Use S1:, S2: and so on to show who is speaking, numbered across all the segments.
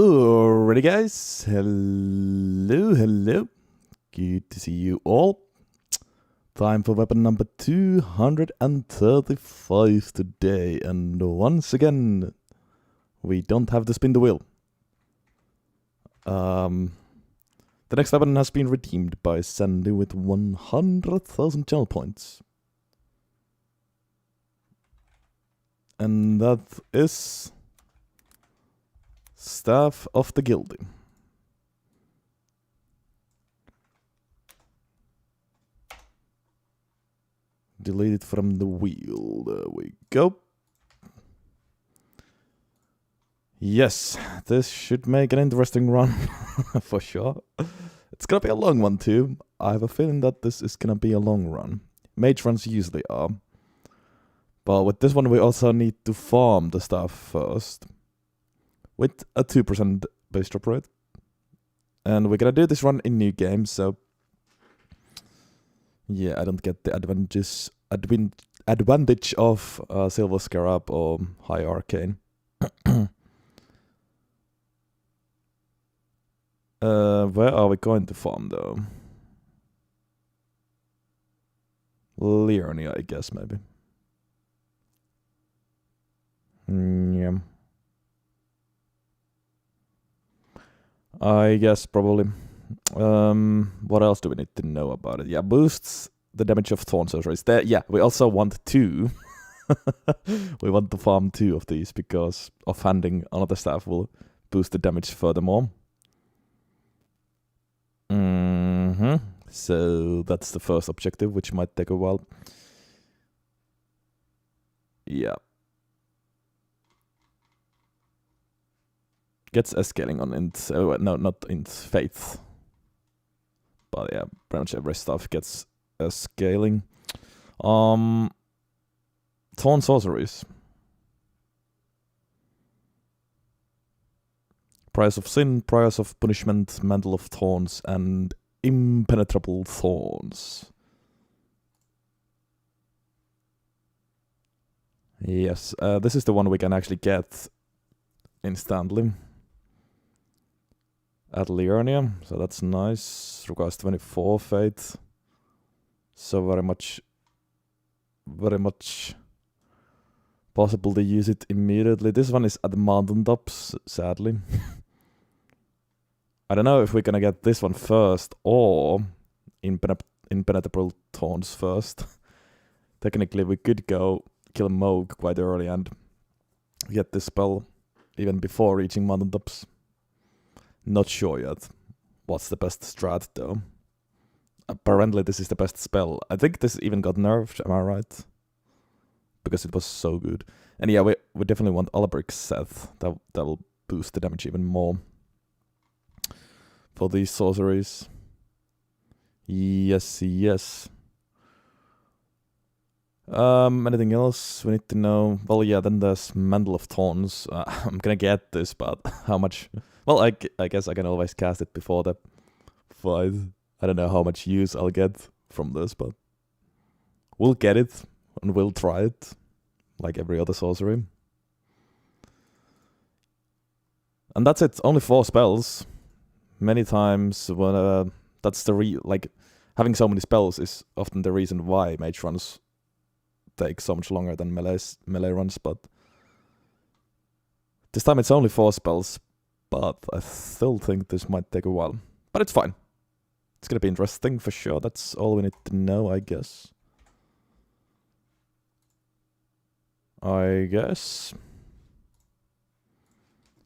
S1: Alrighty guys, hello. Good to see you all. Time for weapon number 235 today, and once again, we don't have to spin the wheel. The next weapon has been redeemed by Sandy with 100,000 channel points. And that is Staff of the Guilty. Delete it from the wheel. There we go. Yes, this should make an interesting run for sure. It's gonna be a long one too. I have a feeling that this is gonna be a long run. Mage runs usually are. But with this one we also need to farm the stuff first. With a 2% base drop rate. And we're gonna do this run in new game, so yeah, I don't get the advantage of Silver Scarab or High Arcane. Where are we going to farm though? Liurnia, I guess, maybe. Yeah. I guess probably. What else do we need to know about it? Yeah, boosts the damage of Thorn Sorceries. Yeah, we also want 2. We want to farm 2 of these because offhanding another staff will boost the damage furthermore. So that's the first objective, which might take a while. Yeah. Gets a scaling on int. No, not int, faith. But yeah, pretty much every stuff gets a scaling. Thorn Sorceries. Price of Sin, Price of Punishment, Mantle of Thorns, and Impenetrable Thorns. Yes, this is the one we can actually get instantly at Liurnia, so that's nice. Requires 24 fate, so very much possible to use it immediately. This one is at the mountain tops, sadly. I don't know if we're gonna get this one first or Impenetrable Thorns first. Technically we could go kill Moog quite early and get this spell even before reaching mountain tops. Not sure yet what's the best strat though. Apparently this is the best spell. I think this even got nerfed, am I right? Because it was so good. And yeah, we definitely want Albric's Seth. That will boost the damage even more for these sorceries. Yes. Anything else we need to know? Well, yeah, then there's Mantle of Thorns. I'm gonna get this, but how much? Well, I guess I can always cast it before the fight. I don't know how much use I'll get from this, but we'll get it and we'll try it, like every other sorcery. And that's it. Only 4 spells. Many times when that's the having so many spells is often the reason why mage runs take so much longer than melee runs, but this time it's only 4 spells, but I still think this might take a while. But it's fine. It's gonna be interesting for sure. That's all we need to know, I guess.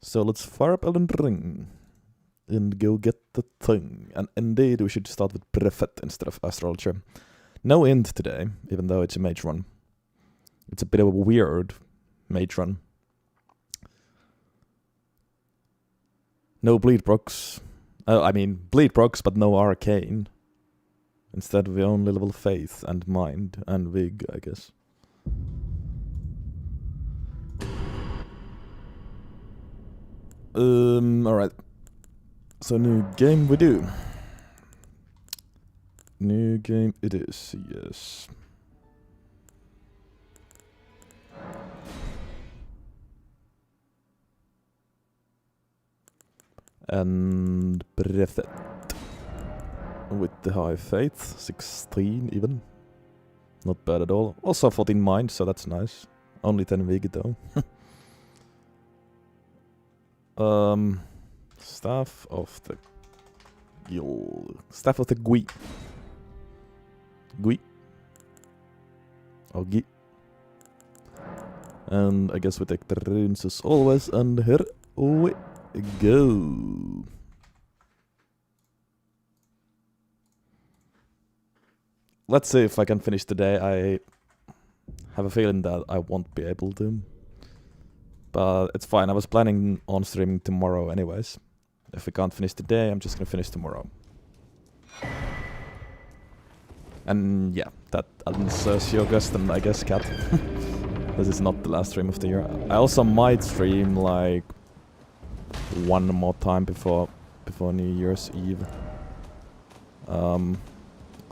S1: So let's fire up Elden RIng and go get the thing. And indeed, we should start with Prefet instead of Astrologer. No int today, even though it's a mage run. It's a bit of a weird mage run. No bleed procs. Bleed procs, but no arcane. Instead, we only level faith and mind and vig, I guess. Alright. So new game we do. New game it is, yes. And breathed with the high faith, 16 even. Not bad at all. Also 14 mind, so that's nice. Only 10 wig though. Staff of the Staff of the Gui. Gui. Or Gui. And I guess we take the runes as always, and here we go. Let's see if I can finish today. I have a feeling that I won't be able to. But it's fine, I was planning on streaming tomorrow anyways. If we can't finish today, I'm just gonna finish tomorrow. And yeah, that answers your question, I guess, Cat. This is not the last stream of the year. I also might stream like one more time before New Year's Eve.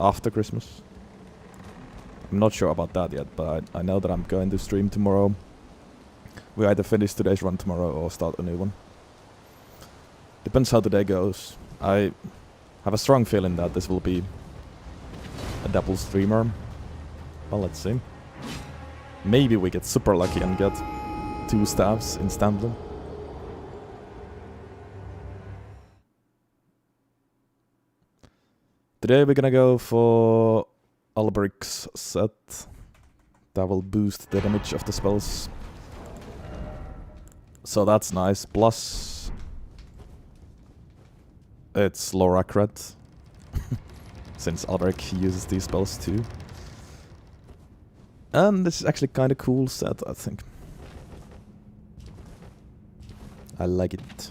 S1: After Christmas. I'm not sure about that yet, but I know that I'm going to stream tomorrow. We either finish today's run tomorrow or start a new one. Depends how today goes. I have a strong feeling that this will be a double streamer. Well, let's see. Maybe we get super lucky and get 2 staffs instantly. Today we're gonna go for Alberic's set. That will boost the damage of the spells. So that's nice. Plus, it's lore accurate. Since Alberic uses these spells too. And this is actually kind of cool set, I think. I like it.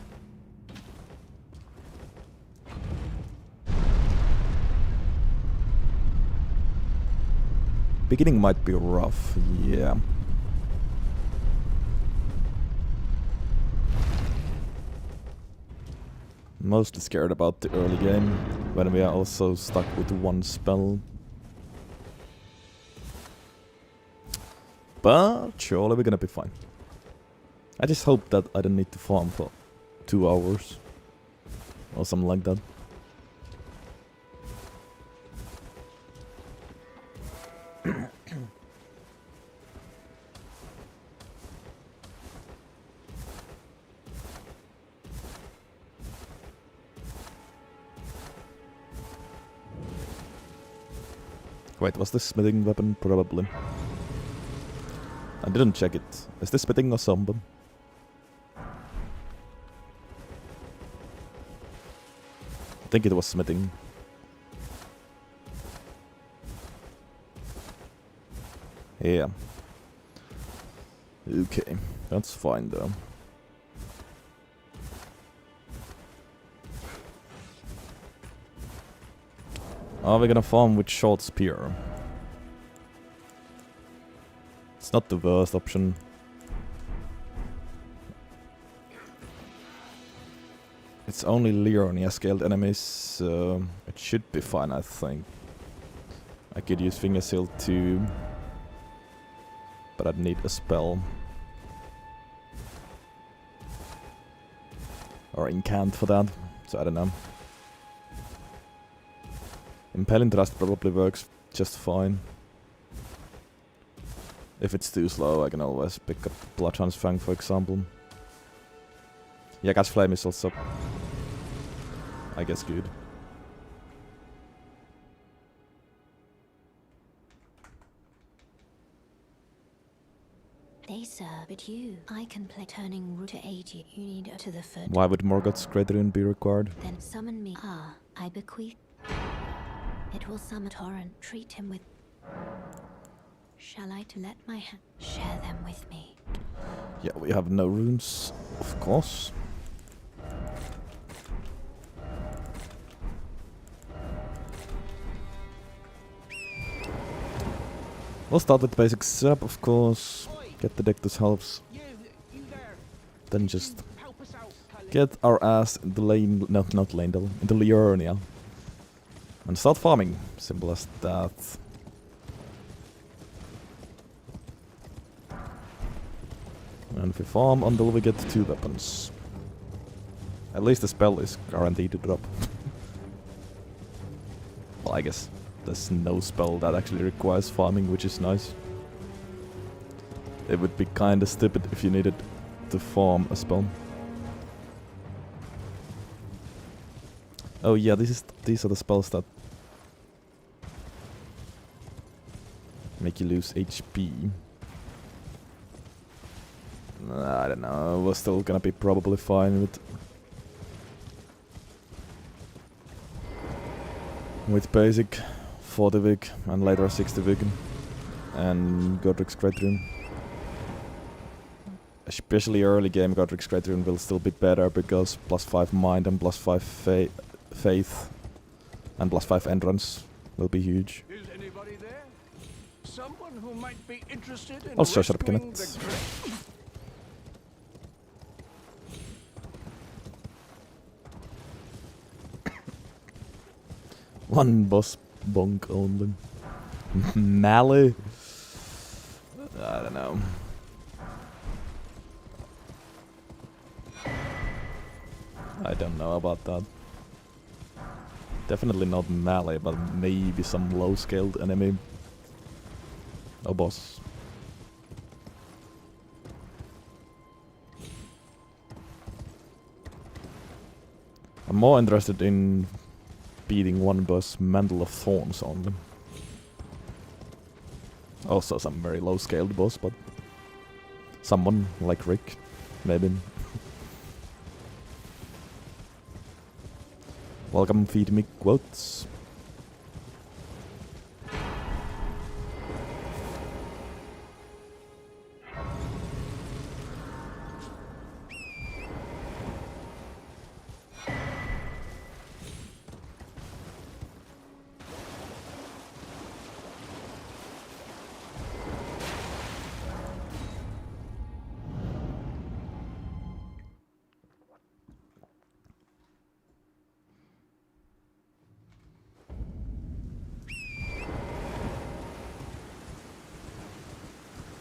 S1: Beginning might be rough, yeah. Mostly scared about the early game, when we are also stuck with one spell. But surely we're gonna be fine. I just hope that I don't need to farm for 2 hours. Or something like that. Wait, was this smithing weapon? Probably. I didn't check it. Is this smithing or something? I think it was smithing. Yeah. Okay, that's fine though. Are we gonna farm with short spear? It's not the worst option. It's only Leonia scaled enemies, so it should be fine, I think. I could use Finger Seal too, but I'd need a spell. Or incant for that, so I don't know. Impaling Thrust probably works just fine. If it's too slow, I can always pick up Bloodhound's Fang, for example. Yeah, Gas Flame is also, I guess, good.
S2: They serve but you. I can play turning root to aid you. You need to the foot.
S1: Why would Morgoth's Great Rune be required?
S2: Then summon me. Ah, I bequeath. It will summon torrent. Treat him with. Shall I to let my hand share them with me?
S1: Yeah, we have no runes, of course. We'll start with basic setup, of course. Get the Dectus helps. Then just get our ass in the lane, not Leyndell, into Liurnia. And start farming. Simple as that. And we farm until we get 2 weapons. At least the spell is guaranteed to drop. Well, I guess there's no spell that actually requires farming, which is nice. It would be kinda stupid if you needed to farm a spell. Oh yeah, these are the spells that make you lose HP. I don't know, we're still gonna be probably fine with basic 40 Vig and later 60 Vig and Godric's Great Rune. Especially early game Godric's Great Rune will still be better because +5 mind and +5 faith and +5 entrance will be huge.
S3: Is anybody there? Someone who might be interested in
S1: Also, shut up,
S3: rescuing
S1: Kenneth.
S3: the
S1: One boss bonk only. Melee? I don't know. I don't know about that. Definitely not melee, but maybe some low-scaled enemy. Oh, boss. I'm more interested in beating one boss, Mantle of Thorns, on them. Also some very low-scaled boss, but someone like Rick, maybe. Welcome, feed me quotes.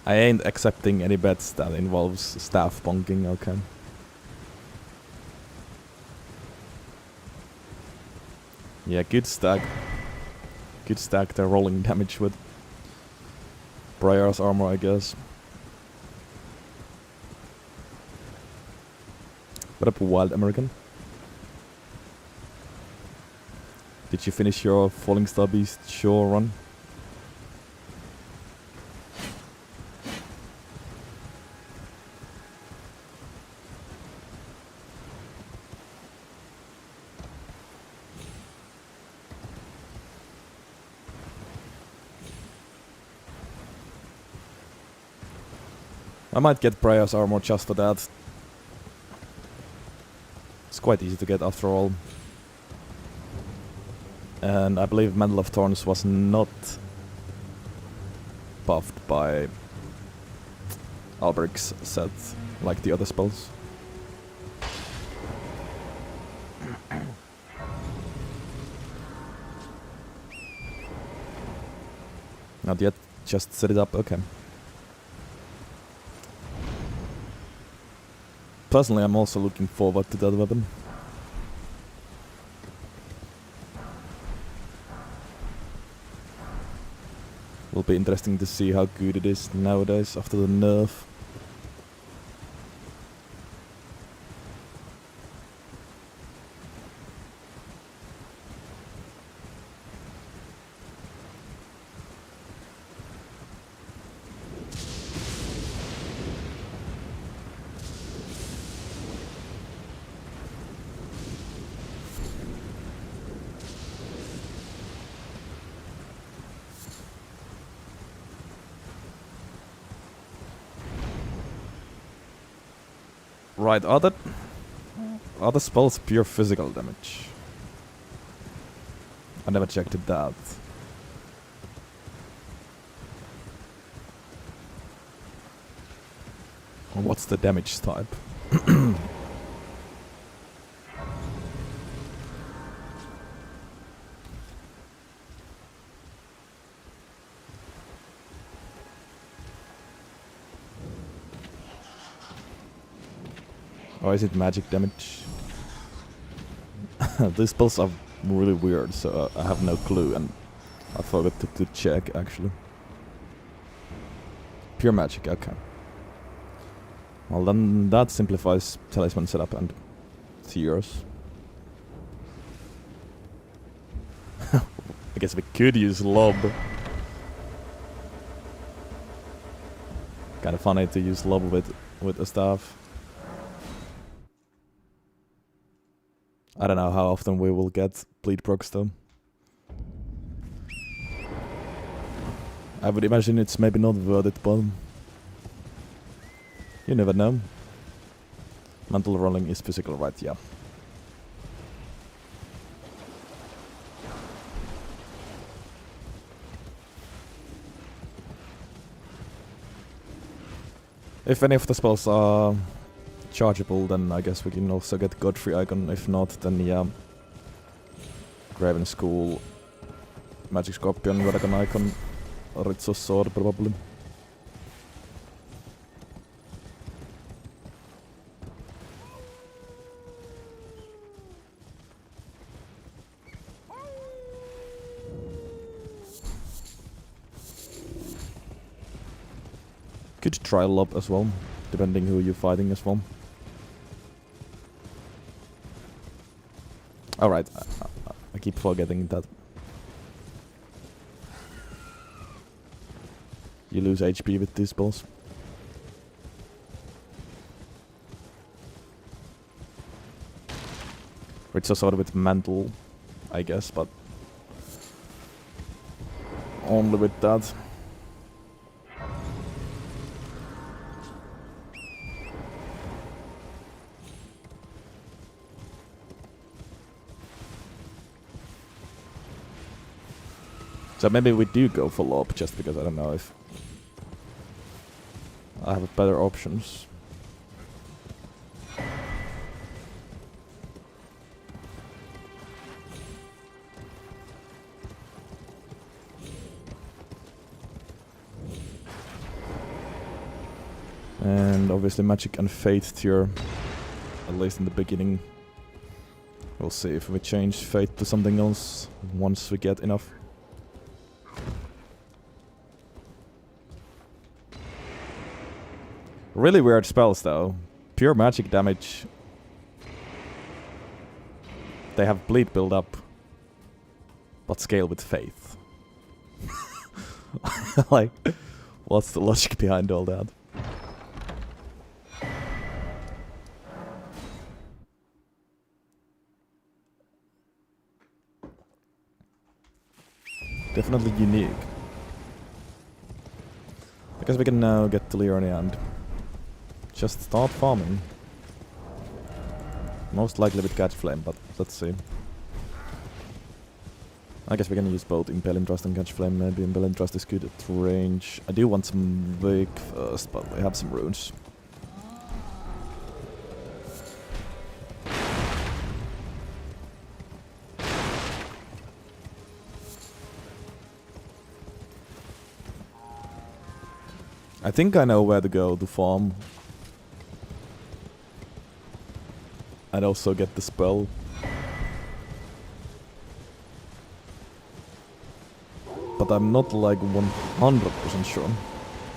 S1: I ain't accepting any bets that involves staff bonking, okay. Yeah, good stack. Good stack, they're rolling damage with Briar's armor, I guess. What up, Wild American? Did you finish your Falling Star Beast Shore run? I might get Briar's armor just for that. It's quite easy to get after all. And I believe Mantle of Thorns was not buffed by Alberic's set like the other spells. Not yet, just set it up, okay. Personally, I'm also looking forward to that weapon. Will be interesting to see how good it is nowadays after the nerf. Right, are the spells pure physical damage? I never checked that. What's the damage type? Or is it magic damage? These spells are really weird, so I have no clue, and I forgot to check actually. Pure magic, okay. Well, then that simplifies talisman setup and tiers. I guess we could use lob. Kind of funny to use lob with a staff. I don't know how often we will get bleed procs though. I would imagine it's maybe not worth it, but you never know. Mental rolling is physical, right? Yeah. If any of the spells are chargeable, then I guess we can also get Godfrey Icon. If not, then yeah. Graven School, Magic Scorpion, Dragon Icon, Ritzo's Sword probably. Could try lob as well, depending who you're fighting as well. Alright, I keep forgetting that. You lose HP with these spells. Which is sort of with mental, I guess, but only with that. So maybe we do go for lob, just because I don't know if I have better options. And obviously magic and fate tier, at least in the beginning. We'll see if we change fate to something else once we get enough. Really weird spells though. Pure magic damage. They have bleed build up, but scale with faith. Like, what's the logic behind all that? Definitely unique. I guess we can now get to Leonie and just start farming. Most likely with Catch Flame, but let's see. I guess we can use both Impaling Thrust and Catch Flame. Maybe Impaling Thrust is good at range. I do want some Wake first, but we have some runes. I think I know where to go to farm. And also get the spell. But I'm not like 100% sure.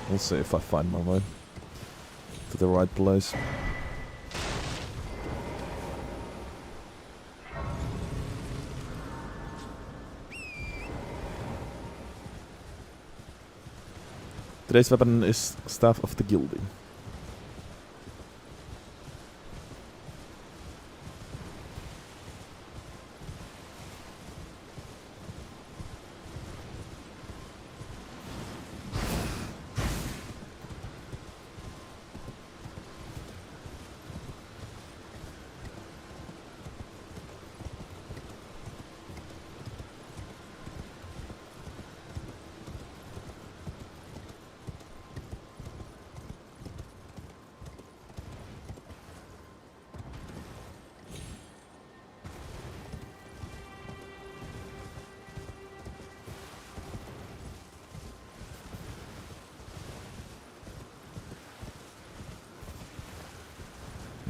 S1: We'll see if I find my way to the right place. Today's weapon is Staff of the Guilty.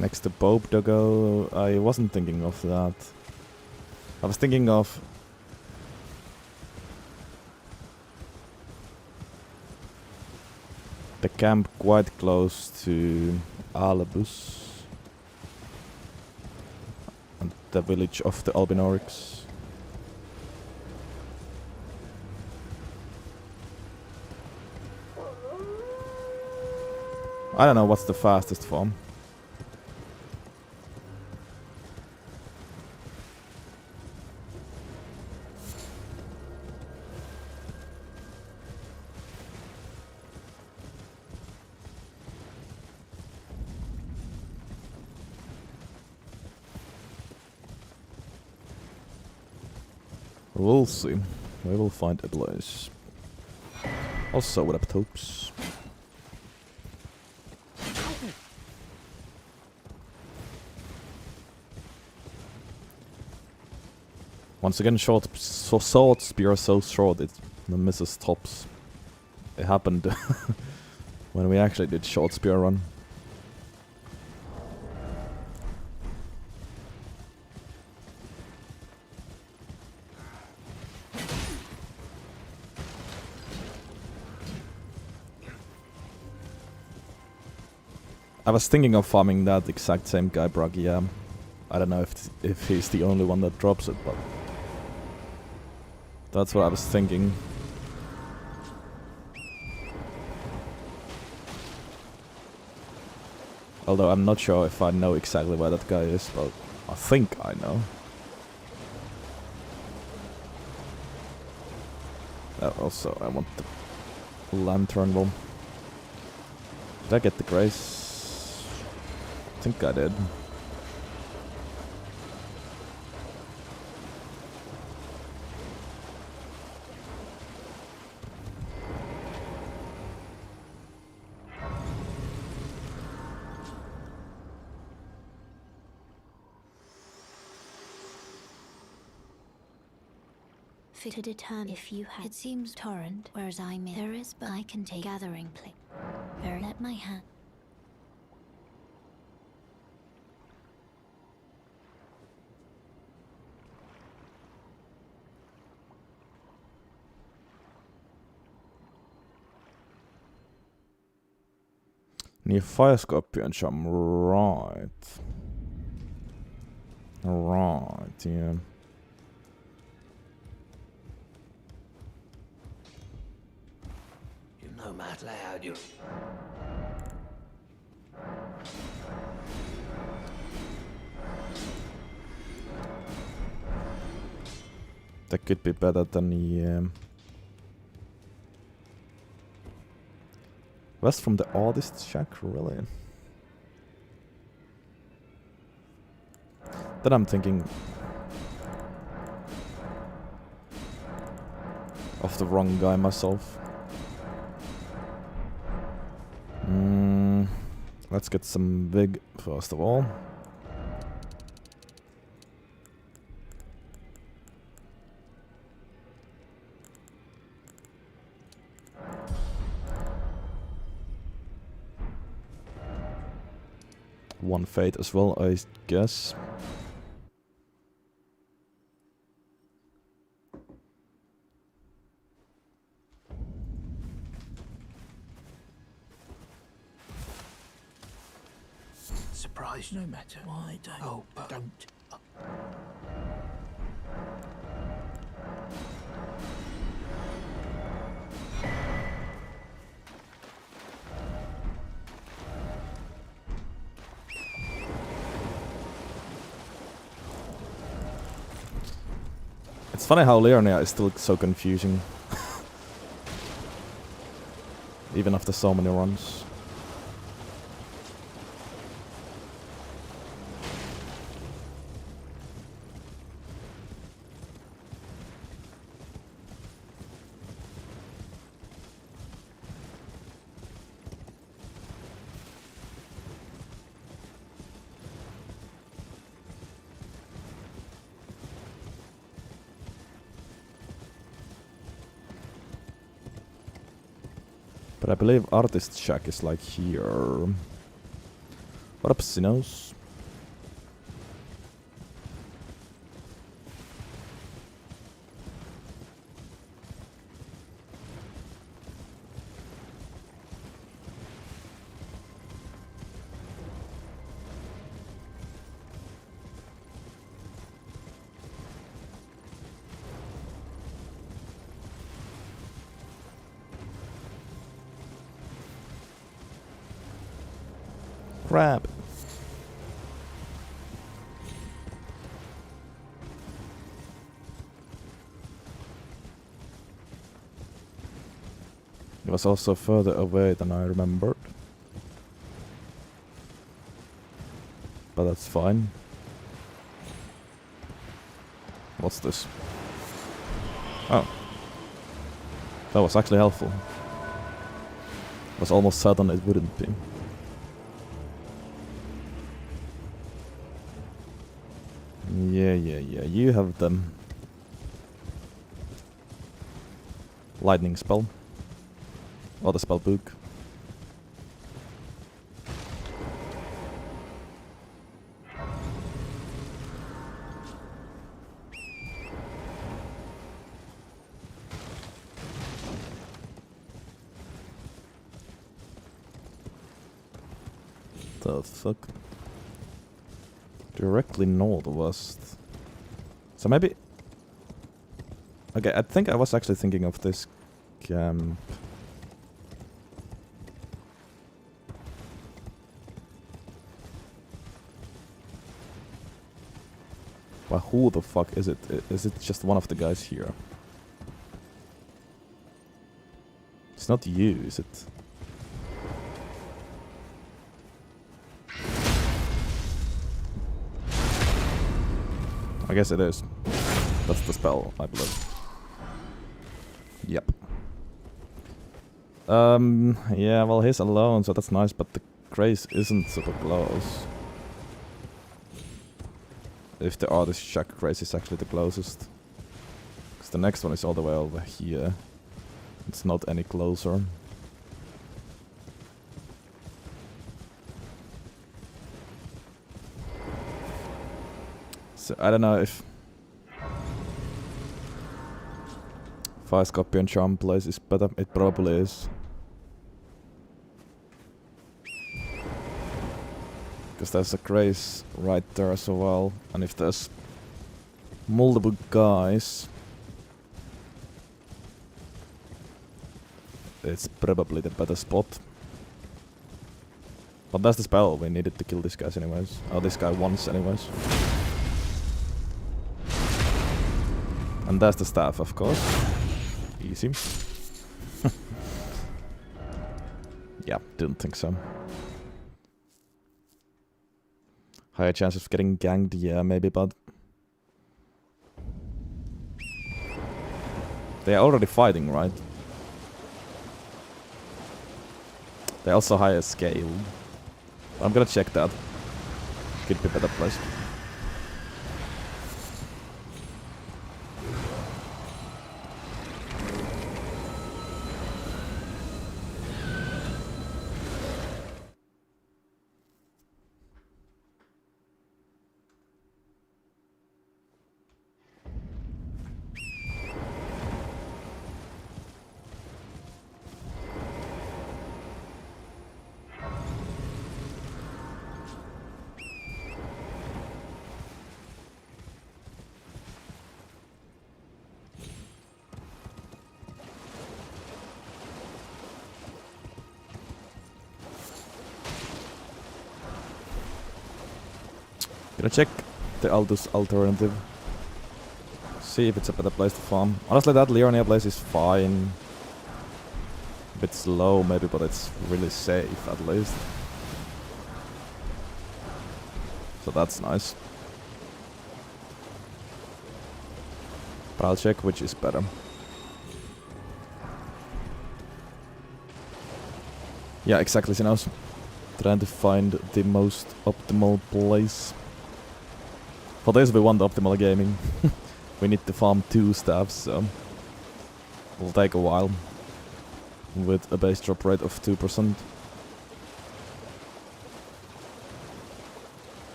S1: Next to Pope Doggo, I wasn't thinking of that. I was thinking of the camp quite close to Albus and the village of the Albinorics. I don't know what's the fastest form. We'll see. We will find a place. Also with topes. Once again, sword spear so short it misses tops. It happened when we actually did short spear run. I was thinking of farming that exact same guy, Bruggy, yeah. I don't know if he's the only one that drops it, but that's what I was thinking. Although I'm not sure if I know exactly where that guy is, but I think I know. Also, I want the lantern bomb. Did I get the grace? I think I did.
S2: To determine if you had. It seems torrent, whereas I'm in. There is, but I can take gathering plate. Very let my hand.
S1: Near fire scorpion jump, right. Right, yeah.
S3: No matter how you.
S1: That could be better than the West from the artist shack, really? Then I'm thinking of the wrong guy myself. Let's get some Vig first of all. One fate as well, I guess.
S3: Surprise, no matter. Why don't? Oh, but don't.
S1: It's funny how Leonia is still so confusing. Even after so many runs. But I believe Artist Shack is like here. What up, Sinos? crap. It was also further away than I remembered. But that's fine. What's this? Oh. That was actually helpful. Was almost certain it wouldn't be. Yeah, you have the lightning spell. Or the spell book. The fuck? Directly northwest. So maybe... Okay, I think I was actually thinking of this camp. But who the fuck is it? Is it just one of the guys here? It's not you, is it? I guess it is. That's the spell, I believe. Yep. Yeah, well, he's alone, so that's nice, but the Grace isn't super close. If the artist Shack Grace is actually the closest. Because the next one is all the way over here. It's not any closer. So I don't know if Fire Scorpion Charm place is better. It probably is. Because there's a Grace right there as well. And if there's multiple guys, it's probably the better spot. But that's the spell. We needed to kill these guys anyways. Or this guy once anyways. And there's the staff, of course. Easy. Yeah, didn't think so. Higher chance of getting ganked, yeah, maybe, but... They are already fighting, right? They're also higher scale. I'm gonna check that. Could be a better place. Gonna check the Aldous alternative. See if it's a better place to farm. Honestly, that Liurnia place is fine. A bit slow maybe, but it's really safe at least. So that's nice. But I'll check which is better. Yeah, exactly, Sinos. Trying to find the most optimal place. For this we want optimal gaming. We need to farm 2 staffs, so it'll take a while. With a base drop rate of 2%.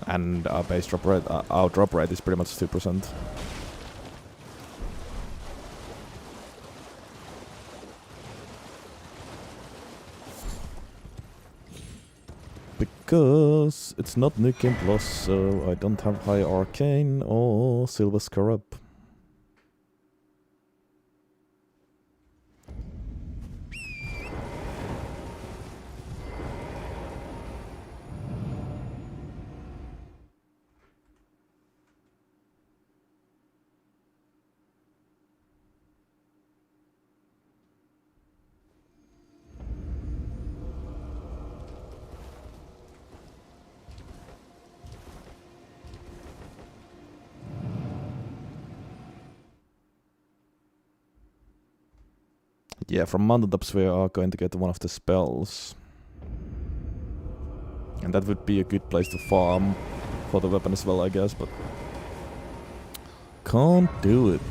S1: And our base drop rate, our drop rate is pretty much 2%. Because it's not New Game Plus, so I don't have High Arcane or Silver Scarab. Yeah, from mountaintops we are going to get one of the spells. And that would be a good place to farm for the weapon as well, I guess, but can't do it.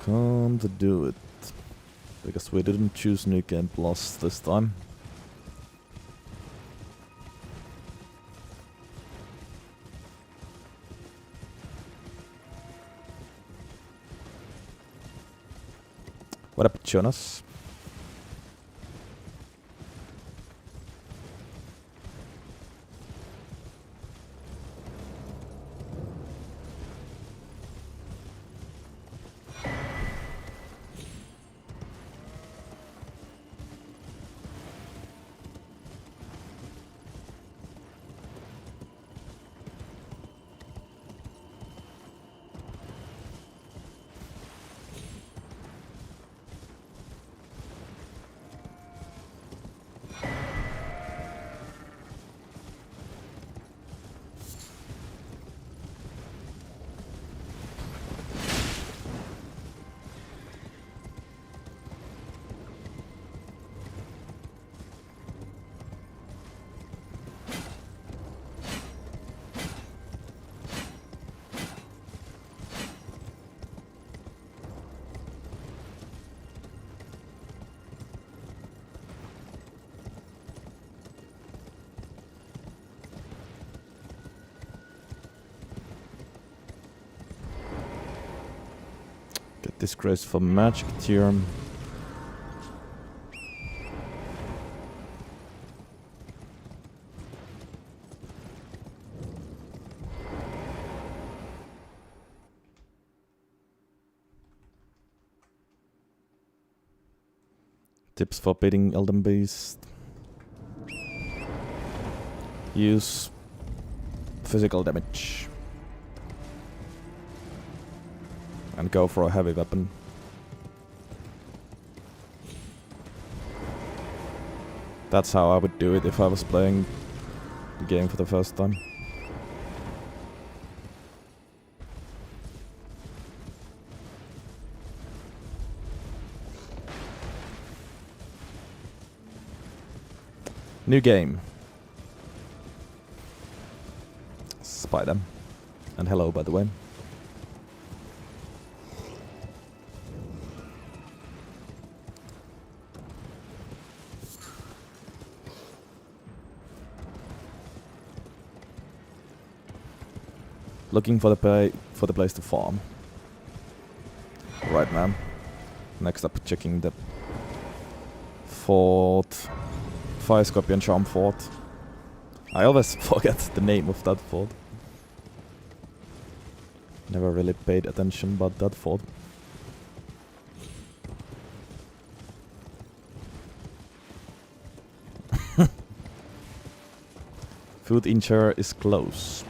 S1: Can't do it. Because we didn't choose New Game Plus this time. What up, Jonas? Get disgrace for magic tier. Tips for beating Elden Beast. Use physical damage. And go for a heavy weapon. That's how I would do it if I was playing the game for the first time. New game. Spider. And hello, by the way. Looking for the place to farm. Right now. Next up, checking the fort. Fire Scorpion Charm Fort. I always forget the name of that fort. Never really paid attention about that fort. FortiEnjoyer is close.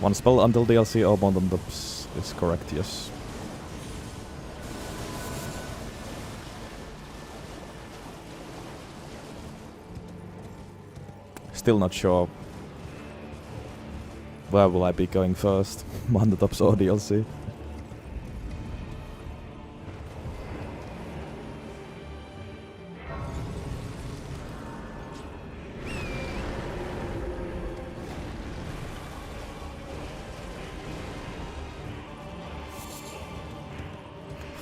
S1: One spell until DLC or mountaintops is correct, yes. Still not sure where will I be going first, mountaintops or DLC.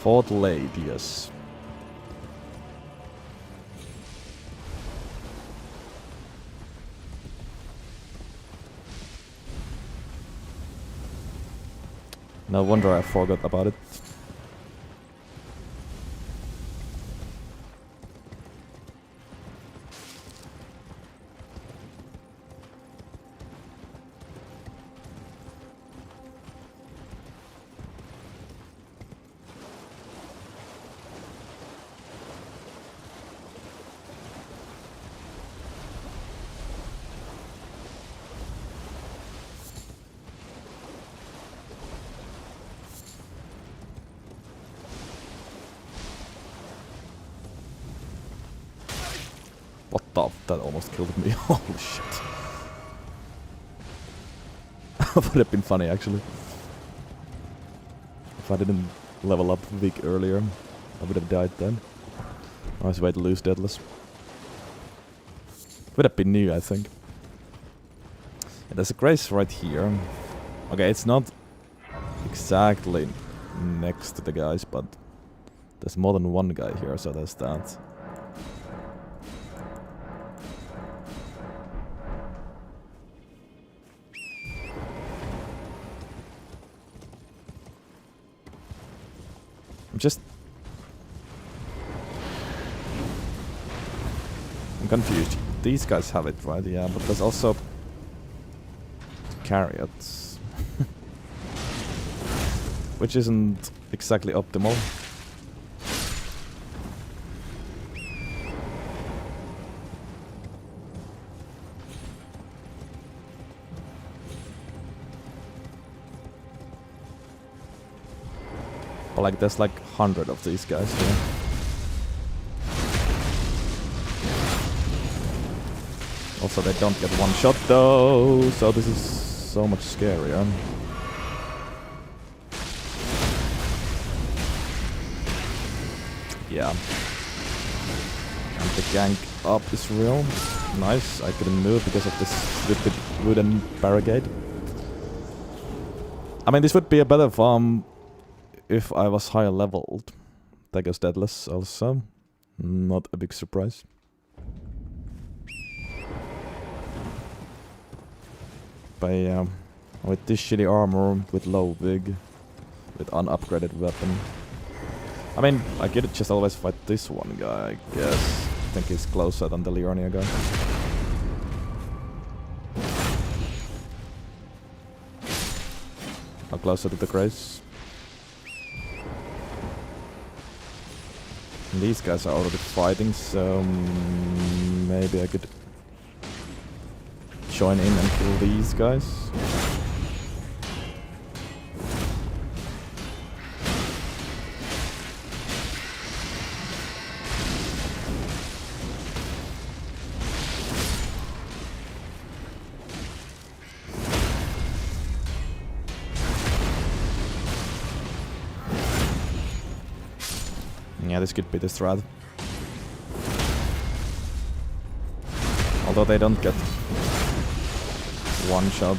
S1: Fort Lade, yes. No wonder I forgot about it. Stop, that almost killed me. Holy shit. Would have been funny actually. If I didn't level up Vic earlier, I would have died then. Nice way to lose Deadless. Would have been new, I think. Yeah, there's a Grace right here. Okay, it's not exactly next to the guys, but there's more than one guy here, so there's that. I'm confused. These guys have it, right? Yeah, but there's also Carriots. Which isn't exactly optimal. But like, there's like 100 of these guys here. Also, they don't get one shot though, so this is so much scarier. Yeah. And the gank up is real. Nice, I couldn't move because of this stupid wooden barricade. I mean, this would be a better farm if I was higher leveled. That goes Deadless also. Not a big surprise. But yeah, with this shitty armor, with low vig, with unupgraded weapon. I mean, I could just always fight this one guy, I guess. I think he's closer than the Liurnia guy. How closer to the Grace? And these guys are already fighting, so maybe I could join in and kill these guys. Yeah, this could be the strat. Although they don't get one shot.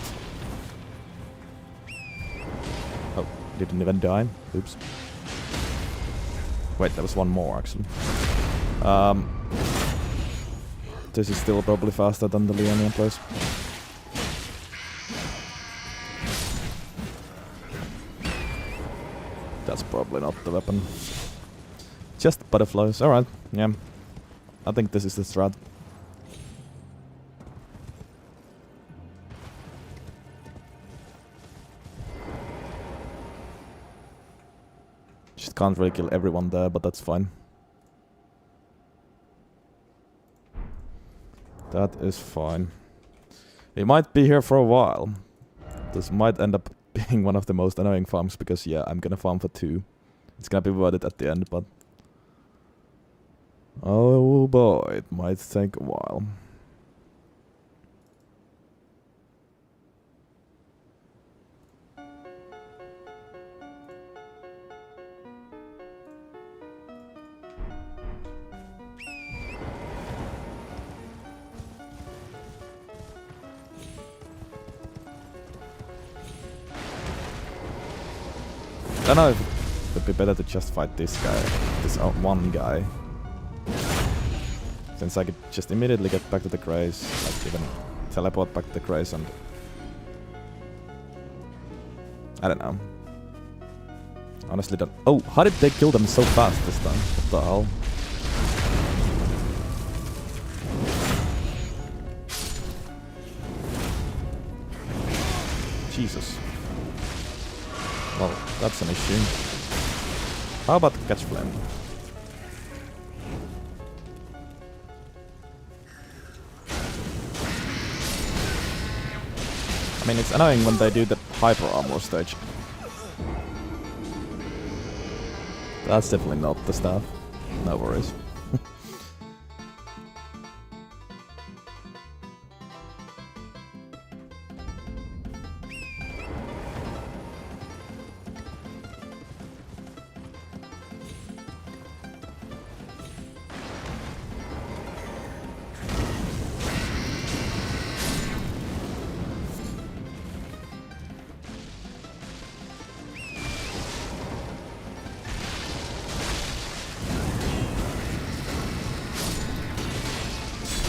S1: Oh, didn't even die. Oops. Wait, there was one more actually. This is still probably faster than the Liurnian place. That's probably not the weapon. Just butterflies. Alright, yeah. I think this is the strat. Just can't really kill everyone there, but that's fine. That is fine. We might be here for a while. This might end up being one of the most annoying farms because yeah, I'm gonna farm for 2. It's gonna be worth it at the end, but oh boy, it might take a while. I don't know if it would be better to just fight this guy, this one guy. Since I could just immediately get back to the Grace, like even teleport back to the Grace and... I don't know. Honestly don't... Oh, how did they kill them so fast this time? What the hell? Jesus. Well, that's an issue. How about Catch Flame? I mean, it's annoying when they do the hyper armor stage. That's definitely not the stuff. No worries.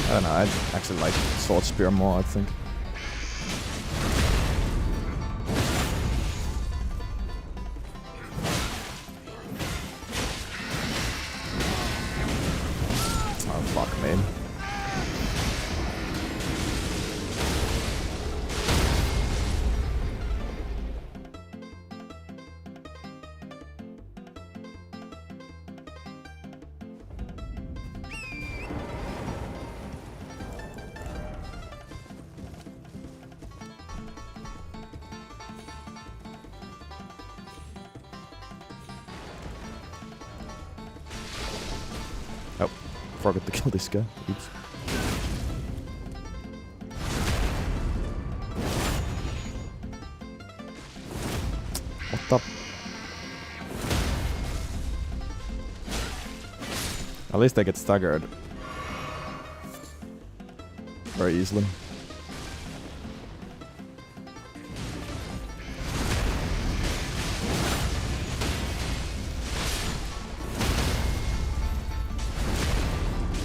S1: I don't know, I actually like Sword Spear more, I think. Oh, fuck me. Oh, forgot to kill this guy. Oops. What the? At least I get staggered very easily.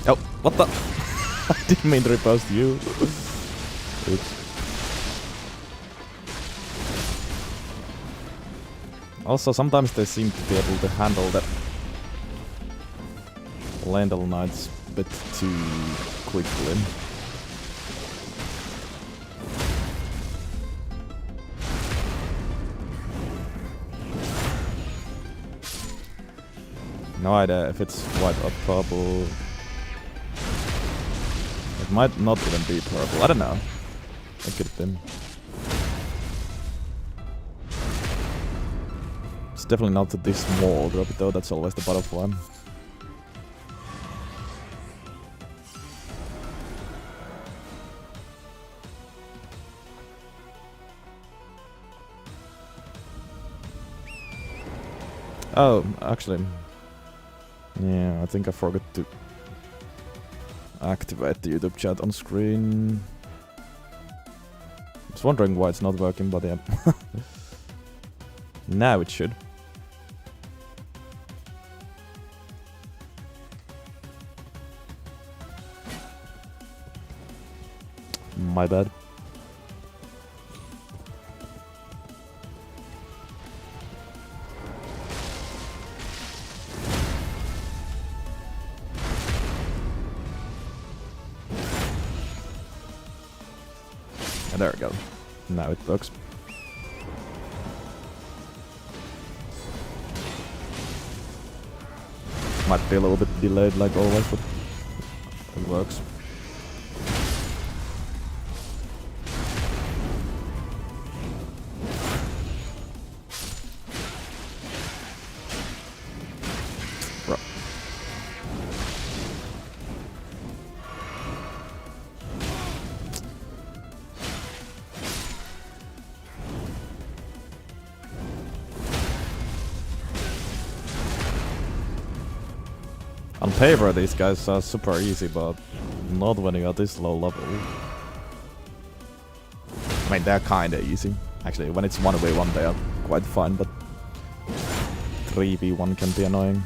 S1: Oh, what the? I didn't mean to riposte you. Oops. Also, sometimes they seem to be able to handle the Lendl Knights a bit too quickly. No idea if it's white or purple. It might not even be purple. I don't know. It could have been. It's definitely not this small drop though. That's always the butterfly. Oh, actually. Yeah, I think I forgot to activate the YouTube chat on screen. I was wondering why it's not working, but yeah. Now it should. My bad. There we go. Now it works. Might be a little bit delayed like always, but it works. Bro. On paper, these guys are super easy, but not when you are this low level. I mean, they're kinda easy. Actually, when it's 1v1, they are quite fine, but 3v1 can be annoying.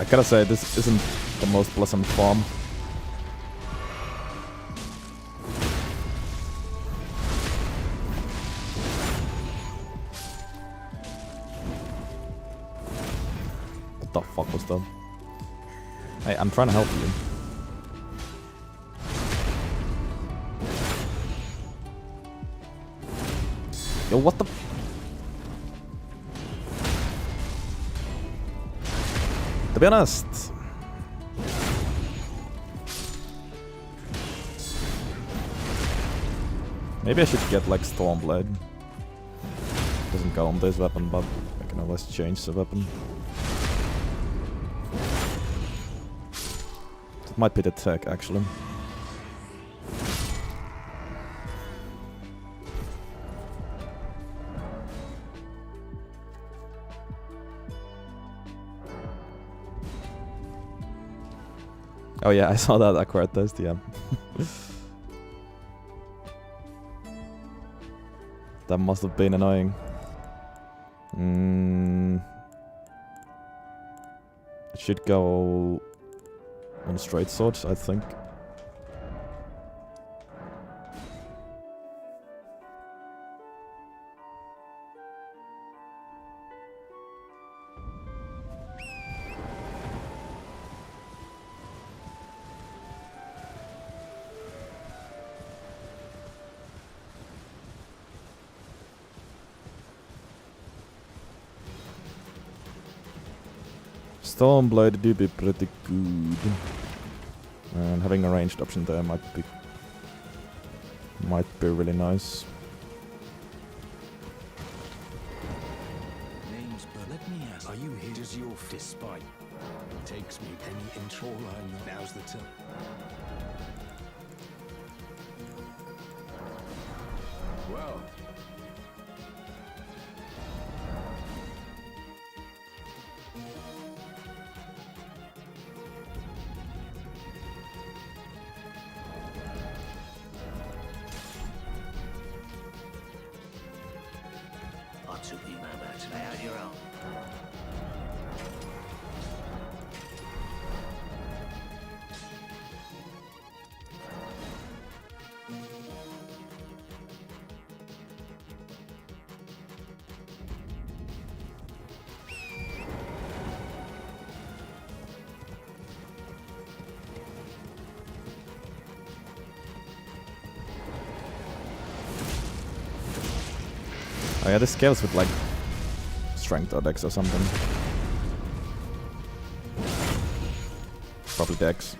S1: I gotta say, this isn't the most pleasant farm. What the fuck was that? Hey, I'm trying to help you. Yo, what the? To be honest, maybe I should get like Stormblade. Doesn't go on this weapon, but I can always change the weapon. It might be the tech actually. Oh yeah, I saw that accurate test, yeah. That must have been annoying. It should go on straight swords, I think. Stormblade do be pretty good. And having a ranged option there might be really nice.
S3: Names, but let me ask, are you here as your despite? Takes me any intro line. Now's the time. Well.
S1: Oh yeah, this scales with like strength or dex or something. Probably dex.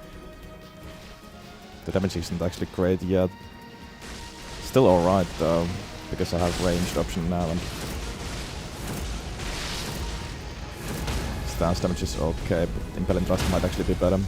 S1: The damage isn't actually great yet. Still alright though, because I have ranged option now and stance damage is okay, but Impelling Thrust might actually be better.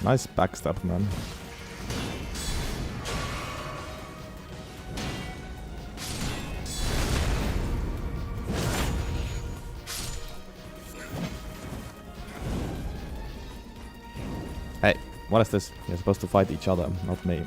S1: Nice backstab, man. Hey, what is this? You're supposed to fight each other, not me.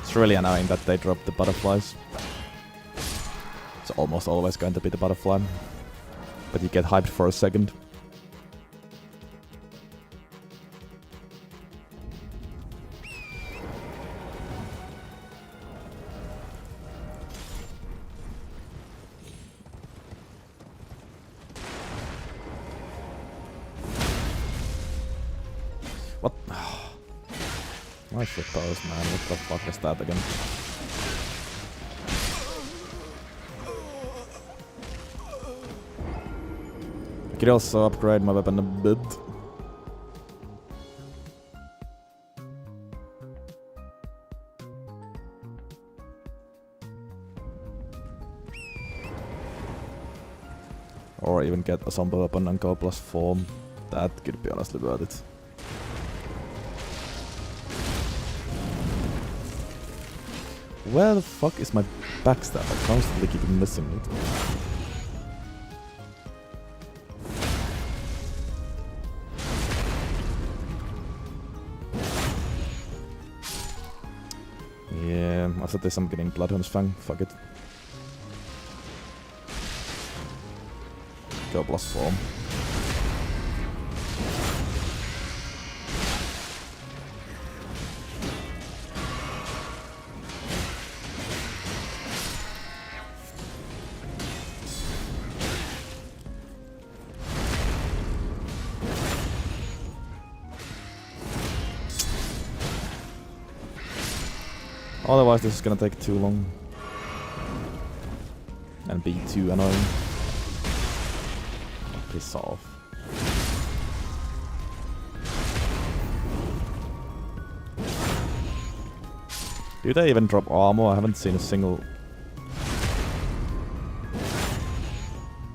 S1: It's really annoying that they drop the butterflies. It's almost always going to be the butterfly. But you get hyped for a second. What? I suppose, man. What the fuck is that again? I could also upgrade my weapon a bit. Or even get a zombie weapon and go +4. That could be honestly worth it. Where the fuck is my backstab? I constantly keep missing it. After this I'm getting Bloodhound's Fang, fuck it. Go +4. Otherwise this is gonna take too long. And be too annoying. Piss off. Do they even drop armor? I haven't seen a single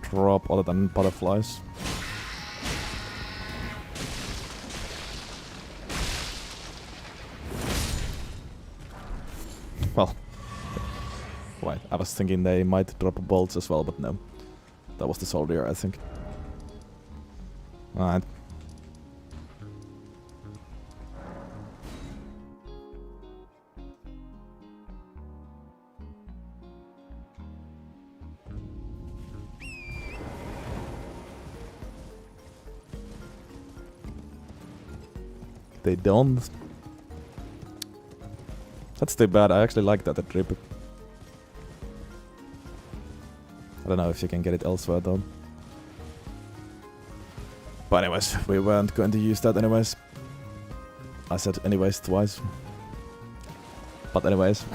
S1: drop other than butterflies. Well, wait, I was thinking they might drop bolts as well, but no. That was the soldier, I think. Alright. They don't. That's too bad. I actually like that at Rip. I don't know if you can get it elsewhere though. But anyways, we weren't going to use that anyways. I said anyways twice. But anyways.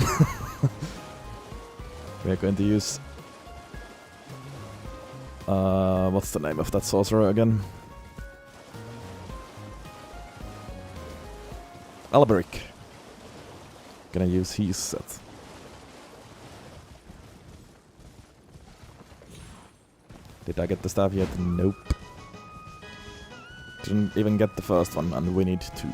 S1: We're going to use... what's the name of that sorcerer again? Alberic. Gonna use his set. Did I get the staff yet? Nope. Didn't even get the first one, and we need 2.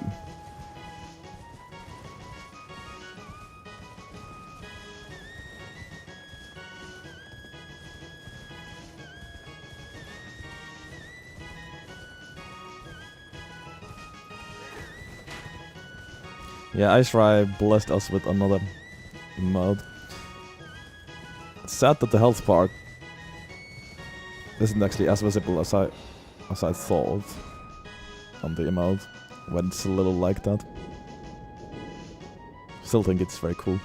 S1: Yeah, Ice Rai blessed us with another emote. It's sad that the health part isn't actually as visible as I thought on the emote when it's a little like that. Still think it's very cool.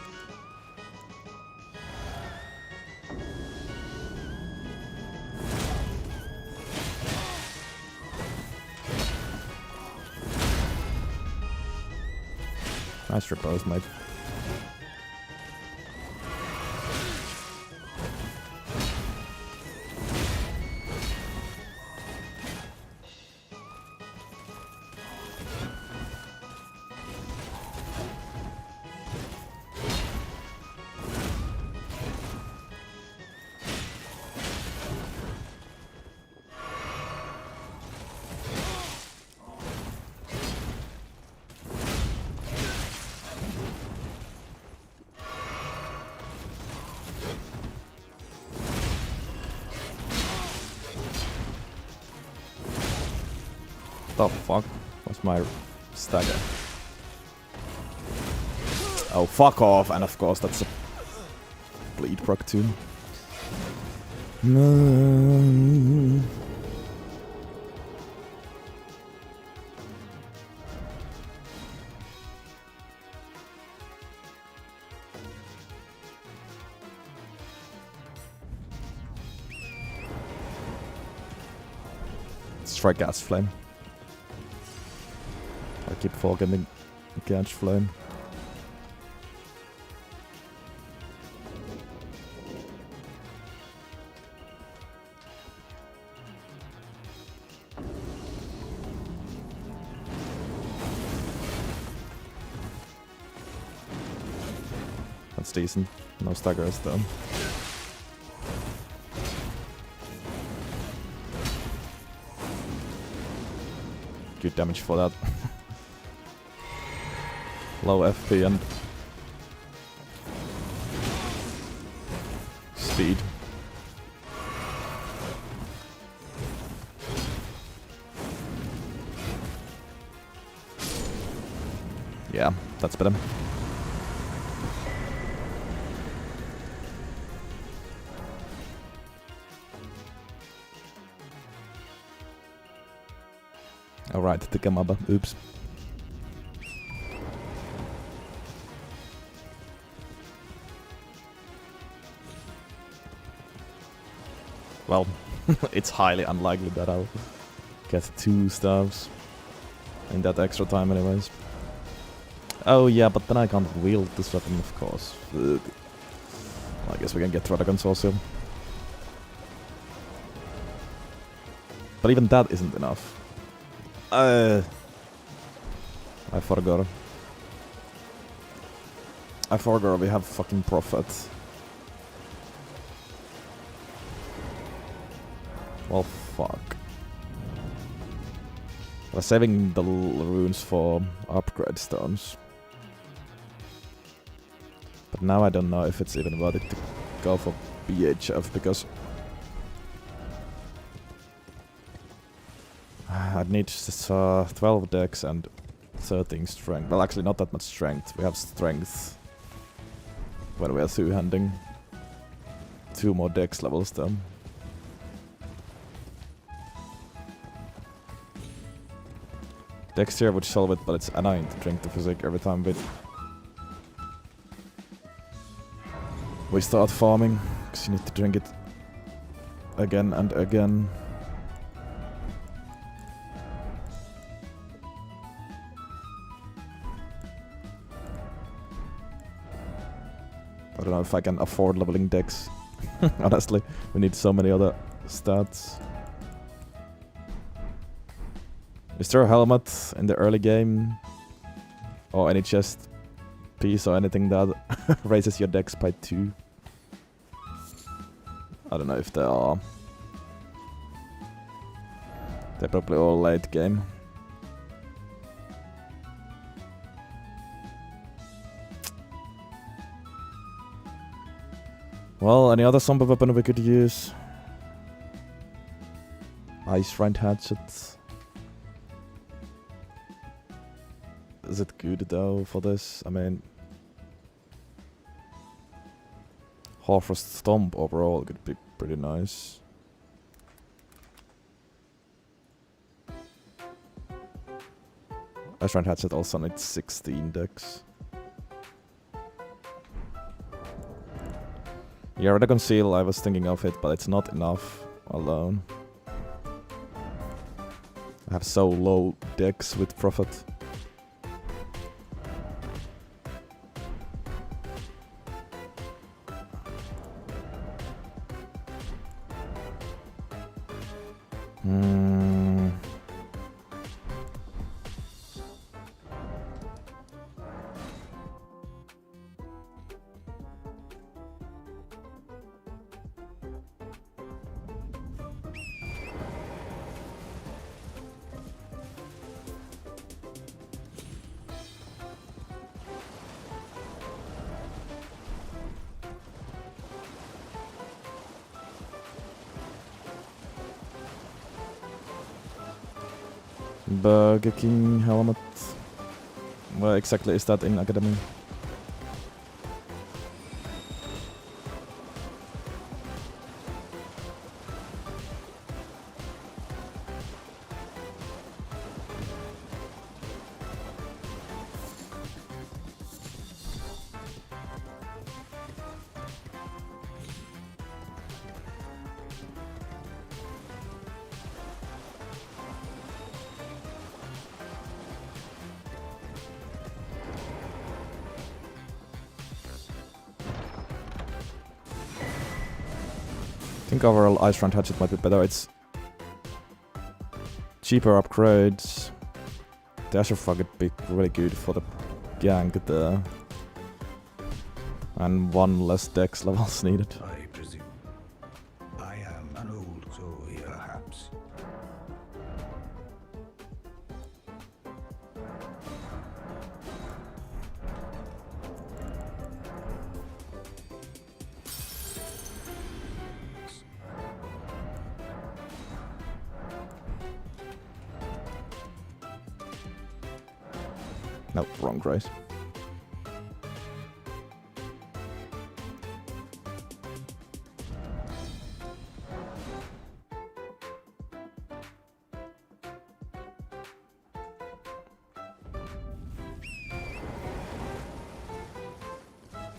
S1: Nice repose, mate. The fuck was my stagger? Oh, fuck off! And of course, that's a bleed proc too. No. Let's try gas flame. I keep forgetting Gouge Flame. That's decent. No staggers though. Good damage for that. Low FP and speed. Yeah, that's better. Alright, the Kamaba. Oops. Well, it's highly unlikely that I'll get 2 stars in that extra time anyways. Oh yeah, but then I can't wield this weapon, of course. Ugh. I guess we can get Dragons also. But even that isn't enough. I forgot. I forgot we have fucking Prophet. Well, fuck. We're saving the runes for upgrade stones. But now I don't know if it's even worth it to go for BHF, because I'd need 12 dex and 13 strength. Well, actually not that much strength. We have strength when we are two-handing. 2 more dex levels though. Dex here would solve it, but it's annoying to drink the physic every time we start farming, because you need to drink it again and again. I don't know if I can afford leveling Dex. Honestly, we need so many other stats. Is there a helmet in the early game? Or any chest piece or anything that raises your dex by 2? I don't know if there are. They're probably all late game. Well, any other zombie weapon we could use? Ice Rind Hatchet. Is it good though for this? I mean, Harfrost Stomp overall could be pretty nice. Ice Rind Hatchet also needs 16 dex. Yeah, Red Conceal, I was thinking of it, but it's not enough alone. I have so low dex with Prophet. Burger King helmet. Where exactly is that in Academy? I think overall Ice Front Hatchet might be better. It's cheaper upgrades. Dasher Frog would be really good for the gank there. And 1 less dex levels needed.
S3: I presume. I am an old toy, perhaps.
S1: No, wrong race.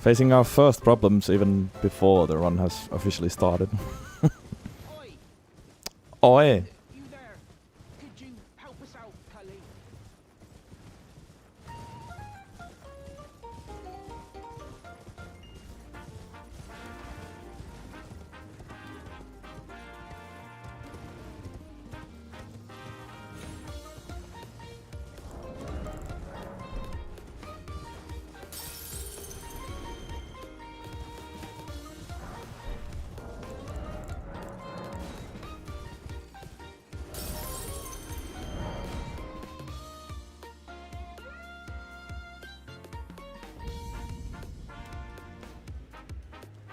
S1: Facing our first problems even before the run has officially started. Oi!
S4: You there? Could you help us out, Cully?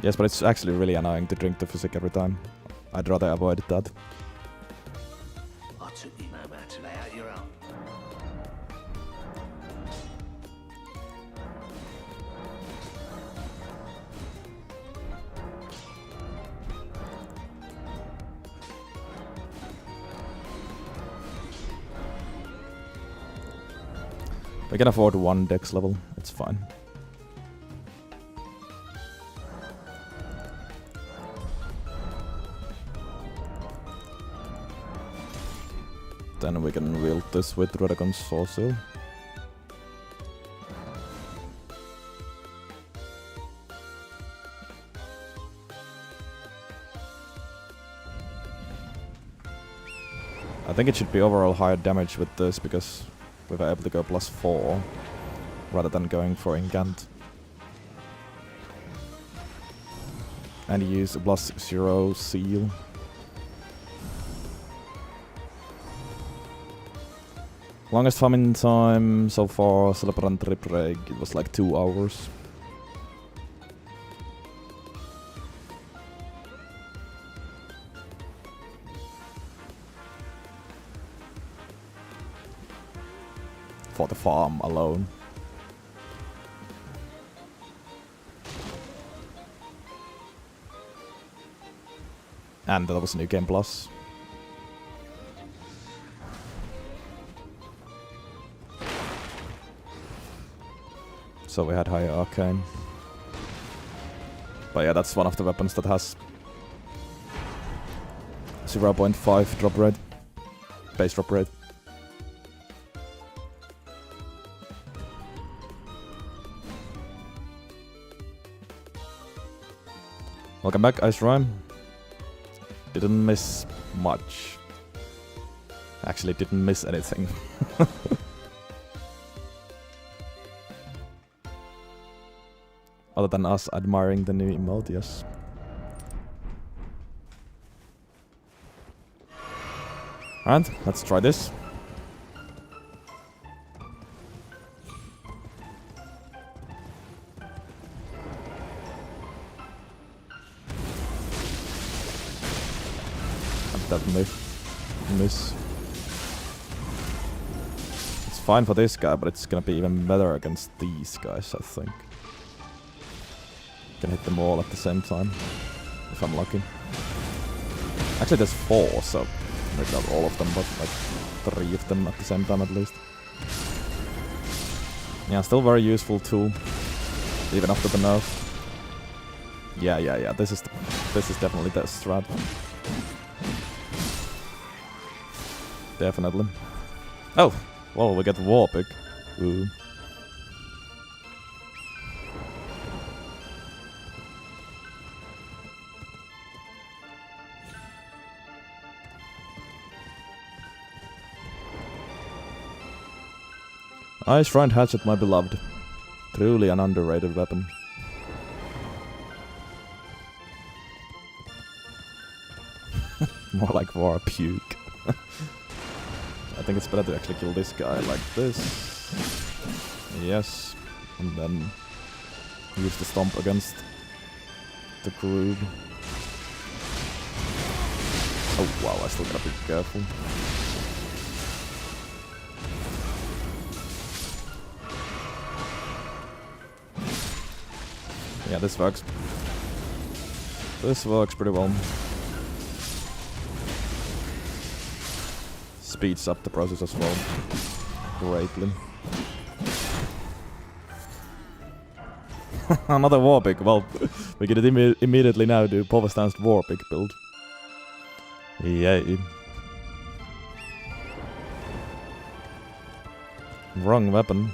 S1: Yes, but it's actually really annoying to drink the physic every time. I'd rather avoid that.
S3: I took you no man to lay out your own.
S1: We can afford one dex level, it's fine. Then we can wield this with Dragon's Soul Seal. I think it should be overall higher damage with this because we were able to go +4 rather than going for Incant. And use a +0 seal. Longest farming time so far, Celebrant Rip-Reg, it was like 2 hours. For the farm alone. And that was New Game Plus. So we had higher arcane. But yeah, that's one of the weapons that has 0.5 drop rate. Base drop rate. Welcome back, Ice Rhyme. Didn't miss much. Actually, didn't miss anything. Other than us admiring the new emote, yes. Alright, let's try this. That miss. It's fine for this guy, but it's gonna be even better against these guys, I think. Can hit them all at the same time, if I'm lucky. Actually, there's 4, so maybe not all of them, but like 3 of them at the same time at least. Yeah, still very useful tool, even after the nerf. Yeah. This is definitely the strat. Definitely. Oh, well, we get Warpick. Ooh. Ice Shrine Hatchet, my beloved. Truly an underrated weapon. More like War Puke. I think it's better to actually kill this guy like this. Yes. And then use the stomp against the groove. Oh wow, I still gotta be careful. Yeah, this works. This works pretty well. Speeds up the process as well. Greatly. Another Warpick. Well, we could immediately now do Power Stance Warpick build. Yay. Wrong weapon.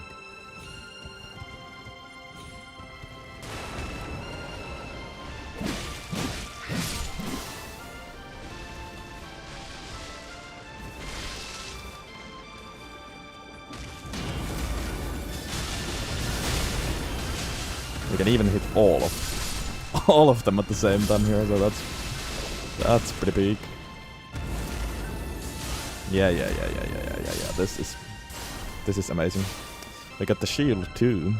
S1: We can even hit all of them at the same time here, so that's pretty big. Yeah. This is amazing. We got the shield too.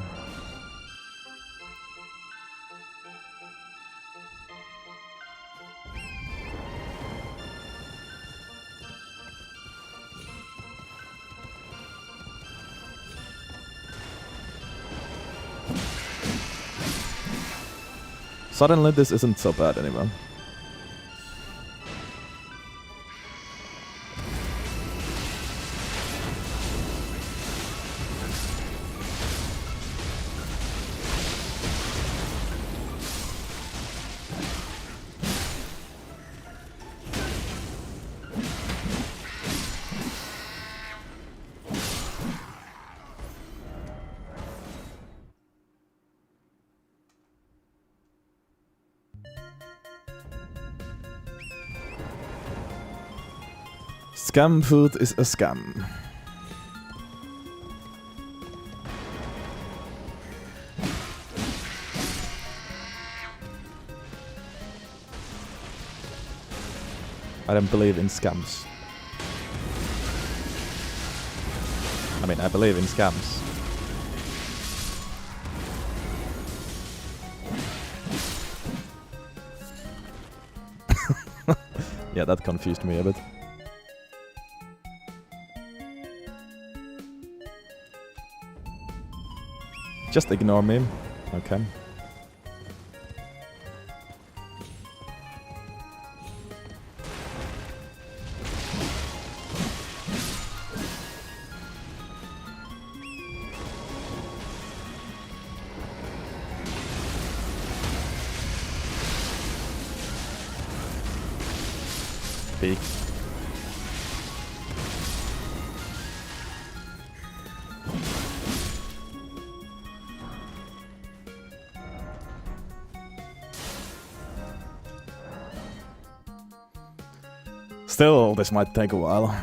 S1: Suddenly this isn't so bad anymore. Scam food is a scam. I don't believe in scams. I mean, I believe in scams. Yeah, that confused me a bit. Just ignore me. Okay. Peek. Still, this might take a while.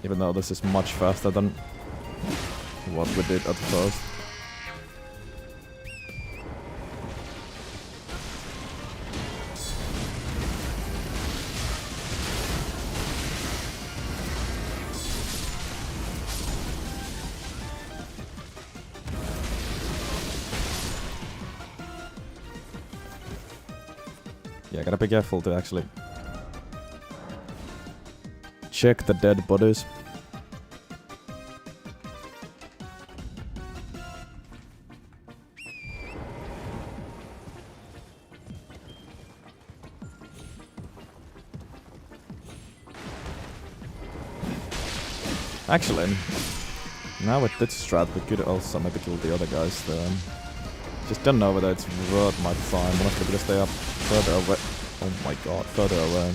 S1: Even though this is much faster than what we did at first. Yeah, gotta be careful to actually check the dead bodies. Actually, now with this strat we could also maybe kill the other guys there. Just don't know whether it's worth my time, mostly because they are further away. Oh my god, further away.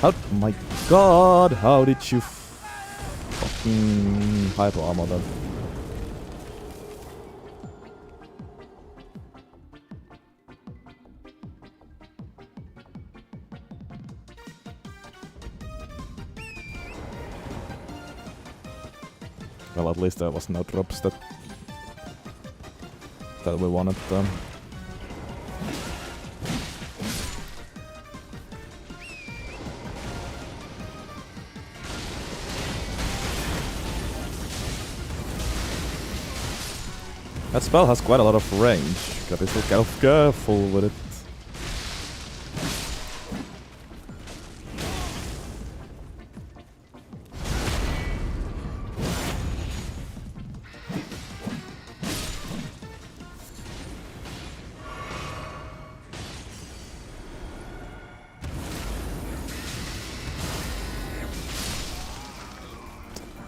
S1: Oh my god, how did you fucking hyper armor them? Well, at least there was no drops that we wanted. That spell has quite a lot of range. Gotta be so careful with it.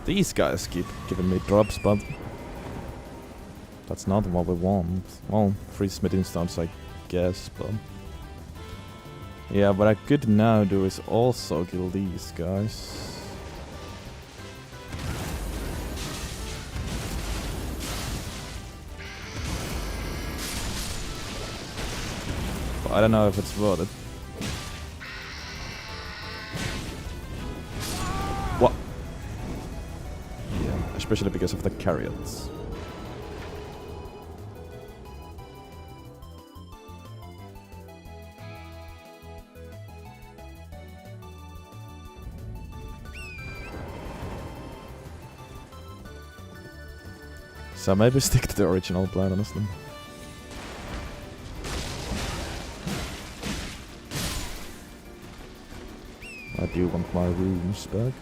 S1: These guys keep giving me drops, but that's not what we want. Well, 3 smithing stones, I guess, but yeah, what I could now do is also kill these guys. But I don't know if it's worth it. What? Yeah, especially because of the chariots. So maybe stick to the original plan, honestly. I do want my runes back.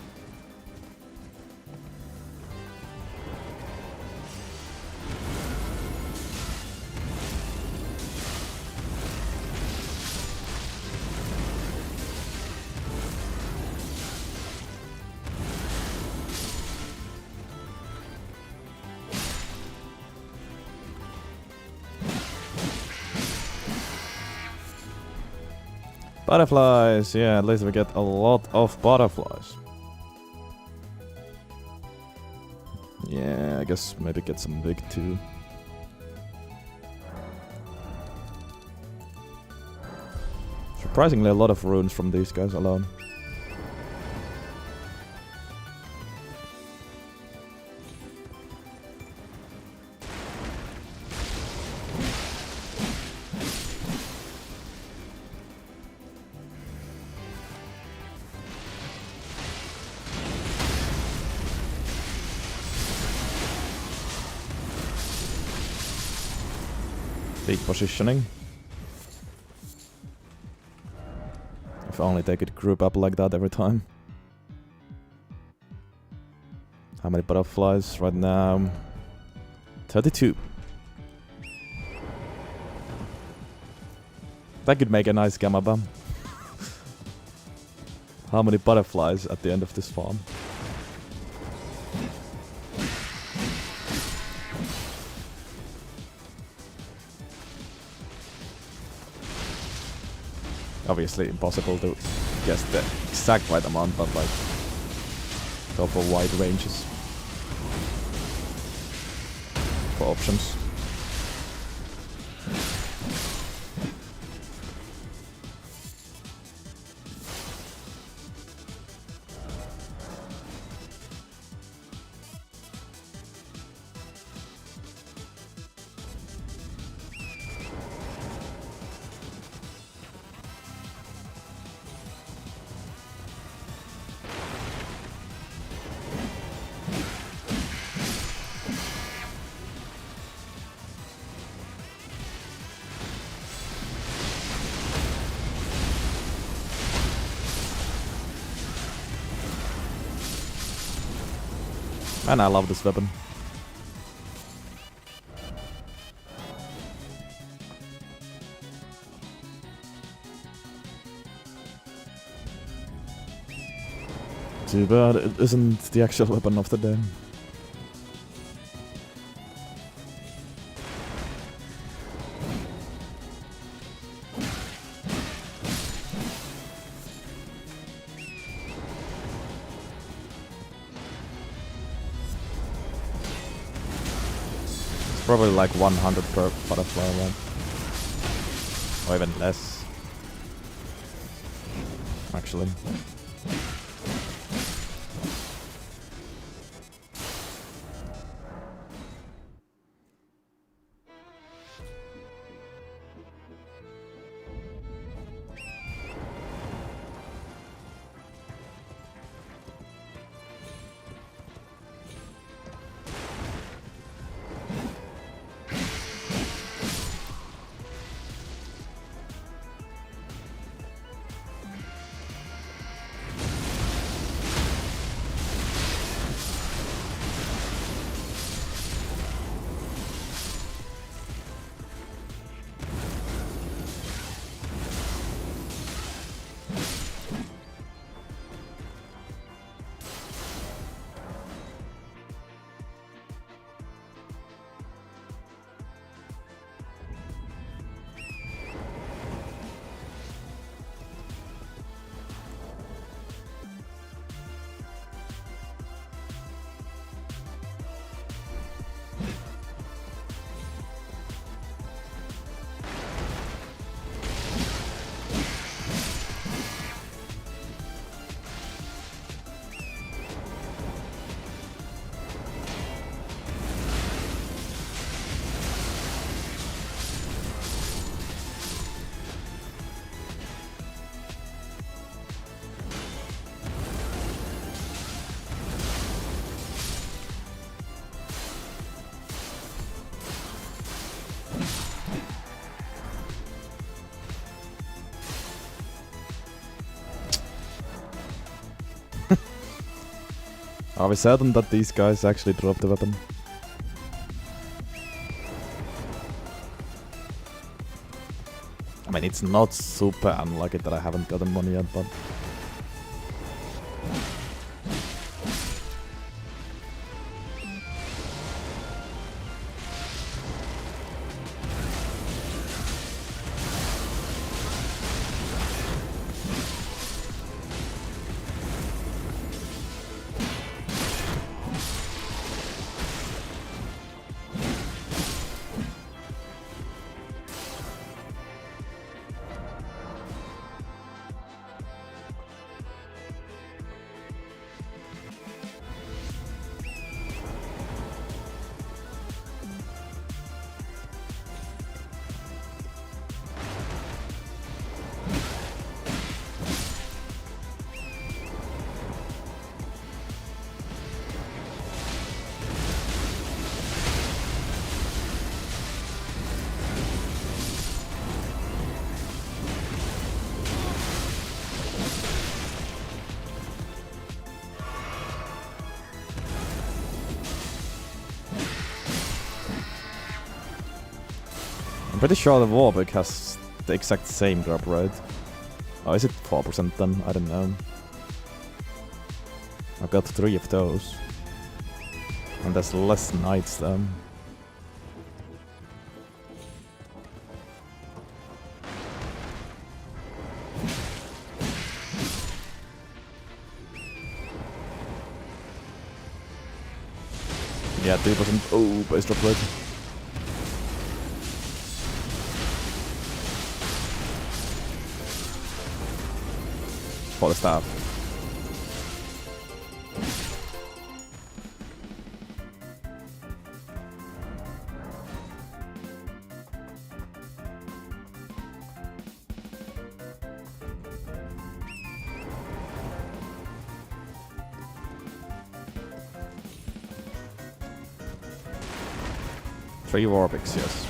S1: Butterflies, yeah, at least we get a lot of butterflies. Yeah, I guess maybe get some big too. Surprisingly a lot of runes from these guys alone. Big positioning. If only they could group up like that every time. How many butterflies right now? 32. That could make a nice gamma bomb. How many butterflies at the end of this farm? Obviously impossible to guess the exact right amount, but like go for wide ranges for options. And I love this weapon. Too bad it isn't the actual weapon of the day. Probably like 100 per butterfly, right? Or even less. Actually. Are we certain that these guys actually dropped the weapon? I mean, it's not super unlucky that I haven't gotten one yet, but... I'm pretty sure the Warwick has the exact same drop, right? Oh, is it 4% then? I don't know. I've got 3 of those. And there's less knights then. Yeah, 2%. Oh, base drop rate. For the staff. Three Warwicks, yes.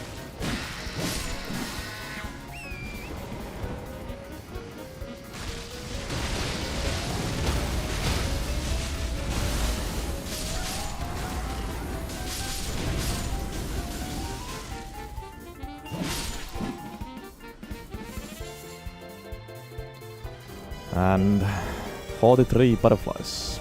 S1: And 43 butterflies.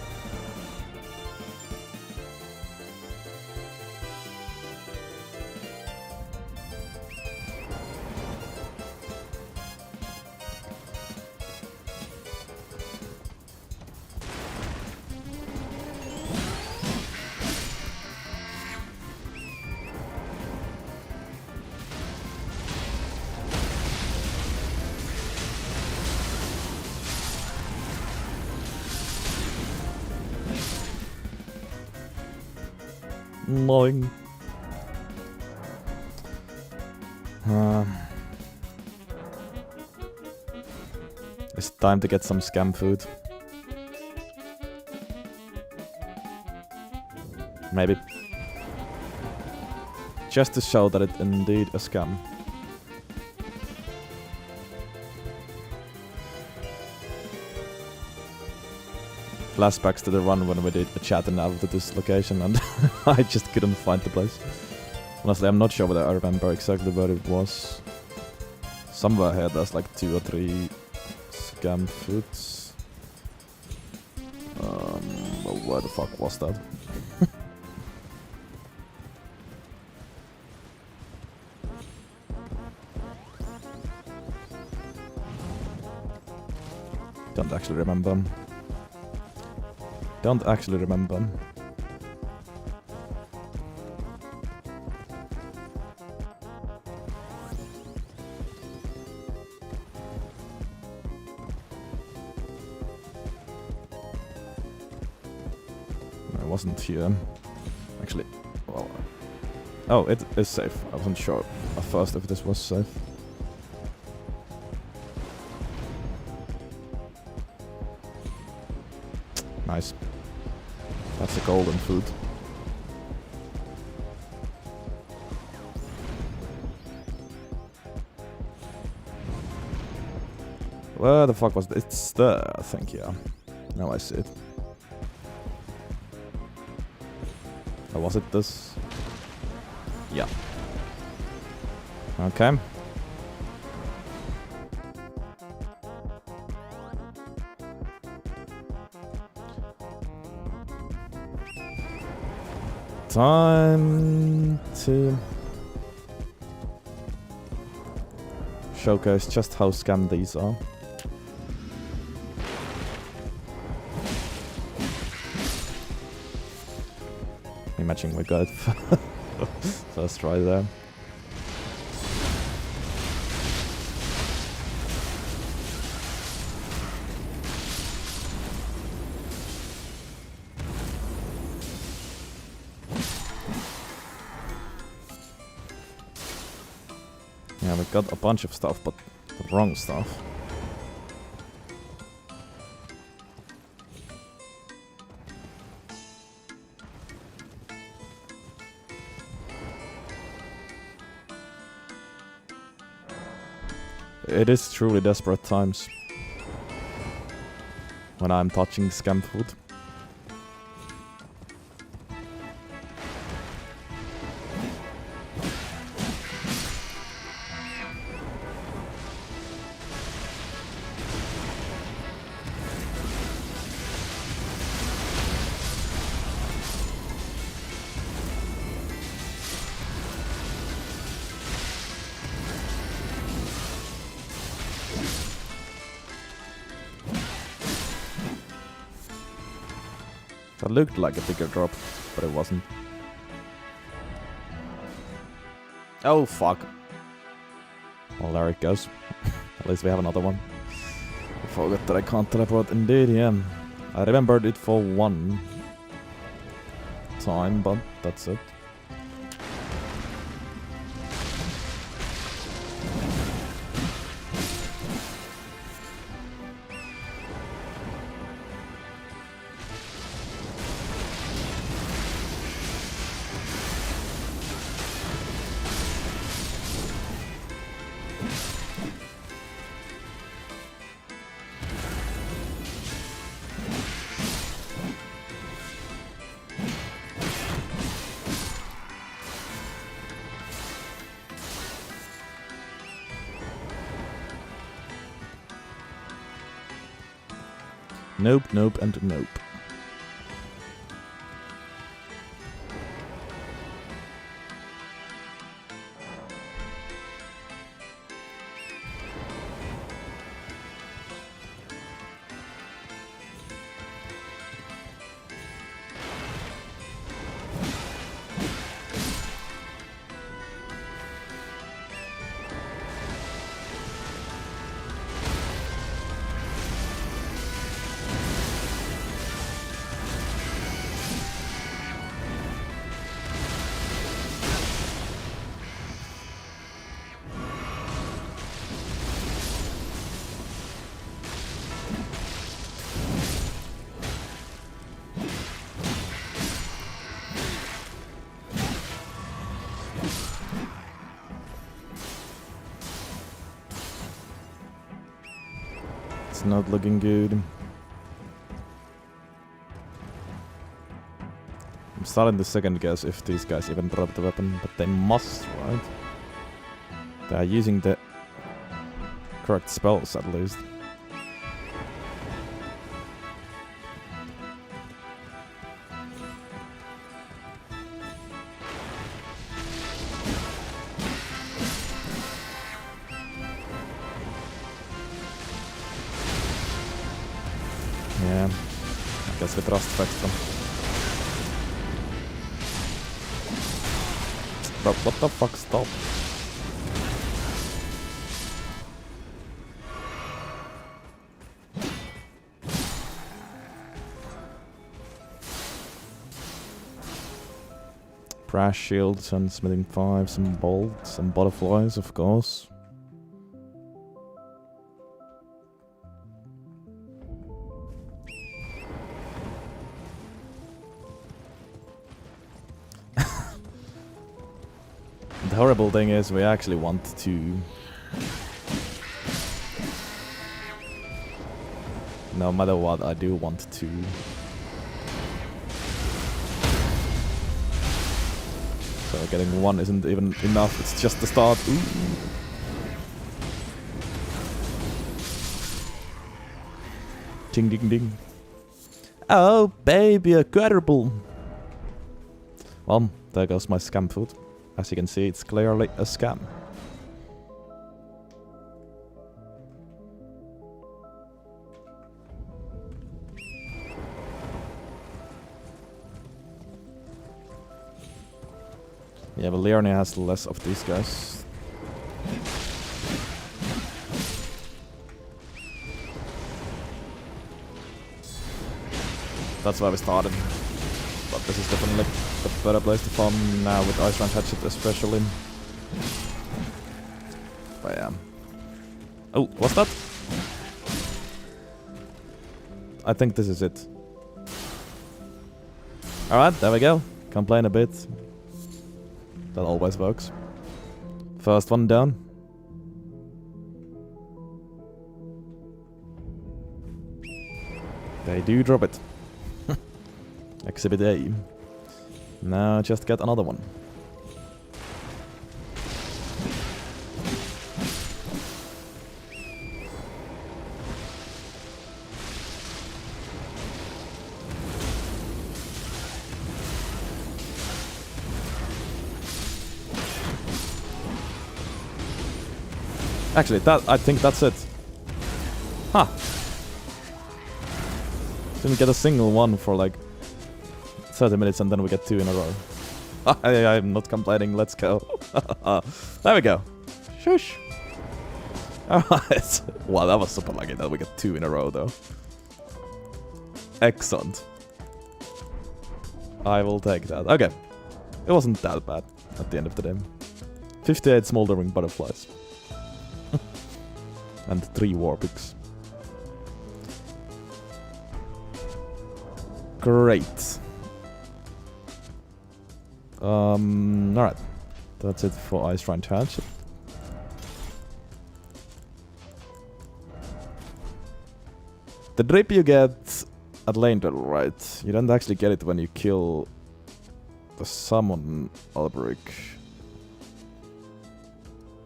S1: Annoying. It's time to get some scam food. Maybe. Just to show that it's indeed a scam. Flashbacks to the run when we did a chat and out to this location and I just couldn't find the place. Honestly, I'm not sure whether I remember exactly where it was. Somewhere here there's like 2 or 3 scam foods. Well, where the fuck was that? Don't actually remember. Don't actually remember. I wasn't here. Actually, well... Oh, it is safe. I wasn't sure at first if this was safe. Nice. That's a golden food. Where the fuck was it? It's there, I think, yeah. Now I see it. Or was it this? Yeah. Okay. Time to showcase just how scam these are. Imagine we got first try there. Yeah, we got a bunch of stuff, but the wrong stuff. It is truly desperate times when I'm touching scam food. That looked like a bigger drop, but it wasn't. Oh fuck. Well, there it goes. At least we have another one. I forgot that I can't teleport. Indeed, yeah. I remembered it for one time, but that's it. Nope, nope, and nope. It's not looking good. I'm starting to second guess if these guys even drop the weapon, but they must, right? They are using the correct spells at least. Yeah, I guess we trust Spectrum. Bro, what the fuck, stop? Brass shields and smithing 5, some bolts and butterflies, of course. The horrible thing is we actually want to... No matter what, I do want to... So getting 1 isn't even enough, it's just the start. Ooh. Ding ding ding. Oh baby, a quadruple. Well, there goes my scam food. As you can see, it's clearly a scam. Yeah, but Leone has less of these guys. That's why we started. But this is definitely a better place to farm now with Ice Ranch Hatchet especially. But yeah. Oh, what's that? I think this is it. Alright, there we go. Complain a bit. That always works. First one down. They do drop it. Exhibit A. Now just get another one. Actually, I think that's it. Huh. Didn't get a single one for like 30 minutes and then we get 2 in a row. I'm not complaining, let's go. There we go. Shush. Alright. Wow, that was super lucky that we got 2 in a row though. Excellent. I will take that. Okay. It wasn't that bad at the end of the day. 58 smoldering butterflies. And 3 warpix. Great. Alright. That's it for Ice Ranch Hatchet. The drip you get at lane battle, right? You don't actually get it when you kill the summon Elden.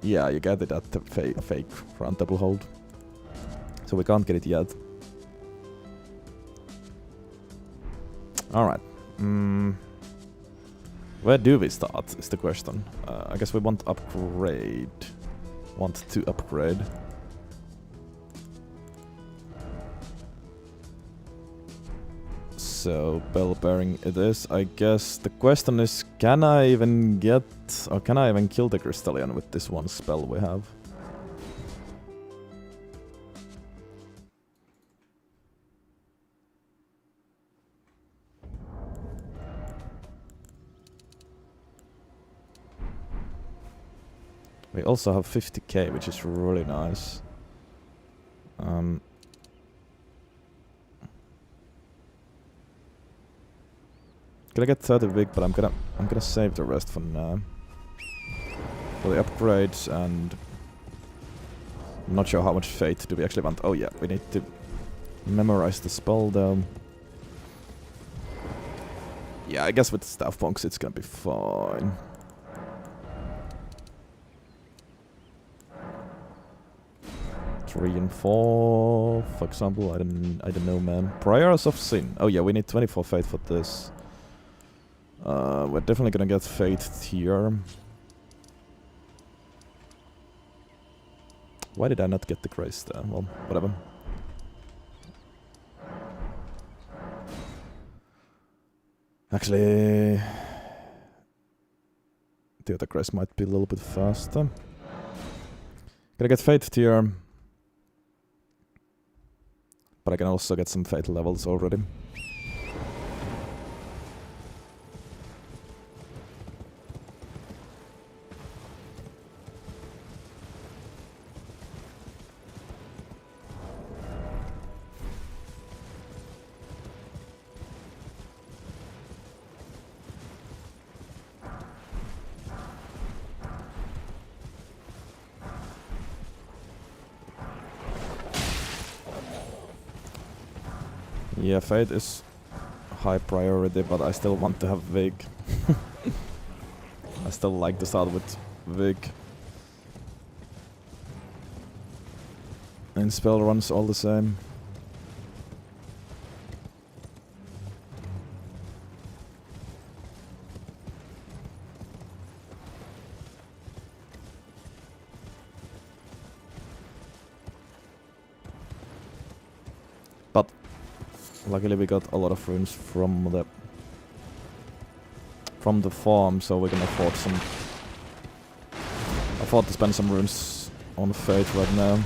S1: Yeah, you get it at the fake front double hold. So we can't get it yet. Alright. Where do we start is the question. I guess we want to upgrade. So, bell bearing it is. I guess the question is, can I even get, or can I even kill the Crystallion with this one spell we have? We also have 50k, which is really nice. Gonna get 30 big, but I'm gonna save the rest for now. For the upgrades, and I'm not sure how much fate do we actually want. Oh yeah, we need to memorize the spell though. Yeah, I guess with staff punks it's gonna be fine. Three and 4, for example. I don't know, man. Priors of Sin. Oh yeah, we need 24 fate for this. We're definitely gonna get fate here. Why did I not get the grace there? Well, whatever. Actually, the other grace might be a little bit faster. Gonna get fate here. But I can also get some fate levels already. Yeah, fate is high priority, but I still want to have Vig. still like to start with Vig. And spell runs all the same. But luckily we got a lot of runes from the farm, so we can afford to spend some runes on Fate right now.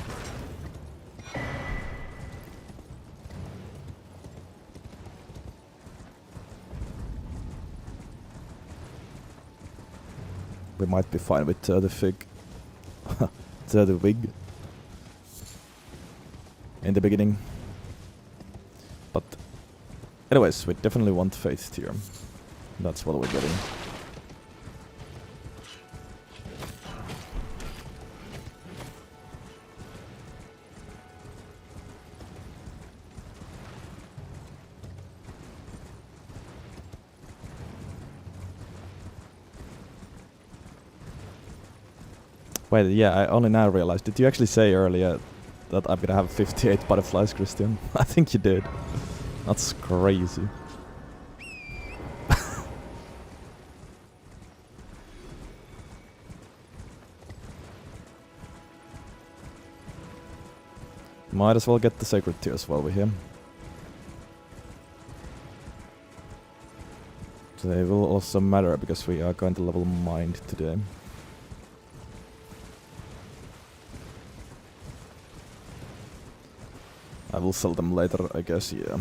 S1: We might be fine with the Fig. The Wig. In the beginning. But anyways, we definitely want Faith tier. That's what we're getting. Wait, yeah, I only now realized. Did you actually say earlier that I'm gonna have 58 butterflies, Christian? I think you did. That's crazy. Might as well get the sacred tears while we're here. They will also matter because we are going to level mind today. I will sell them later, I guess, yeah.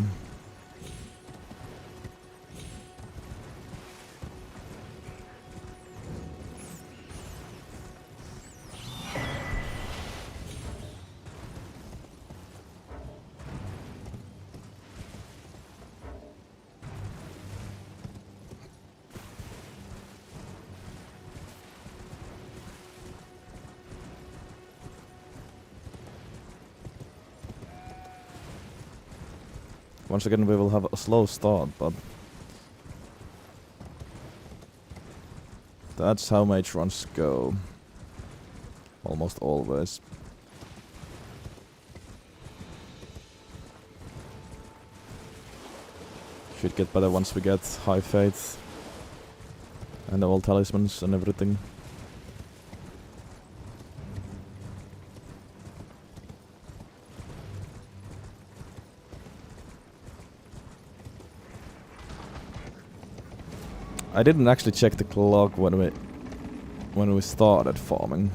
S1: Once again, we will have a slow start, but that's how mage runs go. Almost always. Should get better once we get high faith and all talismans and everything. I didn't actually check the clock when we started farming.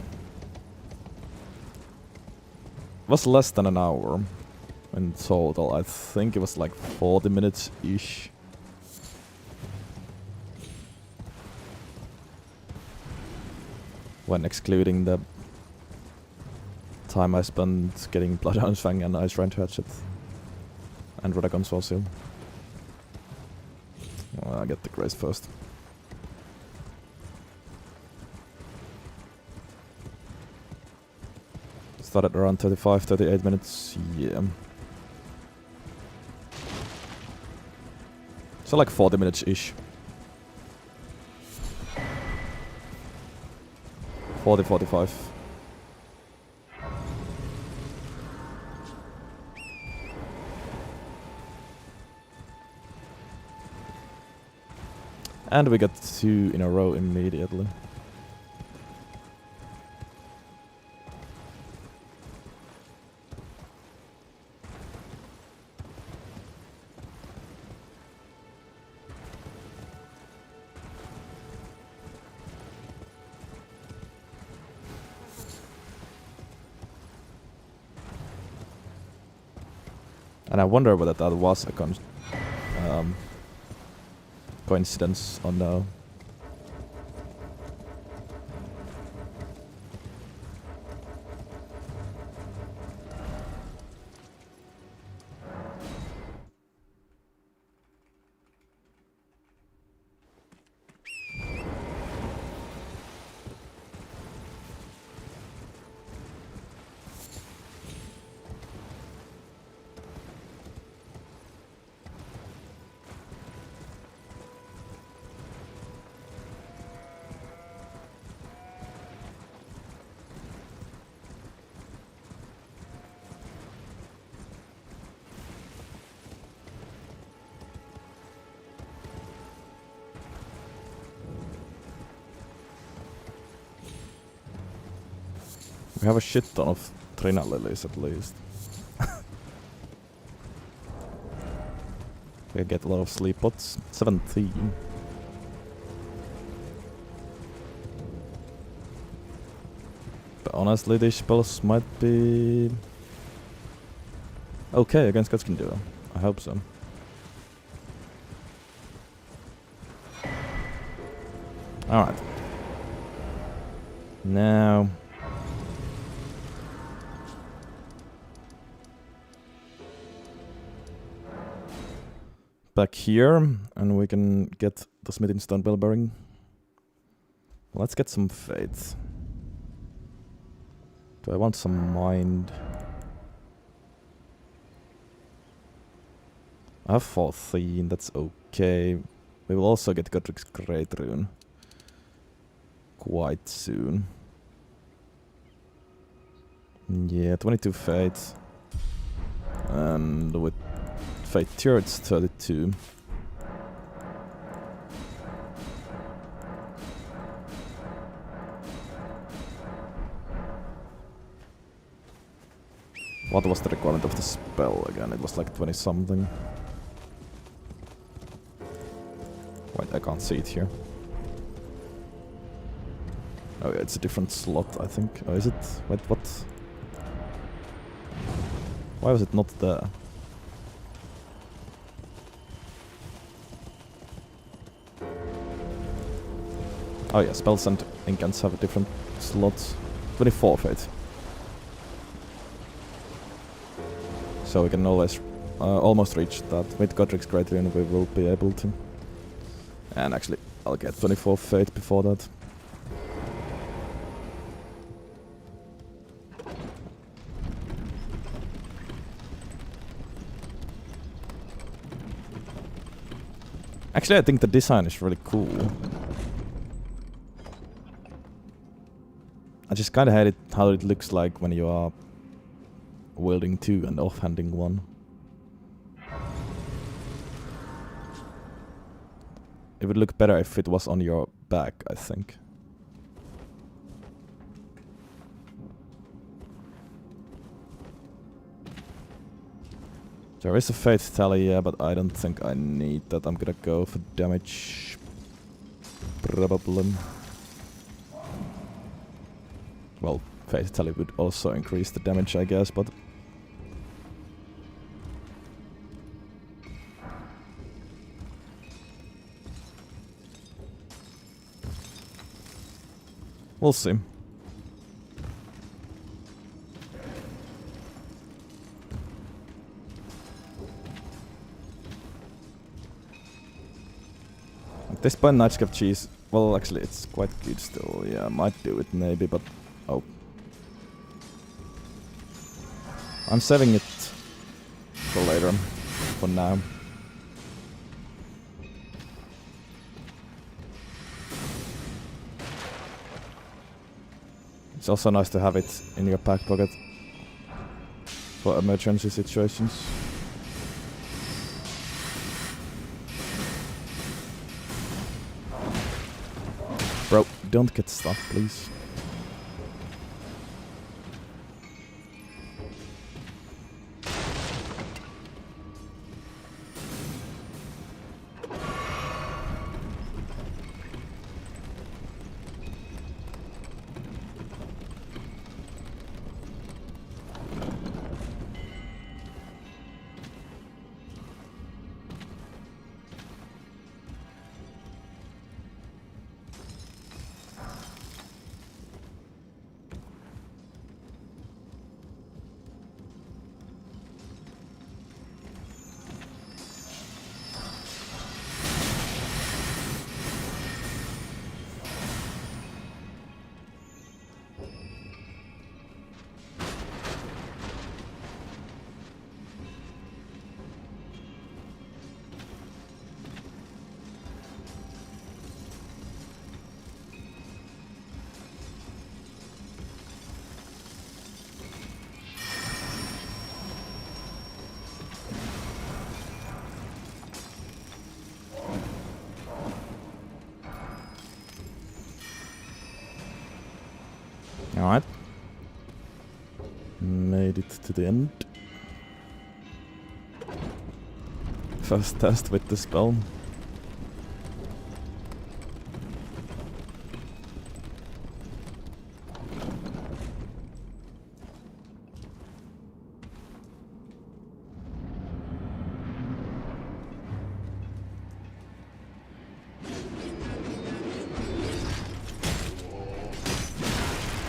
S1: It was less than an hour in total. I think it was like 40 minutes-ish. When excluding the time I spent getting Bloodhound's Fang and Ice Rand Hatchet and Radagon's Fossil. Well, I get the Grace first. Started around 35-38 minutes, yeah. So like 40 minutes-ish. 40-45. And we got 2 in a row immediately. And I wonder whether that was a coincidence or no. We have a shit ton of Trina lilies at least. We get a lot of sleep pots. 17. But honestly, these spells might be okay against Gutskin Duo. I hope so. Alright. Now... back here, and we can get the smithing stone bell bearing. Let's get some faith. Do I want some mind? I have 14, that's okay. We will also get Godric's Great Rune quite soon. Yeah, 22 fate. And with fate tier it's 32. What was the requirement of the spell again? It was like 20 something. Wait, I can't see it here. Oh yeah, it's a different slot, I think. Oh, is it? Wait, what? Why was it not there? Oh yeah, spells and incants have different slots. 24 fate. So we can always almost reach that. With Godric's Great Rune we will be able to. And actually, I'll get 24 fate before that. Actually, I think the design is really cool. I just kinda hate it how it looks like when you are wielding 2 and offhanding 1. It would look better if it was on your back, I think. There is a fate tally, yeah, but I don't think I need that. I'm gonna go for damage. Probably. Well, fate tally would also increase the damage, I guess, but... we'll see. At this point, Nightscape Cheese... well, actually, it's quite good still. Yeah, I might do it maybe, but... oh. I'm saving it for later, for now. It's also nice to have it in your back pocket for emergency situations. Bro, don't get stuck, please. Alright. to the end. First test with the spell.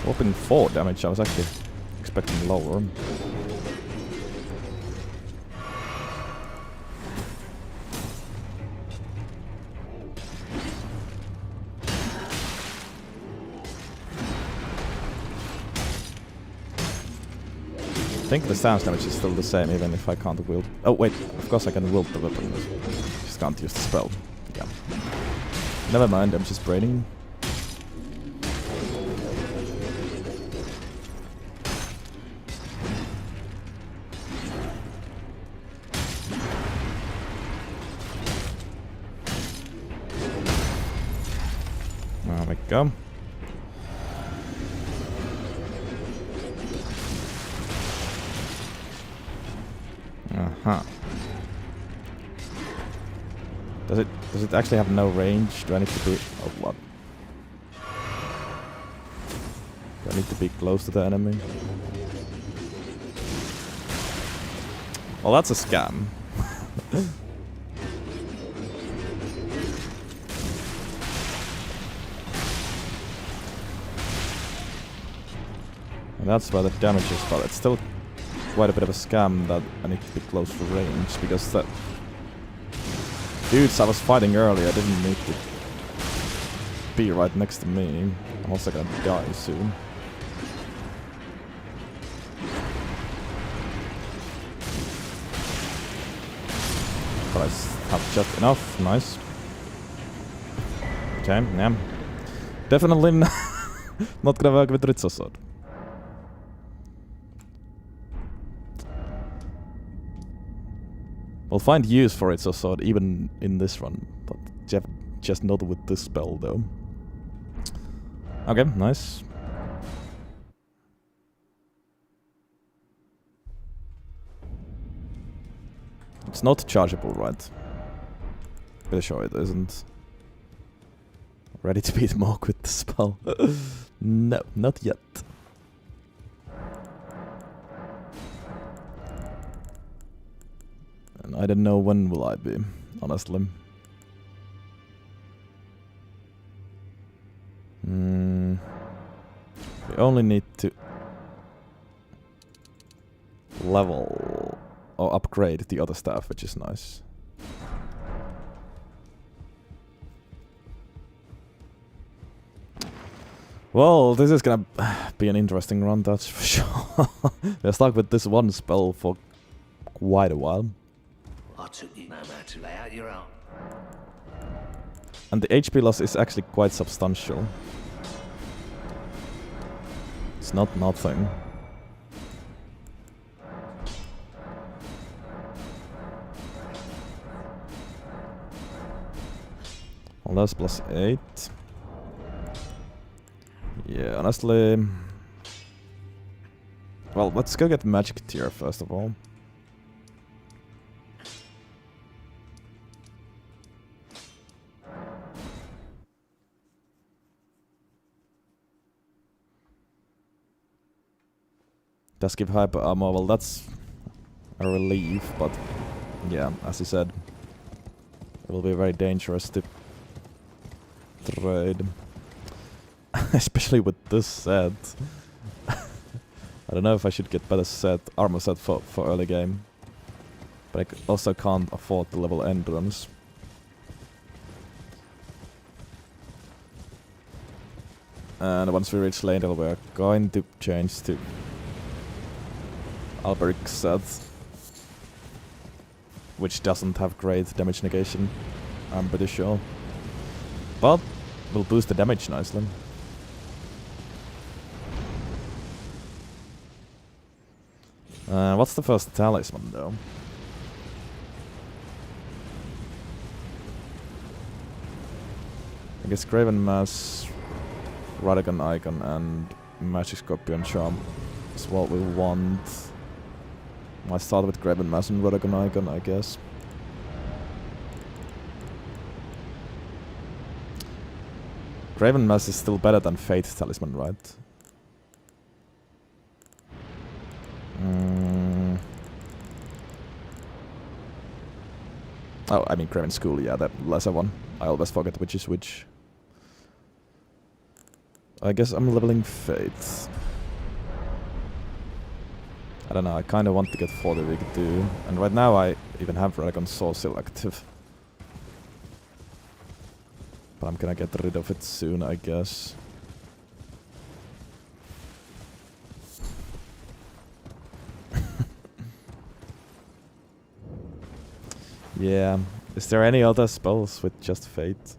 S1: Open 4 damage, I was actually expecting lower. I think the stance damage is still the same even if I can't wield. Oh wait, of course I can wield the weapon. Just can't use the spell. Yeah. Never mind, I'm just braining. There we go. Uh-huh. Does it actually have no range? Do I need to be... Oh, what? Do I need to be close to the enemy? Well, that's a scam. And that's where the damage is, but it's still quite a bit of a scam that I need to be close for range, because the dudes I was fighting earlier didn't need to be right next to me. I'm also gonna die soon. But I have just enough, nice. Okay, yeah. Definitely not gonna work with Ritzo sword. We'll find use for it, so even in this run, but just not with this spell though. Okay, nice. It's not chargeable, right? Pretty sure it isn't. Ready to beat Morg with the spell? No, not yet. And I don't know when will I be, honestly. We only need to level or upgrade the other stuff, which is nice. Well, this is gonna be an interesting run, that's for sure. We're stuck with this one spell for quite a while.
S3: I took you no matter to lay out your own.
S1: And the HP loss is actually quite substantial. It's not nothing. Well, that's +8. Yeah, honestly... Well, let's go get magic tier first of all. Does give hyper armor, well that's a relief, but yeah, as you said, it will be very dangerous to trade. Especially with this set. I don't know if I should get better armor set for early game. But I also can't afford the level entrance. And once we reach lane level, we're going to change to Alberic's set, which doesn't have great damage negation, I'm pretty sure. But will boost the damage nicely. What's the first talisman though? I guess Graven Mass, Radagon Icon and Magic Scorpion Charm is what we want. I start with Graven Mass and Radagon Icon, I guess. Graven Mass is still better than Fate Talisman, right? Oh, I mean Graven School, yeah, that lesser one. I always forget which is which. I guess I'm leveling Fate. I don't know, I kinda want to get FortiEnjoyer too. And right now I even have Radagon Sourcil active. But I'm gonna get rid of it soon, I guess. Yeah. Is there any other spells with just Fate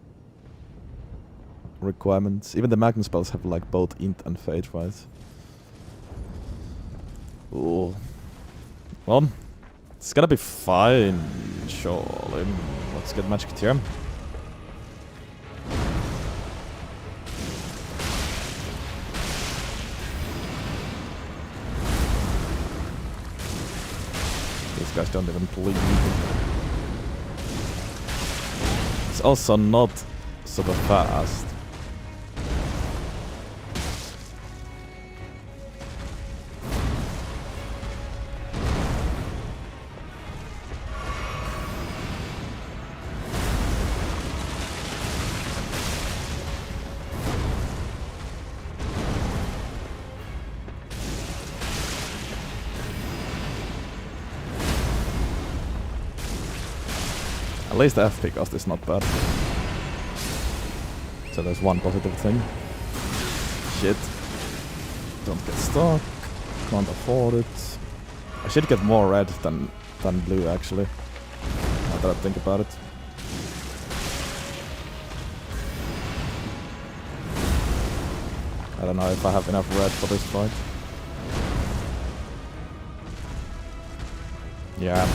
S1: requirements? Even the Magnum spells have like both Int and Fate, right? Ooh. Well, it's gonna be fine, surely. Let's get Magic Tier. These guys don't even bleed. It's also not super fast. At least the FP cost is not bad. So there's one positive thing. Shit. Don't get stuck. Can't afford it. I should get more red than blue actually. Now that I think about it. I don't know if I have enough red for this fight. Yeah,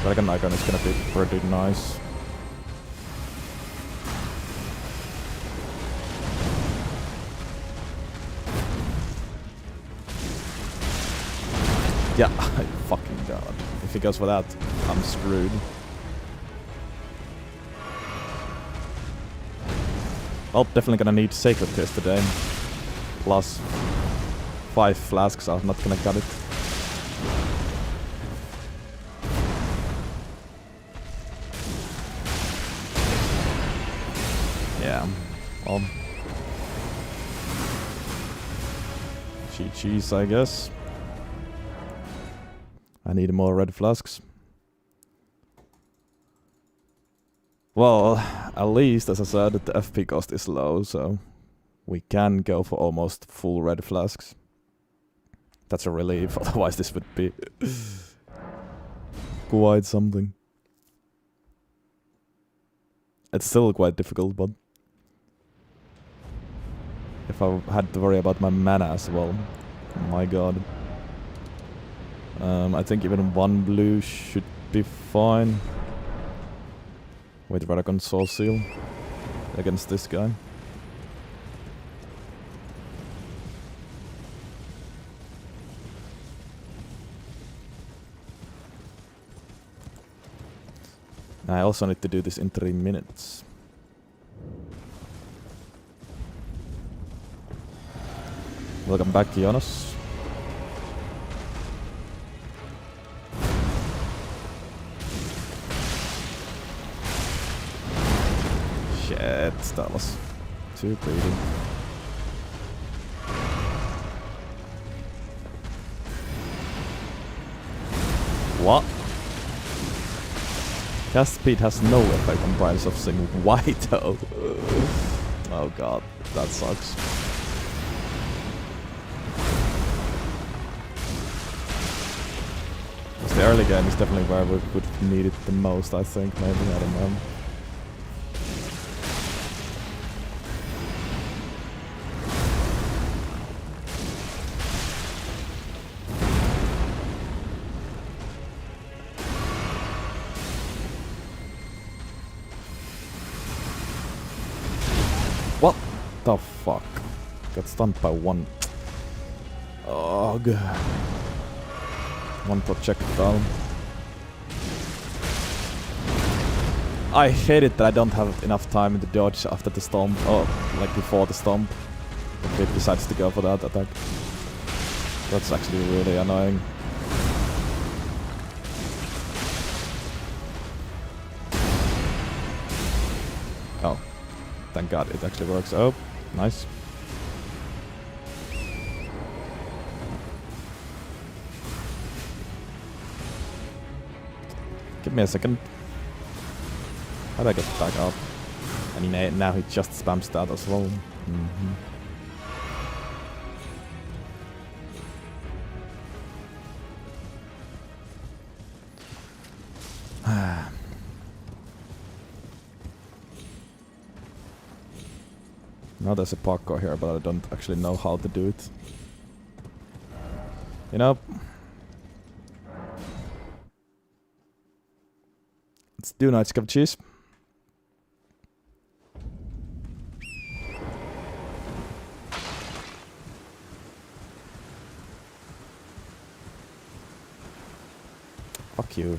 S1: Dragon Icon is gonna be pretty nice. Yeah, fucking god. If he goes for that, I'm screwed. Well, definitely gonna need Sacred Tears today. Plus 5 flasks, I'm not gonna cut it. Yeah, well. GG's, I guess. I need more red flasks. Well, at least, as I said, the FP cost is low, so we can go for almost full red flasks. That's a relief, otherwise this would be quite something. It's still quite difficult, but if I had to worry about my mana as well, my god. I think even one blue should be fine. With Radagon Soul Seal against this guy. I also need to do this in 3 minutes. Welcome back, Jonas. Shit, that was too greedy. What? Cast speed has no effect on Price of Sing. Why though? Oh god, that sucks. The early game is definitely where we would need it the most, I think, maybe, I don't know. What the fuck? Got stunned by one. Oh god. One projectile. I hate it that I don't have enough time to dodge after the stomp, or like before the stomp. If it decides to go for that attack. That's actually really annoying. Oh, thank God it actually works. Oh, nice. Give me a second. How do I get back up? I mean, now he just spams that as well. Now there's a parkour here, but I don't actually know how to do it. You know? Let's do nice cup of cheese. Fuck you.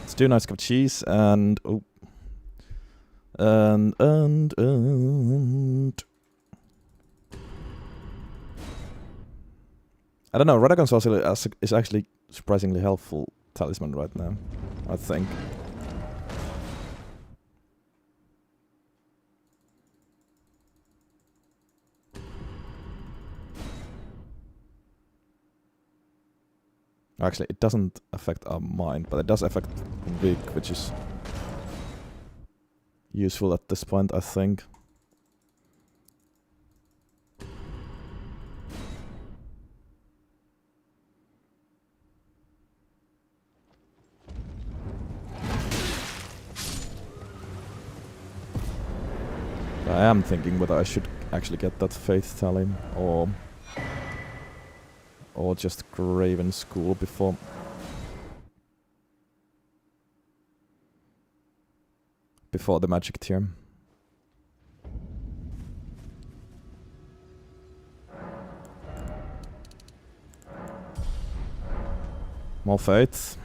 S1: Let's do a nice cup of cheese and oh. And I don't know, Radagon's also is actually surprisingly helpful talisman right now, I think. Actually, it doesn't affect our mind, but it does affect Vig, which is useful at this point, I think. I am thinking whether I should actually get that faith tally or just Graven School before the magic tier. More faith.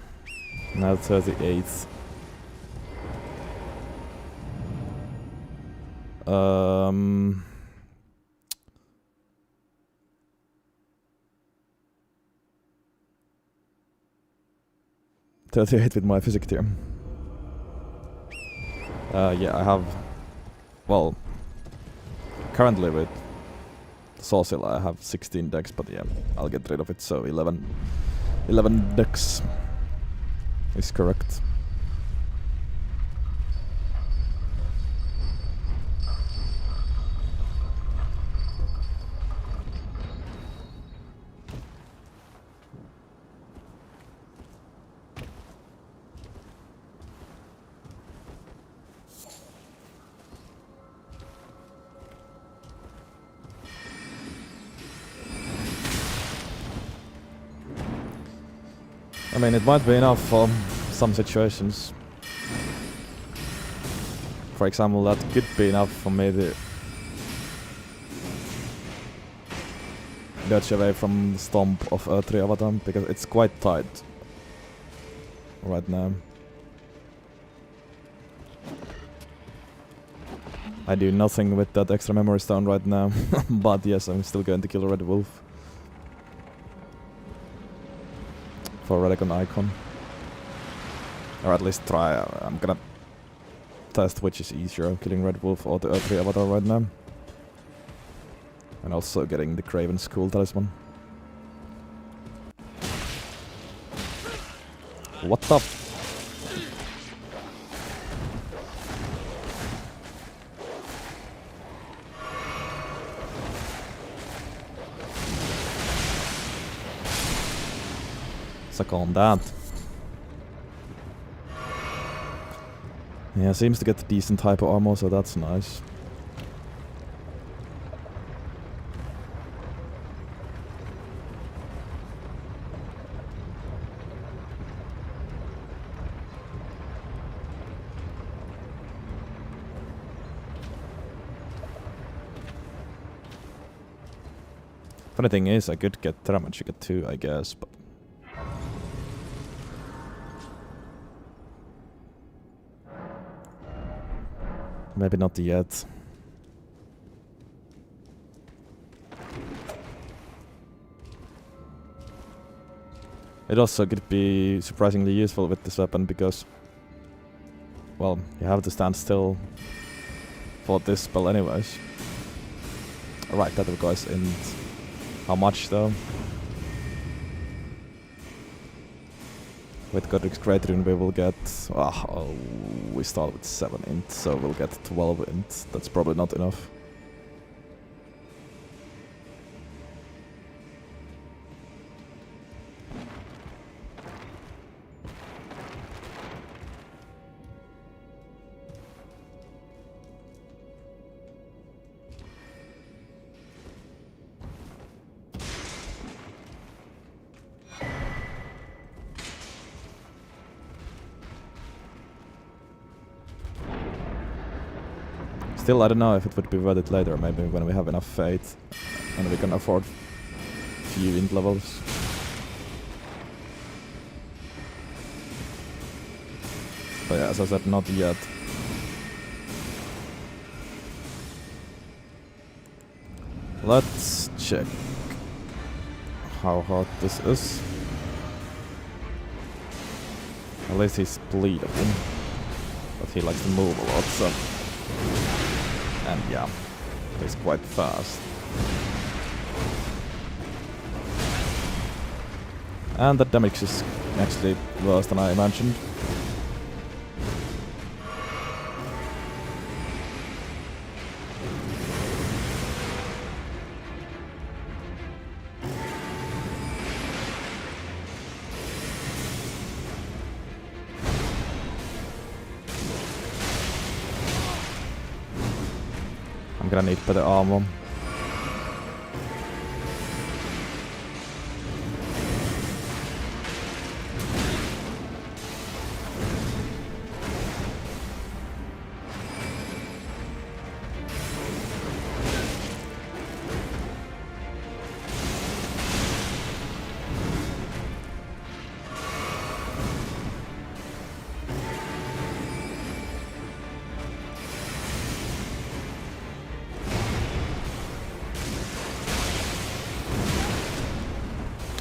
S1: Now 38th. 38 with my physics tier. Yeah, I have... Well... Currently with Saucil I have 16 decks, but yeah, I'll get rid of it, so 11 decks is correct. I mean, it might be enough for some situations. For example, that could be enough for me to dodge away from the stomp of Earth Avatar, because it's quite tight right now. I do nothing with that extra memory stone right now, but yes, I'm still going to kill Red Wolf. For Radagon icon. Or at least try. I'm gonna test which is easier, killing Red Wolf or the Earth Avatar right now. And also getting the Craven School talisman. What the? Suck on that. Yeah, seems to get decent hyper armor, so that's nice. Funny thing is, I could get Teramagica too, I guess, but... maybe not yet. It also could be surprisingly useful with this weapon because... well, you have to stand still for this spell anyways. Right, that requires in... how much though? With Godric's Great Rune we will get... oh, we start with 7 int, so we'll get 12 int. That's probably not enough. Still, I don't know if it would be worth it later, maybe when we have enough faith and we can afford few int levels. But yeah, as I said, not yet. Let's check how hard this is. At least he's bleedable, but he likes to move a lot, so... and yeah, he's quite fast. And the damage is actually worse than I imagined. I'm gonna need better armor.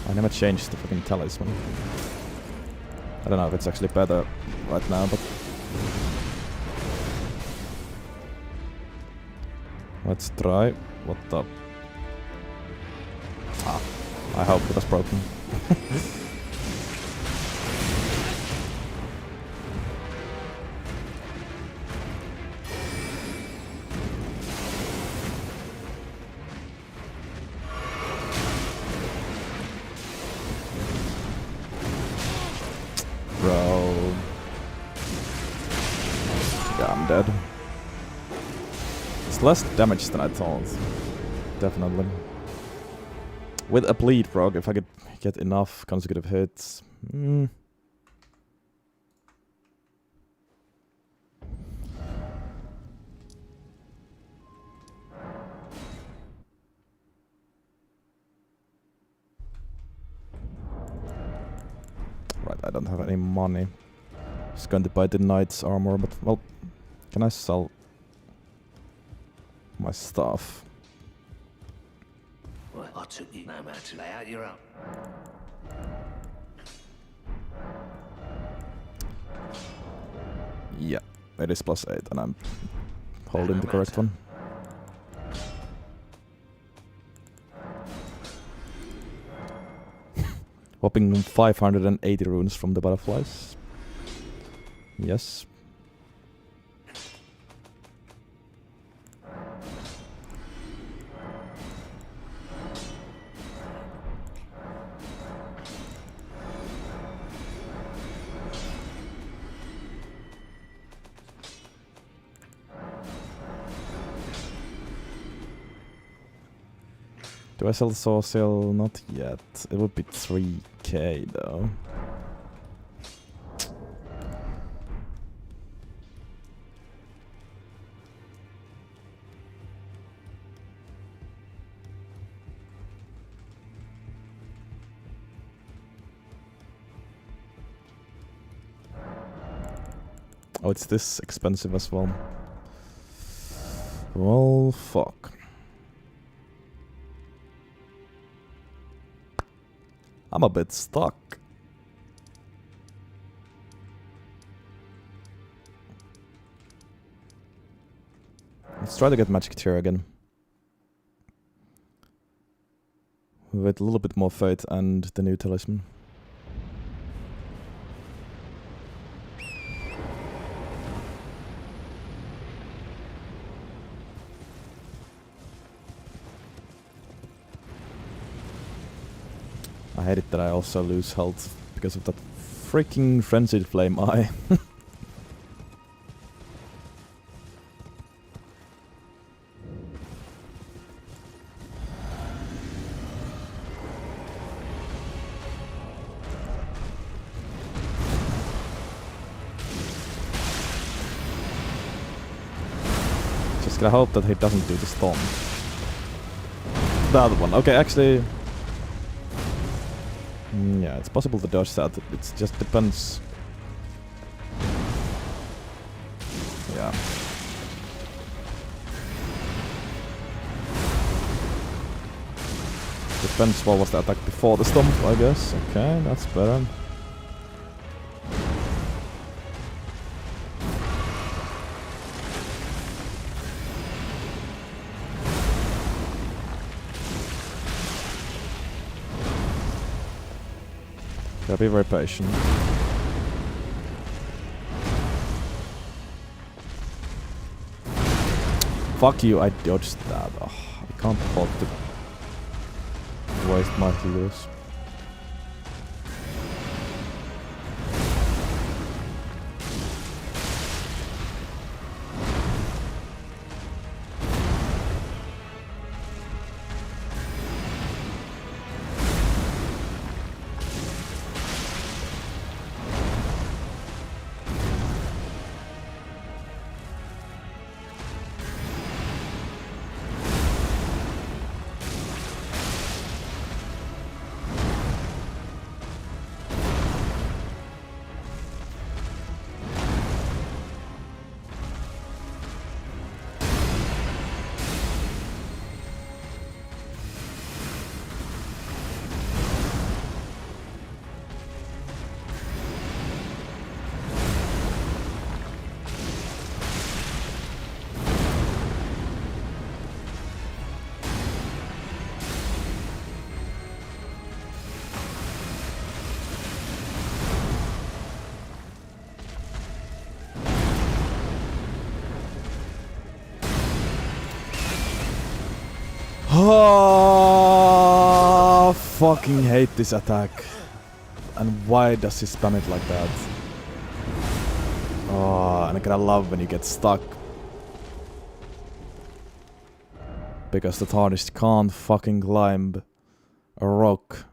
S1: I never changed the fucking talisman. I don't know if it's actually better right now, but... let's try. What the... ah, I hope it was broken. Bro. Yeah, I'm dead. It's less damage than I thought. Definitely. With a bleed proc, if I could get enough consecutive hits. Right, I don't have any money. Just going to buy the knight's armor, but well, can I sell my stuff?
S3: Well, I took you no matter to lay out your own.
S1: Yeah, it is +8 and I'm holding the correct one. Whopping 580 runes from the butterflies. Yes. Do I sell the Sourcil? Not yet. It would be 3k though. Oh, it's this expensive as well. Well, fuck. I'm a bit stuck. Let's try to get Magic Tier again. With a little bit more faith and the new talisman. I hate it that I also lose health because of that freaking frenzied flame eye. Just gotta hope that he doesn't do the storm. The other one. Okay, actually. Yeah, it's possible to dodge that. It just depends. Yeah. Depends what was the attack before the stomp, I guess. Okay, that's better. Gotta be very patient. Fuck you, I dodged that. Oh, I can't afford to waste my heals. Oh, fucking hate this attack. And why does he spam it like that? Oh, and I kinda love when you get stuck. Because the tarnished can't fucking climb a rock.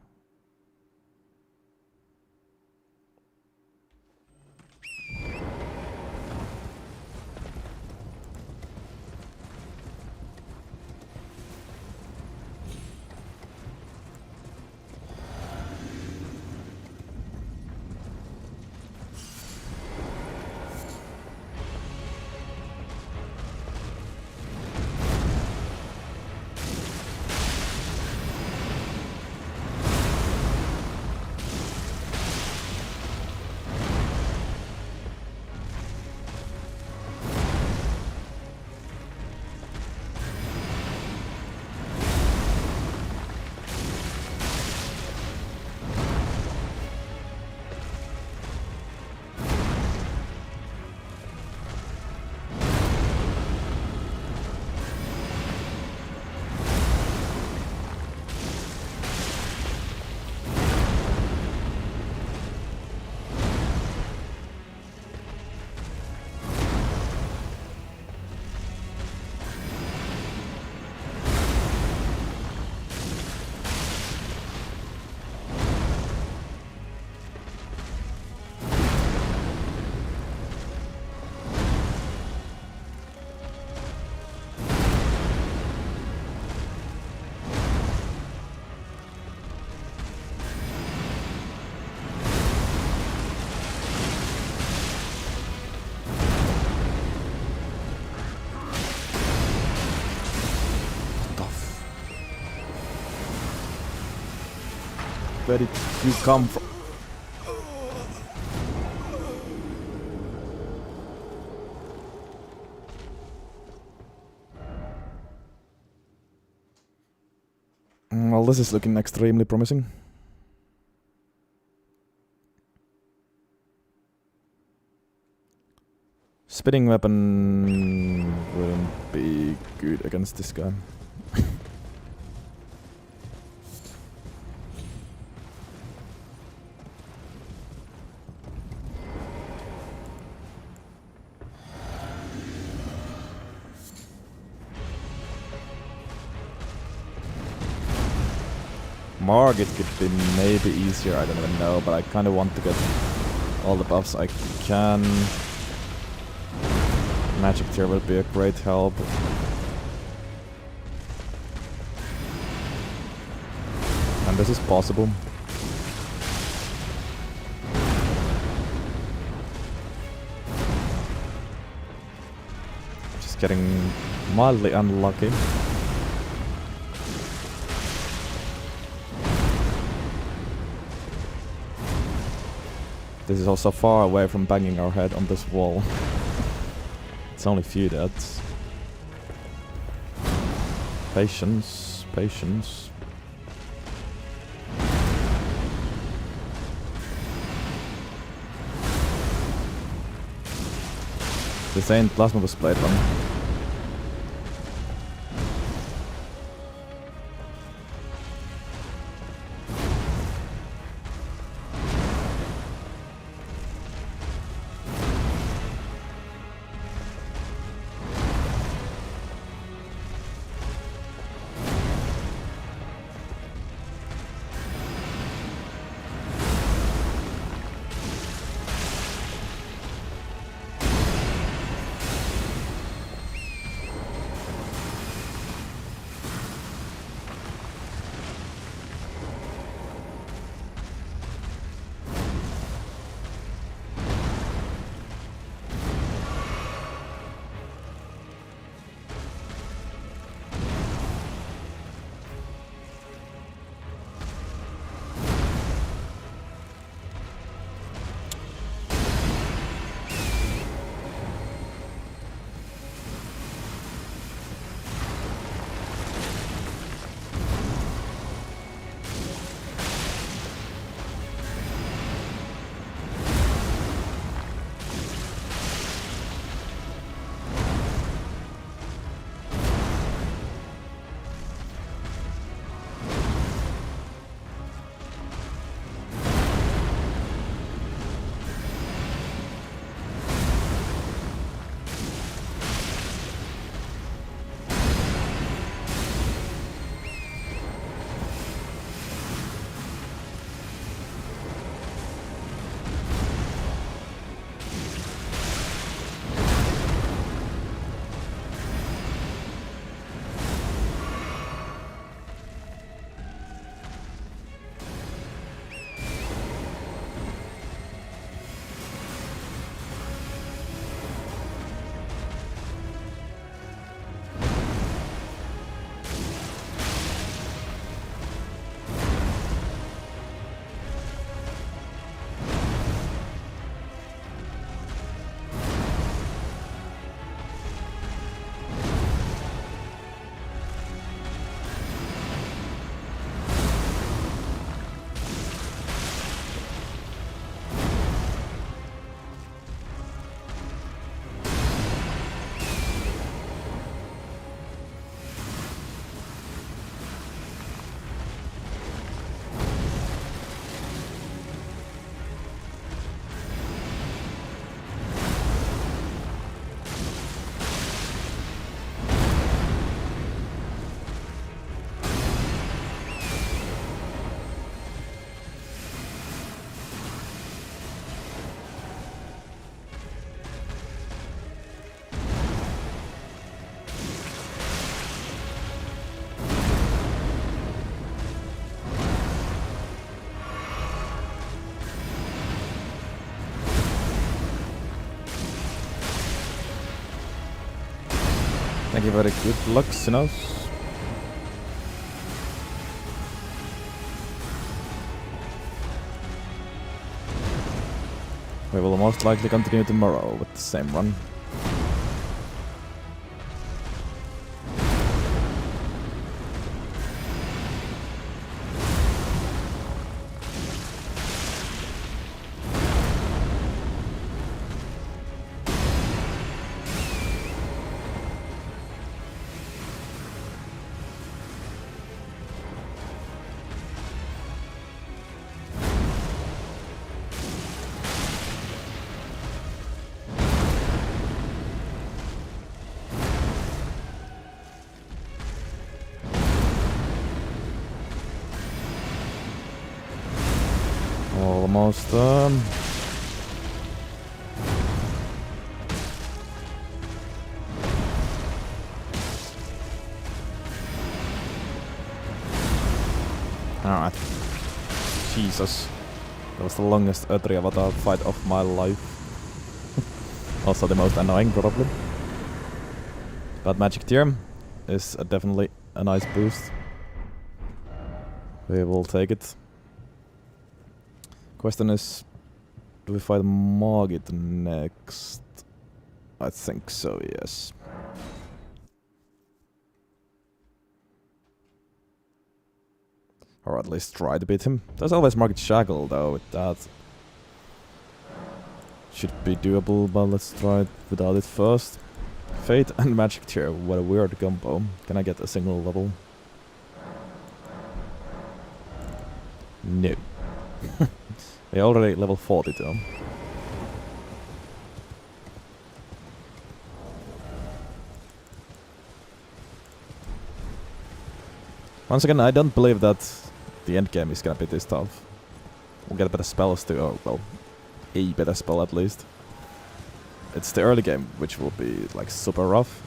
S1: Where did you come from? Well, this is looking extremely promising. Spitting weapon wouldn't be good against this guy. Margit could be maybe easier, I don't even know, but I kind of want to get all the buffs I can. Magic Tear would be a great help. And this is possible. Just getting mildly unlucky. This is also far away from banging our head on this wall. It's only a few deaths. Patience, patience. This ain't Plasma was played one. Thank you very good luck, Sinos. We will most likely continue tomorrow with the same run. Almost done. Alright. Jesus. That was the longest Earthly Avatar fight of my life. Also the most annoying, probably. But Magic Tier is definitely a nice boost. We will take it. Question is, do we fight Margit next? I think so, yes. Or at least try to beat him. There's always Margit Shackle though, with that. Should be doable, but let's try it without it first. Fate and Magic Tier, what a weird combo. Can I get a single level? No. We're already level 40 though. Once again, I don't believe that the end game is gonna be this tough. We'll get better spells too, or well, a better spell at least. It's the early game which will be like super rough.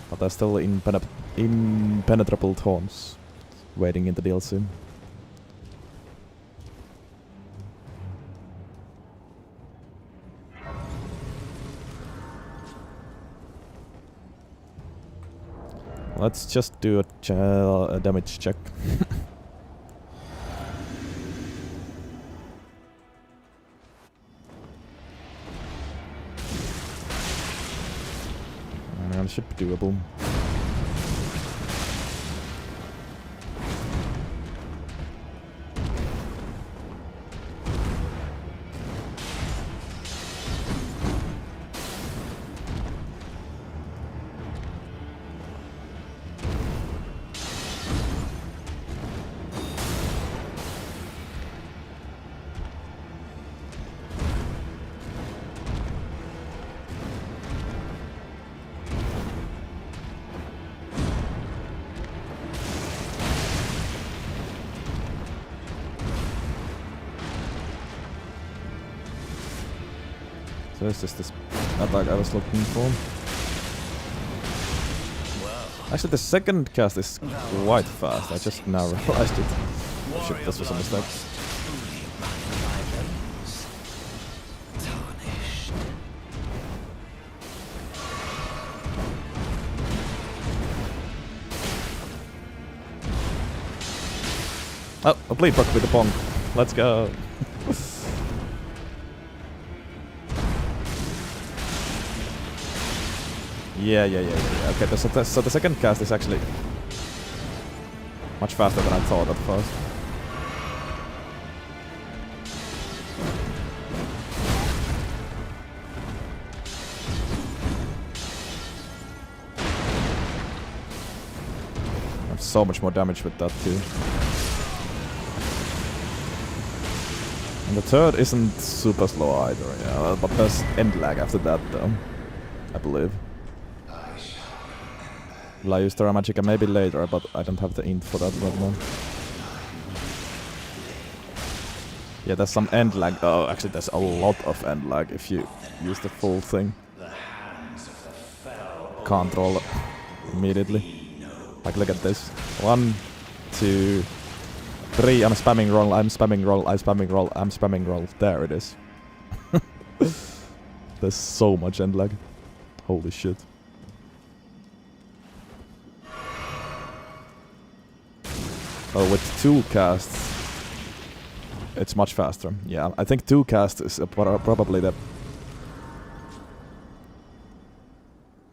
S1: But there's still impenetrable taunts waiting in the DLC. Let's just do a damage check. It should be doable. So this is this attack I was looking for. Actually, the second cast is quite fast. I just now realized it. Oh shit, this was a mistake. Oh, a bleed buck with the bonk. Let's go. Yeah. Okay, so the second cast is actually much faster than I thought at first. I have so much more damage with that too. And the third isn't super slow either, yeah, but there's end lag after that though, I believe. Will I use Terra Magica maybe later, but I don't have the int for that right now. Yeah, there's some end lag. Oh, actually there's a lot of end lag if you use the full thing. Can't roll immediately. Like, look at this. 1, 2, 3, I'm spamming roll, I'm spamming roll, I'm spamming roll, I'm spamming roll. There it is. There's so much end lag. Holy shit. Oh, with 2 casts, It's much faster. Yeah, I think 2 cast is probably the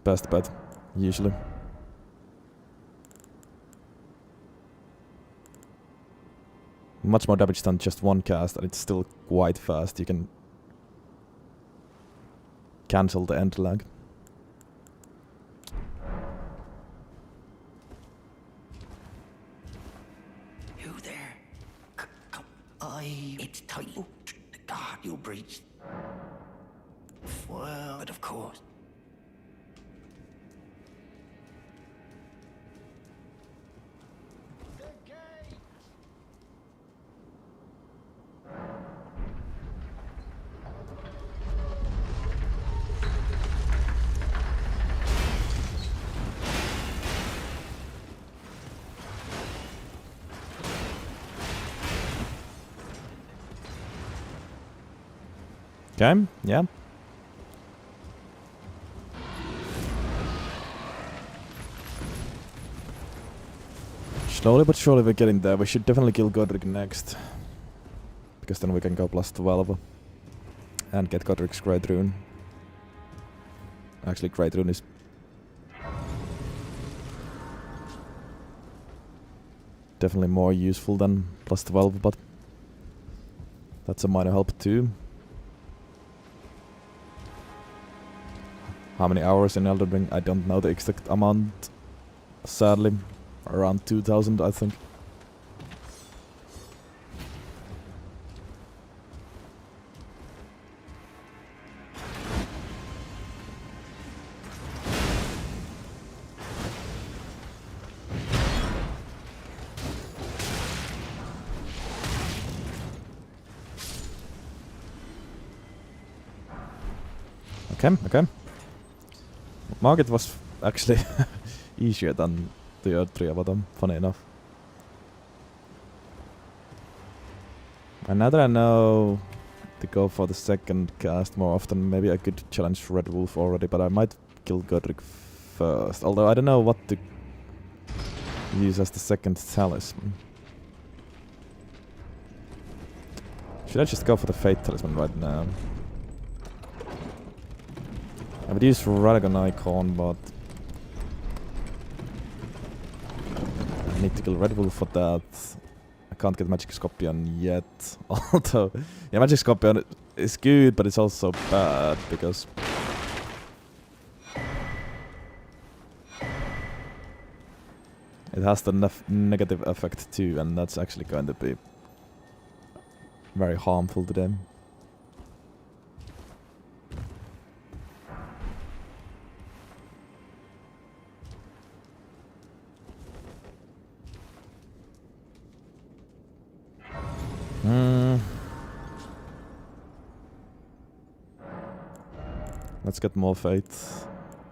S1: best bet, usually. Much more damage than just 1 cast, and it's still quite fast. You can cancel the end lag.
S3: You there? Come. It's tight. Oh, God, you breached. Well, but of course.
S1: Okay, yeah. Slowly but surely we're getting there. We should definitely kill Godric next. Because then we can go plus 12. And get Godric's Great Rune. Actually, Great Rune is... definitely more useful than plus 12, but... that's a minor help too. How many hours in Elden Ring? I don't know the exact amount. Sadly. Around 2000, I think. Okay. Market was actually easier than the other 3 of them, funny enough. And now that I know to go for the second cast more often, maybe I could challenge Red Wolf already, but I might kill Godric first. Although I don't know what to use as the second talisman. Should I just go for the Fate Talisman right now? I would use Radagon Icon, but I need to kill Red Wolf for that. I can't get Magic Scorpion yet. Although, yeah, Magic Scorpion is good, but it's also bad because it has the negative effect too, and that's actually going to be very harmful to them. Let's get more fate.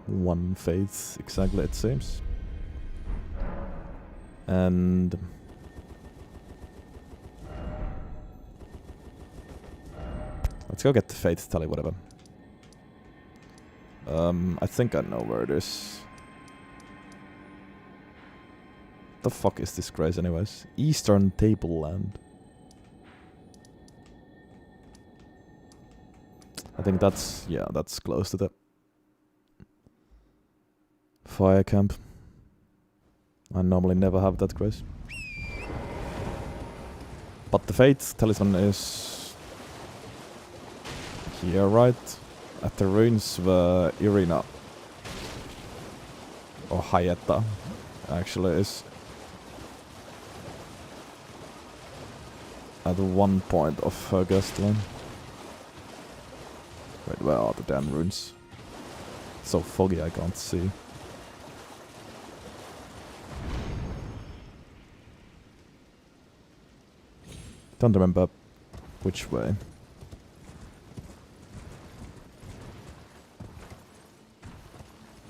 S1: 1 fate, exactly, it seems. And let's go get the fate tally, whatever. I think I know where it is. The fuck is this grace anyways? Eastern Tableland. I think that's, yeah, that's close to the fire camp. I normally never have that grace. But the Fate Talisman is here, right? At the ruins where Irina or Hayeta actually is. At one point of her guest line. Wait, where are the damn runes? It's so foggy I can't see. Don't remember which way.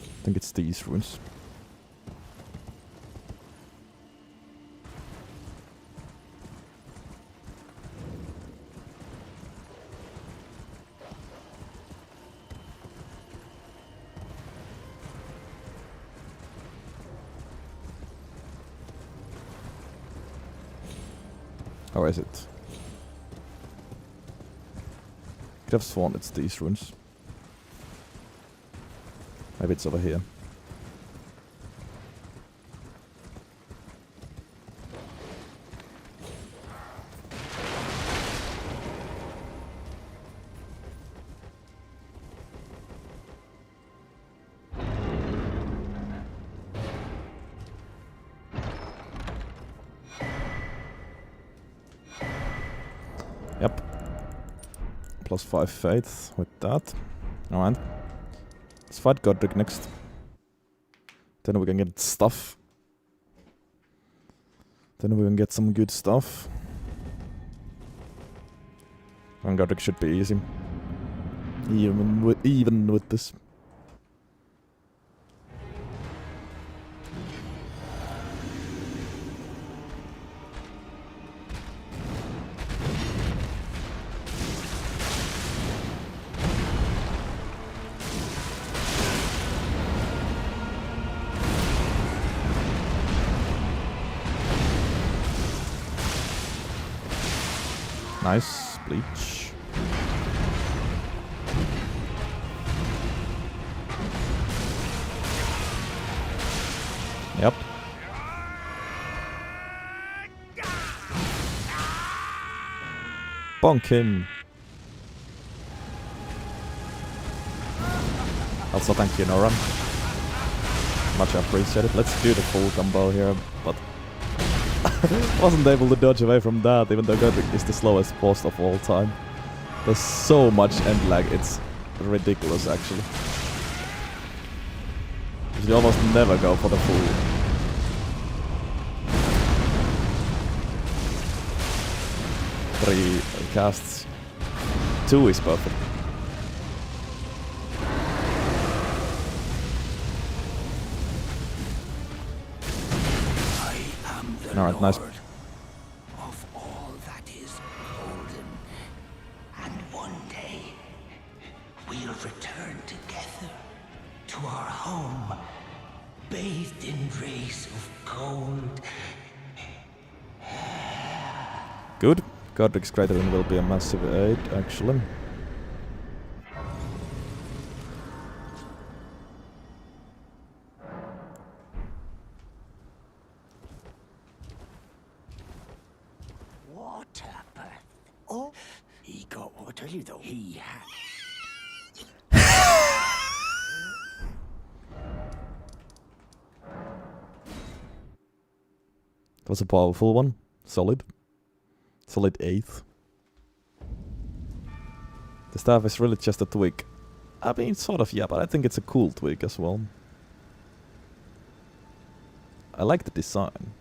S1: I think it's these runes. Or is it? could have sworn it's these runes. Maybe it's over here. Yep. Plus 5 faith with that. Alright. Let's fight Godric next. Then we can get stuff. Then we can get some good stuff. And Godric should be easy. Even with this. Nice bleach. Yep. Bonk him. Also, thank you, Nora. Much appreciated. Let's do the full combo here, but wasn't able to dodge away from that, even though Godric is the slowest boss of all time. There's so much end lag, it's ridiculous actually. You almost never go for the full. 3 casts. 2 is perfect. Alright, nice.
S3: Of all that is golden, and one day we'll return together to our home, bathed in rays of gold.
S1: Good. Godric's Cratering will be a massive aid, actually.
S3: Oh, he got what I tell you though. He had.
S1: That was a powerful one. Solid. Solid 8th. The staff is really just a twig. I mean, sort of, yeah, but I think it's a cool twig as well. I like the design.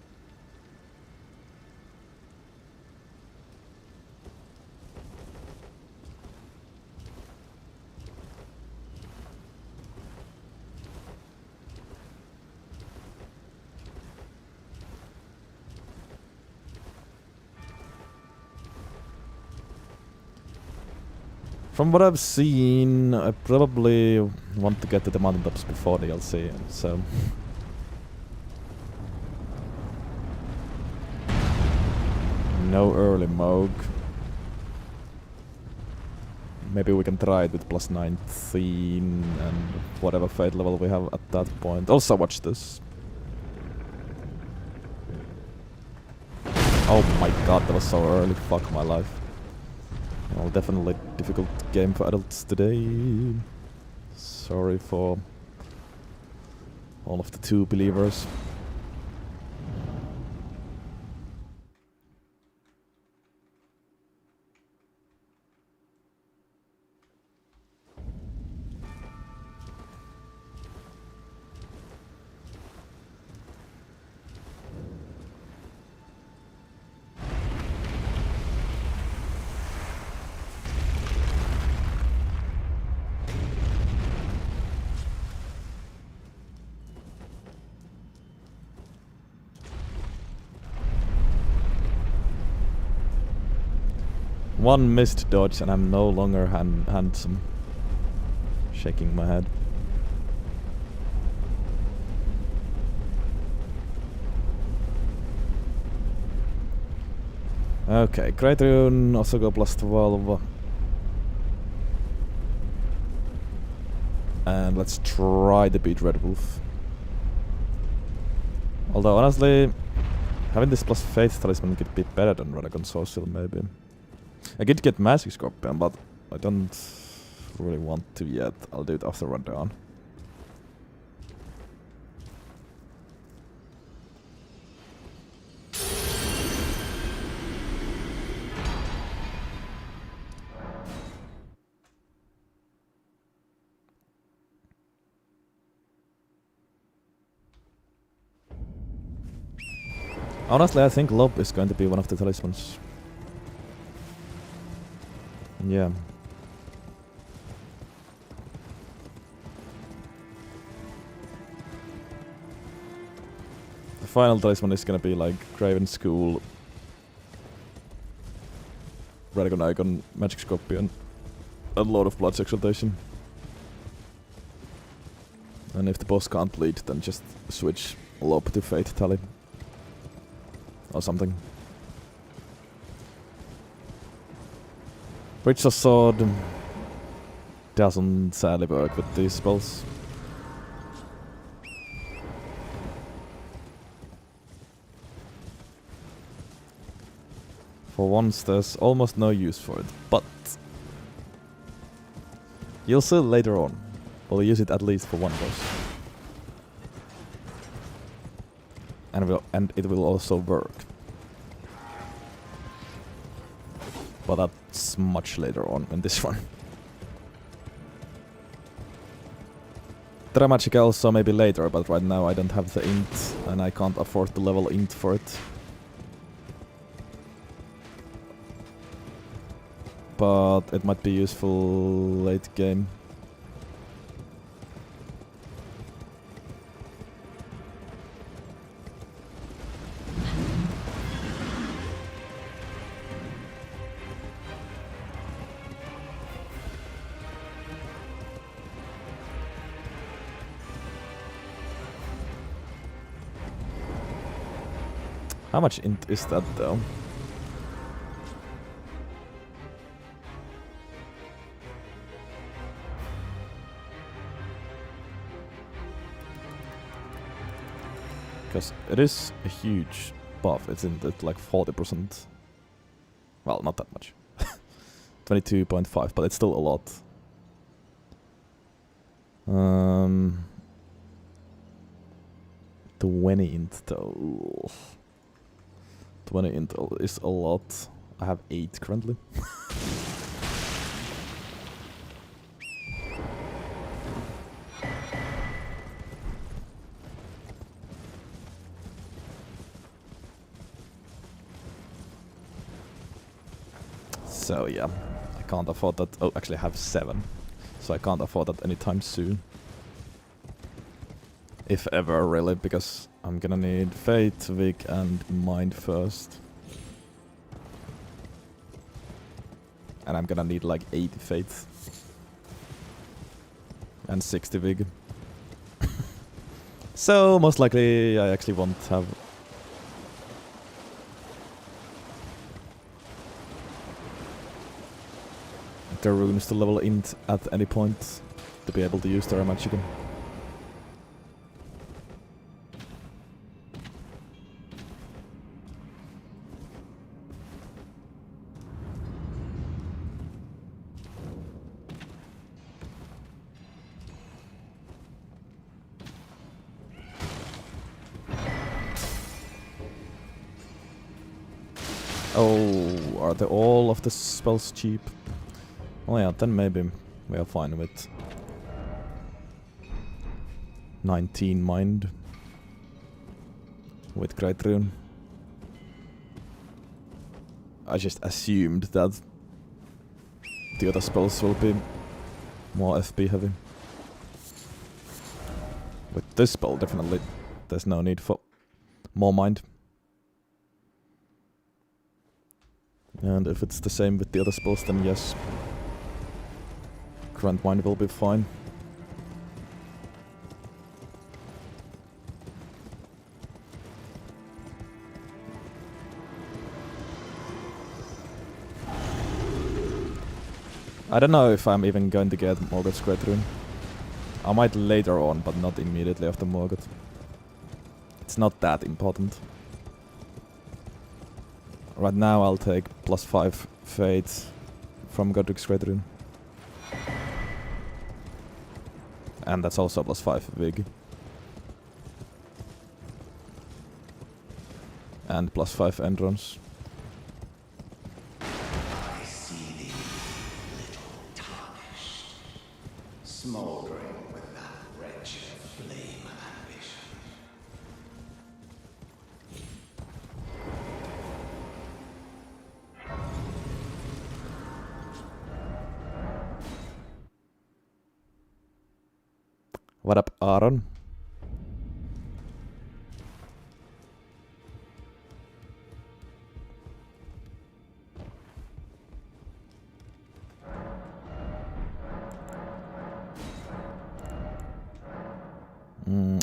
S1: From what I've seen, I probably want to get to the mountaintops before the DLC, so... No early Moog. Maybe we can try it with plus 19 and whatever fate level we have at that point. Also watch this. Oh my god, that was so early, fuck my life. Well, definitely difficult game for adults today. Sorry for all of the 2 believers. One missed dodge and I'm no longer handsome. Shaking my head. Okay, Great Rune also go plus 12. And let's try to beat Red Wolf. Although honestly, having this plus Faith Talisman could be better than Dragon Social maybe. I could get Magic Scorpion, but I don't really want to yet. I'll do it after rundown. Honestly, I think Lob is going to be one of the talismans. Yeah. The final talisman is gonna be like Graven School, Radagon Icon, Magic Scorpion, and Lord of Blood's Exaltation. And if the boss can't bleed, then just switch Lob to Fate Tally. Or something. Bridge of Sword doesn't sadly work with these spells. For once there's almost no use for it, but you'll see later on. We'll use it at least for one boss. And it will also work. But that's much later on in this one. Dramagica also maybe later, but right now I don't have the int and I can't afford to level int for it. But it might be useful late game. How much int is that though? Because it is a huge buff, isn't it? Like 40%. Well, not that much. 22.5, but it's still a lot. 20 int though. 20 int is a lot. I have 8 currently. So yeah, I can't afford that. Oh, actually I have 7. So I can't afford that anytime soon. If ever, really, because I'm gonna need Fate, Vic, and Mind first. And I'm gonna need like 80 Fate. And 60 Vig. So, most likely, I actually won't have... the runes to level int at any point to be able to use the Dramagica. Oh, are they all of the spells cheap? Oh yeah, then maybe we are fine with 19 Mind with Great Rune. I just assumed that the other spells will be more FP heavy. With this spell, definitely there's no need for more Mind. And if it's the same with the other spells, then yes. Grand Mind will be fine. I don't know if I'm even going to get Morgoth's Great Rune. I might later on, but not immediately after Morgoth. It's not that important. Right now I'll take +5 Fate from Godric's Great Rune. And that's also +5 Vig. And +5 Endrons.
S3: I see thee, little tarnished, smoldering with that wretched flame ambition.
S1: What up, Aaron?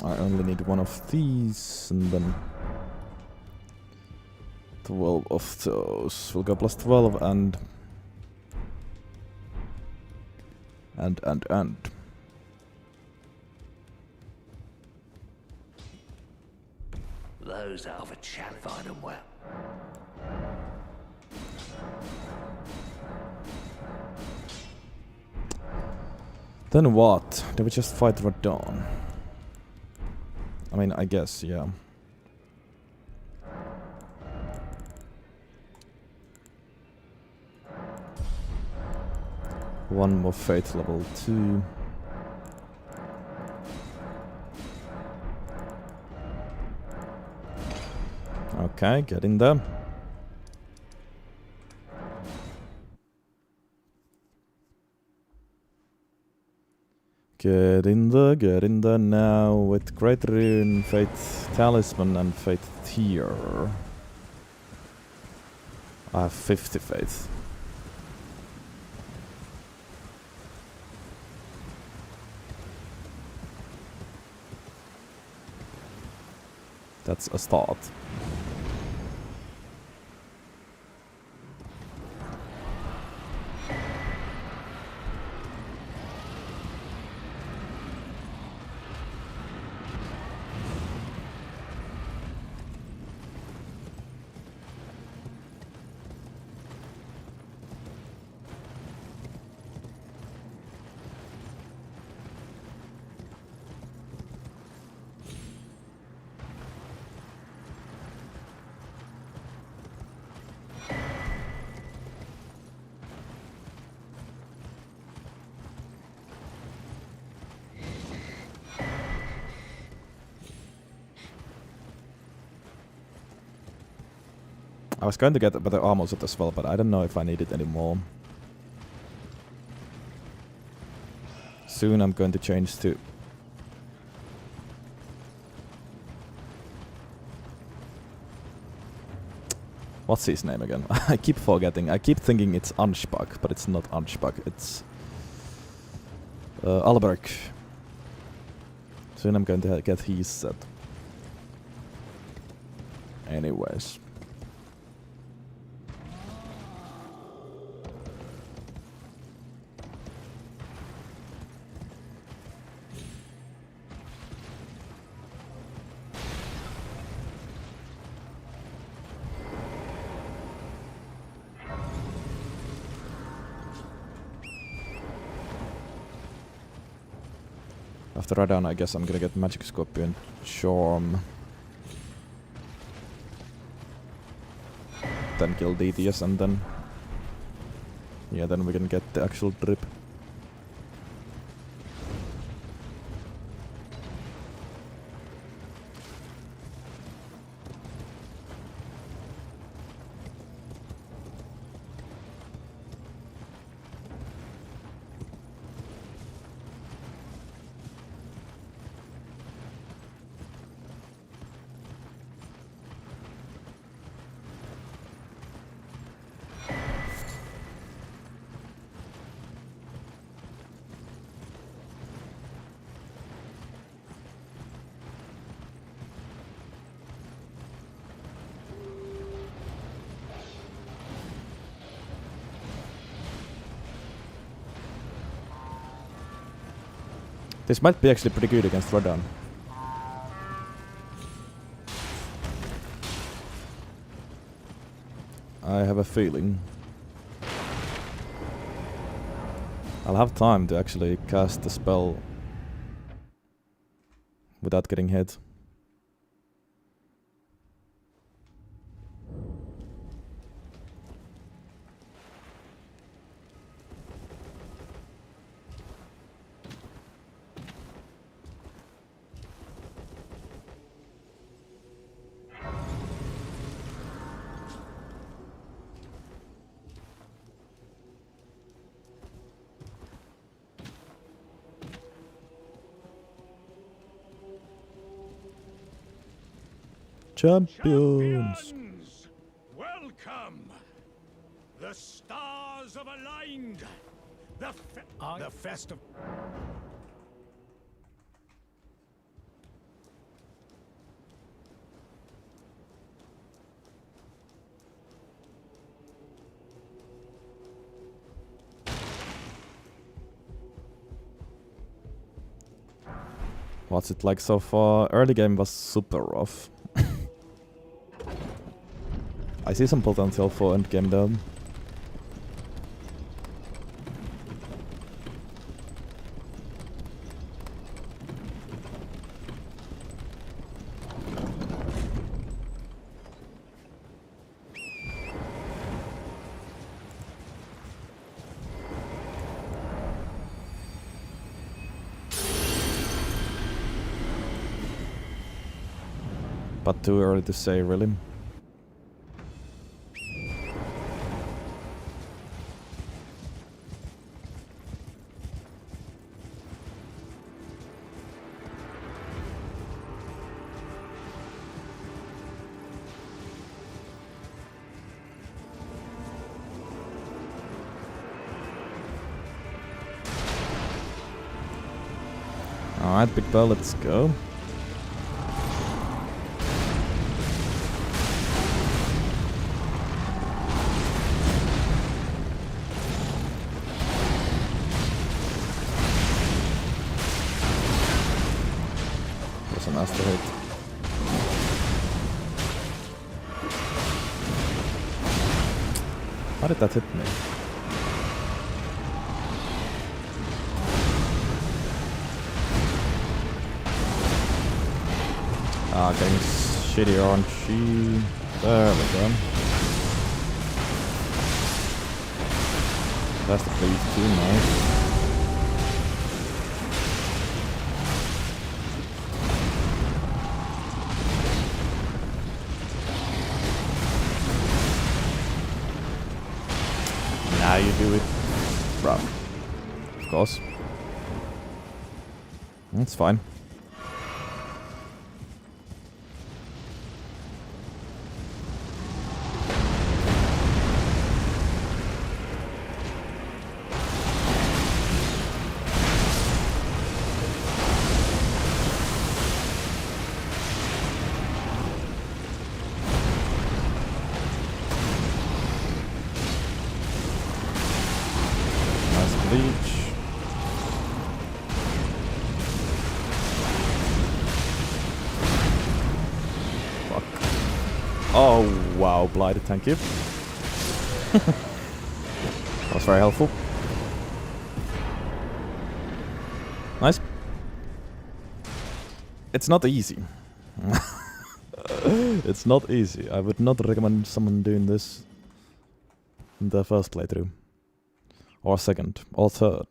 S1: I only need one of these, and then 12 of those. We'll go +12 and...
S3: Those out of a chat find them well.
S1: Then what? Do we just fight Radon? I mean, I guess, yeah. One more Fate level 2. Okay, get in there. Get in there now with Great Rune, Fate Talisman and Fate Tier. I have 50 Fate. That's a start. I was going to get a better armor set as well, but I don't know if I need it anymore. Soon I'm going to change to... What's his name again? I keep forgetting. I keep thinking it's Ansbach, but it's not Ansbach. It's... Alberg. Soon I'm going to get his set. Anyways. After Radon, I guess I'm gonna get Magic Scorpion Charm. Then kill DTS and then... Yeah, then we can get the actual drip. This might be actually pretty good against Radon. I have a feeling. I'll have time to actually cast the spell without getting hit. Champions!
S3: Welcome! The stars have aligned! The festival.
S1: What's it like so far? Early game was super rough. I see some potential for endgame though. But too early to say, really. Alright, Big Bell, let's go. There's a master hit. How did that hit me? Getting shitty RNG. There we go. That's the please too nice. Now you do it. Rough. Of course. That's fine. Oh, wow, blighted, thank you. That was very helpful. Nice. It's not easy. It's not easy. I would not recommend someone doing this in their first playthrough. Or second, or third.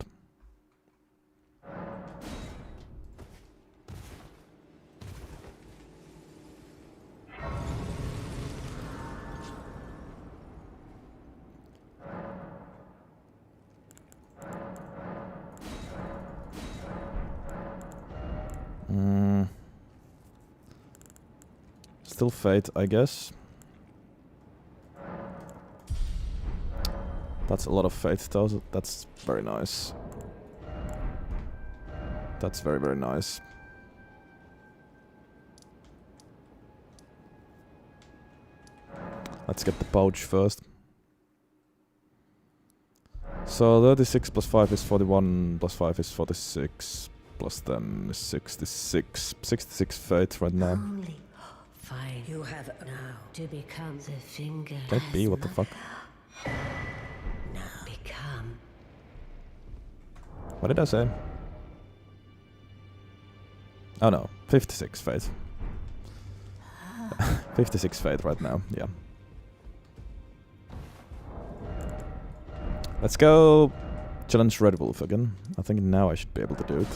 S1: Still Fate, I guess. That's a lot of Fate though, that's very nice. That's very, very nice. Let's get the pouch first. So 36 plus 5 is 41, plus 5 is 46, plus 10 is 66. 66 fate right now.
S5: Only fine. You have now to become the finger.
S1: Can it be? What the fuck?
S5: Now become.
S1: What did I say? Oh no, 56 fate. 56 fate right now, yeah. Let's go challenge Red Wolf again. I think now I should be able to do it.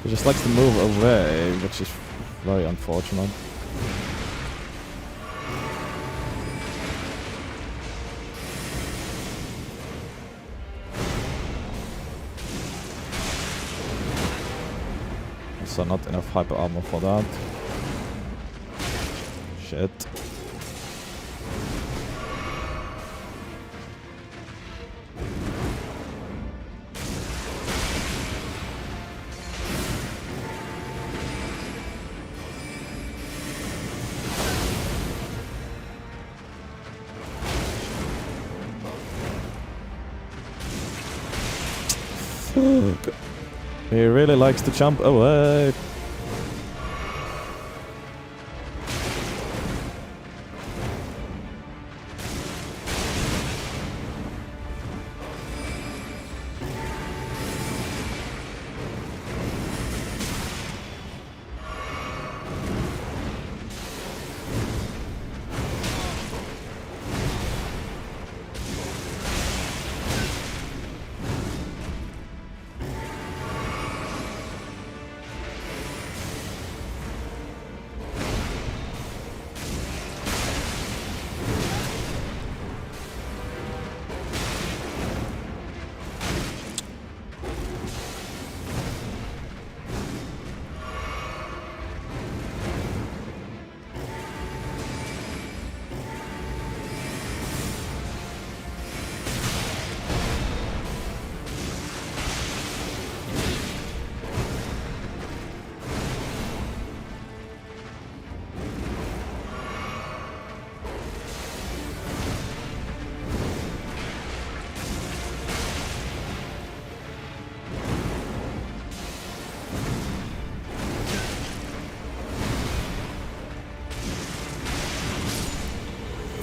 S1: He just likes to move away, which is very unfortunate. So not enough hyper armor for that. Shit. He really likes to jump away.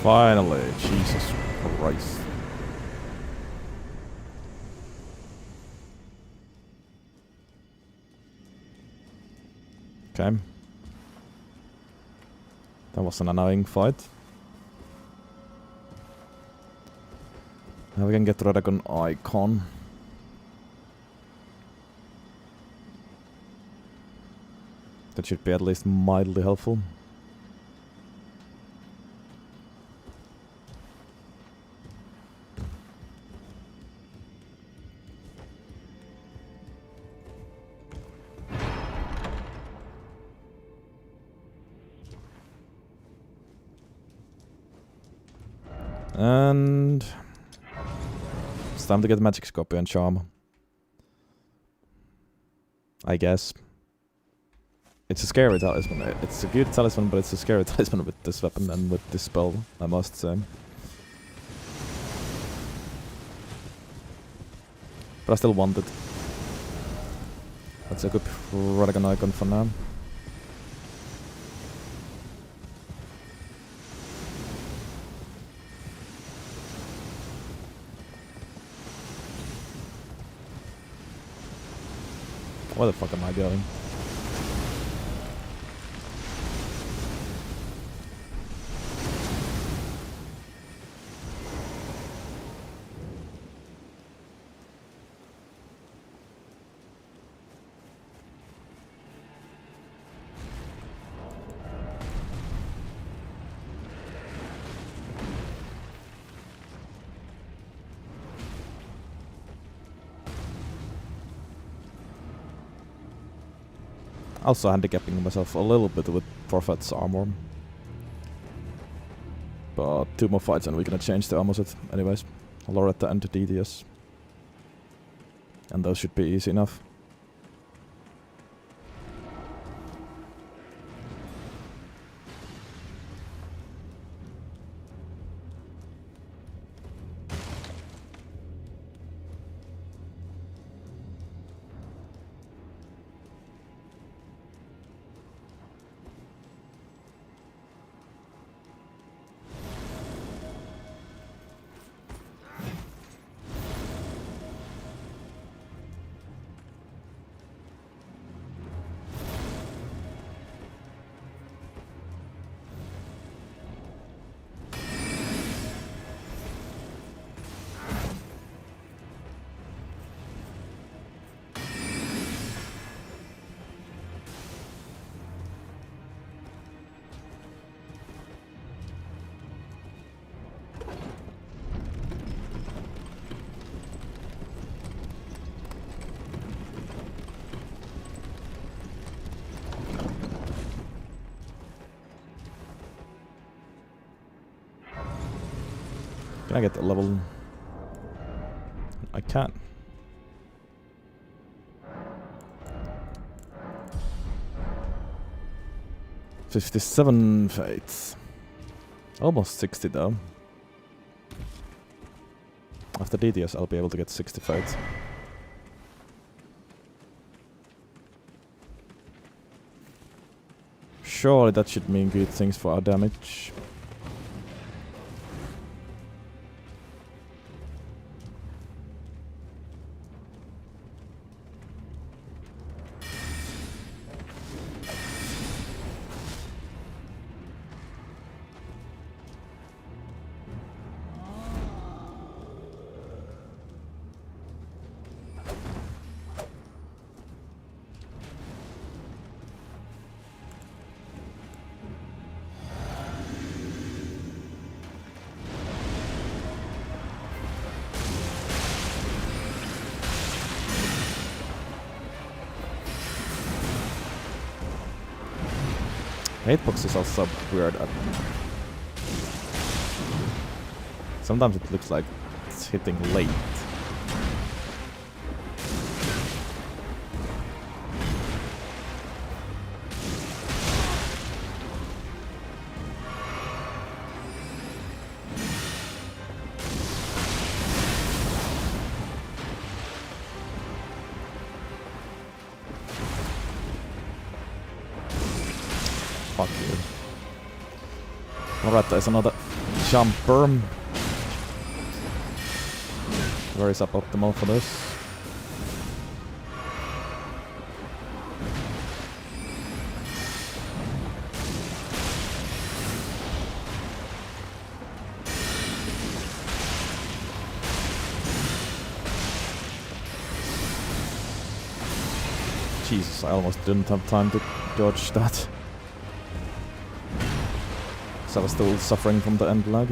S1: Finally, Jesus Christ. Okay. That was an annoying fight. Now we can get Dragon Icon. That should be at least mildly helpful. And it's time to get Magic Copy and Charm. I guess. It's a scary talisman. It's a good talisman, but it's a scary talisman with this weapon and with this spell, I must say. But I still want it. That's a good Dragon Icon for now. Where the fuck am I going? Also handicapping myself a little bit with Prophet's armor. But 2 more fights and we're gonna change the armor set anyways. Loretta and DDS. And those should be easy enough. Can I get the level? I can. $57 fates. Almost 60 though. After DDS I'll be able to get 60 fates. Surely that should mean good things for our damage. Hitbox is also weird. Sometimes it looks like it's hitting late. Fuck you. Alright, there's another jumper. Very suboptimal for this. Jesus, I almost didn't have time to dodge that. So I was still suffering from the end lag.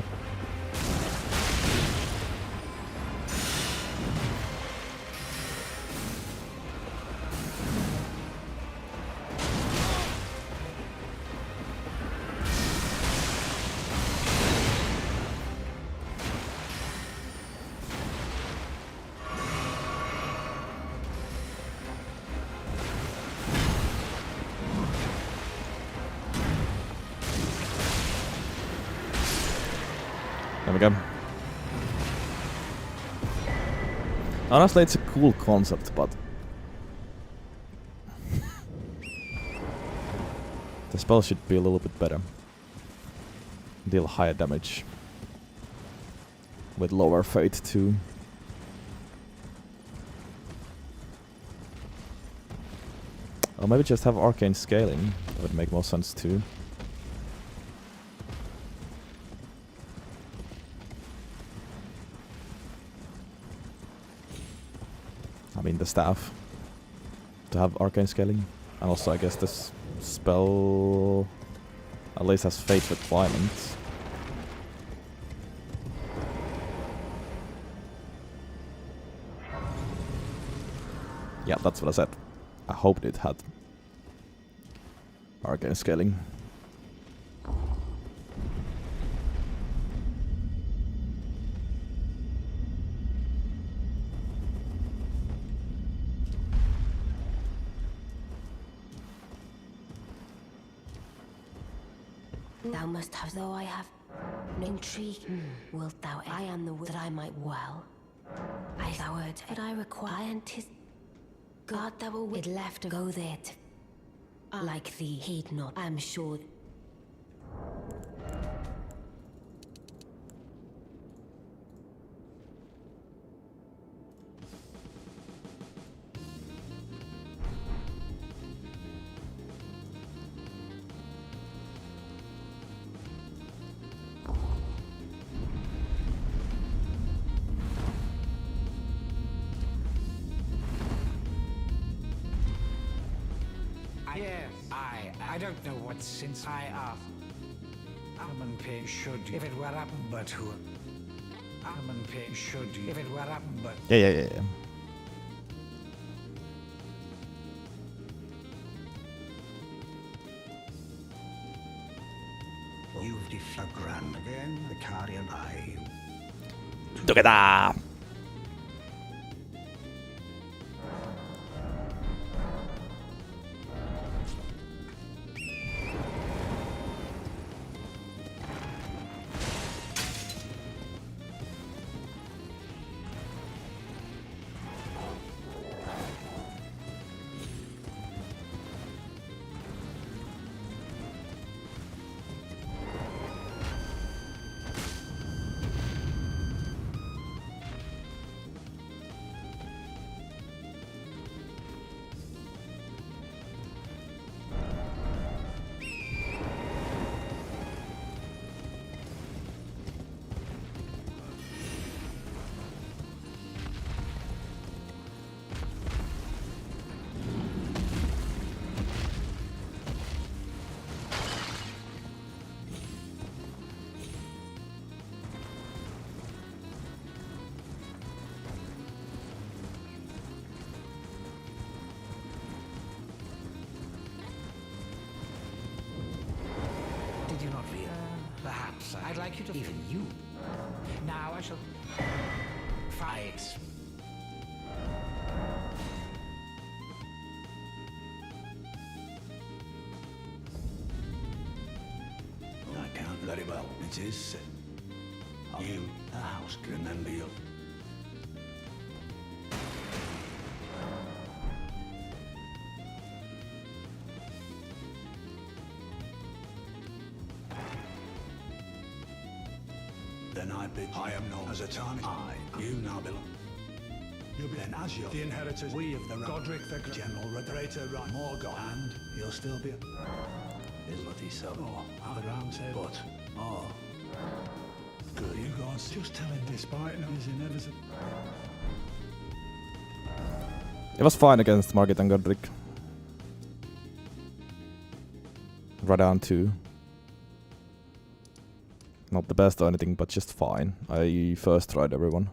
S1: There we go. Honestly, it's a cool concept, but the spell should be a little bit better. Deal higher damage with lower fate too. Or maybe just have arcane scaling. That would make more sense too. I mean the staff to have arcane scaling, and also I guess this spell at least has fate requirements. Yeah, that's what I said. I hoped it had. Arcane scaling.
S5: Thou must have, though I have no intrigue. Wilt thou? I am the that I might well. I thou word, but I require. I anticipate. God, thou will it left to go there. Like thee, heed not. I'm sure.
S4: Yes, I don't know what since I asked. Alman Pay should, if it were up, but who? Alman Pay should, if it were up, but.
S1: Yeah.
S3: You've defeated Grand again, the Carrion Eye.
S1: Together!
S4: Did you not read? Perhaps I'd like you to. Even you. Now I shall. Fight.
S3: I can't very well. It is said. You, the house, remember you. Then I bid I am known as a tarnished. You now belong. You'll be then as you're the inheritors. We of the Godric the General Reparator Run Morgoth. And you'll still be a bloody so the round table. But good. You guys just tell him despite him is inevitable.
S1: It was fine against Margit and Godric. Radon 2. Not the best or anything, but just fine. I first tried everyone.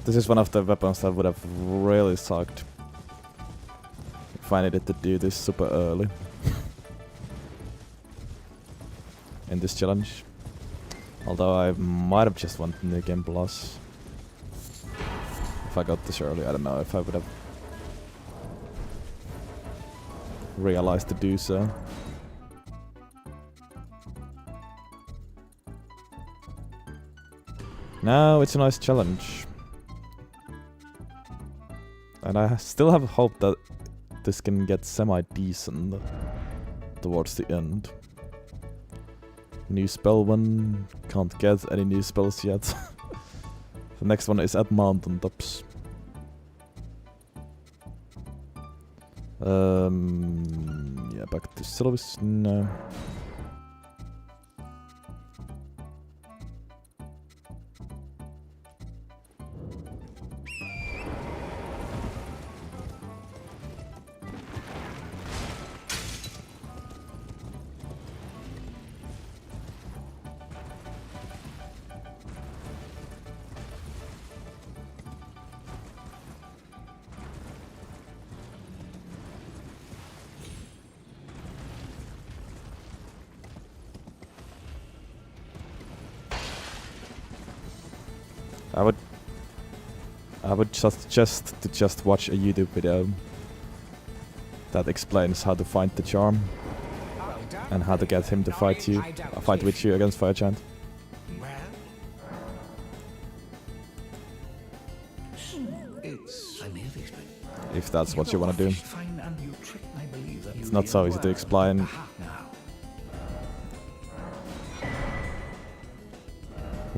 S1: This is one of the weapons that would have really sucked if I needed to do this super early. in this challenge. Although I might have just went New Game Plus. If I got this early, I don't know if I would have realized to do so. No, it's a nice challenge. And I still have hope that this can get semi-decent towards the end. New spell one, can't get any new spells yet. The next one is at mountaintops. Yeah, back to Sylvis, no. I would just suggest to just watch a YouTube video that explains how to find the charm and how to get him to fight with you against Fire Giant.
S4: Well, I merely expect.
S1: If that's what you want to do.
S4: Fine, and you trick, I believe that
S1: It's
S4: you
S1: not so easy to explain
S4: now.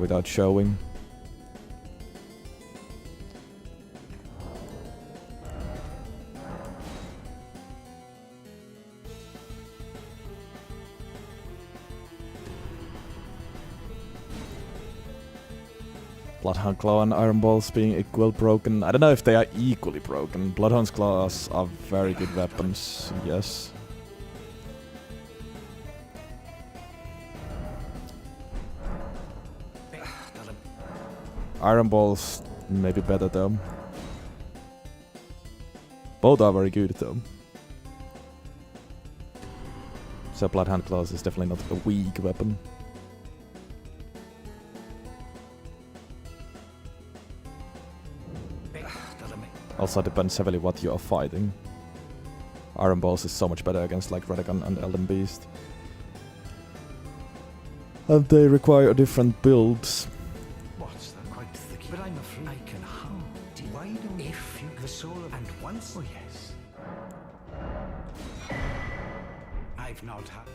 S1: without showing. Bloodhound Claw and Iron Balls being equal broken. I don't know if they are equally broken. Bloodhound's Claws are very good weapons, yes. Iron Balls maybe better though. Both are very good though. So Bloodhound Claws is definitely not a weak weapon. Also depends heavily what you are fighting. Iron Balls is so much better against like Radagon and Elden Beast. And they require different builds.
S4: What's that? Quite thick. But I'm afraid I can harm. Why don't if you the soul of and once? Oh yes. I've not had.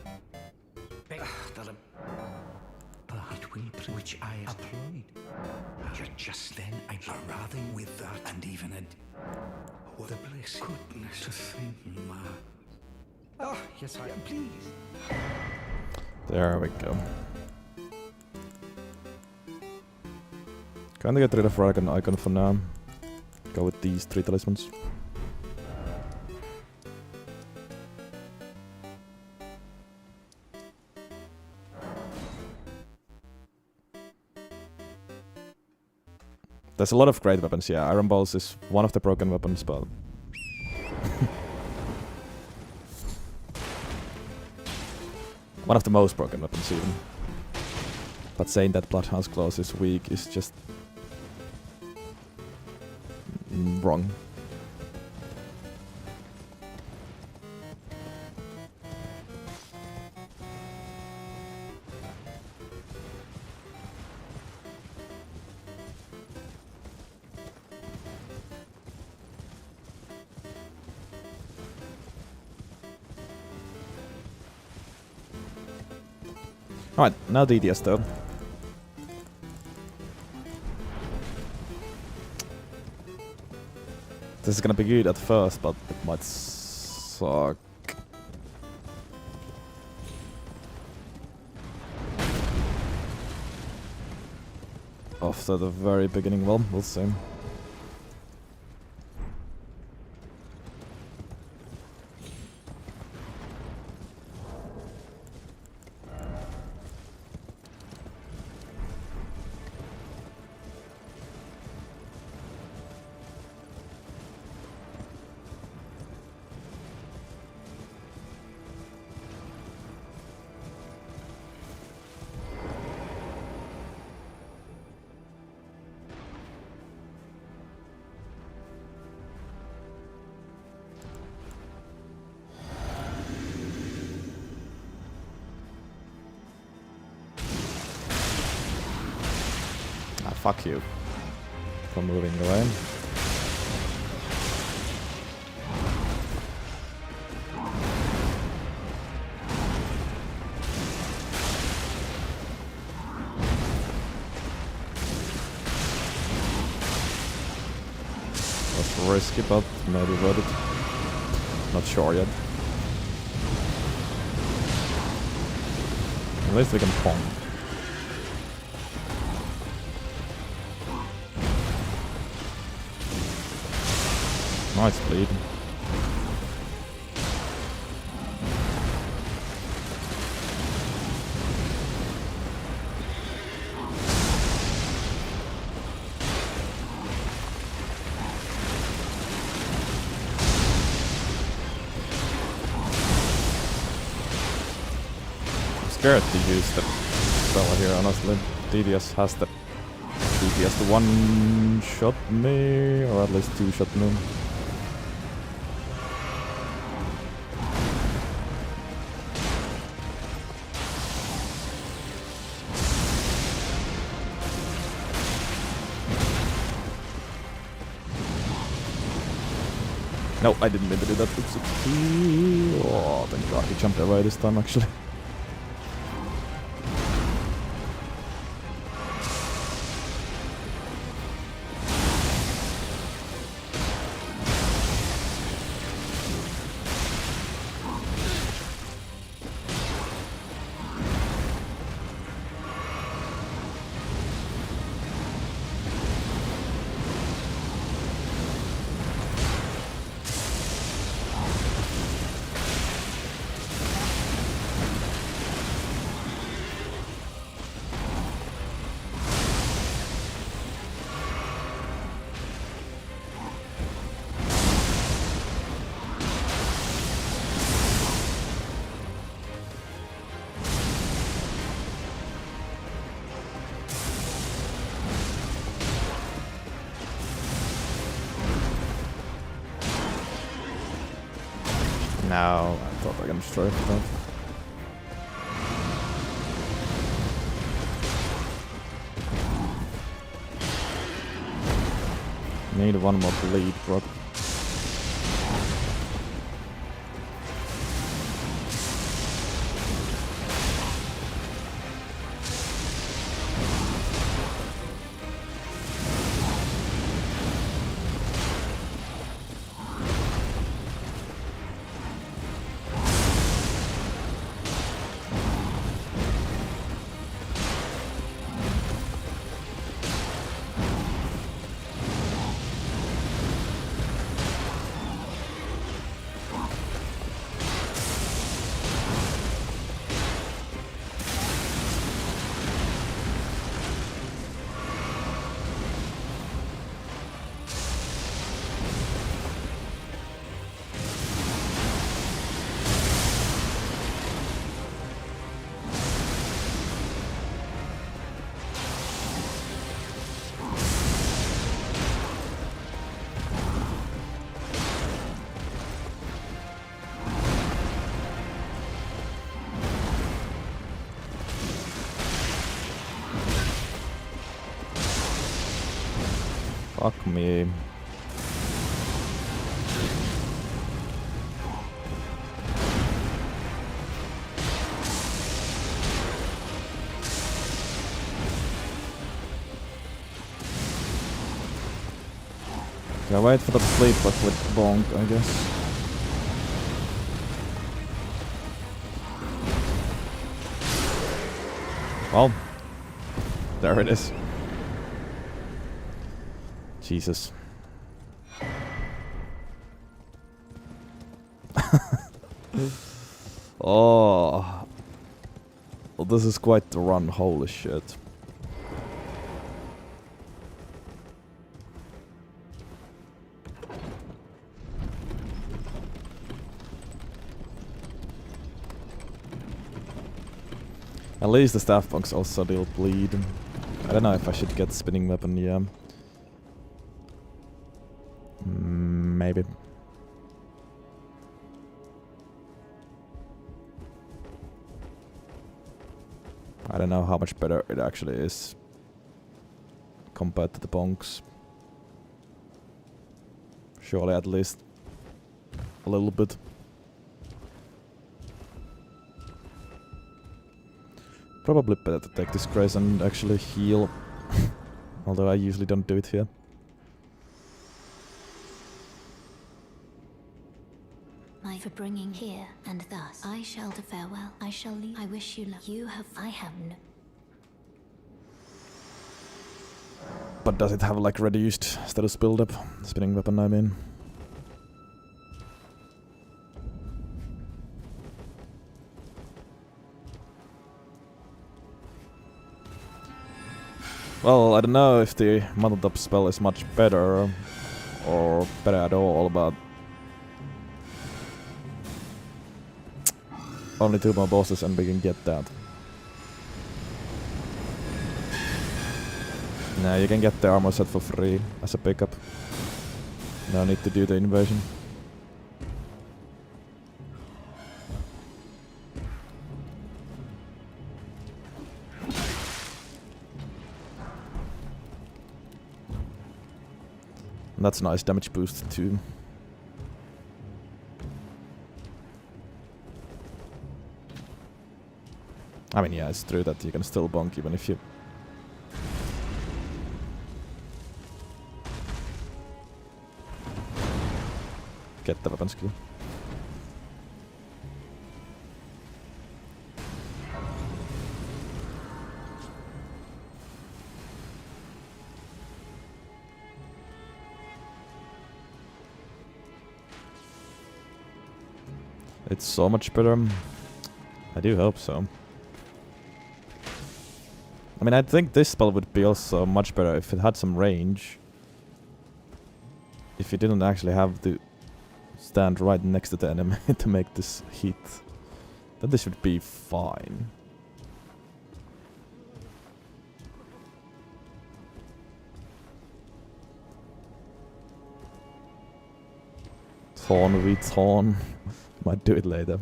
S4: It will which I applied. Just then I rather with that and even a what the bliss goodness to think ma. Oh yes I am pleased.
S1: There we go. Kinda get rid of Radagon icon for now. Go with these 3 talismans. There's a lot of great weapons, yeah. Iron Balls is one of the broken weapons, but... one of the most broken weapons, even. But saying that Bloodhound's Claws is weak is just... wrong. Alright, now DDS though. This is gonna be good at first, but it might suck. After the very beginning, well, we'll see. Fuck you. For moving away. Was risky, but maybe worth it. Not sure yet. At least we can pong. Nice bleed. I'm scared to use the spell here, honestly. DDS has the DPS to one-shot me, or at least two-shot me. No, I didn't mean to do that. Oops, oopsie. Oh, thank god, he jumped away this time actually. No, I thought I can destroy that. Need one more bleed, bro. Fuck me. Can I wait for the sleep but with bonk, I guess. Well, there it is. Jesus. Oh. Well, this is quite the run, holy shit. At least the staff bugs also deal bleed. I don't know if I should get spinning weapon, yeah. Maybe. I don't know how much better it actually is. compared to the bonks. Surely at least a little bit. Probably better to take this grace and actually heal. Although I usually don't do it here.
S2: For bringing here, and thus I shall to farewell. I shall leave. I wish you luck. You have. I have no.
S1: But does it have like reduced status build-up? Spinning weapon, I mean. Well, I don't know if the mountaintop spell is much better or better at all, but only 2 more bosses and we can get that. Nah, you can get the armor set for free as a pickup. No need to do the invasion. That's nice damage boost too. I mean, yeah, it's true that you can still bonk even if you get the weapon skill. It's so much better. I do hope so. I mean, I think this spell would be also much better if it had some range. If you didn't actually have to stand right next to the enemy to make this hit, then this would be fine. Thorn v Thorn. Might do it later.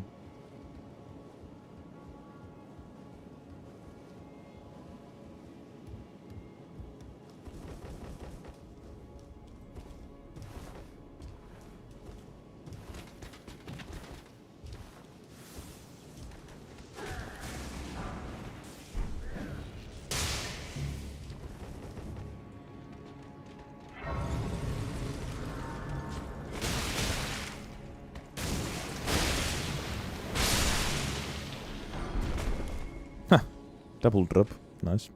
S1: Double drop, nice.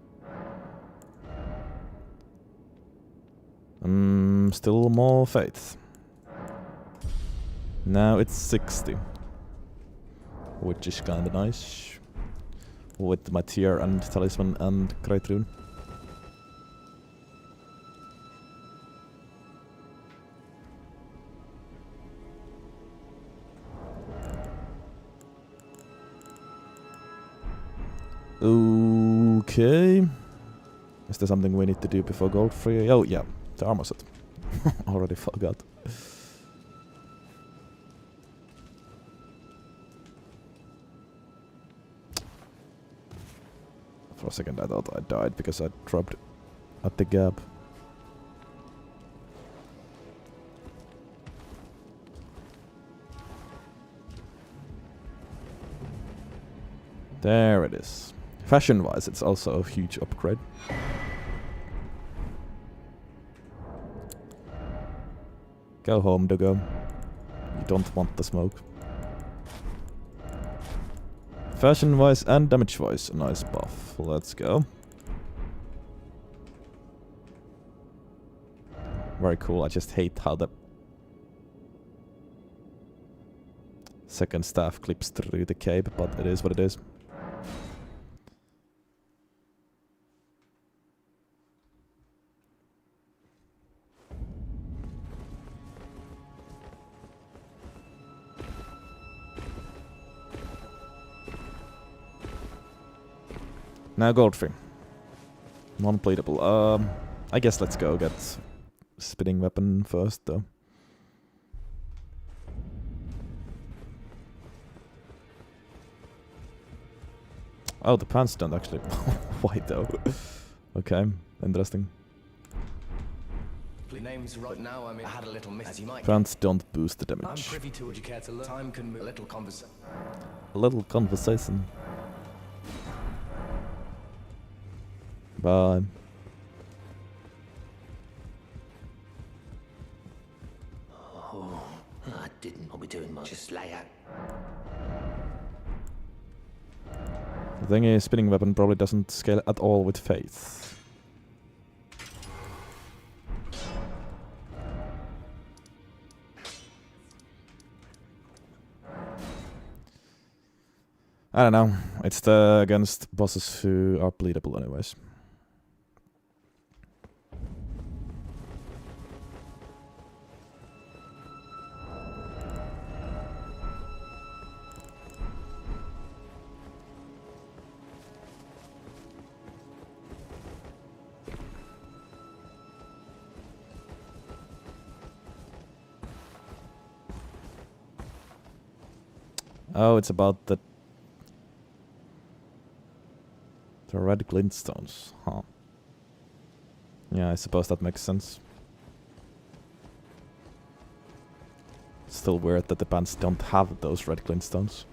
S1: Still more faith. Now it's 60. Which is kinda nice. With my tier and talisman and great rune. Okay. Is there something we need to do before gold free? Oh yeah, the armor set. Already forgot. For a second I thought I died because I dropped at the gap. There it is. Fashion-wise, it's also a huge upgrade. Go home, Doggo. You don't want the smoke. Fashion-wise and damage-wise, a nice buff. Let's go. Very cool. I just hate how the second staff clips through the cape, but it is what it is. Now gold free. Non-playable. I guess let's go get spinning weapon first though. Oh, the pants don't actually. Why though? Okay, interesting.
S6: Names right now, I mean, I had a little miss, as you might.
S1: Pants don't boost the
S6: I'm
S1: damage.
S6: privy to it. Would you care to learn? Time can move. A little conversation.
S1: A little conversation. Bye.
S7: Oh, I didn't. I'll be doing much. Just lay out.
S1: The thing is, spinning weapon probably doesn't scale at all with faith. I don't know. It's against bosses who are bleedable anyways. Oh, it's about the red glintstones, huh? Yeah, I suppose that makes sense. Still weird that the pants don't have those red glintstones.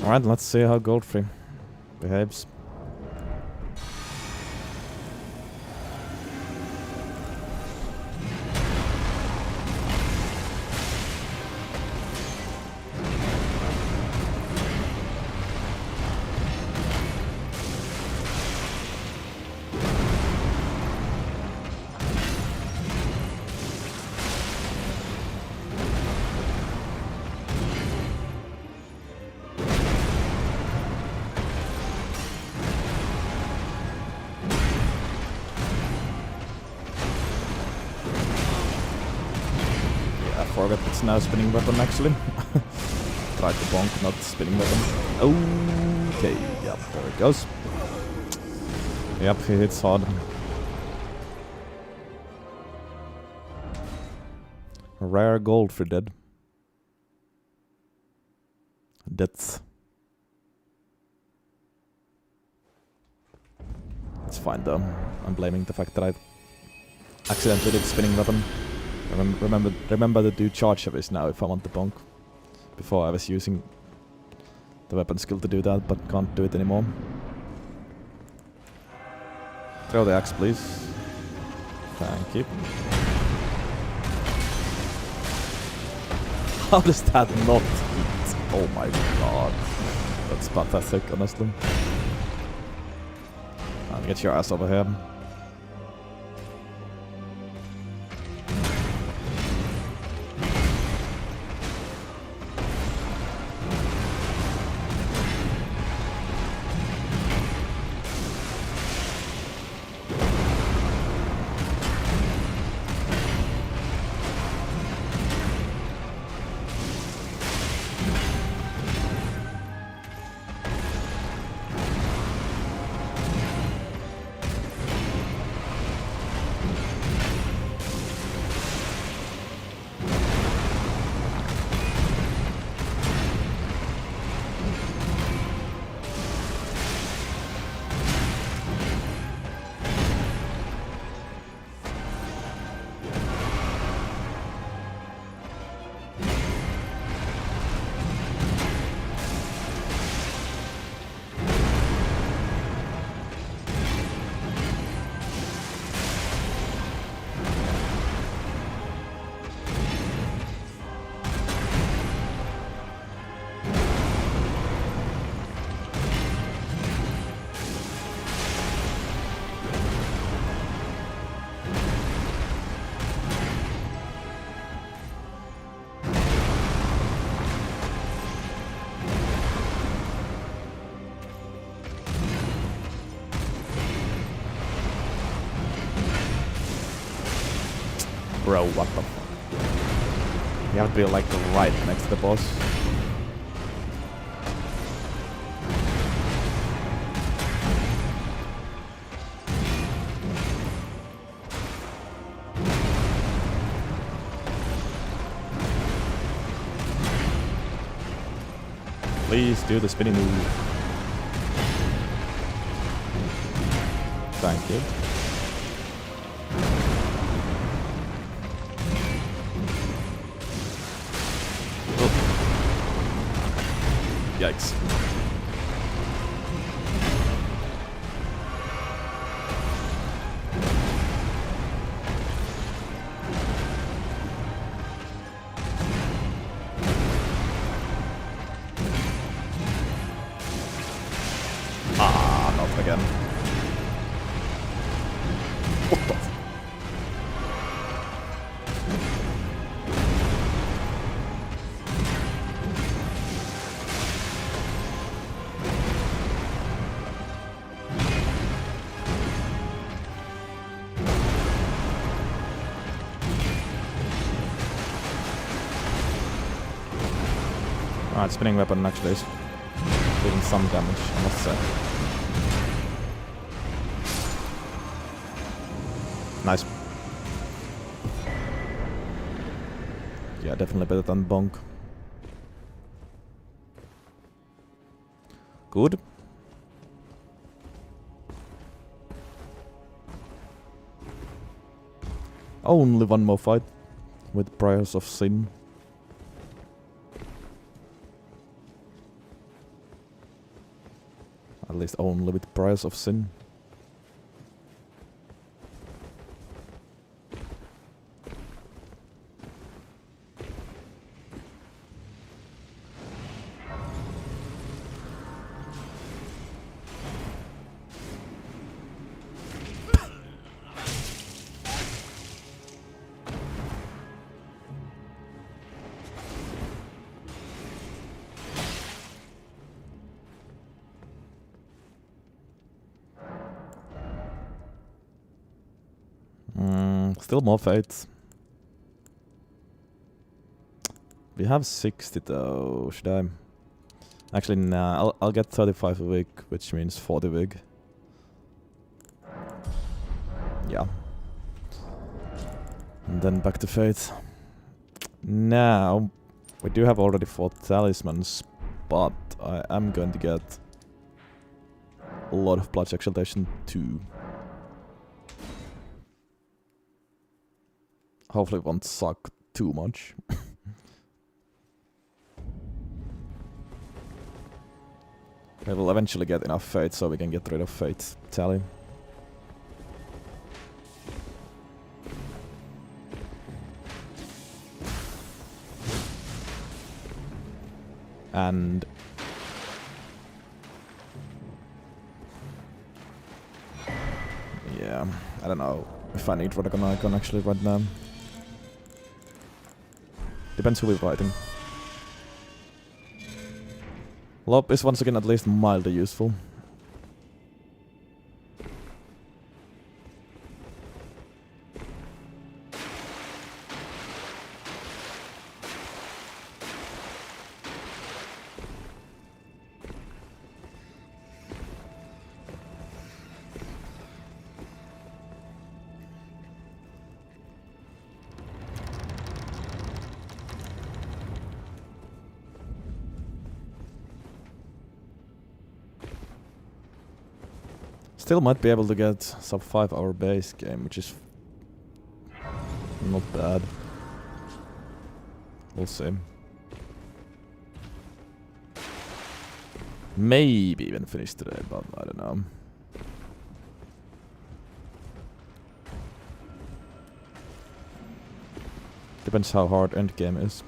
S1: Alright, let's see how Goldfree behaves. Forgot it's now spinning weapon actually. Tried to bonk, not spinning weapon. Okay, yep, there it goes. Yep, he hits hard. Rare gold for dead. Death. It's fine though. I'm blaming the fact that I accidentally did spinning weapon. Remember to do charge service now if I want the bonk. Before I was using the weapon skill to do that, but can't do it anymore. Throw the axe, please. Thank you. How does that not hit? Oh my god. That's pathetic, honestly. Get your ass over here. Bro, what the fuck? You have to be like right next to the boss. Please do the spinning move. Thank you. Oh. Yikes. Not again. What the Alright, spinning weapon actually is doing some damage, I must say. Nice. Yeah, definitely better than bonk. Good. Only one more fight with Briars of Sin. At least only with Briars of Sin. Still more fates. We have 60 though, should I? Actually, nah, I'll get 35 a week, which means 40 a week. Yeah. And then back to fate. Now, we do have already 4 talismans, but I am going to get a lot of Blood Exaltation too. Hopefully it won't suck too much. We will eventually get enough fate so we can get rid of fate tally. And yeah, I don't know if I need Radagon Icon actually right now. Depends who we're fighting. Lob is once again at least mildly useful. Still might be able to get sub 5 hour base game, which is not bad. We'll see. Maybe even finish today, but I don't know. Depends how hard endgame is.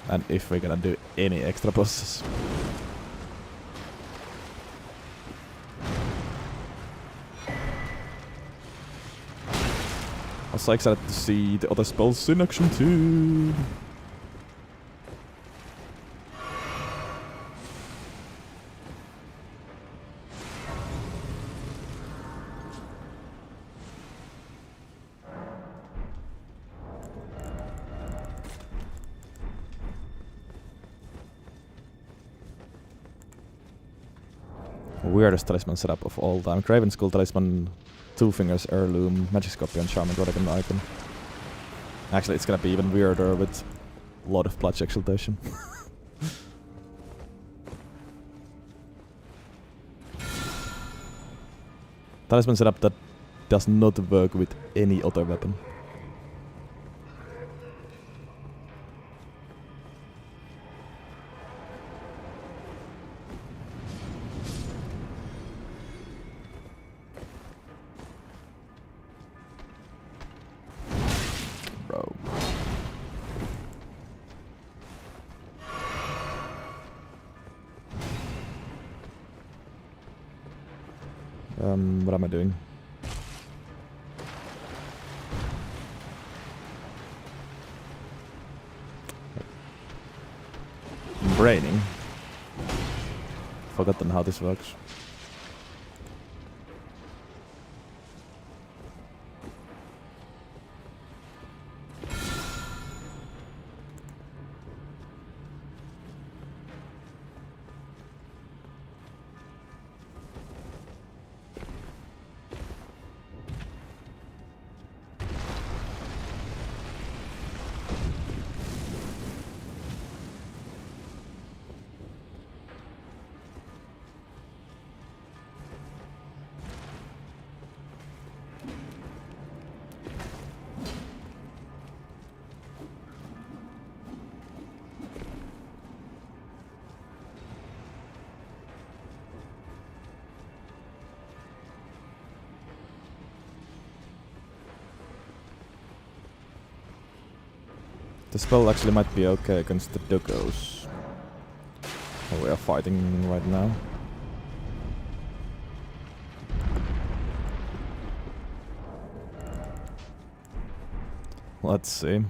S1: And if we're gonna do any extra bosses. I'm so excited to see the other spells in action too. Weirdest talisman setup of all time. Craven Skull talisman Two Fingers Heirloom, Magic Scorpion, Charming Dragon icon. Actually, it's gonna be even weirder with a lot of Bloodshed Exaltation. Talisman setup that does not work with any other weapon. Bro. What am I doing? I'm braining. Forgotten how this works. The spell actually might be okay against the doggos. We are fighting right now. Let's see.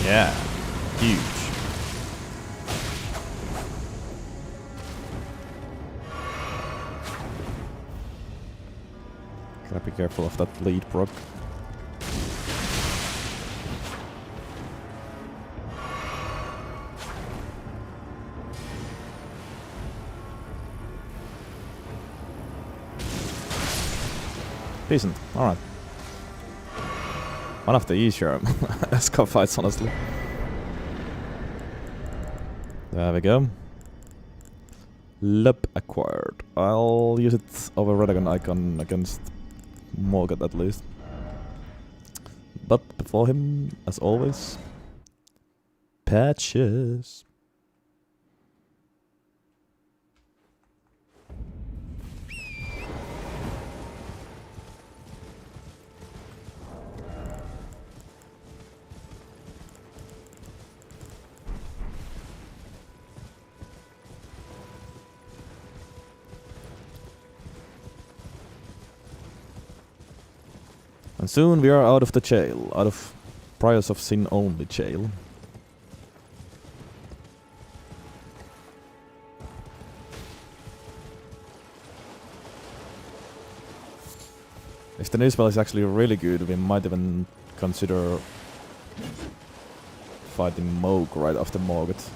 S1: Yeah, huge. Gotta be careful of that lead proc. Decent, alright. One of the easier Esca fights, honestly. There we go. Lub acquired. I'll use it over Redagon icon against Morgoth at least. But before him, as always, patches. And soon we are out of the jail, out of Priors of Sin only jail. If the new spell is actually really good, we might even consider fighting Moog right after Morgoth.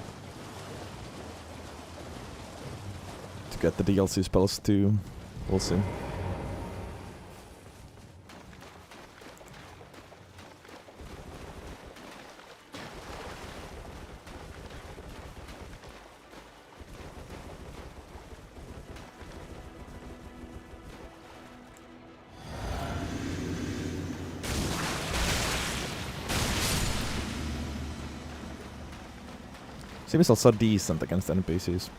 S1: To get the DLC spells too. We'll see. Seems also decent against NPCs.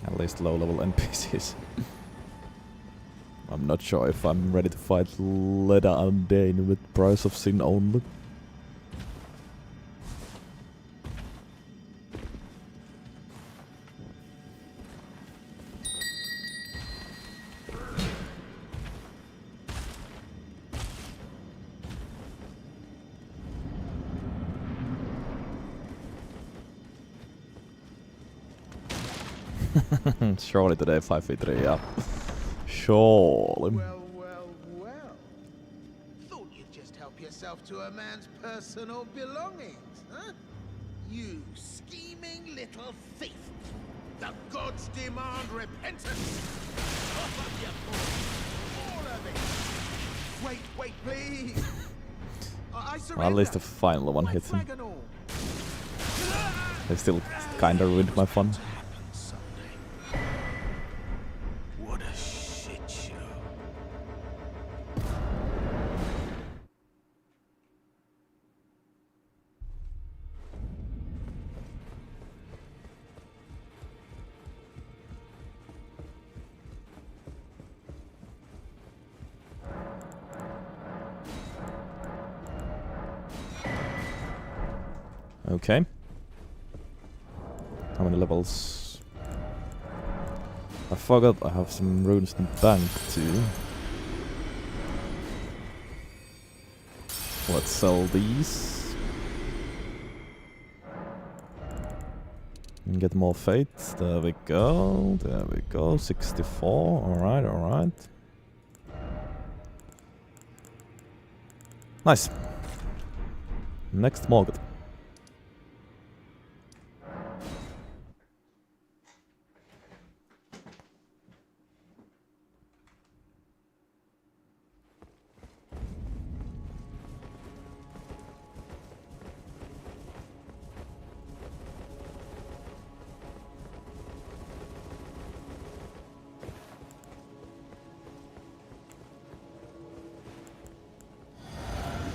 S1: At least low level NPCs. I'm not sure if I'm ready to fight Leda Undane with Price of Sin only. Surely today 5v3, yeah. Surely.
S8: Well, well, well. Thought you'd just help yourself to a man's personal belongings, huh? You scheming little thief. The gods demand repentance. Offer your all of it. Wait, please. I surrender.
S1: Well, at least the final one
S8: White
S1: hits him.
S8: flag and all.
S1: They still kinda ruined my fun.
S8: What a shit show.
S1: Okay. How many levels? I forgot I have some runes in the bank too. Let's sell these. And get more fate. There we go. There we go. 64. Alright, alright. Nice. Next market.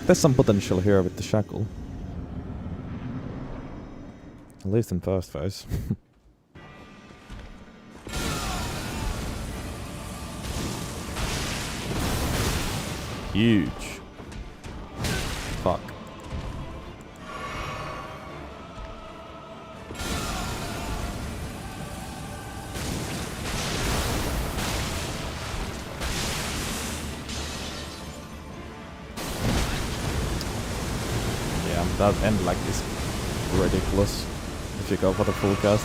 S1: There's some potential here with the shackle. At least in first phase. Huge. Fuck. That end lag is ridiculous if you go for the full cast.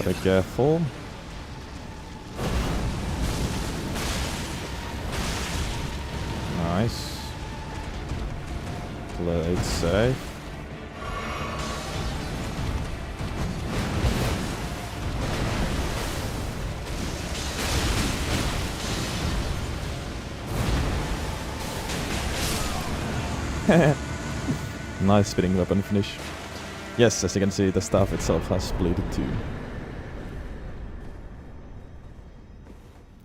S1: Be careful. Nice. Play it safe. Nice spinning weapon finish. Yes, as you can see, the staff itself has bleeded too.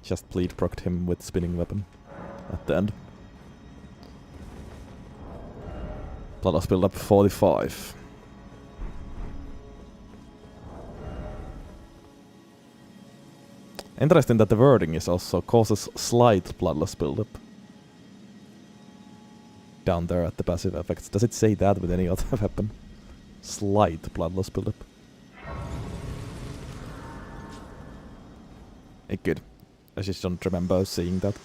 S1: Just bleed procced him with spinning weapon at the end. Bloodlust build up 45. Interesting that the wording is also causes slight bloodlust buildup. Down there at the passive effects. Does it say that with any other weapon? Slight bloodlust buildup. Good. I just don't remember seeing that.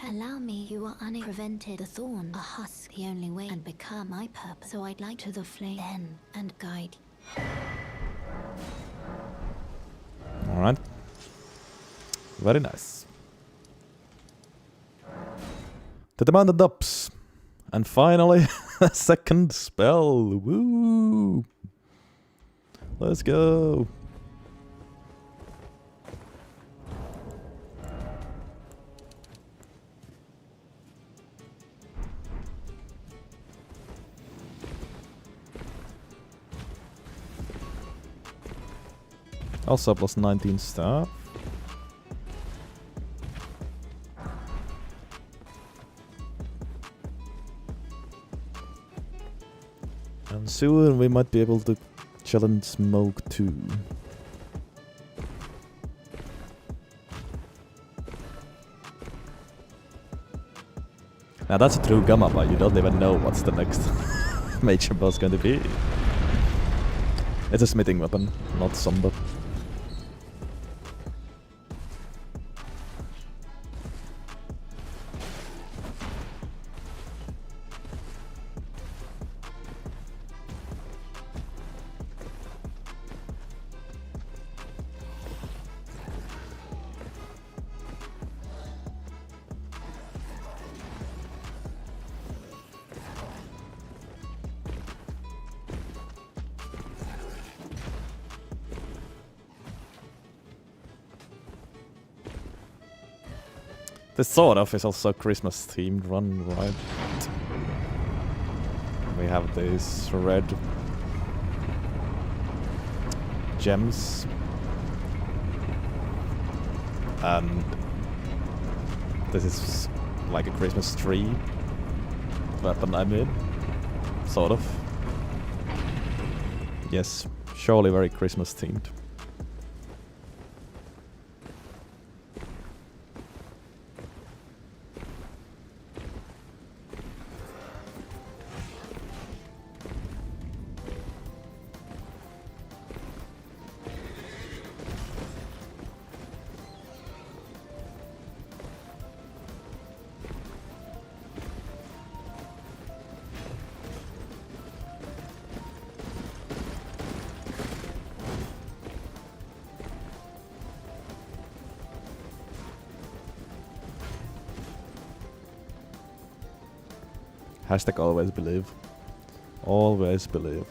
S2: Allow me, you are prevented the thorn, a husk, the only way, and become my purpose. So I'd like to the flame then and guide.
S1: Alright. Very nice. To the mountain tops. And finally, a second spell. Woo! Let's go. Also plus 19 staff. And soon we might be able to challenge Smoke too. Now that's a true gamma, but you don't even know what's the next major boss going to be. It's a smithing weapon, not somber. This sort of is also Christmas themed run, right? We have these red gems. And this is like a Christmas tree weapon I made. Sort of. Yes, surely very Christmas themed. Hashtag always believe. Always believe.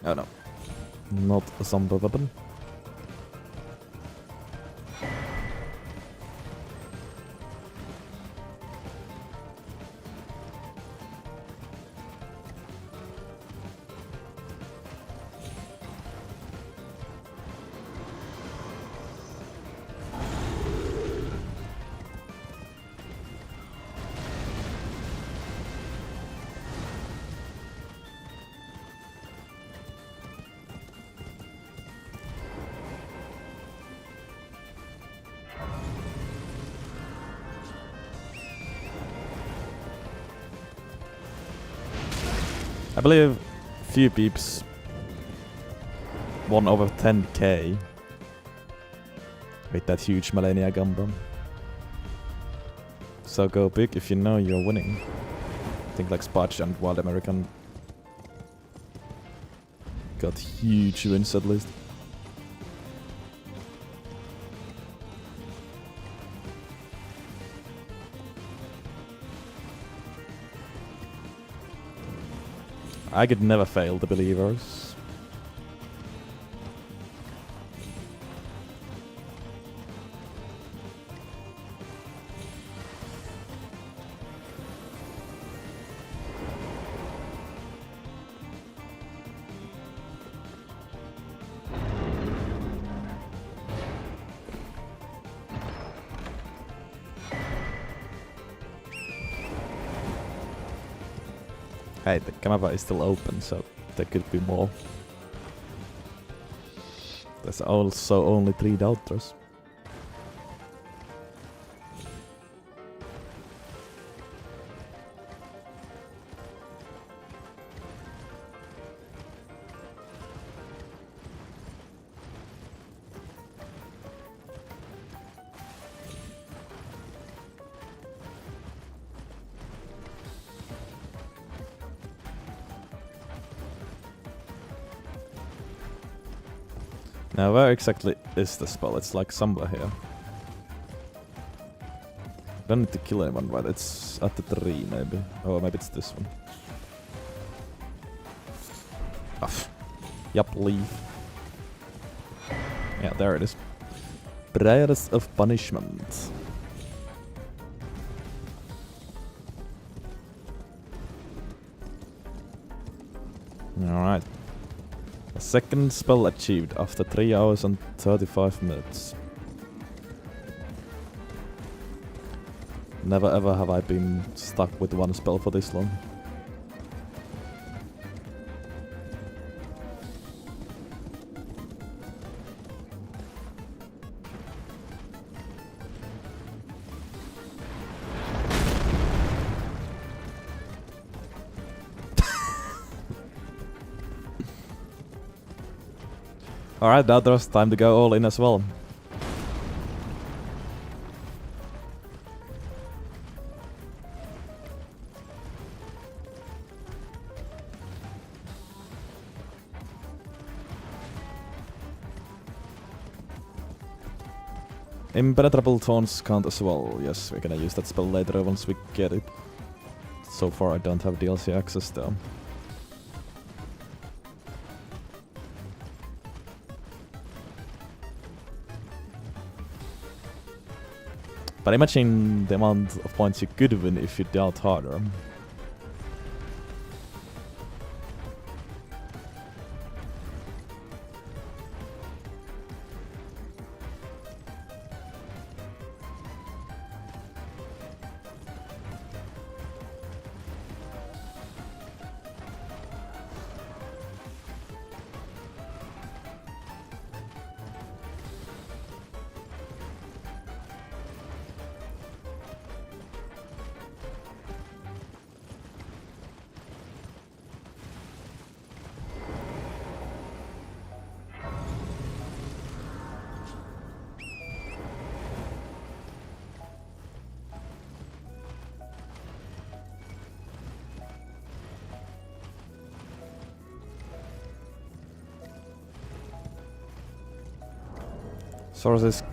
S1: Oh no. Not a zombie weapon. I believe few beeps 1 over 10k with that huge Millennia Gundam. So go big if you know you're winning. I think like Spudge and Wild American got huge wins at least. I could never fail the believers. Hey, the camera is still open, so there could be more. There's also only 3 doubters. Now, where exactly is the spell? It's like somewhere here. Don't need to kill anyone, right? It's at the tree, maybe. Oh, maybe it's this one. Ah, yup, leave. Yeah, there it is. Prayers of Punishment. Alright. A second spell achieved after 3 hours and 35 minutes. Never ever have I been stuck with one spell for this long. Alright, now there's time to go all in as well. Impenetrable Taunts count as well. Yes, we're gonna use that spell later once we get it. So far I don't have DLC access though. But imagine the amount of points you could win if you dealt harder.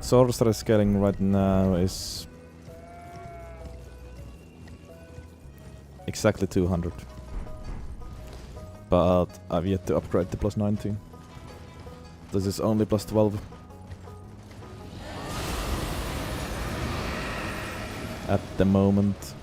S1: Sorcerer scaling right now is exactly 200. But I've yet to upgrade to plus 19. This is only plus 12. At the moment.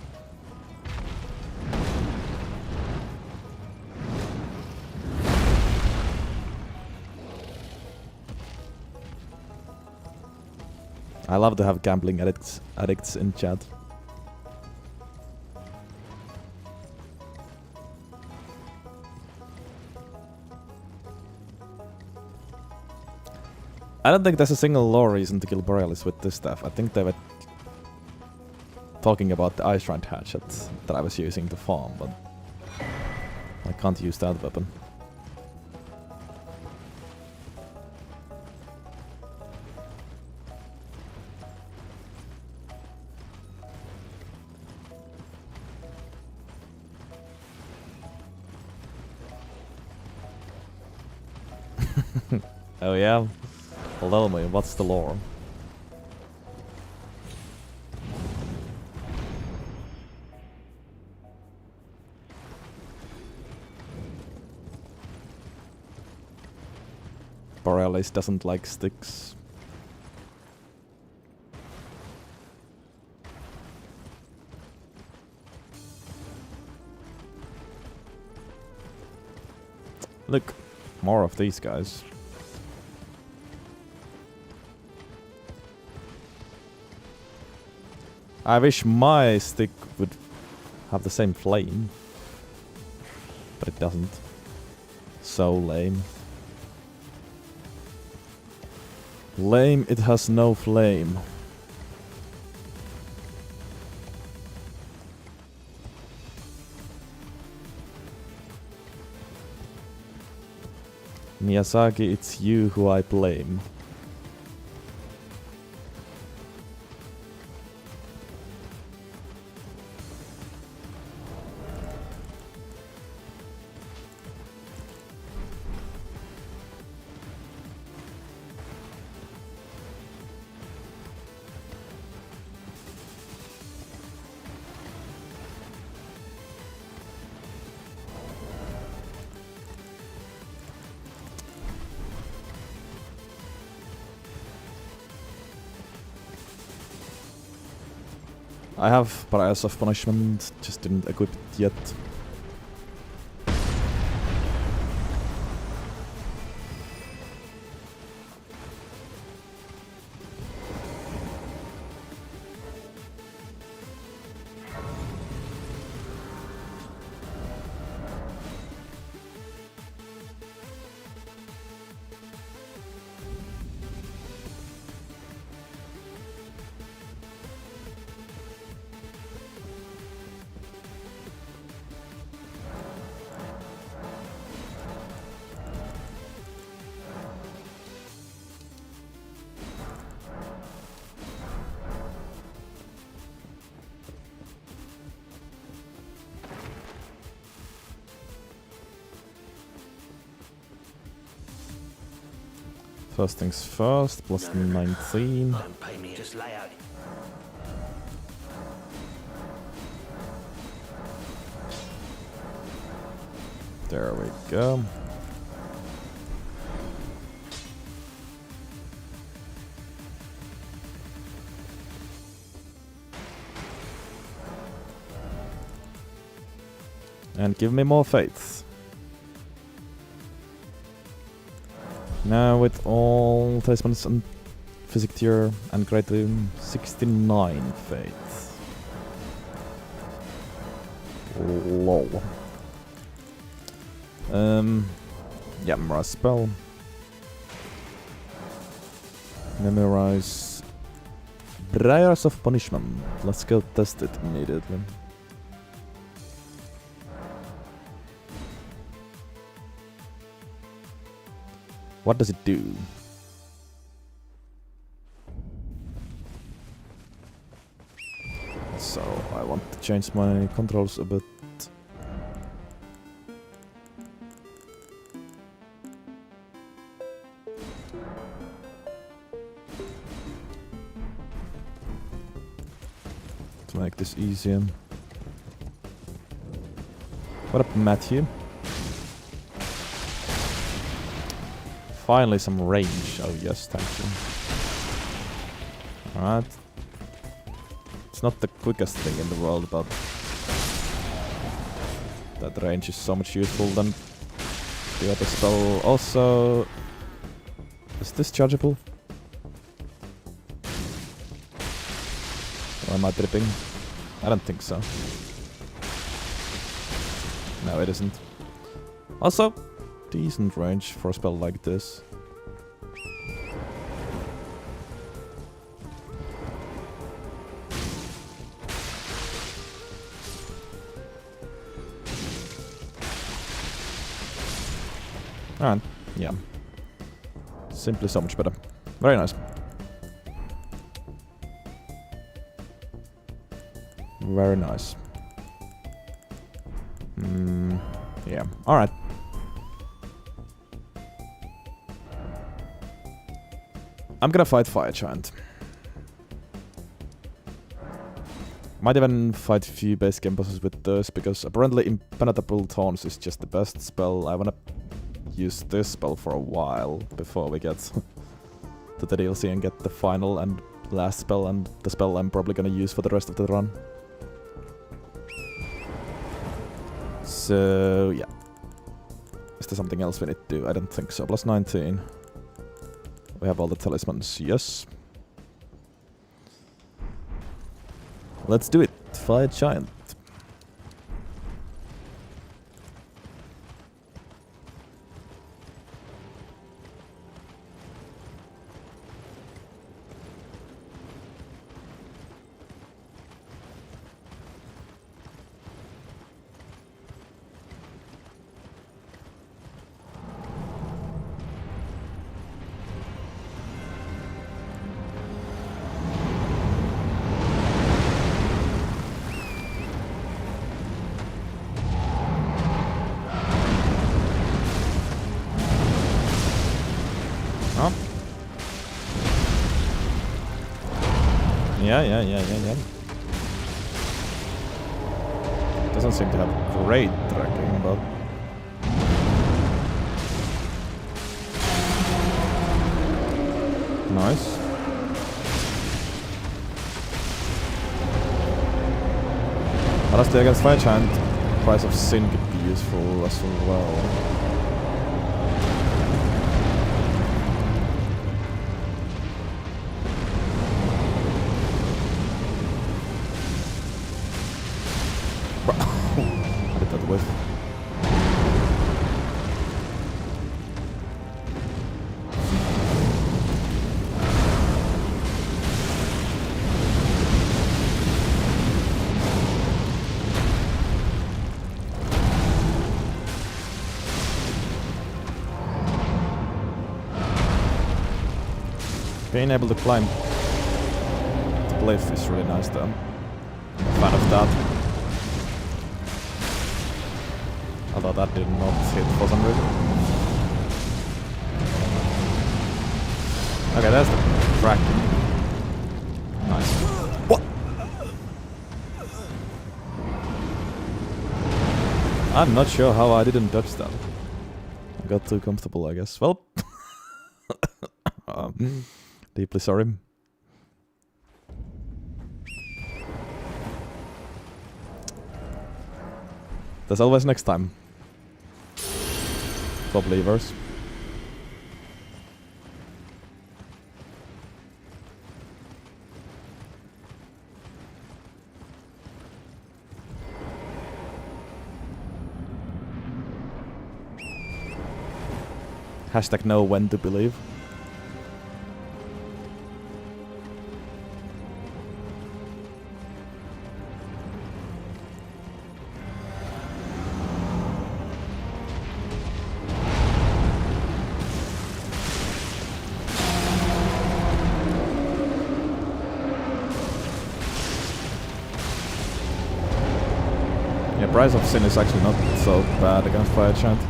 S1: I love to have gambling addicts in chat. I don't think there's a single lore reason to kill Borealis with this stuff. I think they were talking about the Ice Rind hatchet that I was using to farm, but I can't use that weapon. Oh yeah? Well, tell me, what's the lore? Borealis doesn't like sticks. Look, more of these guys. I wish my stick would have the same flame. it doesn't. So lame. Lame, it has no flame. Miyazaki, it's you who I blame. I have Price of Punishment, just didn't equip it yet. First things first, plus 19.
S7: Don't pay me, just lay out.
S1: There we go. And give me more faith. Now with all talismans and physic tier and great rune, 69 faith. Lol. Yeah, memorize spell. Memorize Briars of Punishment. Let's go test it immediately. What does it do? So I want to change my controls a bit. To make this easier. What up, Matthew? Finally some range. Oh yes, thank you. Alright. It's not the quickest thing in the world, but that range is so much useful than the other spell. Also, is this chargeable? Or am I tripping? I don't think so. No, it isn't. Also, decent range for a spell like this. And yeah, simply so much better. Very nice. Very nice. Yeah, alright. I'm gonna fight Fire Giant. Might even fight a few base game bosses with this, because apparently Impenetrable Thorns is just the best spell. I wanna use this spell for a while before we get to the DLC and get the final and last spell, and the spell I'm probably gonna use for the rest of the run. So yeah. Is there something else we need to do? I don't think so. Plus 19. We have all the talismans, yes. Let's do it. Fire Giant. Yeah. Doesn't seem to have great tracking, but... Nice. Honestly, against Fire Giant, Price of Sin could be useful as well. How did that whiff? Being able to climb the cliff is really nice though. I'm a fan of that. Although that did not hit for some reason. Okay, that's the crack. Nice. What? I'm not sure how I didn't dodge that. I got too comfortable, I guess. Well, deeply sorry. There's always next time. For believers. Hashtag know when to believe. Price of Sin is actually not so bad against Fire Giant.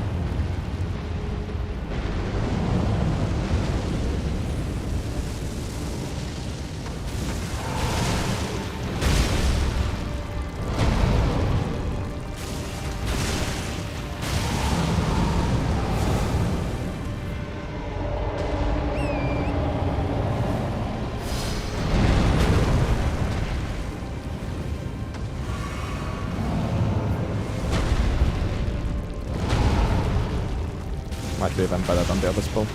S1: Might be even better than the other spell.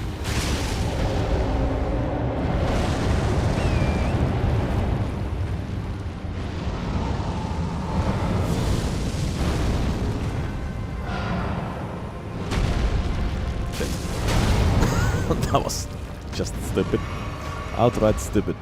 S1: Shit. That was just stupid. Outright stupid.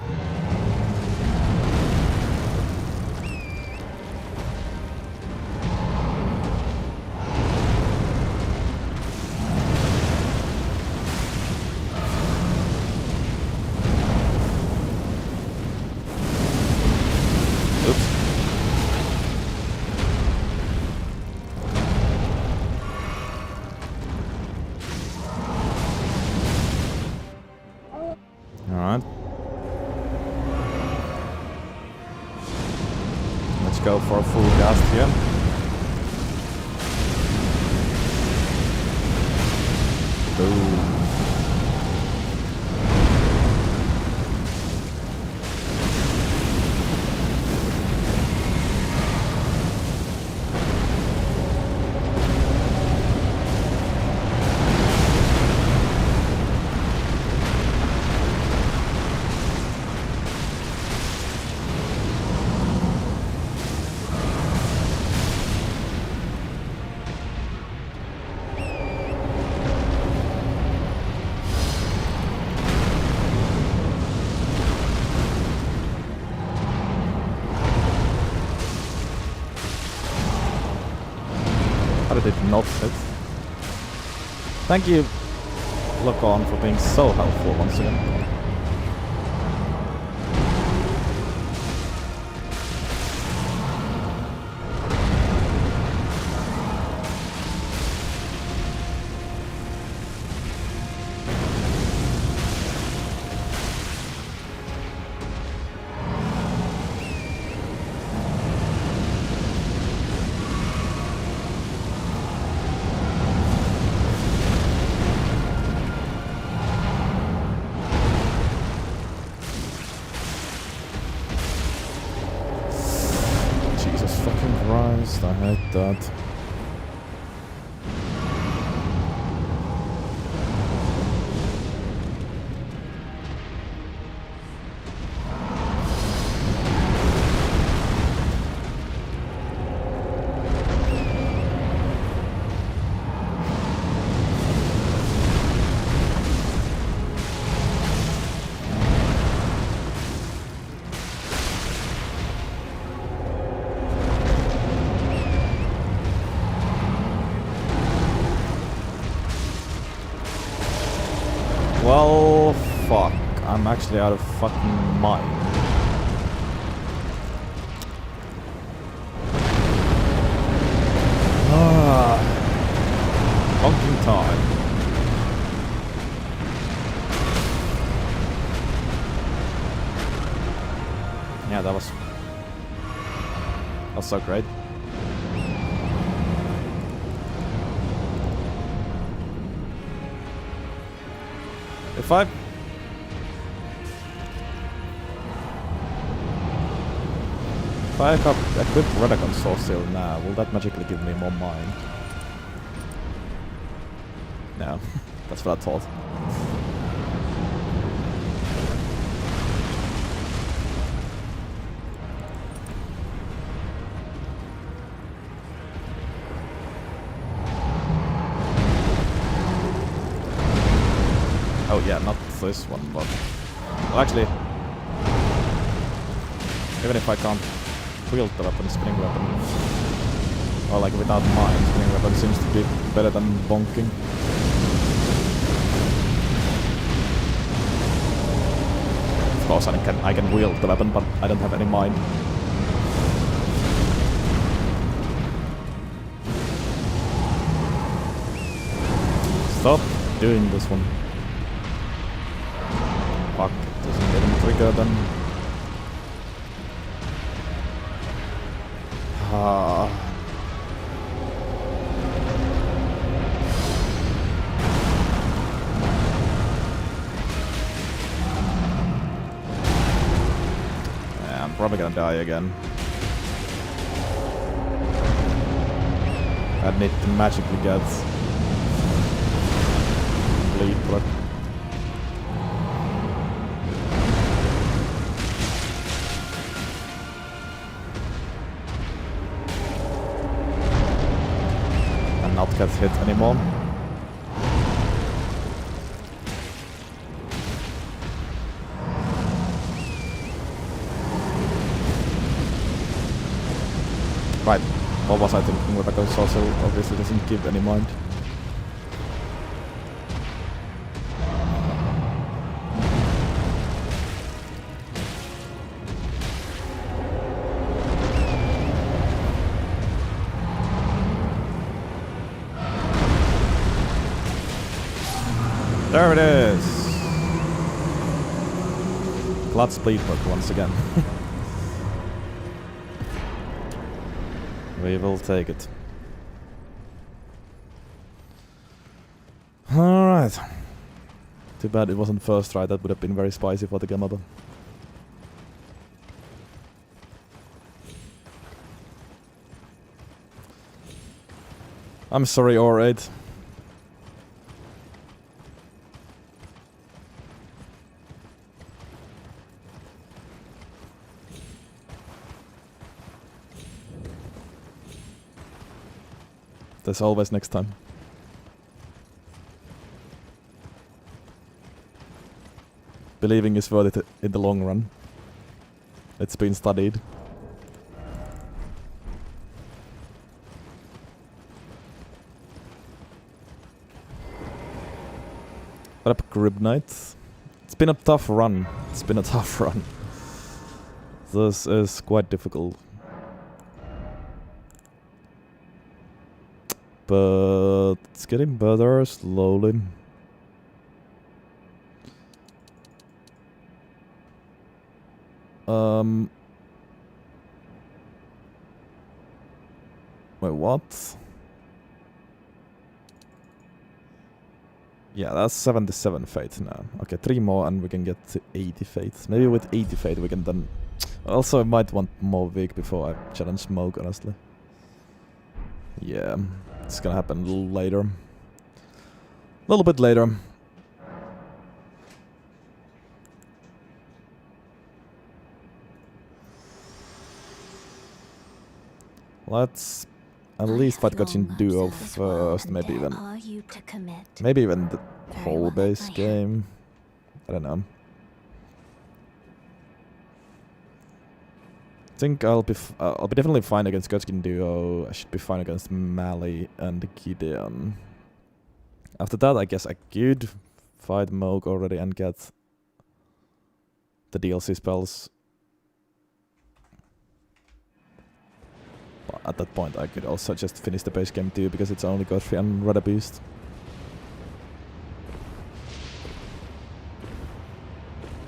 S1: Alright. Let's go for a full cast here. Boom. How did it not hit? Thank you, Look On, for being so helpful once again. Christ, I hate that. Well, fuck. I'm actually out of fucking mind. Fucking time. Yeah, that was so great. If I equip Radagon Sorcerer now, will that magically give me more mine? No, that's what I thought. Oh yeah, not this one, but... Well, actually... Even if I can't wield the weapon, spinning weapon... Or like without mine, spinning weapon seems to be better than bonking. Of course I can wield the weapon, but I don't have any mine. Stop doing this one. Fuck, it doesn't even trigger them. Yeah, I'm probably gonna die again. I need to magically get bleed block. Not get hit anymore. Right, what was I thinking? Rebecca also obviously doesn't give any mind. There it is! Blood split book once again. We will take it. Alright. Too bad it wasn't first try, that would have been very spicy for the Gamaba. I'm sorry, Or8. There's always next time. Believing is worth it in the long run. It's been studied. What up, Grib Knight? It's been a tough run. It's been a tough run. This is quite difficult. But it's getting better slowly. Wait, what? Yeah, that's 77 fate now. Okay, 3 more and we can get to 80 fate. Maybe with 80 fate we can then... Also, I might want more weak before I challenge Smoke, honestly. Yeah, it's gonna happen a little later. A little bit later. Let's at least fight Gotchin Duo first, maybe even the whole base game. I don't know. I think I'll be definitely fine against Gotchin Duo. I should be fine against Mali and Gideon. After that, I guess I could fight Moog already and get the DLC spells. But at that point, I could also just finish the base game too, because it's only Godfrey and Rada Beast.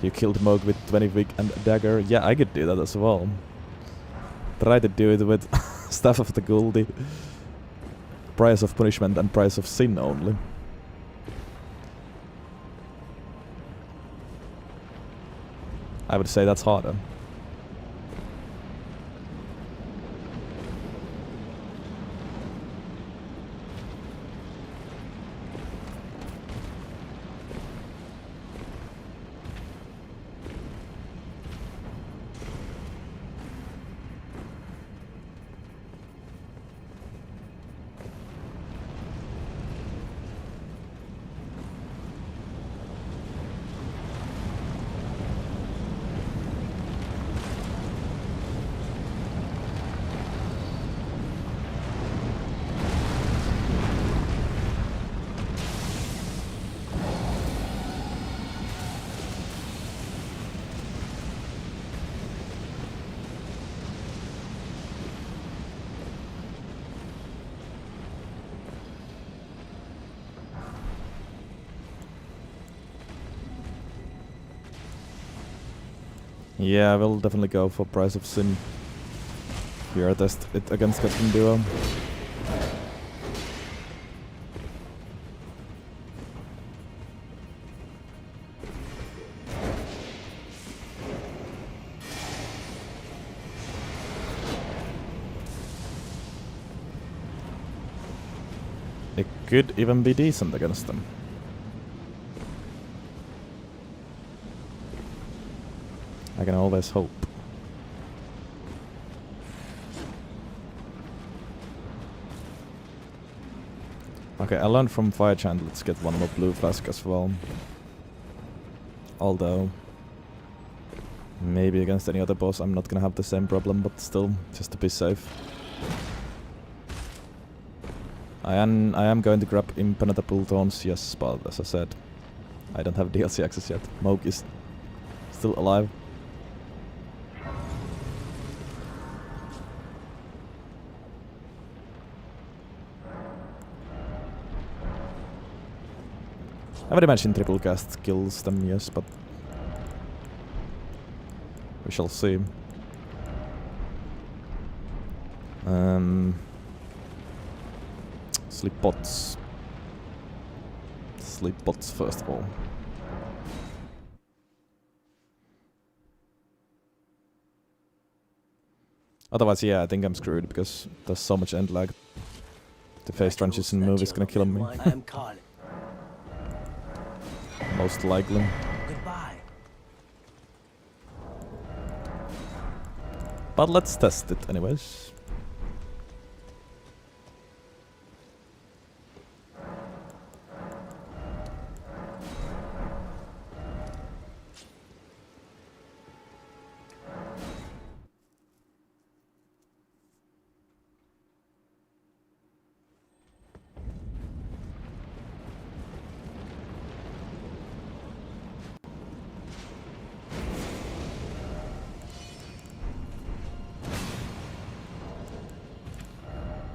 S1: You killed Moog with 20 Wig and a dagger. Yeah, I could do that as well. Try to do it with Staff of the Goldie. Price of Punishment and Price of Sin only. I would say that's harder. Yeah, I will definitely go for Price of Sin. Here, test it against Gotchin Duo. It could even be decent against them. I can always hope. Okay, I learned from Fire Chant, let's get one more blue flask as well. Although, maybe against any other boss I'm not gonna have the same problem, but still, just to be safe. I am going to grab Impenetrable Thorns, yes, but as I said, I don't have DLC access yet. Moog is still alive. I would imagine triple cast kills them, yes, but we shall see. Sleep bots. Sleep bots first of all. Otherwise, yeah, I think I'm screwed because there's so much end lag. The phase transition move is gonna kill me.
S7: I am Carl.
S1: Most likely.
S7: Goodbye.
S1: But let's test it anyways.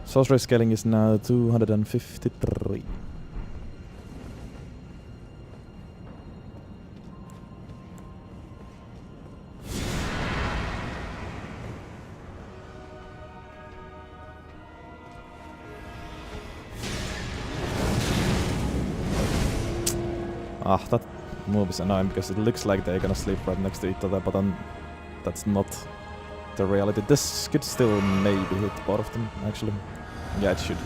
S1: Sorcery scaling is now 253. That move is annoying because it looks like they're gonna sleep right next to each other, but then that's not the reality. This could still maybe hit both of them, actually. Yeah, it should.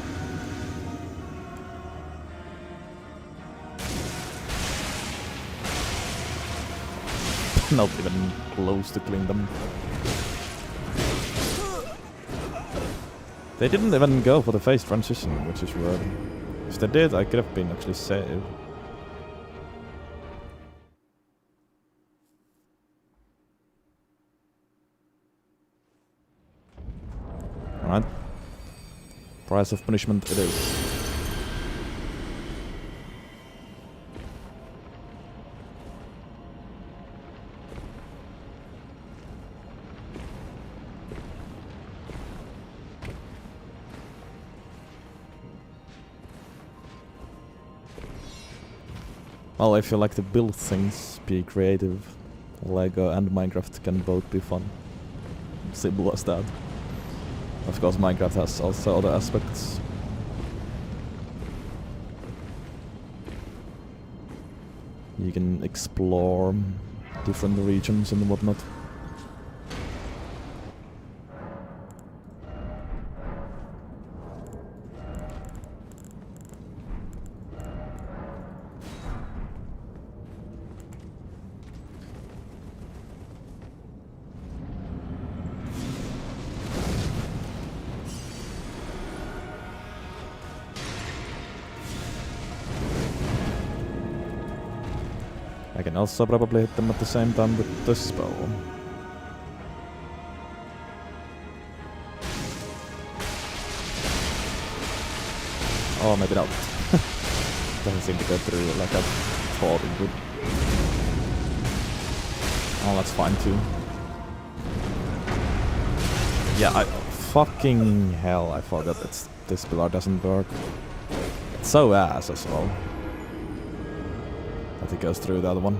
S1: Not even close to killing them. They didn't even go for the phase transition, which is weird. If they did, I could have been actually saved. Alright. Price of punishment it is. Well, if you like to build things, be creative, Lego and Minecraft can both be fun. Simple as that. Of course, Minecraft has also other aspects. You can explore different regions and whatnot. I can also probably hit them at the same time with this spell. Oh, maybe not. Doesn't seem to go through like I thought it would. Oh, that's fine too. Yeah, fucking hell, I forgot that this pillar doesn't work. It's so ass as well. That it goes through the other one.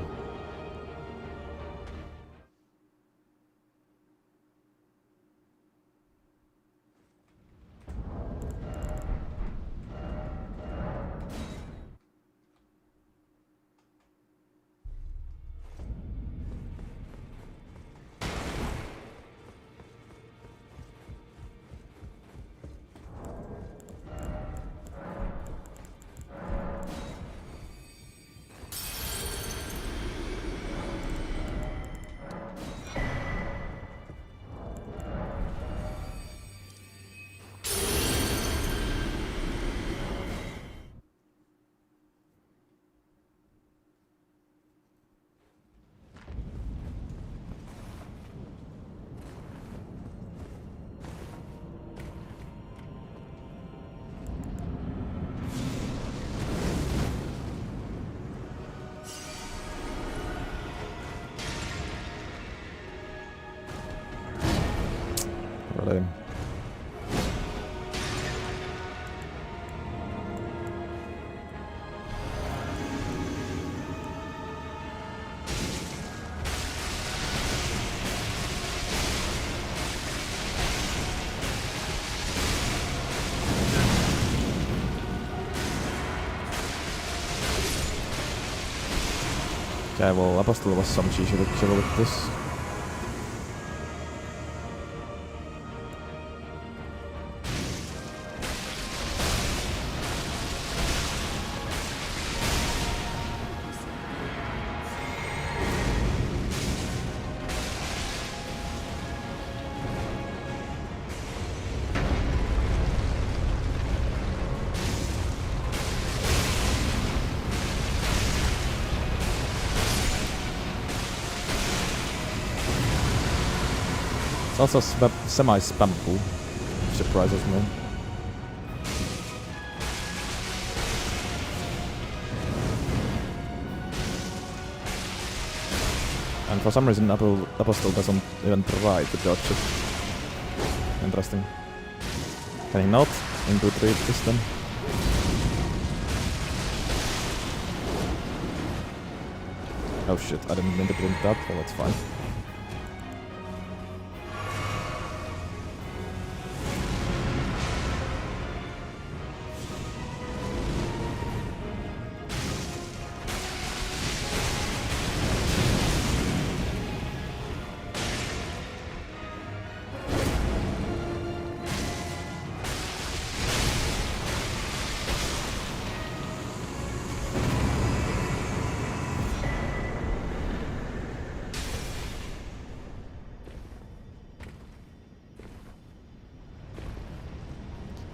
S1: Really. Okay, well, Apostle was some cheesy to kill with this. It's also semi-spammable, which surprises me. And for some reason Apostle doesn't even try to dodge it. Interesting. Can he not retreat this then? Oh shit, I didn't mean to blink that, well that's fine.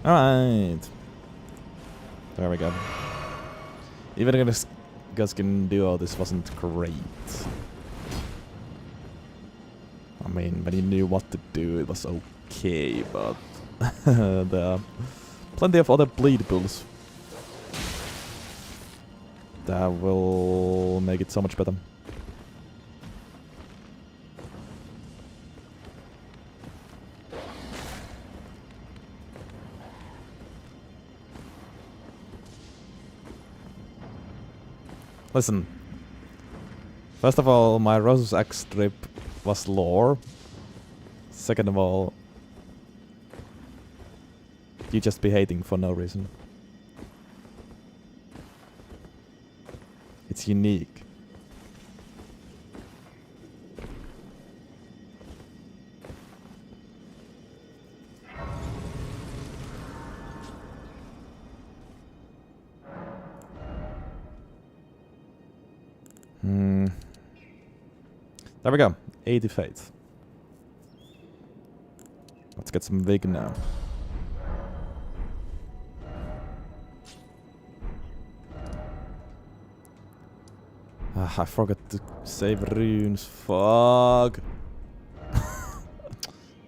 S1: Alright. There we go. Even if this Guskin duo, this wasn't great. I mean, when you knew what to do, it was okay, but there are plenty of other bleed pools that will make it so much better. Listen. First of all, my Rose's X strip was lore. Second of all, you just be hating for no reason. It's unique. There we go. 80 faith. Let's get some Vig now. I forgot to save runes. Fuck.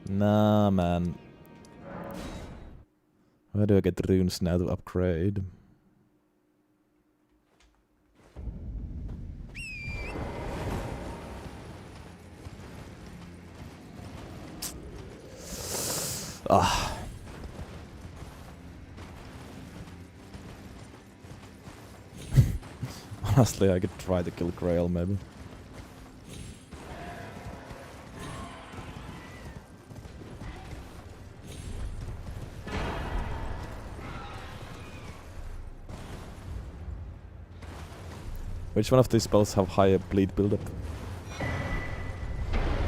S1: Nah, man. Where do I get runes now to upgrade? Ah. Honestly, I could try to kill Grail, maybe. Which one of these spells have higher bleed buildup?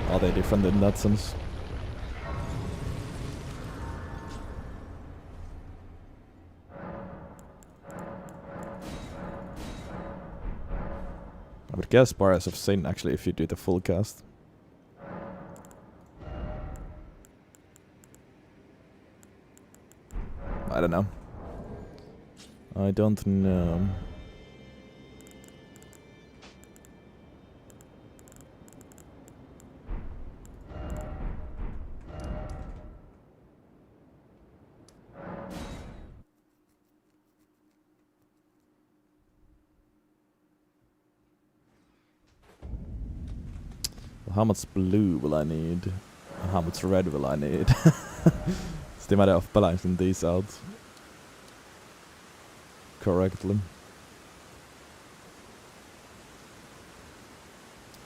S1: Are they different in that sense? I would guess Bars of Sin actually if you do the full cast. I don't know. I don't know. How much blue will I need? And how much red will I need? It's the matter of balancing these out correctly.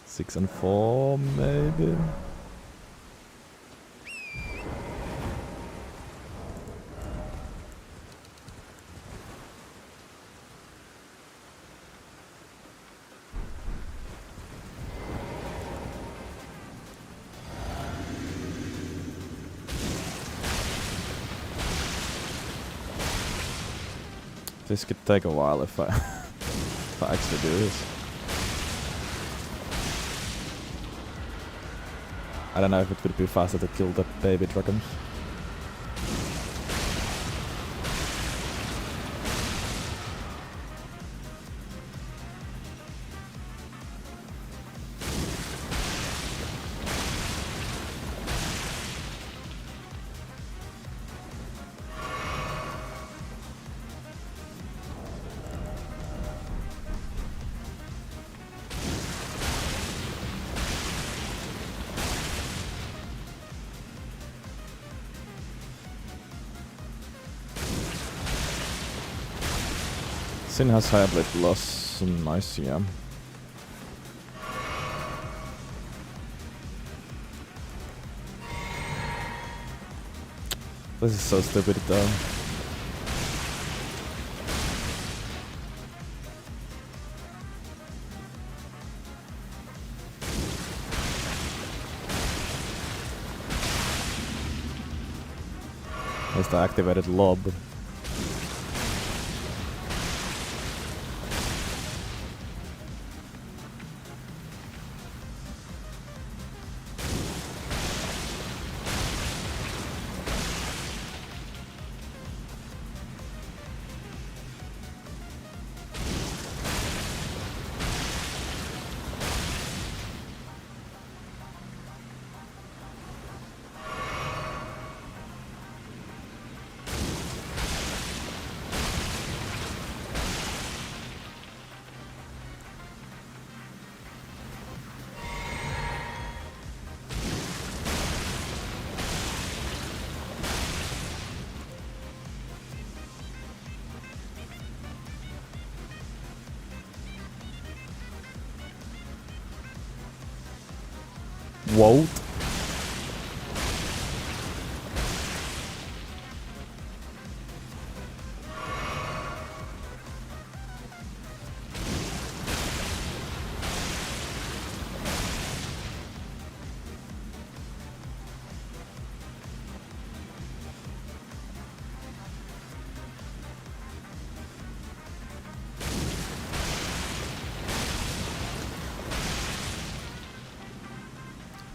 S1: 6 and 4 maybe. This could take a while if I if I actually do this. I don't know if it would be faster to kill the baby dragons. Sin has higher blade loss, nice, yeah. This is so stupid though. There's the activated lob. quote.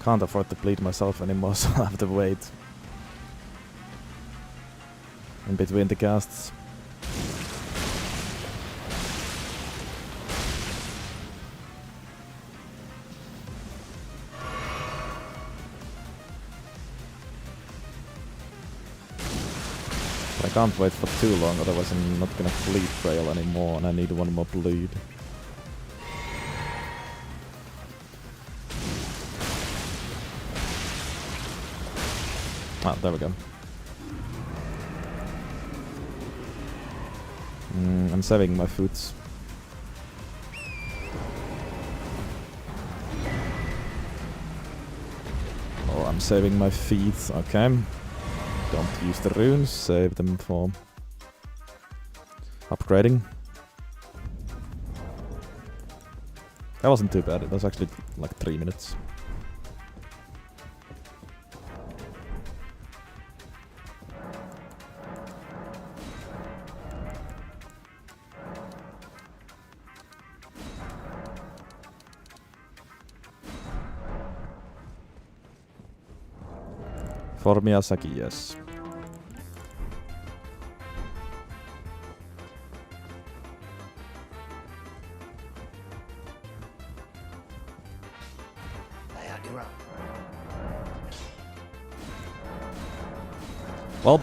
S1: Can't afford to bleed myself anymore, so I have to wait in between the casts. But I can't wait for too long, otherwise I'm not gonna bleed trail anymore, and I need one more bleed. Ah, there we go. I'm saving my foods. Oh, I'm saving my feet, okay. Don't use the runes, save them for upgrading. That wasn't too bad, it was actually like 3 minutes. For Miyazaki, yes. Well,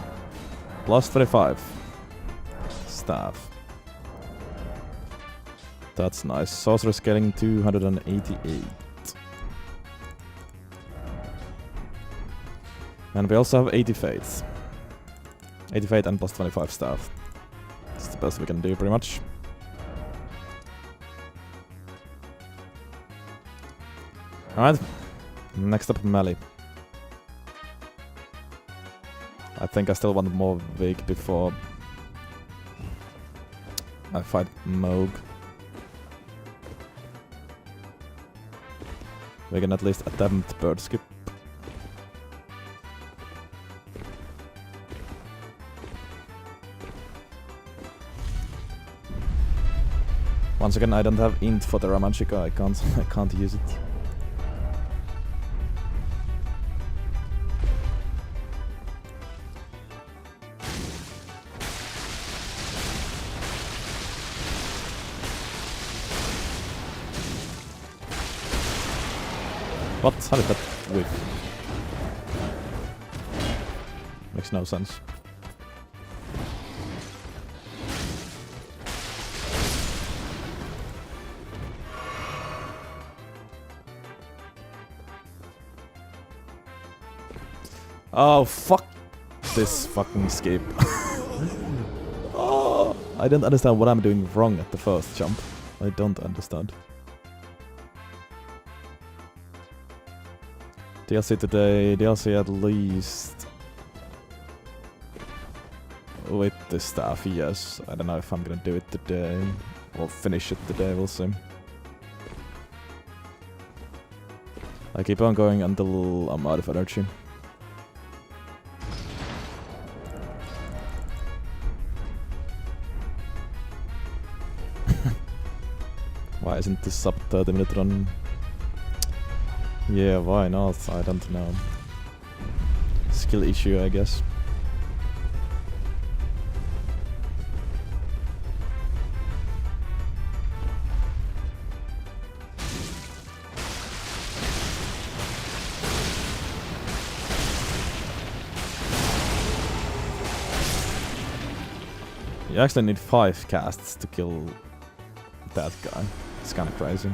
S1: plus 25 staff. That's nice. Sorcerer scaling 288. And we also have 80 faith. 80 faith and plus 25 staff. That's the best we can do, pretty much. Alright. Next up, melee. I think I still want more Vig before I fight Moog. We can at least attempt bird skip. Once again, I don't have int for the Ramachika. I can't use it. What? How did that whiff? Makes no sense. Oh, fuck this fucking escape. Oh, I don't understand what I'm doing wrong at the first jump. I don't understand. DLC today, DLC at least. With the staff, yes. I don't know if I'm gonna do it today. Or finish it today, we'll see. I keep on going until I'm out of energy. Why isn't this sub 30-minute run? Yeah, why not? I don't know. Skill issue, I guess. You actually need 5 casts to kill that guy. It's kinda crazy.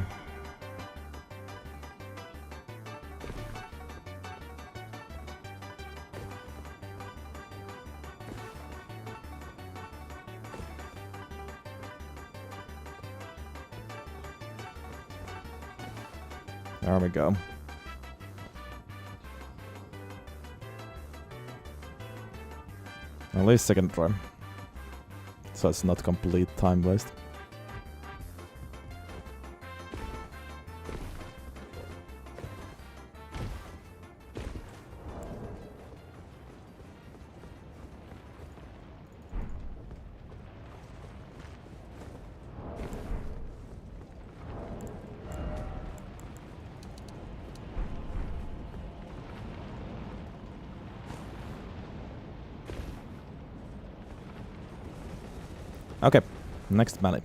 S1: There we go. At least second try. So it's not complete time waste. Okay, next melee.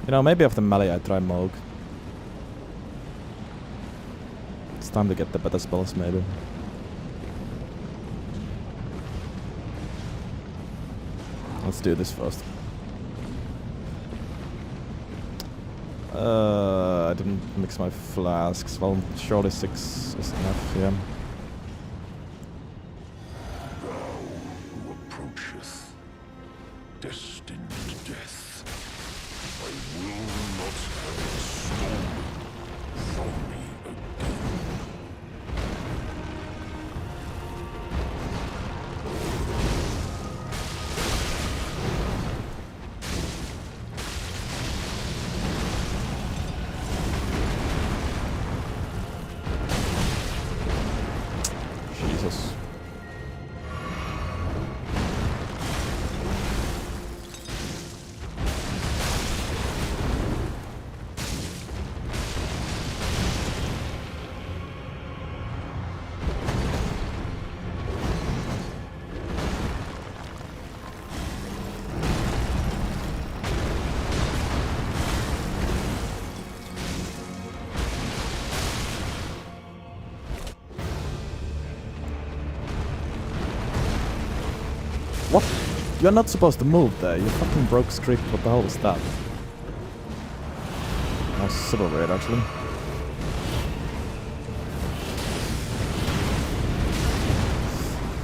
S1: You know, maybe after melee I try Moog. It's time to get the better spells, maybe. Let's do this first. I didn't mix my flasks. Well, surely 6 is enough, yeah.
S9: Who approacheth, destined death, I will not have it stolen from me again.
S1: Jesus. What? You're not supposed to move there. You fucking broke strict. What the hell was that? Nice super weird, actually.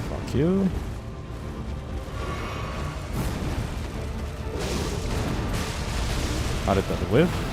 S1: Fuck you. How did that whiff?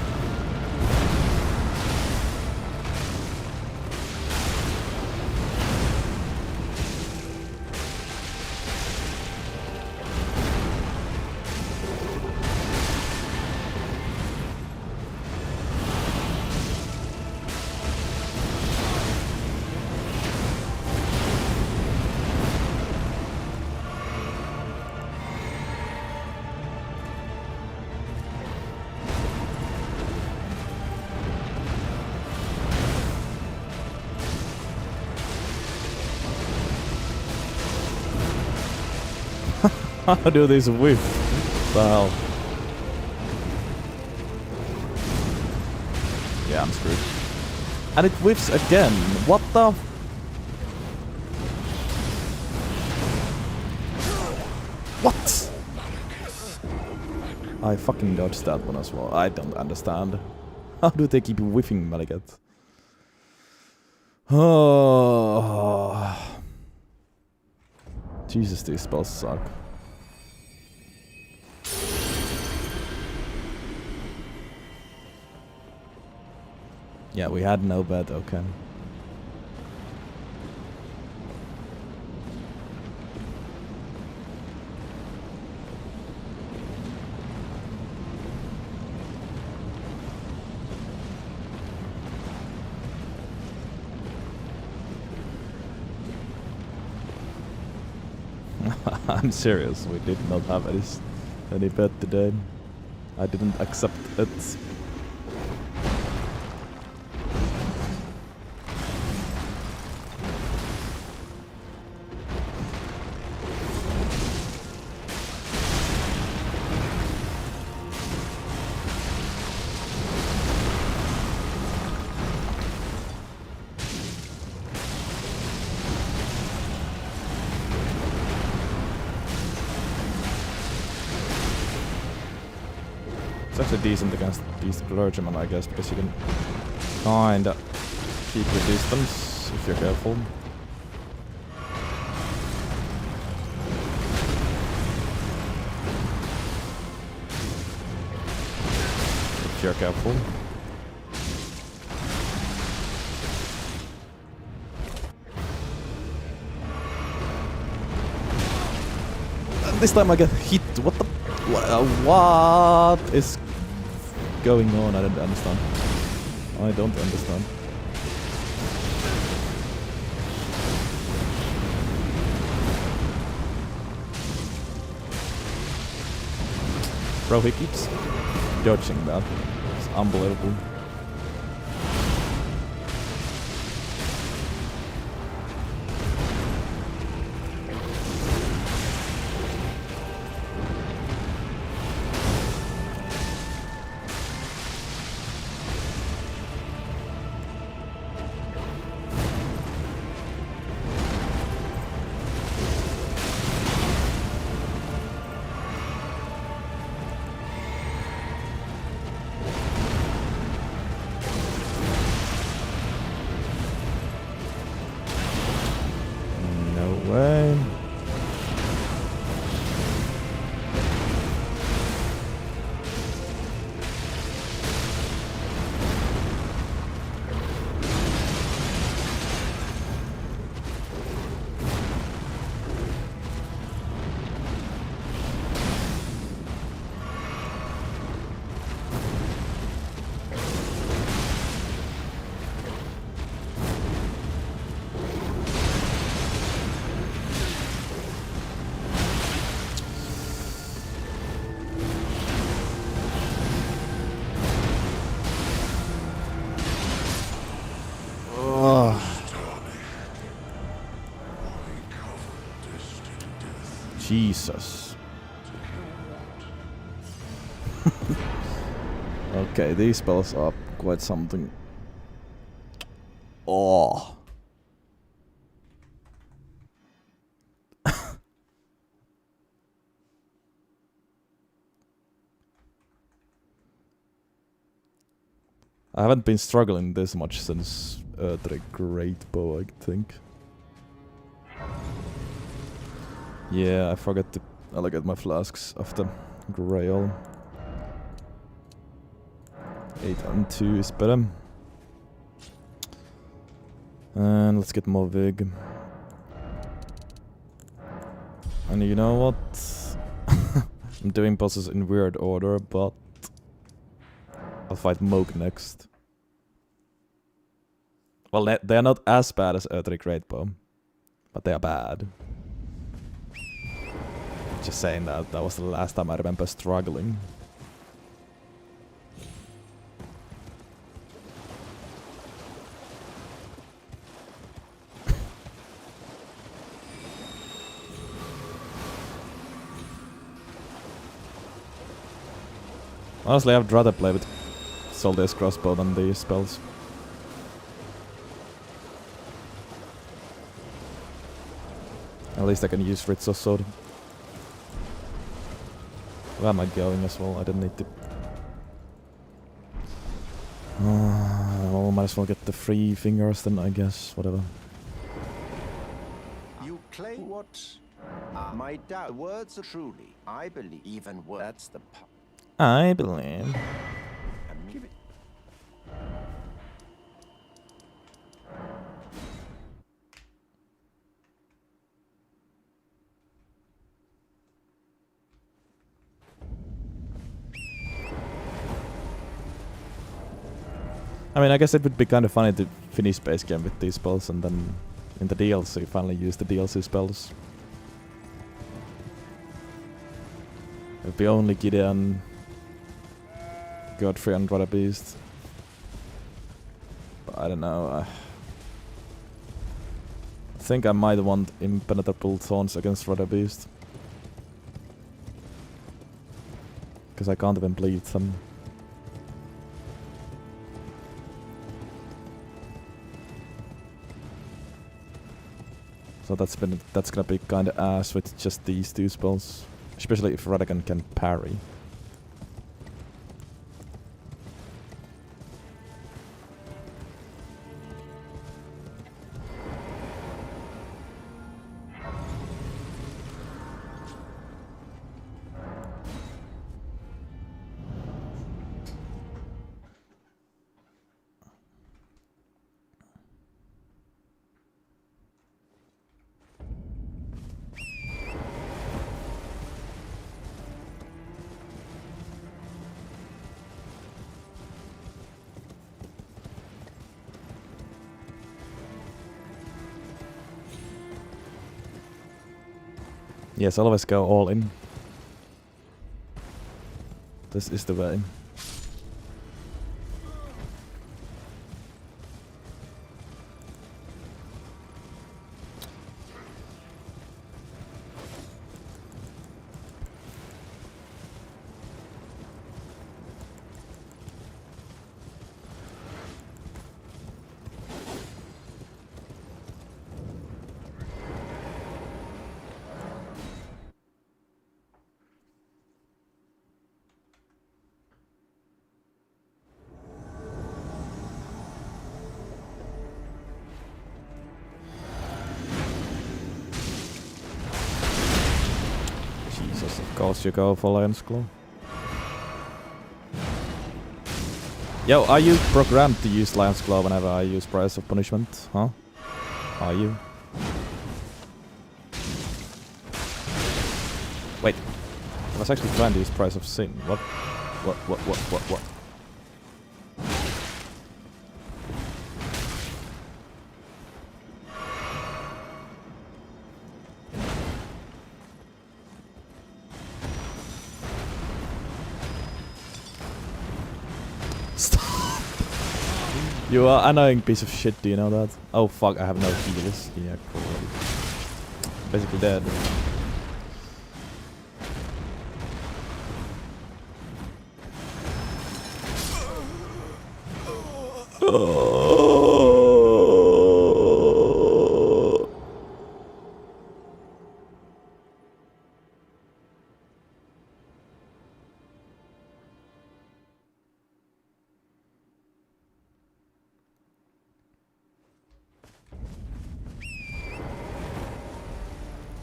S1: How do these whiff? What the hell? Yeah, I'm screwed. And it whiffs again. What the? What? I fucking dodged that one as well. I don't understand. How do they keep whiffing Malekith? Oh. Jesus, these spells suck. Yeah, we had no bet, okay. I'm serious, we did not have any bet today. I didn't accept it. It's actually decent against these clergymen, I guess, because you can kinda keep your distance if you're careful. If you're careful. And this time I get hit. What the? What is going on? I don't understand. I don't understand. Bro, he keeps dodging that. It's unbelievable. Way. Jesus. Okay, these spells are quite something. Oh. I haven't been struggling this much since the Great Bow, I think. Yeah, I forgot to allocate my flasks after Grail. 8 and 2 is better. And let's get more Vig. And you know what? I'm doing bosses in weird order, but I'll fight Moog next. Well, they're not as bad as Earthly Great Bow, but they are bad. Just saying that was the last time I remember struggling. Honestly, I'd rather play with Soldier's Crossbow than these spells. At least I can use Ritzo's Sword. Where am I going as well? I didn't need to... well, might as well get the 3 fingers then, I guess. Whatever.
S10: You claim what? My doubt. Words are truly. I believe. Even words. That's the...
S1: I believe.
S10: Give it.
S1: I mean, I guess it would be kind of funny to finish base game with these spells and then in the DLC finally use the DLC spells. It would be only Gideon, Godfrey and Rudder Beast. But I don't know. I think I might want Impenetrable Thorns against Rudder Beast. Because I can't even bleed them. So that's gonna be kinda ass with just these 2 spells. Especially if Radagon can parry. Yes, always go all in. This is the way. Jesus, of course you go for Lion's Claw. Yo, are you programmed to use Lion's Claw whenever I use Price of Punishment? Huh? Are you? Wait. I was actually trying to use Price of Sin. What? What? Stop! You are an annoying piece of shit, do you know that? Oh fuck, I have no heals. Yeah, cool. Basically dead.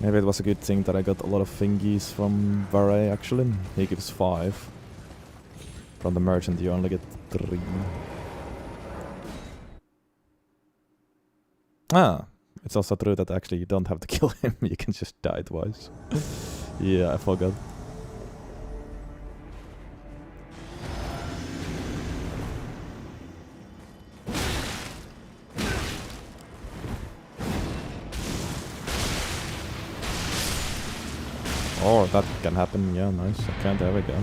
S1: Maybe it was a good thing that I got a lot of thingies from Vare actually. He gives 5. From the merchant you only get 3. Ah, it's also true that actually you don't have to kill him, you can just die twice. Yeah, I forgot. Or that can happen, yeah, nice. Okay, there we go.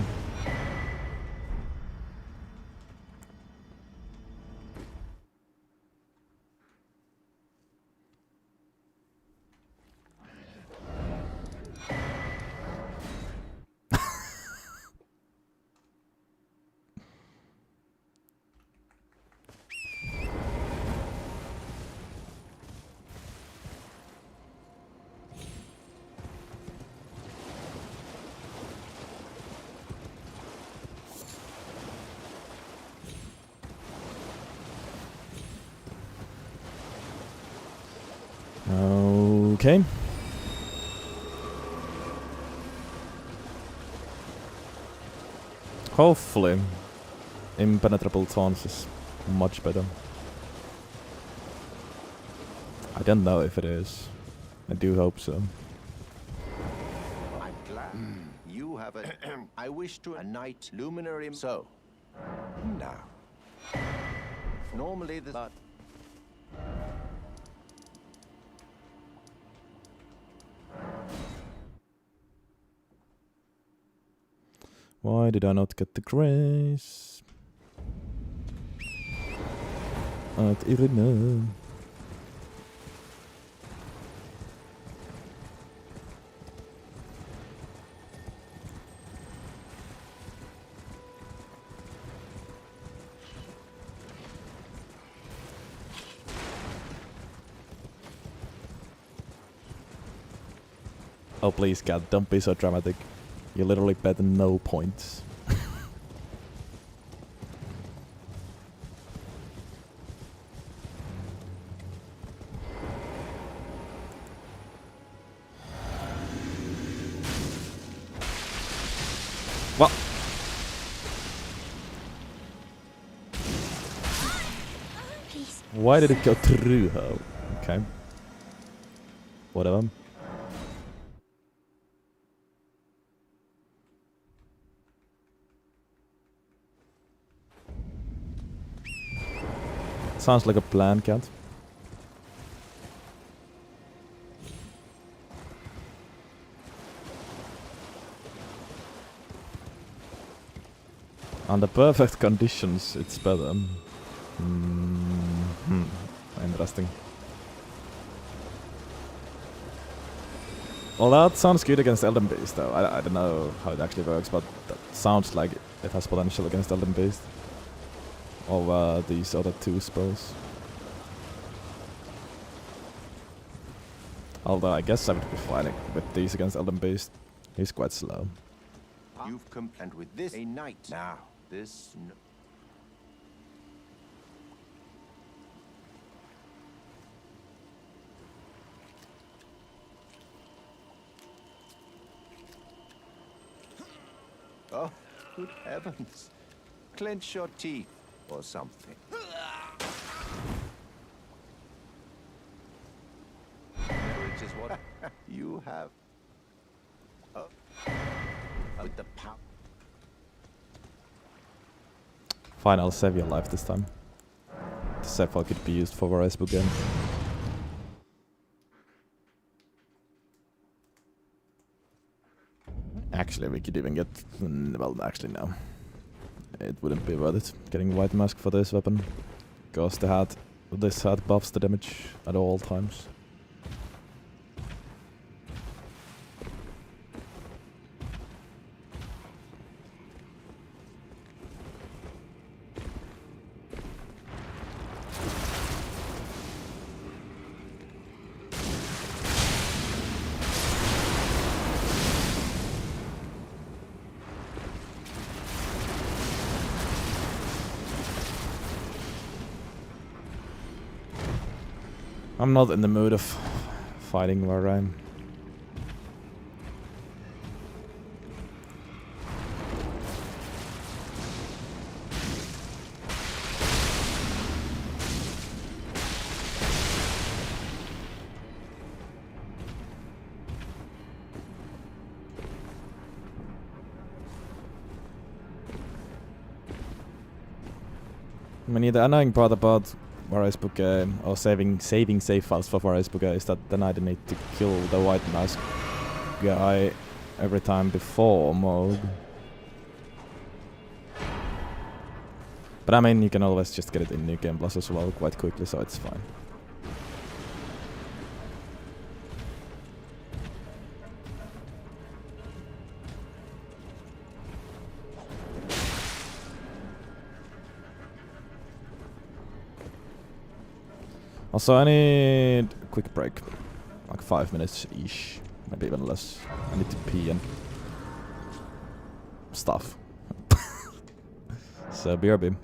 S1: Okay. Hopefully, impenetrable taunts is much better. I don't know if it is. I do hope so.
S10: I'm glad you have a. I wish to a knight luminary. So, now. Normally the.
S1: Why did I not get the grace? At Irina. Oh please God, don't be so dramatic. You literally bet no points. What? Why did it go through her? Okay. Whatever. Sounds like a plan, cat. Under perfect conditions, it's better. Interesting. Well, that sounds good against Elden Beast, though. I don't know how it actually works, but that sounds like it has potential against Elden Beast. Over these other two spells. Although I guess I would be fighting with these against Elden Beast. He's quite slow.
S10: You've complained with this a knight. Now, this... Oh, good heavens. Clench your teeth or something. Which is what you have. With the power.
S1: Fine, I'll save your life this time. The save file could be used for Varese again. Actually, we could even get... well, actually, no. It wouldn't be worth it getting White Mask for this weapon. Because this hat buffs the damage at all times. I'm not in the mood of fighting where I'm. I mean, the annoying part about Varese or saving save files for Varese is that then I need to kill the White Mask guy every time before Moog. But I mean, you can always just get it in New Game Plus as well quite quickly, so it's fine. Also, I need a quick break. Like 5 minutes-ish. Maybe even less. I need to pee and... stuff. So, BRB.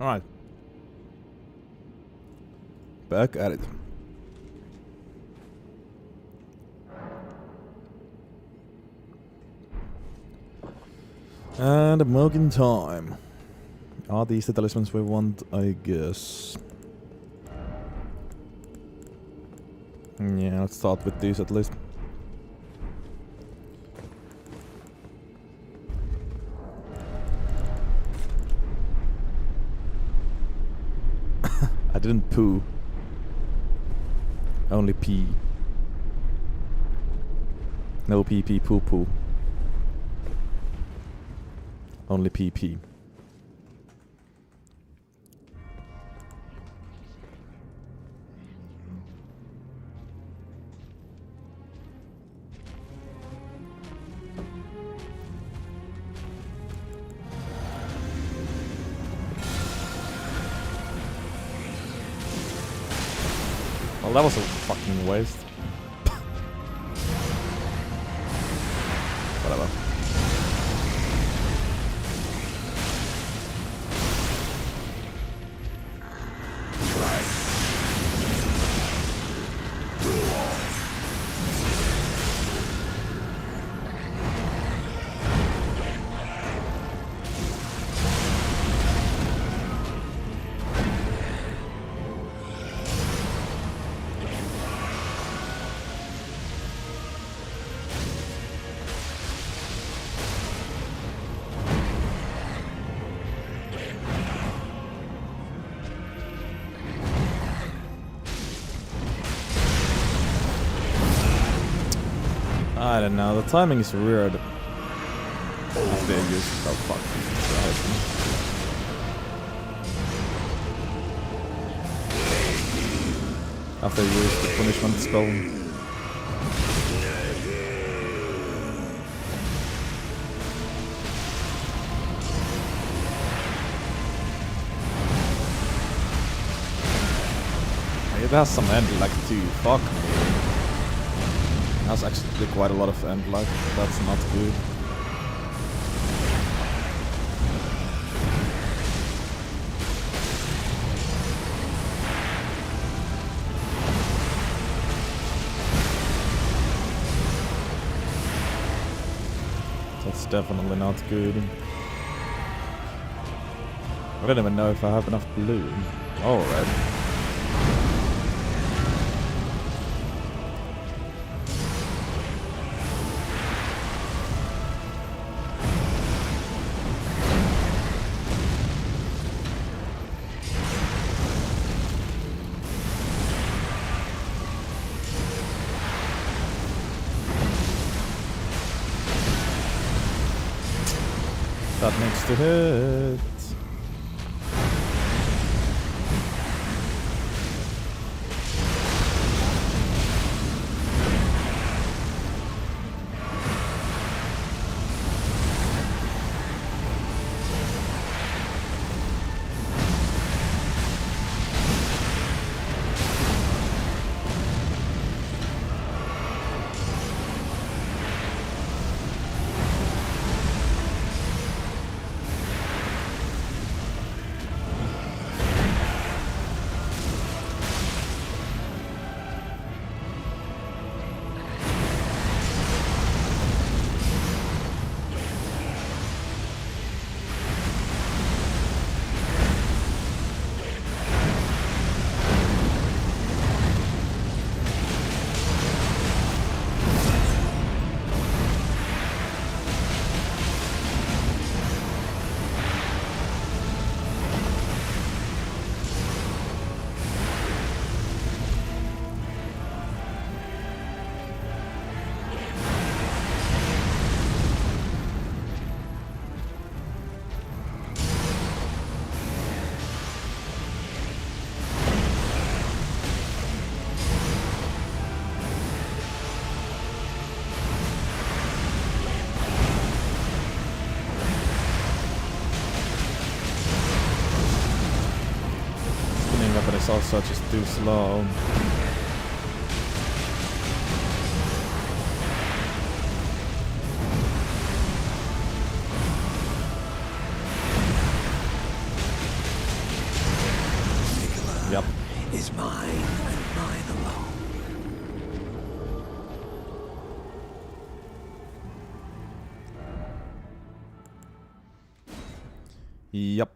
S1: Alright. Back at it. And Mogan time. Are these the talismans we want? I guess. Yeah, let's start with these at least. I didn't poo. Only pee. No pee pee poo poo. Only pee pee. Well, that was a fucking waste. Whatever. I don't know, the timing is weird. If they use oh fuck. After you use the punishment spell. It has some end lag too, fuck me. That's actually quite a lot of end lag. That's not good. That's definitely not good. I don't even know if I have enough blue. Alright. That needs to hit. But it's also just too slow.
S4: is mine and mine alone.
S1: Yep.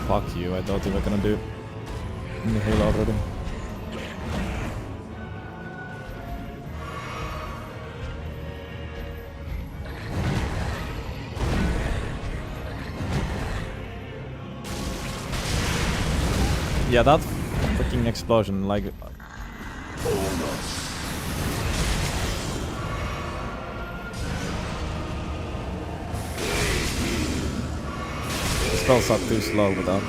S1: Fuck you, I thought you were gonna do Nihil already. Yeah, that fucking explosion, like... Spells are too slow with that.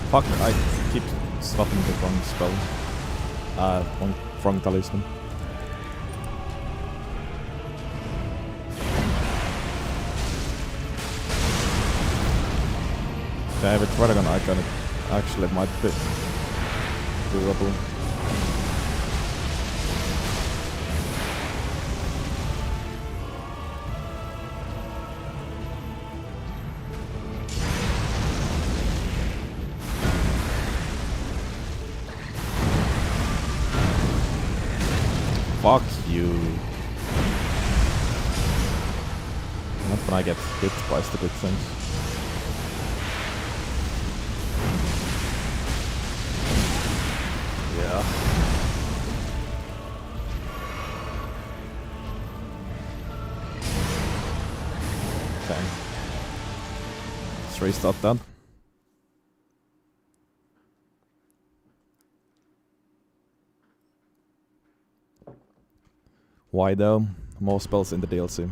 S1: Fuck, I keep swapping the wrong spell. Wrong talisman. Yeah, with Dragon Icon it actually might be doable. Fuck you. Not when I get hit by stupid things. Yeah. Okay. Let's restart that. Why though? More spells in the DLC.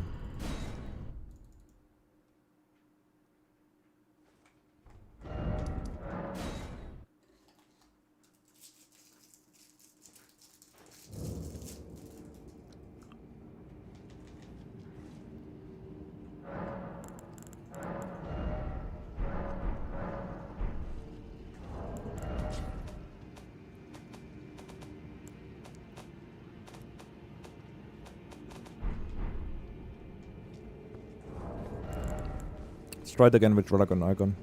S1: Let's try it again with Dragon Icon.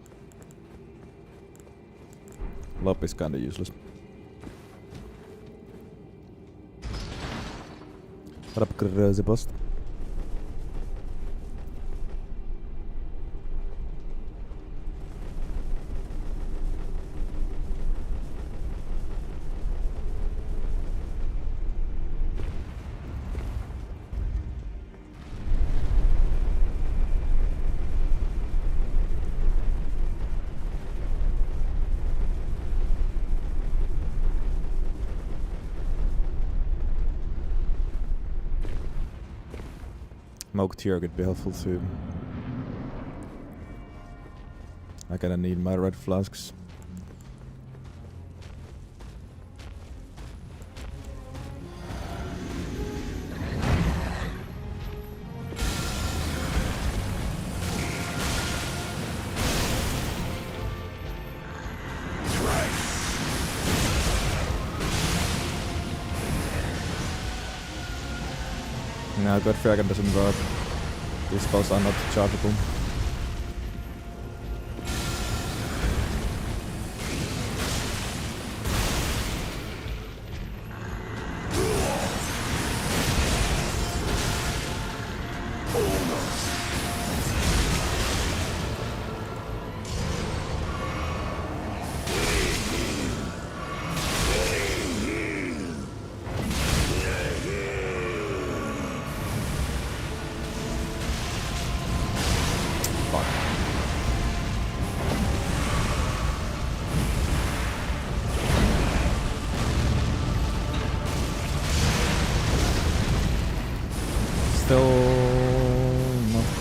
S1: Lop is kinda useless. What up, crazy boss? Smoke tier could be helpful too. I kinda need my red flasks. No, God Dragon doesn't work. These spells are not chargeable.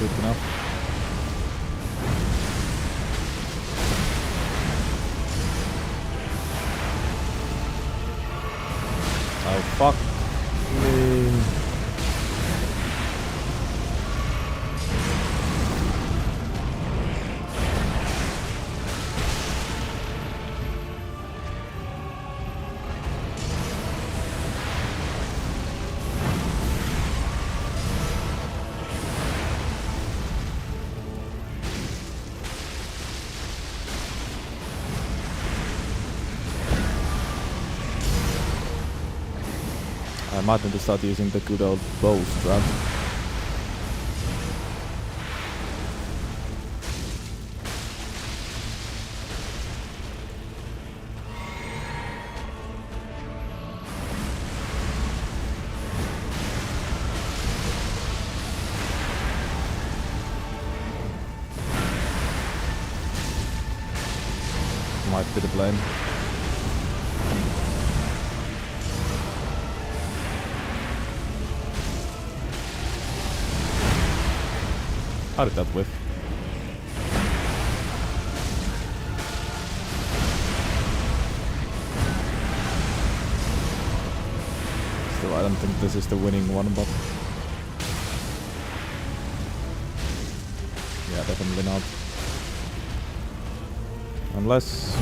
S1: quick enough. Oh fuck me. I might need to start using the good old bow strat. Might be the blame. How did that whiff? Still, I don't think this is the winning one, but... yeah, definitely not. Unless...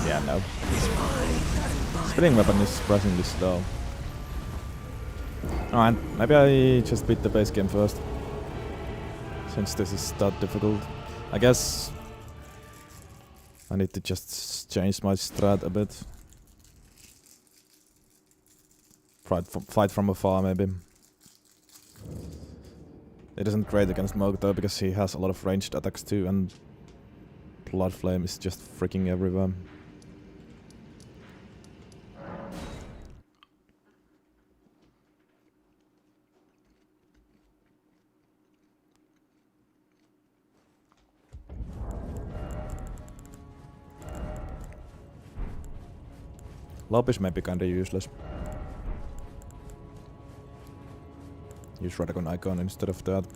S1: yeah, no. Spinning weapon is surprisingly slow. Alright, maybe I just beat the base game first. Since this is that difficult. I guess I need to just change my strat a bit. Fight from afar maybe. It isn't great against Moog though, because he has a lot of ranged attacks too, and Blood Flame is just freaking everywhere. Lobish may be kinda useless. Use Radagon Icon instead of that.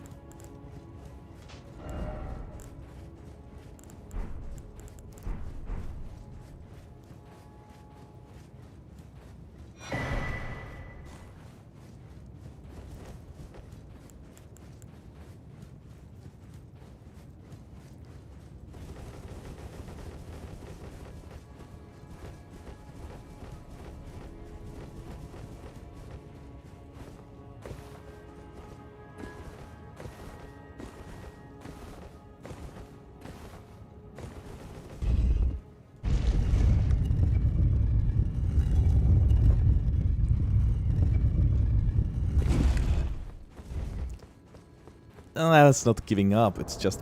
S1: That's not giving up, it's just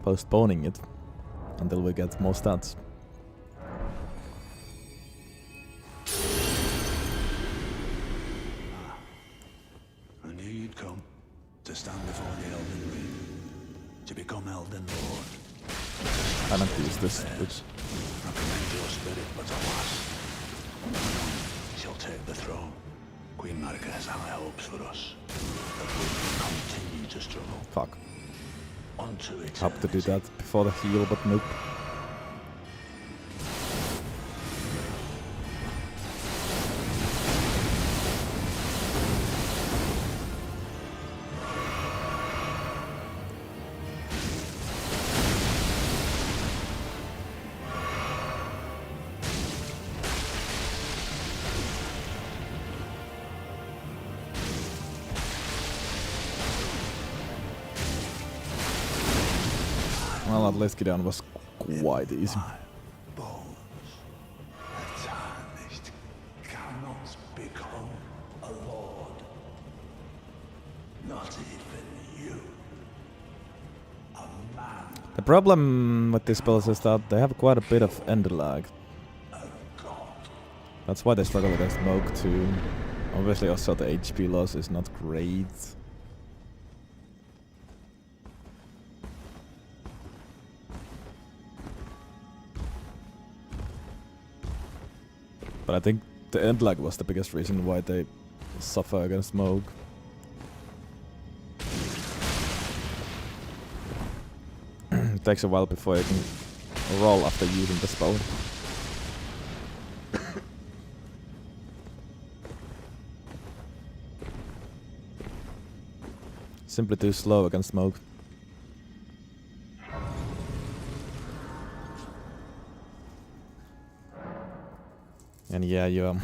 S1: postponing it until we get more stats.
S3: I knew you'd come to stand before the Elden RIng, to become Elden Lord.
S1: I don't use this, which...
S3: I commend your spirit, but alas, she'll take the throne. Queen Marika has high hopes for us, but we will continue to struggle.
S1: Fuck.
S3: Onto eternity.
S1: Have to do that before the heal, but nope. Well, at least Gideon was quite easy.
S3: Bones, a tarnished cannot become a lord. Not even you. A man.
S1: The problem with these spells is that they have quite a bit of end lag. That's why they struggle with their smoke too. Obviously also the HP loss is not great. But I think the end lag was the biggest reason why they suffer against smoke. It takes a while before you can roll after using the spell. Simply too slow against smoke. And yeah, you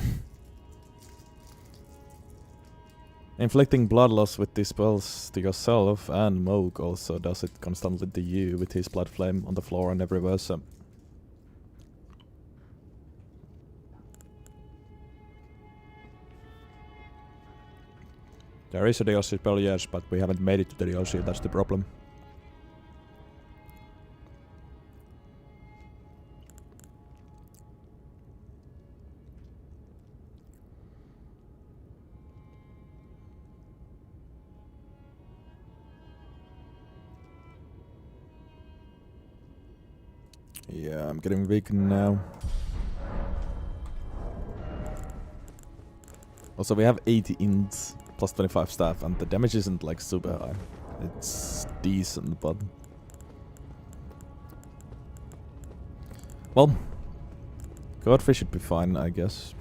S1: inflicting blood loss with these spells to yourself, and Moog also does it constantly to you with his blood flame on the floor and everywhere, so... There is a DLC spell, yes, but we haven't made it to the DLC, that's the problem. Yeah, I'm getting weak now. Also, we have 80 int plus 25 staff, and the damage isn't like super high. It's decent, but... Well, Godfrey should be fine, I guess.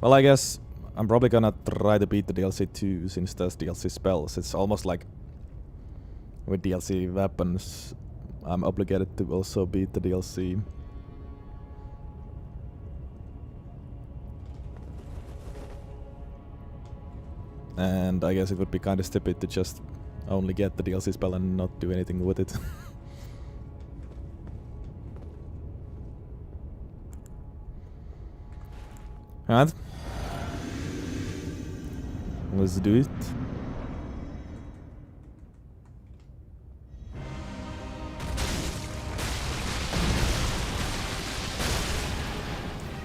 S1: Well, I guess I'm probably gonna try to beat the DLC too, since there's DLC spells. It's almost like with DLC weapons, I'm obligated to also beat the DLC. And I guess it would be kinda stupid to just only get the DLC spell and not do anything with it. Alright. Let's do it.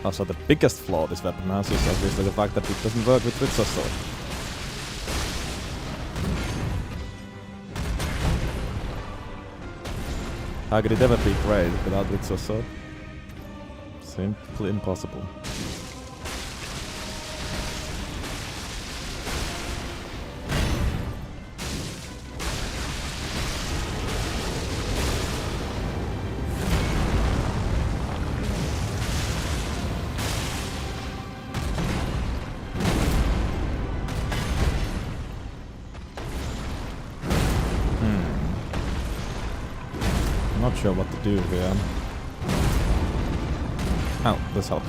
S1: Also, the biggest flaw this weapon has is obviously the fact that it doesn't work with Ritsu's sword. How could it ever be great without Ritsu's sword? Simply impossible. Not sure what to do here. Oh, this helps.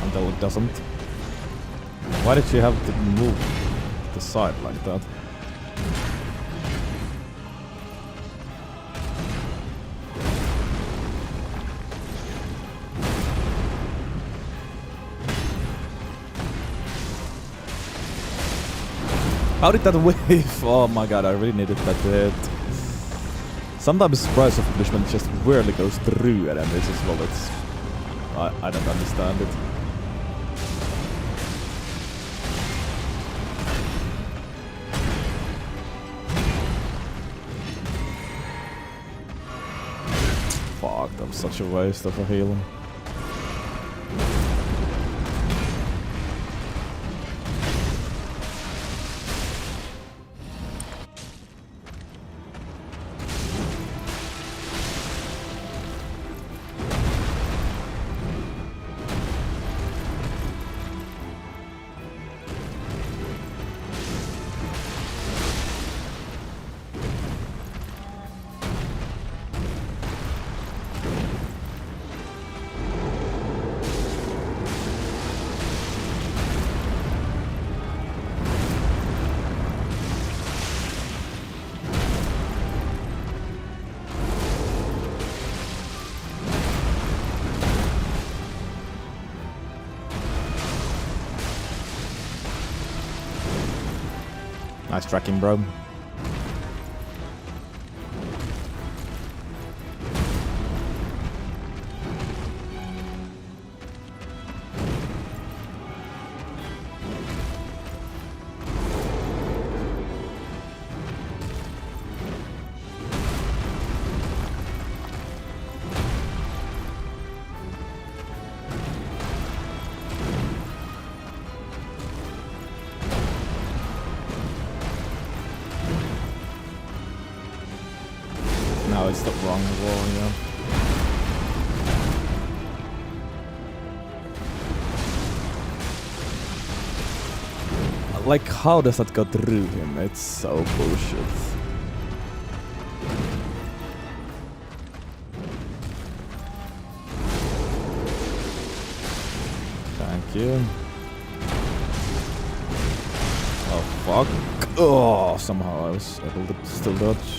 S1: Until it doesn't. Why did you have to move to the side like that? How did that wave? Oh my god, I really needed that to hit. Sometimes price of punishment just weirdly goes through enemies as well. It's... I don't understand it. Fuck, that was such a waste of a heal. Nice tracking, bro. No, it's the wrong wall, yeah. Like, how does that go through him? It's so bullshit. Thank you. Oh, fuck. Oh, somehow I was able to still dodge.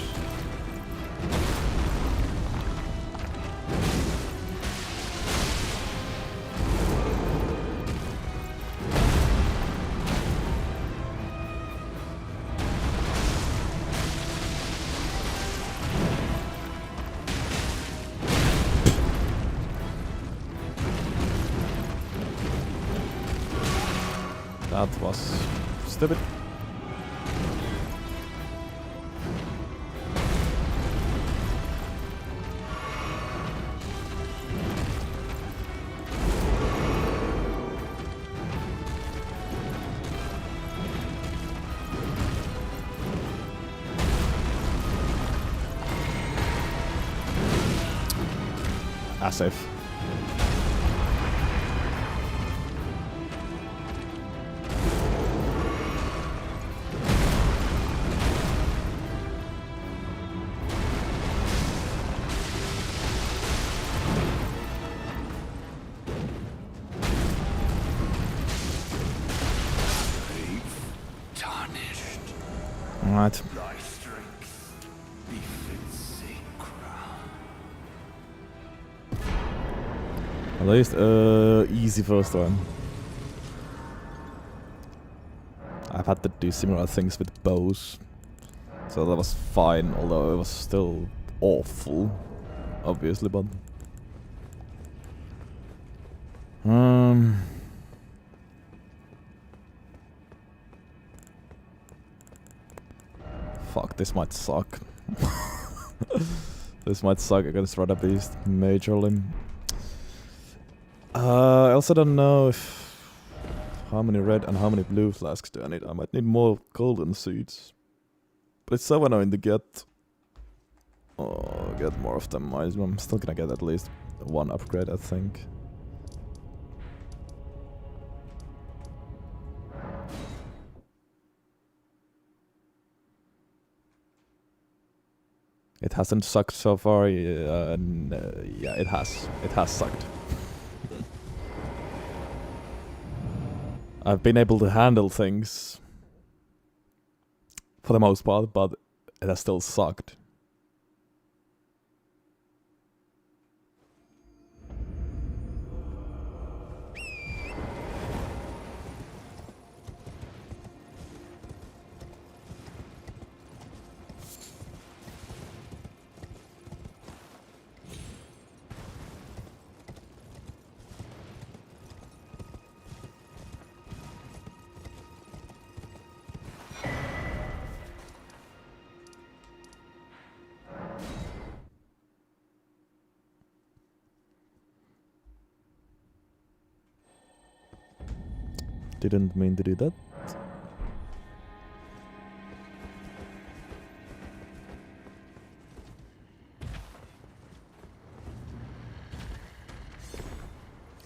S1: That was stupid. As if. Right.
S4: Thy strength befits a crown.
S1: At least easy first one. I've had to do similar things with bows, so that was fine, although it was still awful, obviously, but fuck, this might suck. This might suck against Red Up East majorly. I also don't know if how many red and how many blue flasks do I need. I might need more golden seeds, but it's so annoying to get. Oh, get more of them. I'm still gonna get at least one upgrade, I think. It hasn't sucked so far. Yeah, it has. It has sucked. I've been able to handle things for the most part, but it has still sucked. Didn't mean to do that.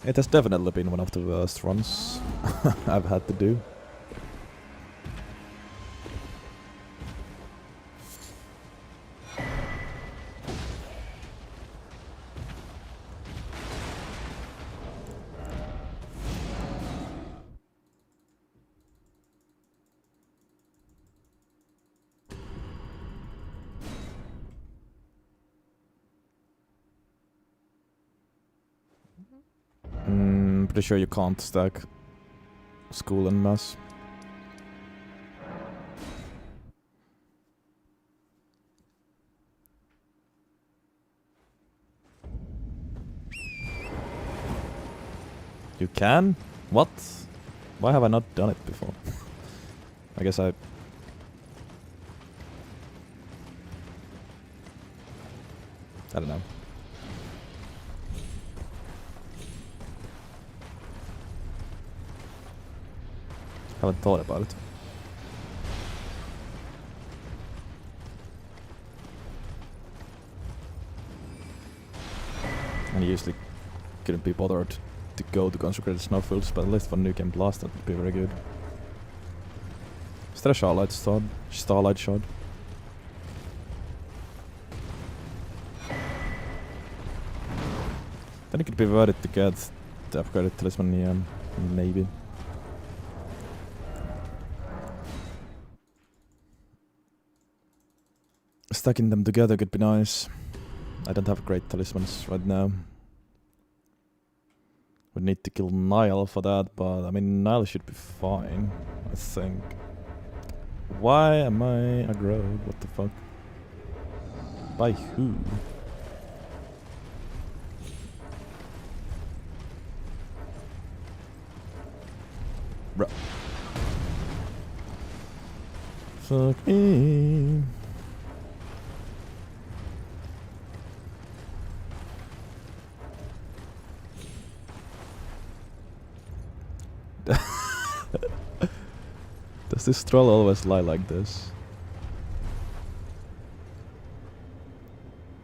S1: It has definitely been one of the worst runs I've had to do. Pretty sure you can't stack school and mass. You can? What? Why have I not done it before? I guess I... I don't know. Haven't thought about it. And usually couldn't be bothered to go to Consecrated Snowfields, but at least for New Game Plus that would be very good. Is there a Starlight Shard? Then it could be worth it to get the upgraded talisman, yeah, maybe. Stacking them together could be nice. I don't have great talismans right now. Would need to kill Nile for that, but I mean Nile should be fine, I think. Why am I aggroed? What the fuck? By who? Bruh. Fuck me. Does this troll always lie like this?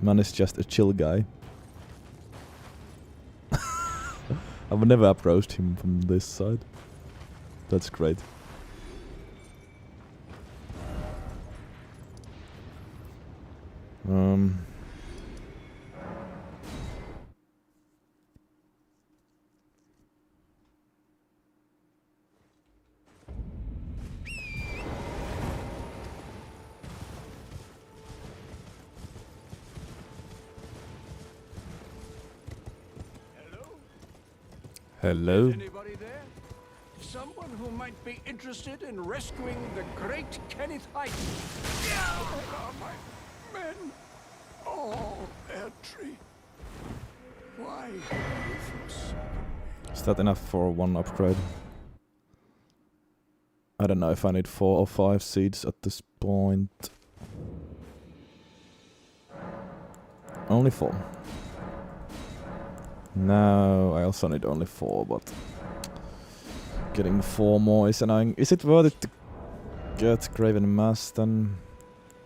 S1: Man is just a chill guy. I've never approached him from this side. That's great. Hello?
S11: Anybody there? Someone who might be interested in rescuing the great Kenneth Height. Where are my men? Oh, Erdtree. Why have you forsaken me?
S1: Is that enough for one upgrade? I don't know if I need 4 or 5 seeds at this point. Only 4. No, I also need only 4, but getting 4 more is annoying. Is it worth it to get Graven Mass then?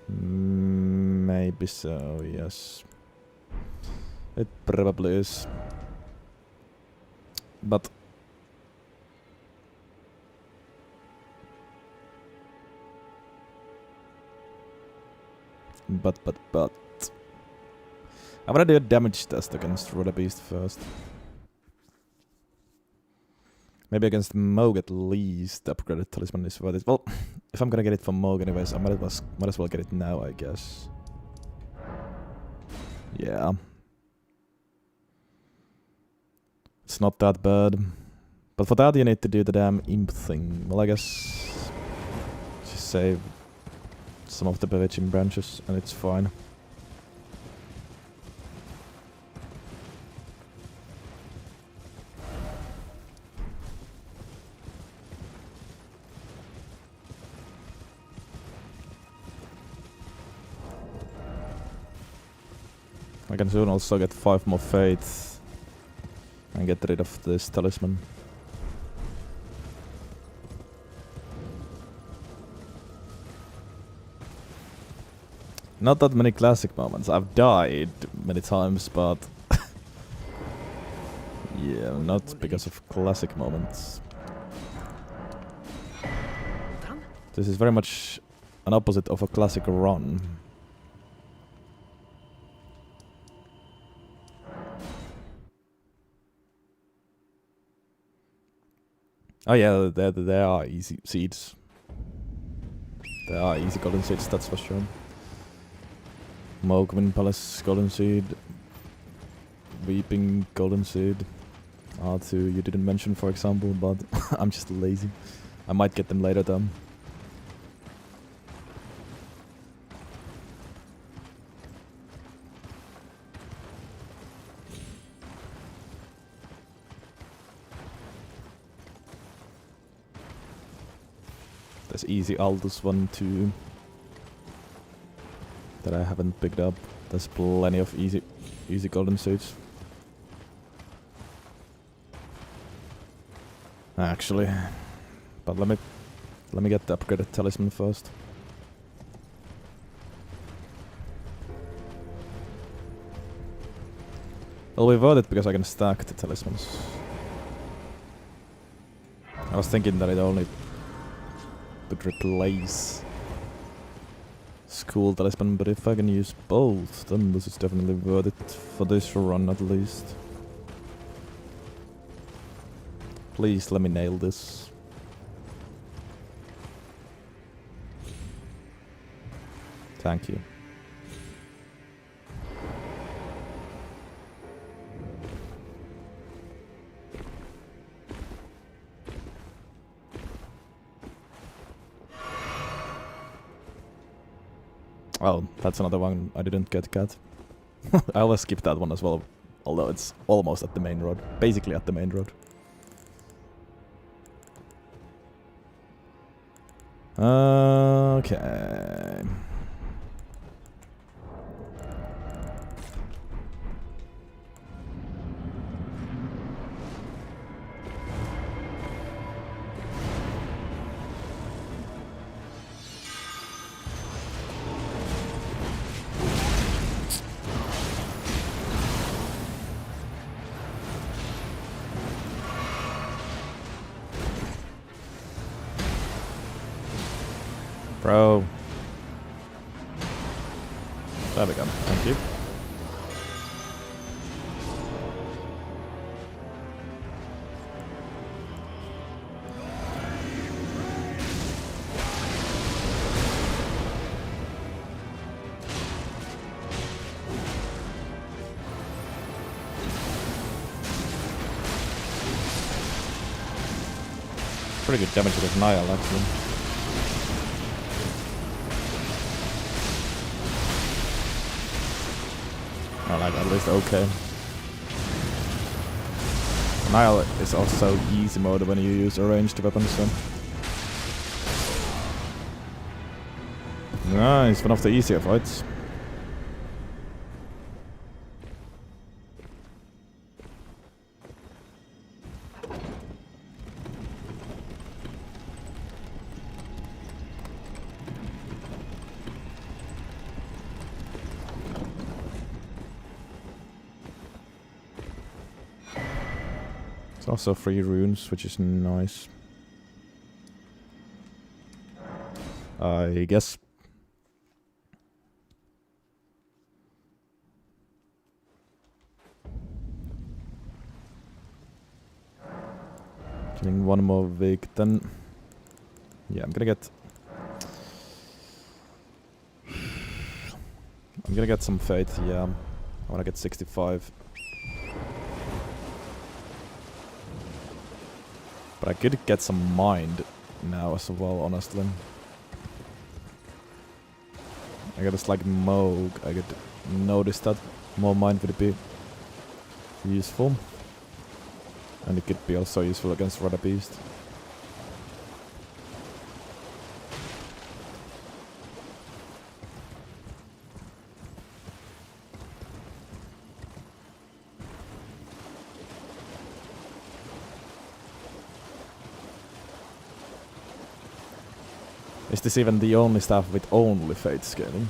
S1: Maybe so, yes. It probably is. But I wanna do a damage test against Roda Beast first. Maybe against Moog at least, the upgraded talisman is worth it. Well, if I'm gonna get it from Moog anyways, I might as well get it now, I guess. Yeah. It's not that bad. But for that you need to do the damn imp thing. Well, I guess just save some of the bewitching branches and it's fine. I can soon also get 5 more faith and get rid of this talisman. Not that many classic moments. I've died many times, but yeah, not because of classic moments. This is very much an opposite of a classic run. Oh yeah, there are easy seeds. There are easy golden seeds, that's for sure. Moog Palace golden seed. Weeping golden seed. R2 you didn't mention, for example, but I'm just lazy. I might get them later though. There's easy Aldous 1, 2 that I haven't picked up. There's plenty of easy golden suits. Actually, but let me get the upgraded talisman first. It'll be worth it because I can stack the talismans. I was thinking that it only would replace school talisman, but if I can use both, then this is definitely worth it for this run at least. Please let me nail this. Thank you. Oh, that's another one I didn't get cat. I always skip that one as well, although it's almost at the main road. Basically at the main road. Okay. Bro. There we go. Thank you. Pretty good damage with Nile, actually. I like at least okay. Nile is also easy mode when you use a ranged weapon, so. Nice, one of the easier fights. Also 3 runes, which is nice. I guess. Killing one more week, then. Yeah, I'm gonna get some faith, yeah. I wanna get 65. But I could get some mind now as well, honestly. I got a slight Moog. I could notice that more mind would be useful. And it could be also useful against Rudder Beast. Is this even the only staff with only fate scaling?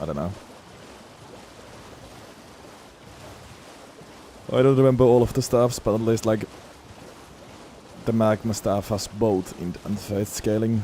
S1: I don't know. I don't remember all of the staffs, but at least like the magma staff has both int and fate scaling.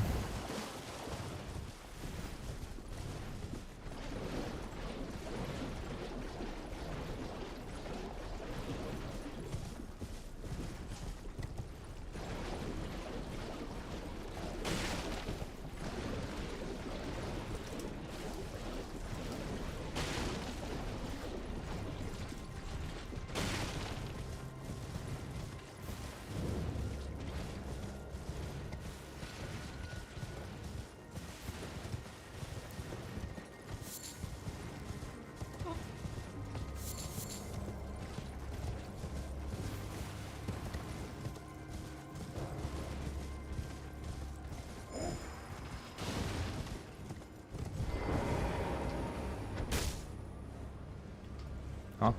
S1: Huh?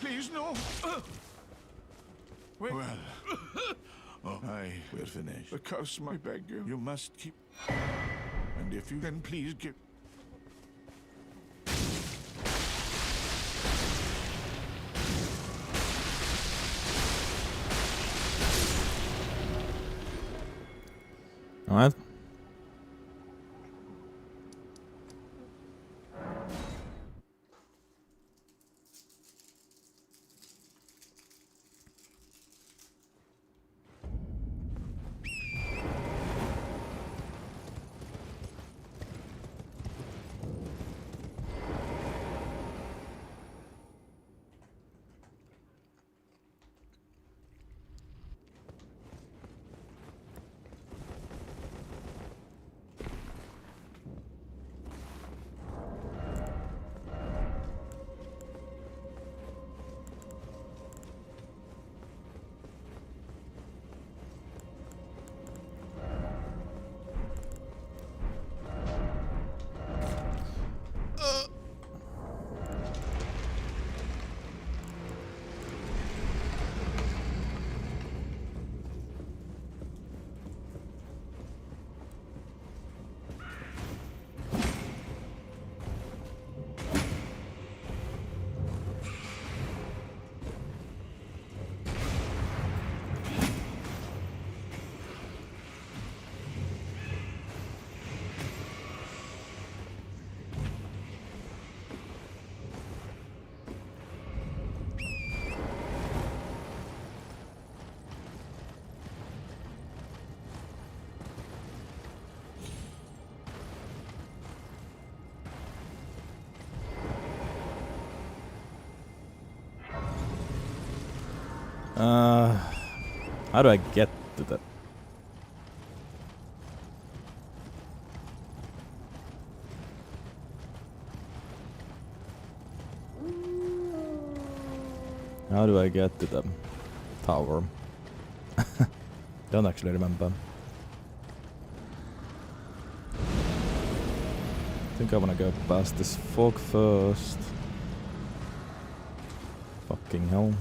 S11: Please, no. Wait. Well, we're finished. Because I beg you, you must keep. And if you can, please give.
S1: All right. How do I get to that? How do I get to the tower? Don't actually remember. I think I wanna go past this fog first. Fucking hell.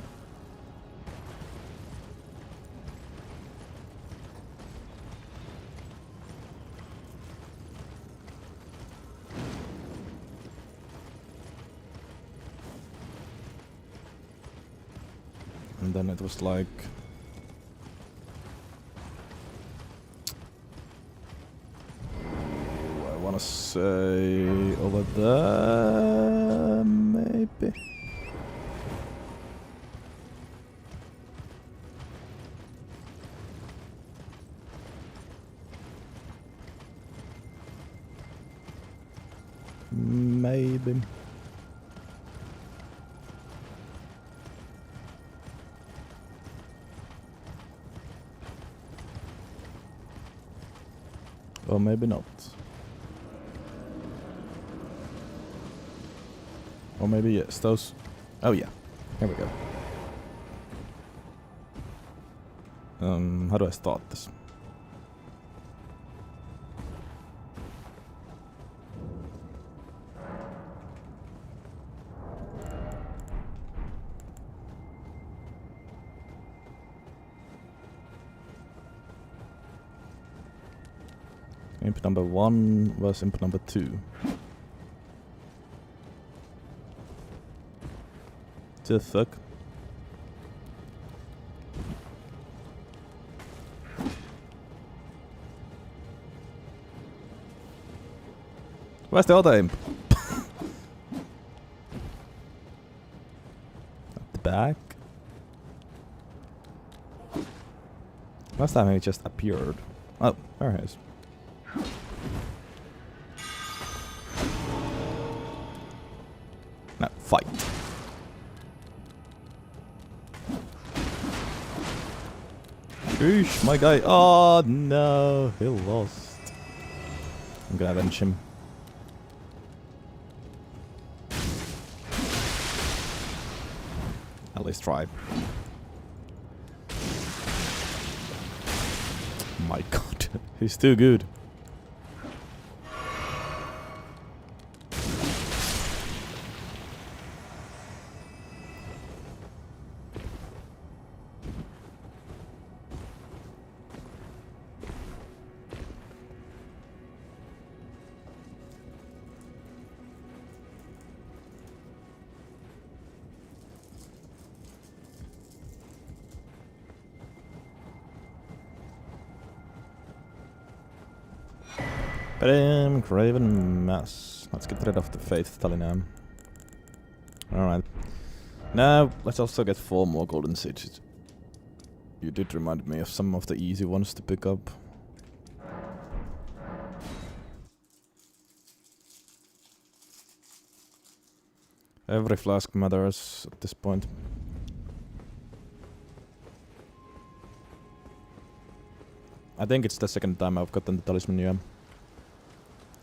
S1: And then it was like... I wanna say... over there... maybe? Maybe. Or maybe not. Or maybe yes, those... Oh yeah, here we go. How do I start this? Imp number 1 was imp number 2. The fuck? Where's the other imp? At the back? Last time he just appeared. Oh, there he is. Now, fight. Sheesh, my guy. Oh no, he lost. I'm gonna avenge him. At least try. My god, he's too good. Craven Mass. Let's get rid of the Faith Tally now. Alright. Now, let's also get 4 more Golden Sages. You did remind me of some of the easy ones to pick up. Every flask matters at this point. I think it's the second time I've gotten the talisman, yeah.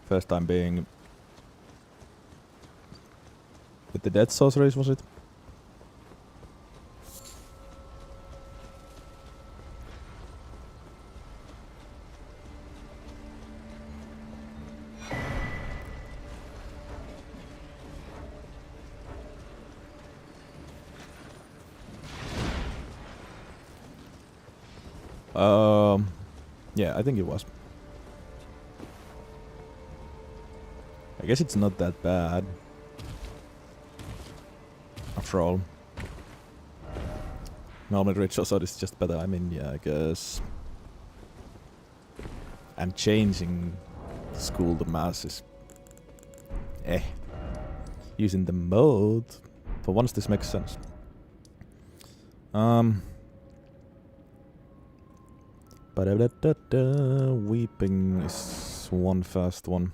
S1: First time being with the dead sorceries, was it? Yeah, I think it was. I guess it's not that bad. After all. Normally ritual sword is just better, I mean, yeah, I guess. And changing the school to mass is... Using the mode. For once this makes sense. Weeping is one fast one.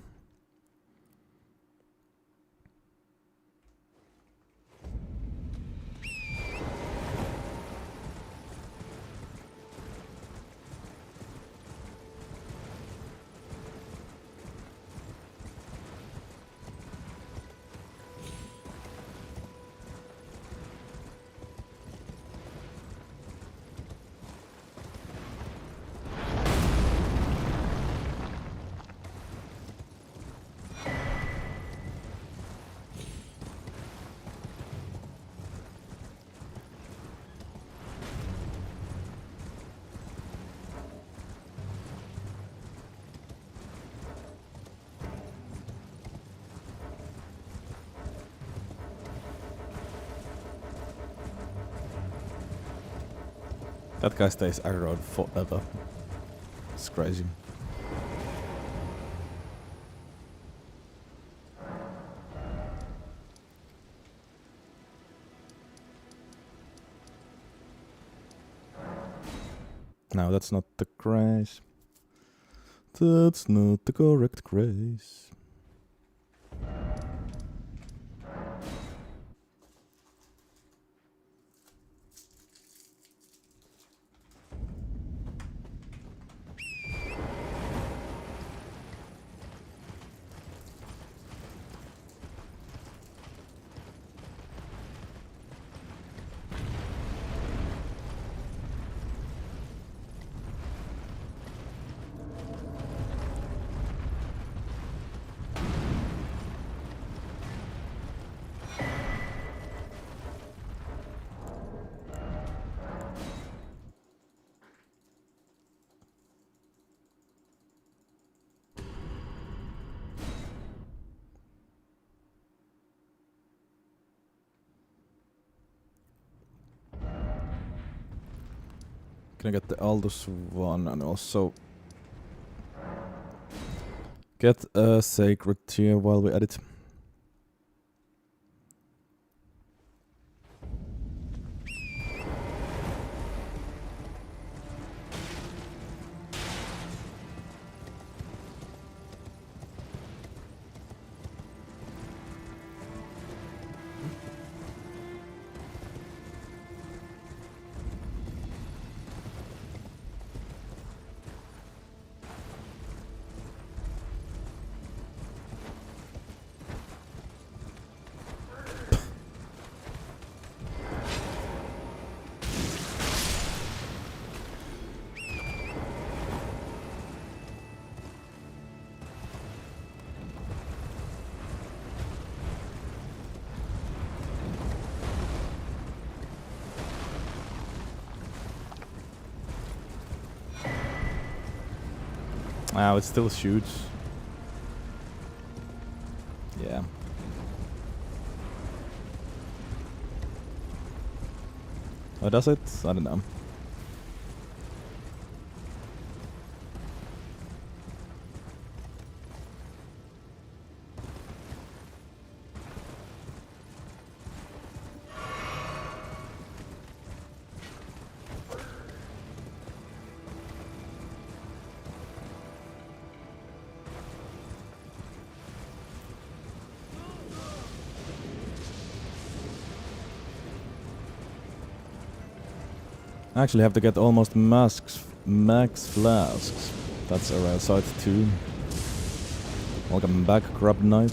S1: That guy stays aggroed forever. It's crazy. No, that's not the grace. That's not the correct grace. Can I get the Aldous one and also get a sacred tier while we edit? Wow, it still shoots. Yeah. Oh, does it? I don't know. I actually have to get almost max flasks. That's a rare sight too. Welcome back, Crab Knight.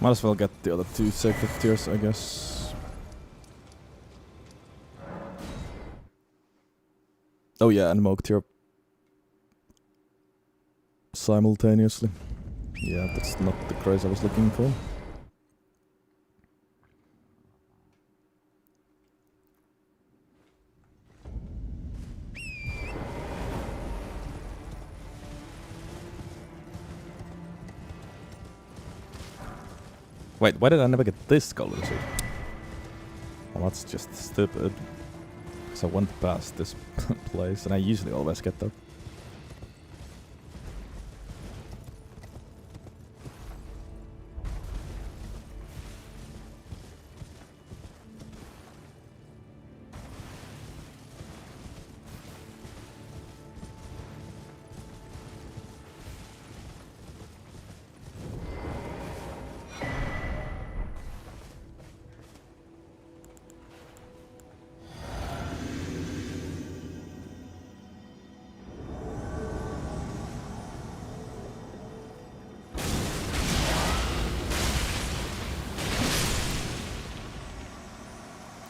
S1: Might as well get the other two sacred tiers, I guess. Oh yeah, and Moog tier simultaneously. Yeah, that's not the craze I was looking for. Wait, why did I never get this golden suit? Well, that's just stupid. Because I went past this place, and I usually always get that.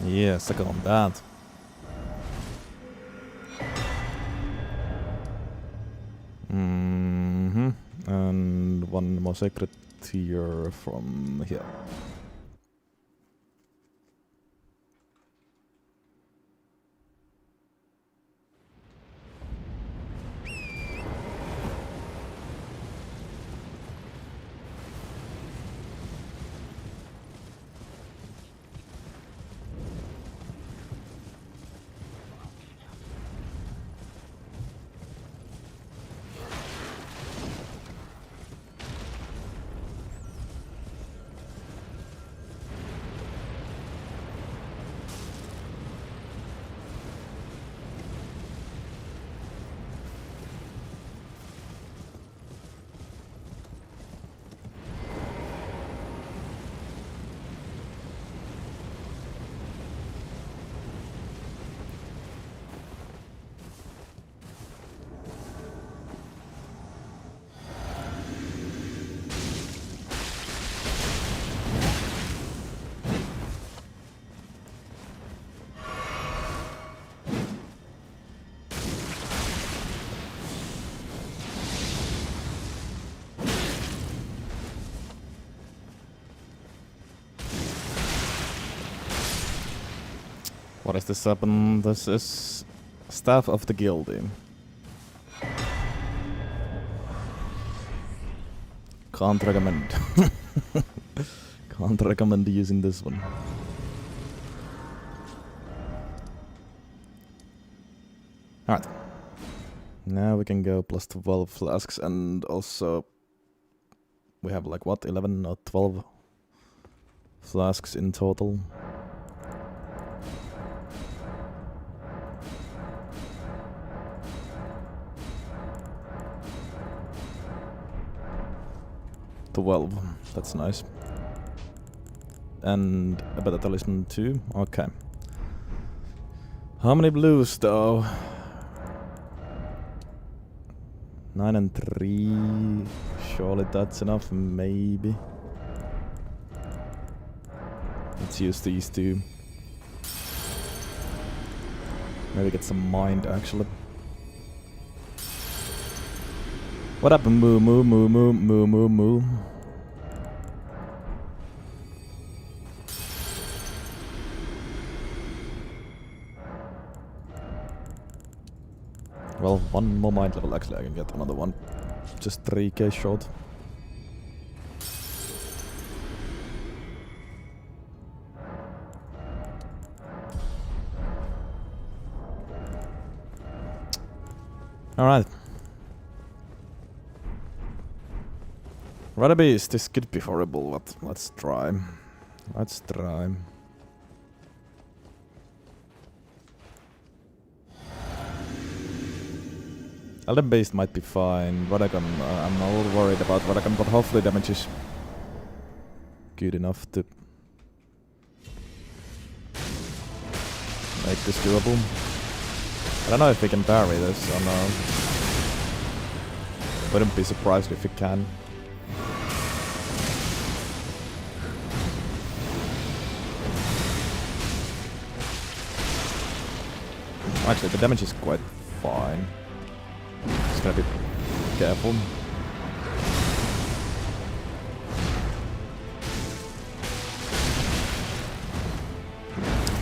S1: Yeah, second on that. And one more sacred tier from here. What is this weapon? This is Staff of the Guilty. Can't recommend. Can't recommend using this one. Alright. Now we can go plus 12 flasks, and also we have like what, 11 or 12 flasks in total. That's nice. And a better talisman too. Okay. How many blues though? 9 and 3. Surely that's enough, maybe. Let's use these two. Maybe get some mind actually. What happened? Moo moo moo moo moo moo moo. Well, one more mind level, actually I can get another one. just 3k short. Alright. Rather beast, this could be horrible, but let's try. Let's try. Elden Beast might be fine. Radagon, I'm a little worried about Radagon, but hopefully damage is good enough to make this doable. I don't know if we can parry this or no. Wouldn't be surprised if we can. Actually, the damage is quite fine. Just gotta be careful.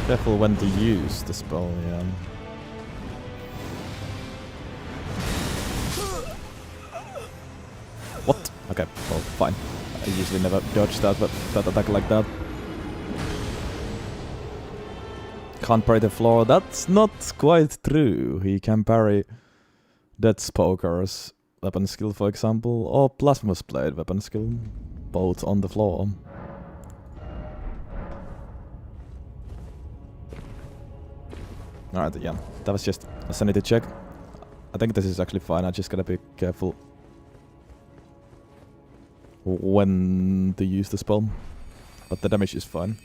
S1: Careful when to use the spell, yeah. What? Okay, well, fine. I usually never dodge that, but that attack like that. Can't parry the floor. That's not quite true. He can parry Death Poker's weapon skill, for example, or Blasphemous Blade weapon skill, both on the floor. Alright, yeah, that was just a sanity check. I think this is actually fine. I just gotta be careful when to use the spell, but the damage is fine.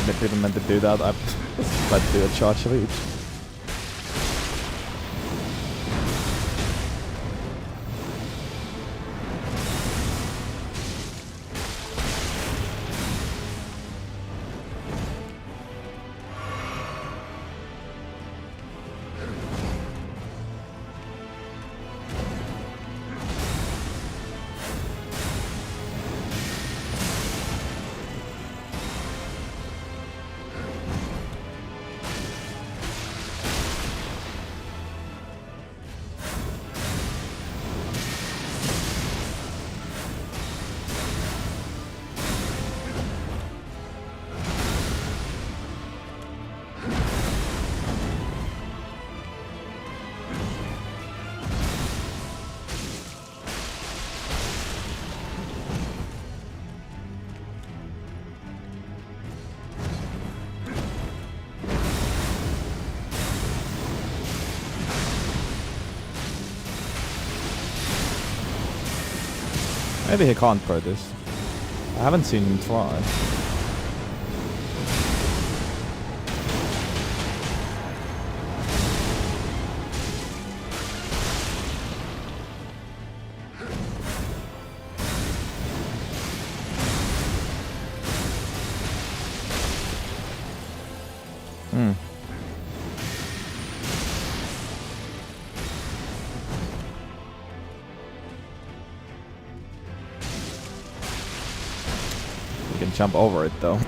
S1: I didn't meant to do that. I tried to do a charge of each. Maybe he can't pro this. I haven't seen him try. Jump over it though.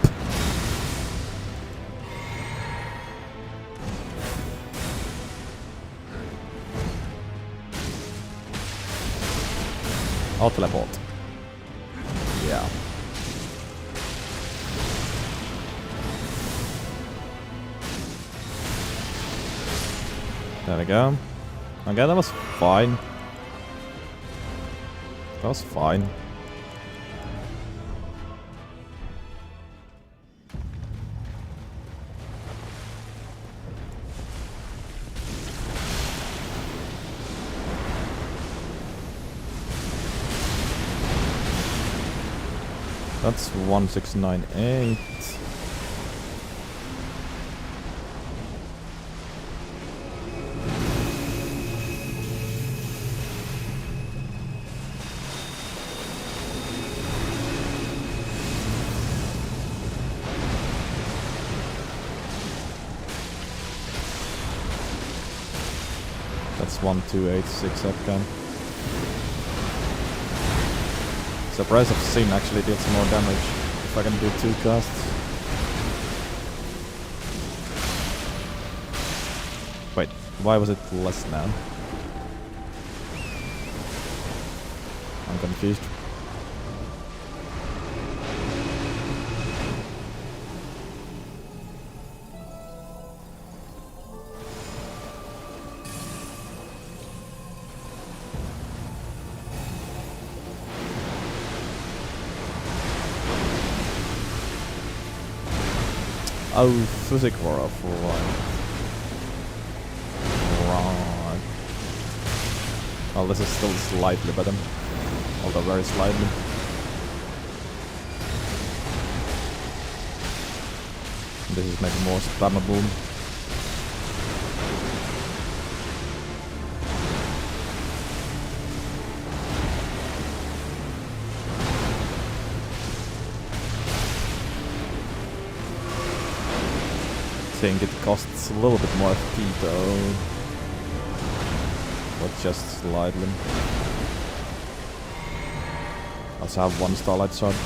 S1: I'll teleport. Yeah. There we go. Okay, that was fine. That was fine. That's 1698. That's 1286 okay. So Price of Sin actually deals more damage if I can do 2 casts. Wait, why was it less now? I'm confused. Oh, physic war for right. Well, this is still slightly better, although very slightly. This is maybe more spammable. I think it costs a little bit more FP though, but just slightly. I also have 1 Starlight Shard.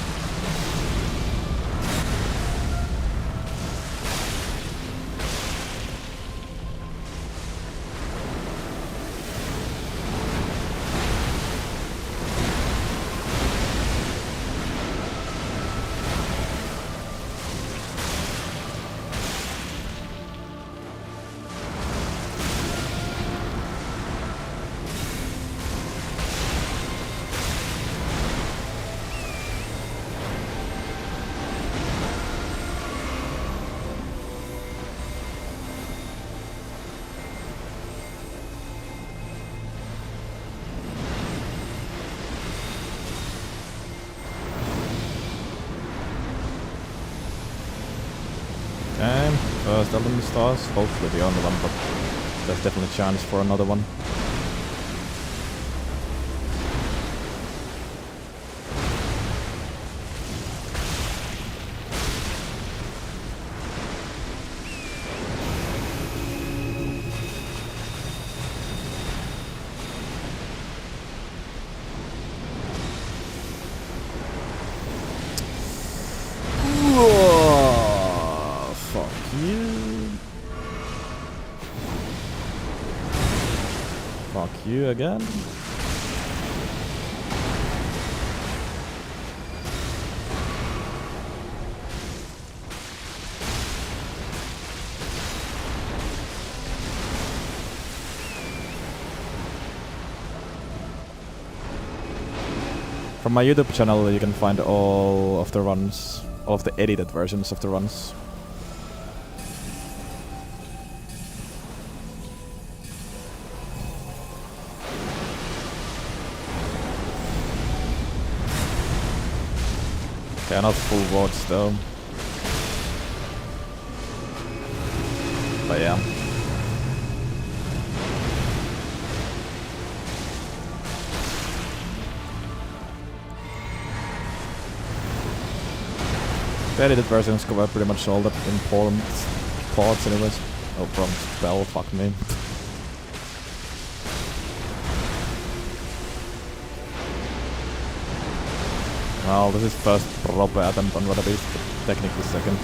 S1: Okay, first Elden stars, hopefully the only one, but there's definitely a chance for another one. Fuck you again. From my YouTube channel you can find all of the runs, all of the edited versions of the runs. They are not full wards though. But yeah. The edited versions cover pretty much all the important parts anyways. Oh, from spell, fuck me. Well, this is first proper attempt on what it is, but technically second.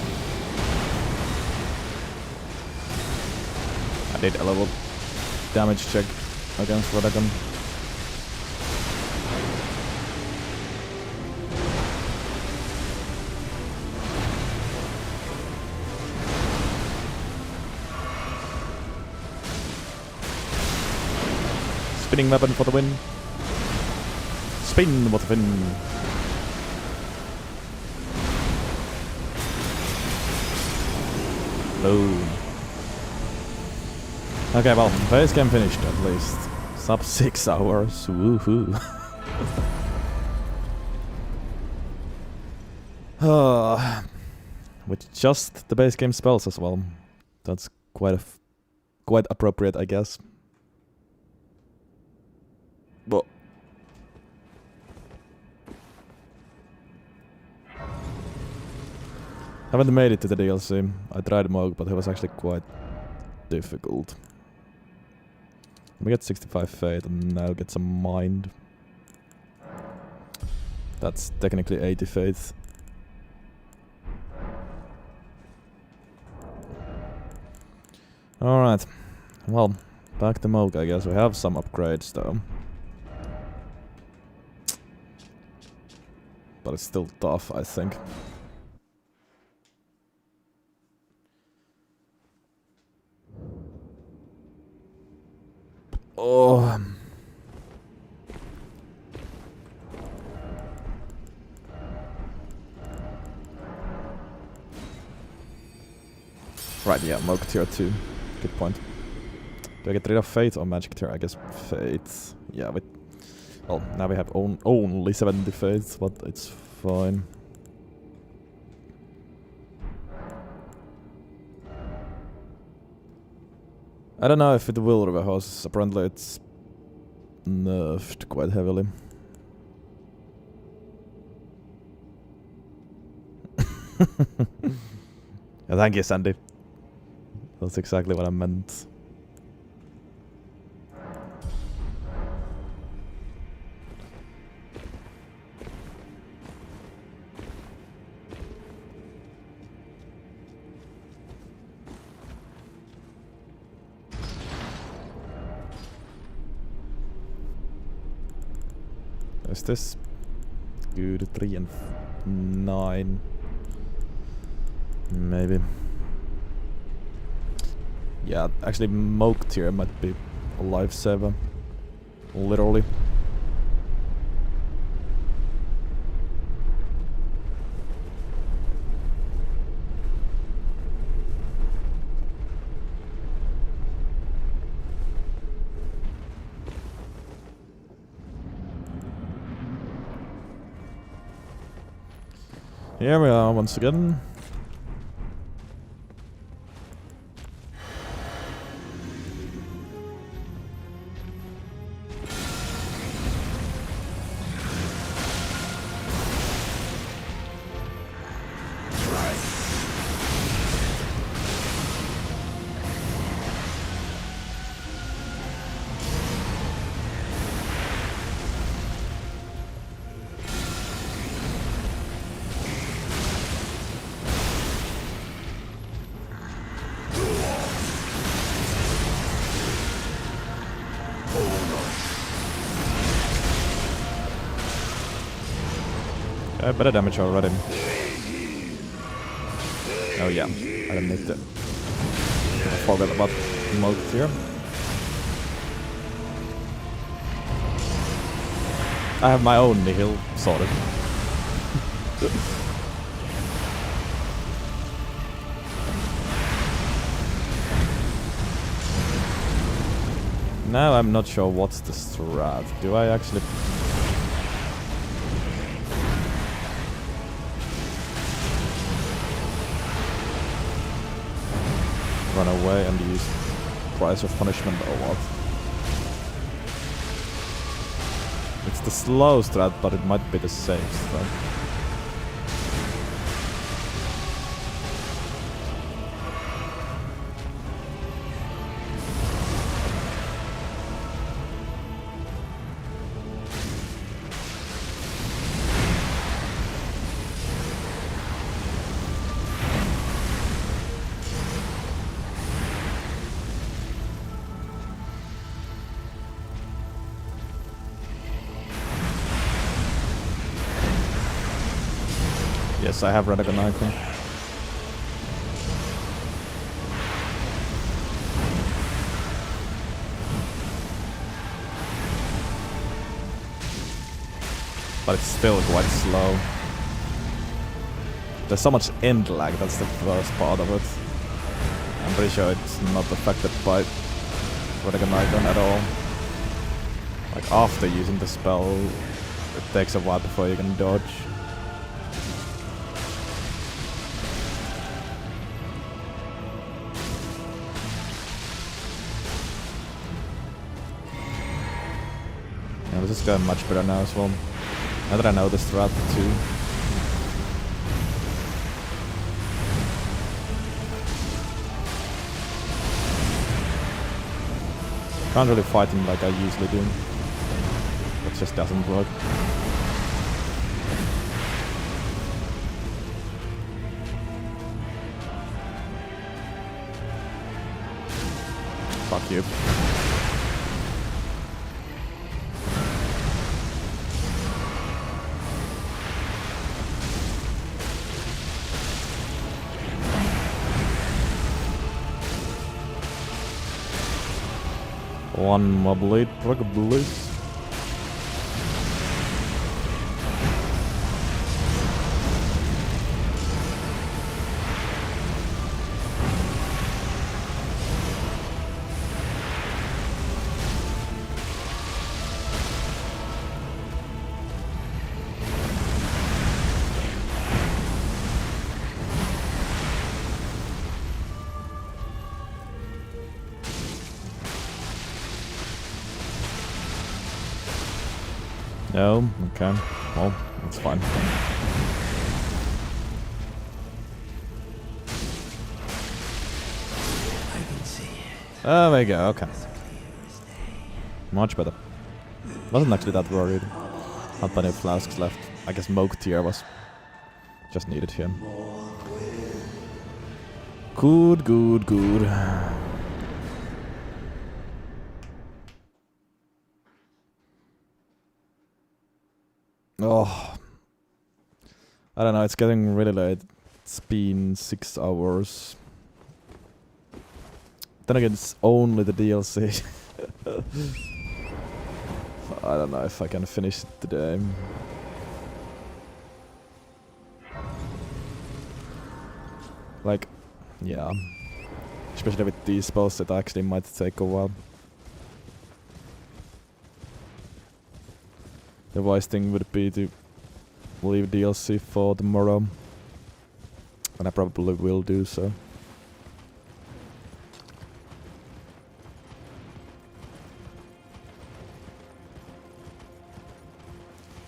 S1: I did a level damage check against Radagon. Spinning weapon for the win. Spin for the win. Boom. Okay, well, base game finished at least. Sub 6 hours. Woohoo. With just the base game spells as well. That's quite appropriate, I guess. But haven't made it to the DLC. I tried Moog, but it was actually quite difficult. We get 65 fate and now get some mind. That's technically 80 fate. Alright. Well, back to Moog, I guess. We have some upgrades though. But it's still tough, I think. Oh. Right, yeah, Moog tier 2. Good point. Do I get rid of Fate or Magic tier? I guess Fate. Yeah, but... Well, now we have only 70 Fates, but it's fine. I don't know if it will reverse. Apparently it's nerfed quite heavily. Yeah, thank you, Sandy. That's exactly what I meant. Is this good? 3 and 9. Maybe. Yeah, actually Moog tier might be a lifesaver. Literally. Here we are once again. Better damage already. Oh yeah, I don't need to forget about Moog here. I have my own nihil sorted. Now I'm not sure what's the strat. Do I actually... run away and use Price of Punishment or what? It's the slow strat, but it might be the safe strat. Yes, I have Radagon icon. But it's still quite slow. There's so much end lag, that's the worst part of it. I'm pretty sure it's not affected by Radagon icon at all. Like after using the spell, it takes a while before you can dodge. This is going much better now as well. Now that I know the strat too. Can't really fight him like I usually do. It just doesn't work. Fuck you. One more blade, probably. No? Okay. Well, that's fine. There we go, okay. Much better. Wasn't actually that worried. Not many flasks left. I guess Moog tier was just needed here. Good, good, good. Oh, I don't know, it's getting really late. It's been 6 hours. Then again, it's only the DLC. I don't know if I can finish it today. Like, yeah. Especially with these spells, it actually might take a while. The wise thing would be to leave DLC for tomorrow. And I probably will do so.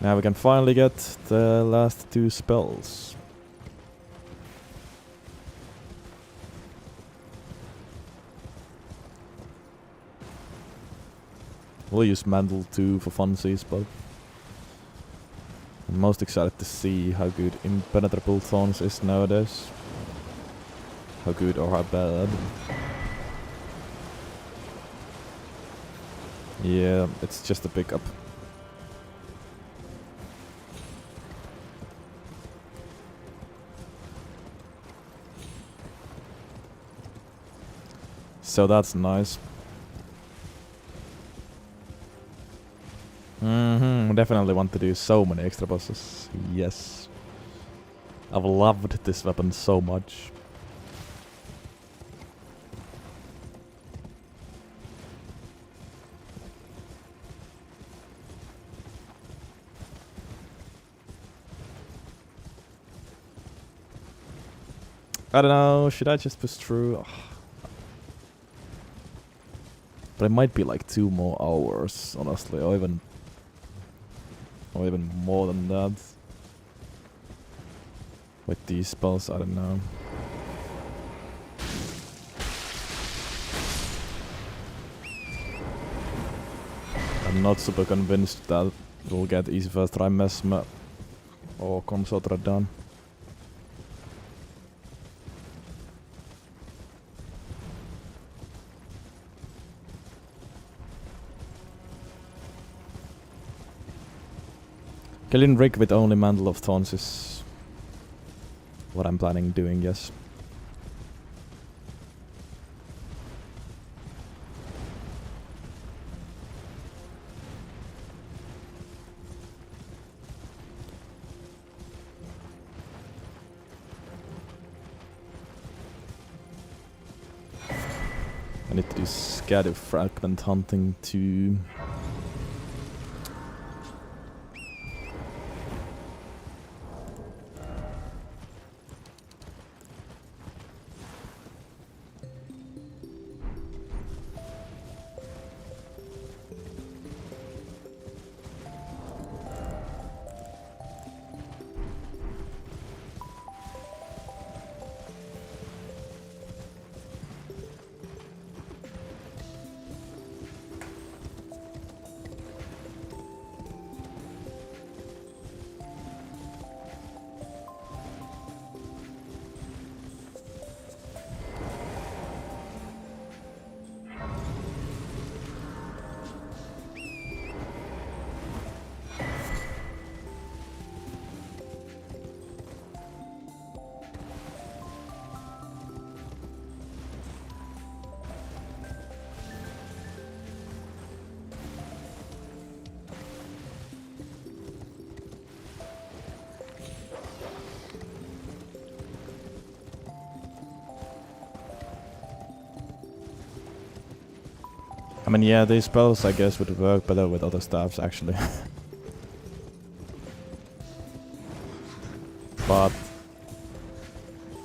S1: Now we can finally get the last 2 spells. We'll use Mantle 2 for funsies, but I'm most excited to see how good Impenetrable Thorns is nowadays. How good or how bad. Yeah, it's just a pickup. So that's nice. Definitely want to do so many extra bosses. Yes. I've loved this weapon so much. I don't know, should I just push through? Ugh. But it might be like 2 more hours, honestly, or even more than that. With these spells, I don't know. I'm not super convinced that we'll get easy first try Mesmer or Consortra done. Killing Rick with only Mantle of Thorns is what I'm planning doing, yes. I need to do Scatter Fragment hunting too. I mean, yeah, these spells, I guess, would work better with other staffs, actually. But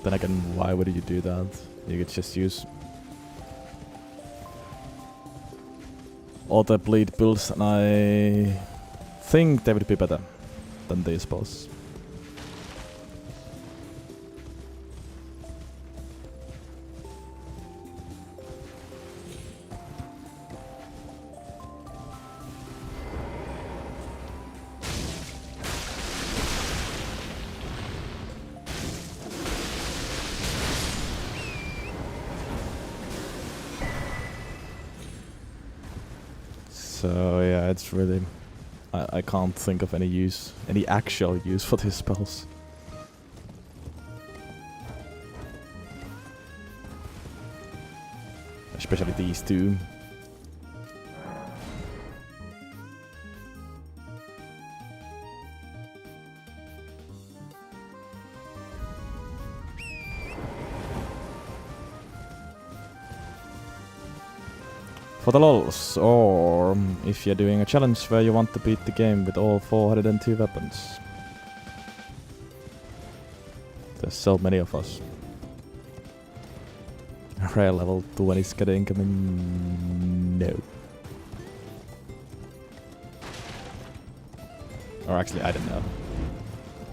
S1: then again, why would you do that? You could just use auto bleed builds, and I think they would be better than these spells. So yeah, it's really... I can't think of any actual use for these spells. Especially these two. For the lols, or if you're doing a challenge where you want to beat the game with all 402 weapons. There's so many of us. Rare level 20 is gonna incoming. No. Or actually, I don't know.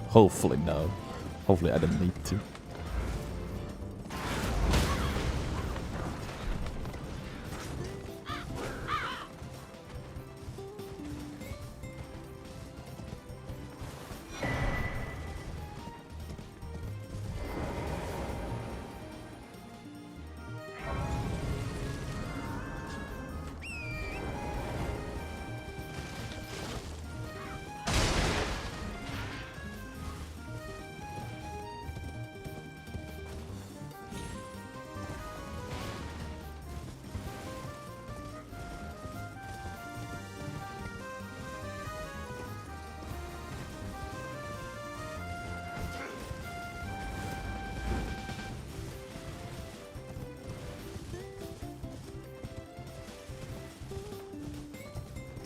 S1: Hopefully no. Hopefully I don't need to.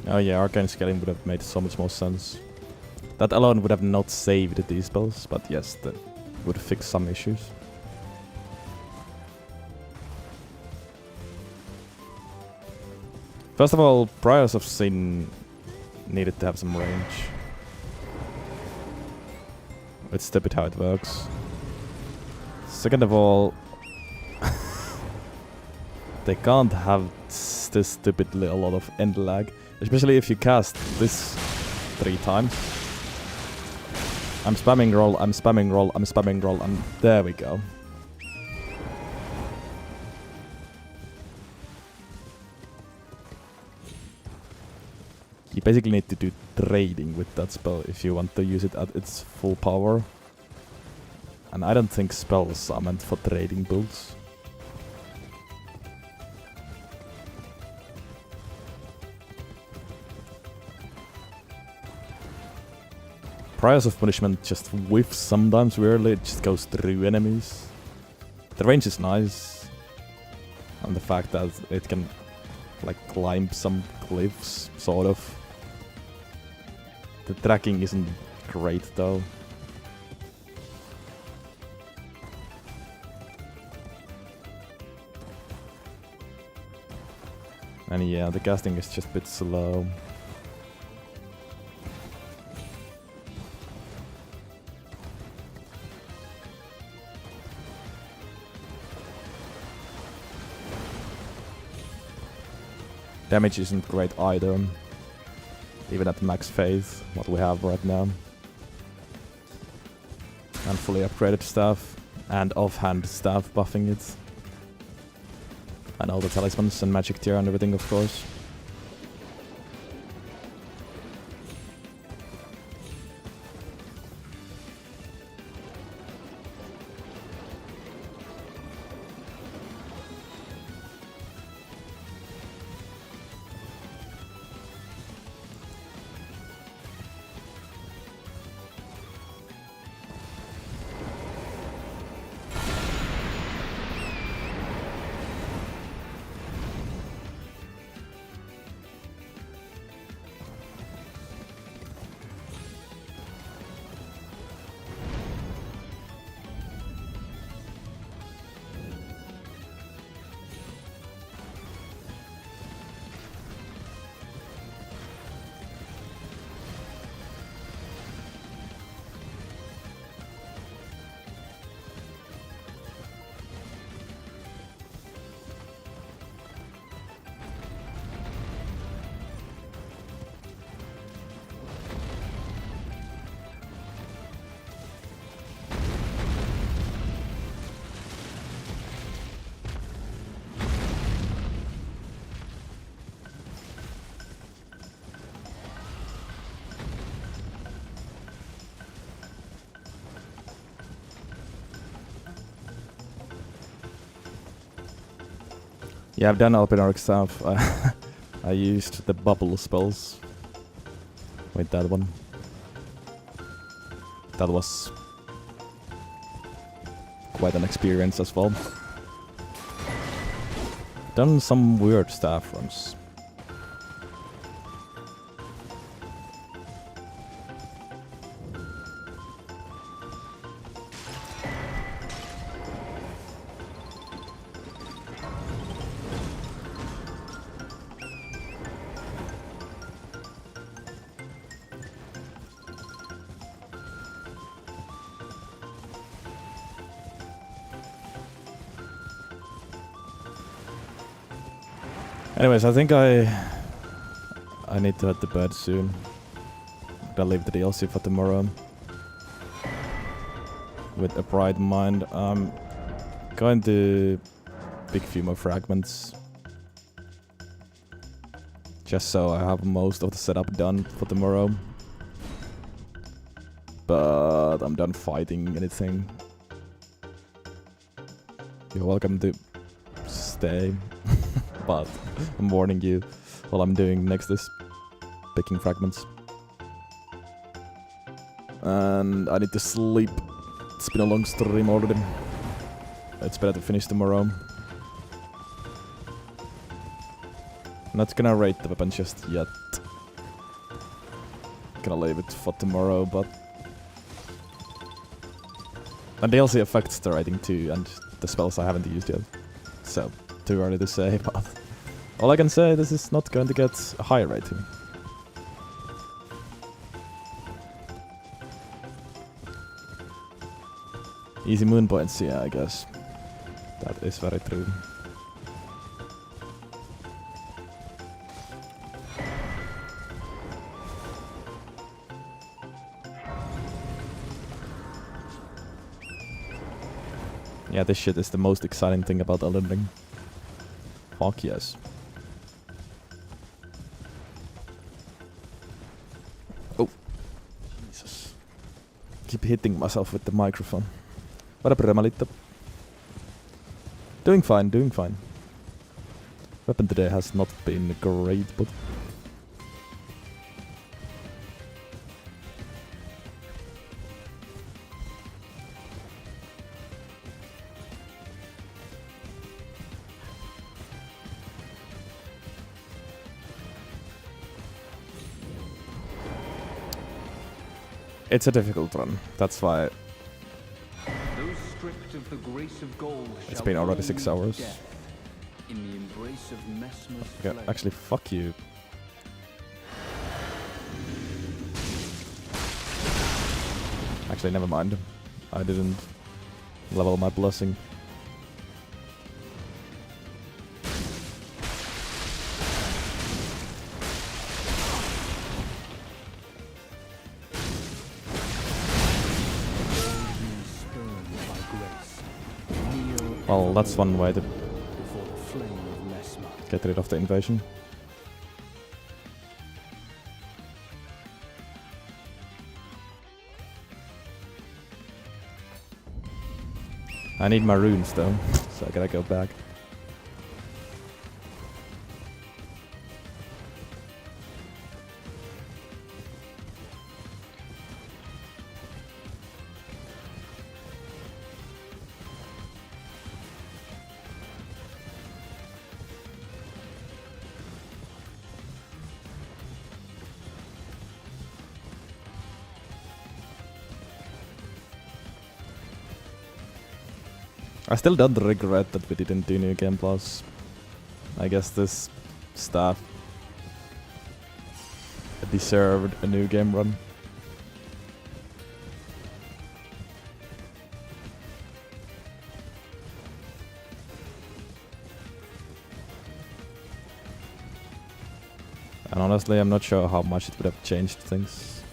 S1: Oh yeah, arcane scaling would have made so much more sense. That alone would have not saved these spells, but yes, that would fix some issues. First of all, Briars of Sin needed to have some range. It's stupid how it works. Second of all, they can't have this stupidly a lot of end lag. Especially if you cast this 3 times. I'm spamming roll, I'm spamming roll, I'm spamming roll, and there we go. You basically need to do trading with that spell if you want to use it at its full power. And I don't think spells are meant for trading builds. Priors of Punishment just whiffs sometimes weirdly, it just goes through enemies. The range is nice. And the fact that it can like climb some cliffs, sort of. The tracking isn't great though. And yeah, the casting is just a bit slow. Damage isn't great either, even at max phase, what we have right now. And fully upgraded staff, and offhand staff buffing it. And all the talismans and magic tier and everything, of course. Yeah, I've done Elden stuff. I used the bubble spells with that one. That was quite an experience as well. Done some weird staff runs. Anyways, I think I need to head to bed soon. I'll leave the DLC for tomorrow. With a bright mind, I'm going to pick a few more fragments. Just so I have most of the setup done for tomorrow. But I'm done fighting anything. You're welcome to stay. But I'm warning you, all I'm doing next is picking fragments. And I need to sleep. It's been a long stream already. It's better to finish tomorrow. Not gonna rate the weapon just yet. Gonna leave it for tomorrow, but... And DLC affects the rating too, and the spells I haven't used yet. So, too early to say, but... All I can say, this is not going to get a high rating. Easy moon points, yeah, I guess. That is very true. Yeah, this shit is the most exciting thing about Elden RIng. Fuck yes. Oh. Jesus. Keep hitting myself with the microphone. Whatever, Malita. Doing fine, doing fine. Weapon today has not been great, but... It's a difficult run, that's why it's been already 6 hours. Okay, actually, fuck you. Actually, never mind. I didn't level my blessing. Well, that's one way to get rid of the invasion. I need my runes though, so I gotta go back. I still don't regret that we didn't do New Game Plus. I guess this staff deserved a New Game run. And honestly, I'm not sure how much it would have changed things.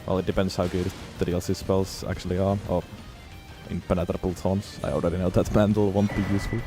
S1: Well, it depends how good the DLC spells actually are. Oh. Impenetrable taunts. I already know that Mandel won't be useful.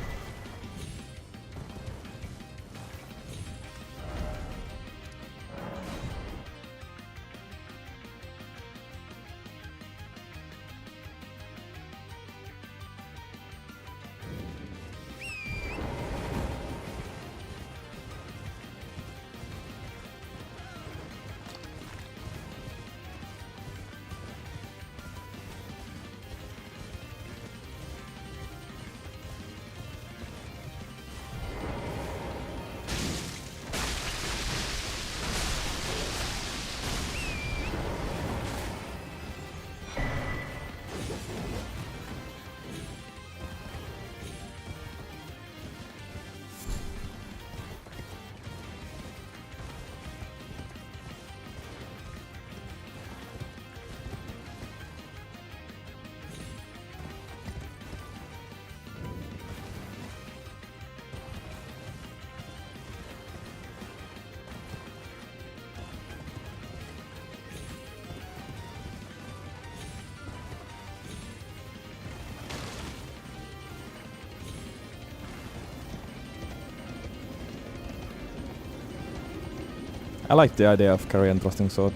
S1: I like the idea of carrying thrusting sword.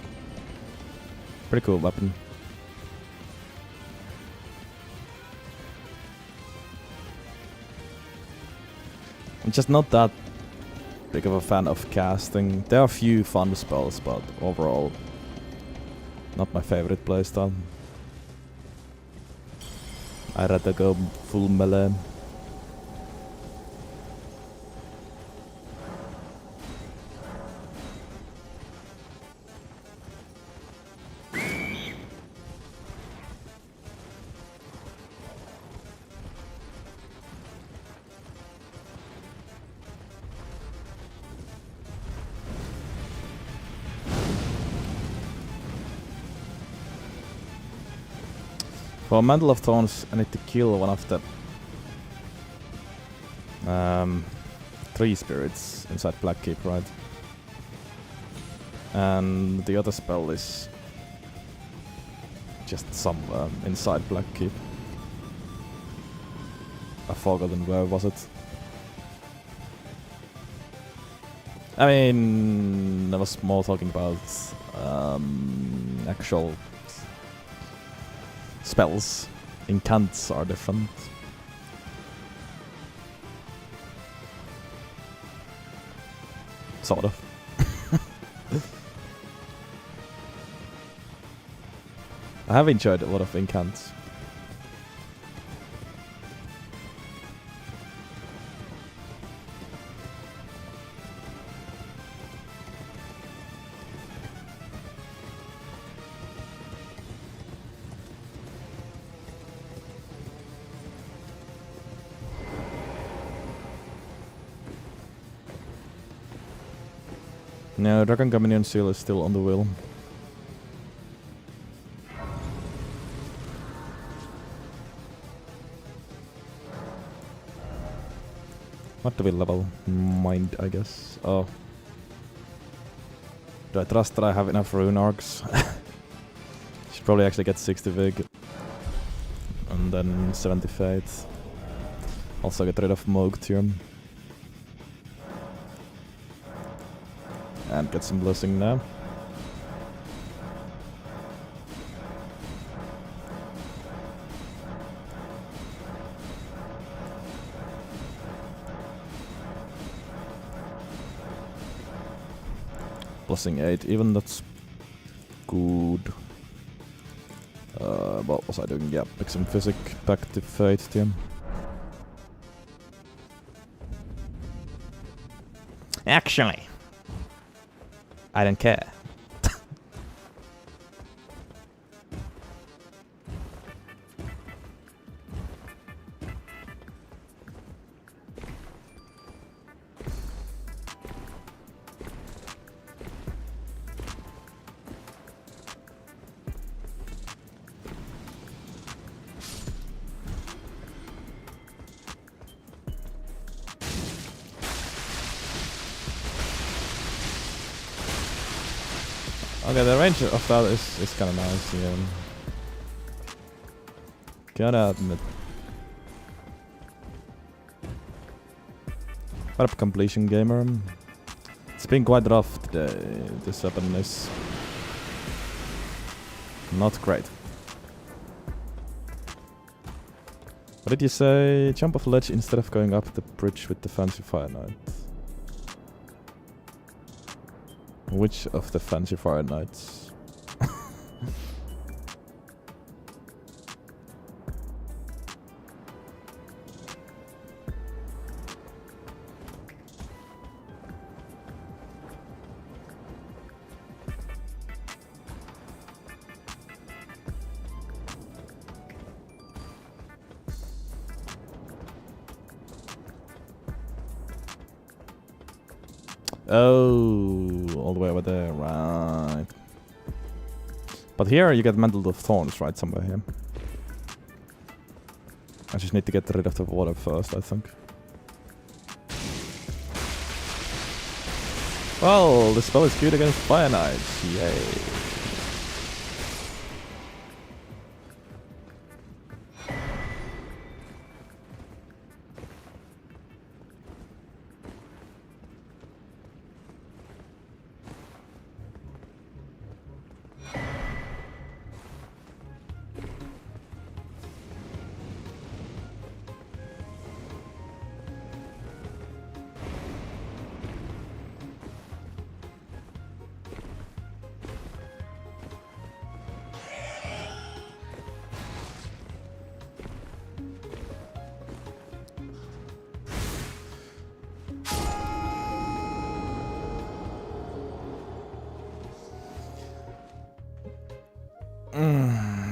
S1: Pretty cool weapon. I'm just not that big of a fan of casting. There are a few fun spells, but overall, not my favorite playstyle. I'd rather go full melee. For Mantle of Thorns, I need to kill one of the 3 spirits inside Blackkeep, right? And the other spell is just somewhere inside Blackkeep. I've forgotten where was it. I mean, I was more talking about actual spells. Incants are different. Sort of. I have enjoyed a lot of incants. No, Dragon Dominion Seal is still on the wheel. What do we level? Mind, I guess. Oh. Do I trust that I have enough rune arcs? Should probably actually get 60 Vig. And then 70 Fate. Also get rid of Mogtium. And get some blessing now. Blessing 8, even that's good. What was I doing? Yeah, make some physic back to Fate team. Actually, I don't care. Okay, the range of that is kind of nice, yeah. Gotta admit. What up, completion gamer? It's been quite rough today. This weapon is not great. What did you say? Jump off ledge instead of going up the bridge with the fancy fire knight. Which of the fancy fire knights? Oh, all the way over there, right. But here you get Mantle of Thorns, right, somewhere here. I just need to get rid of the water first, I think. Well, the spell is good against Fire Knights, yay.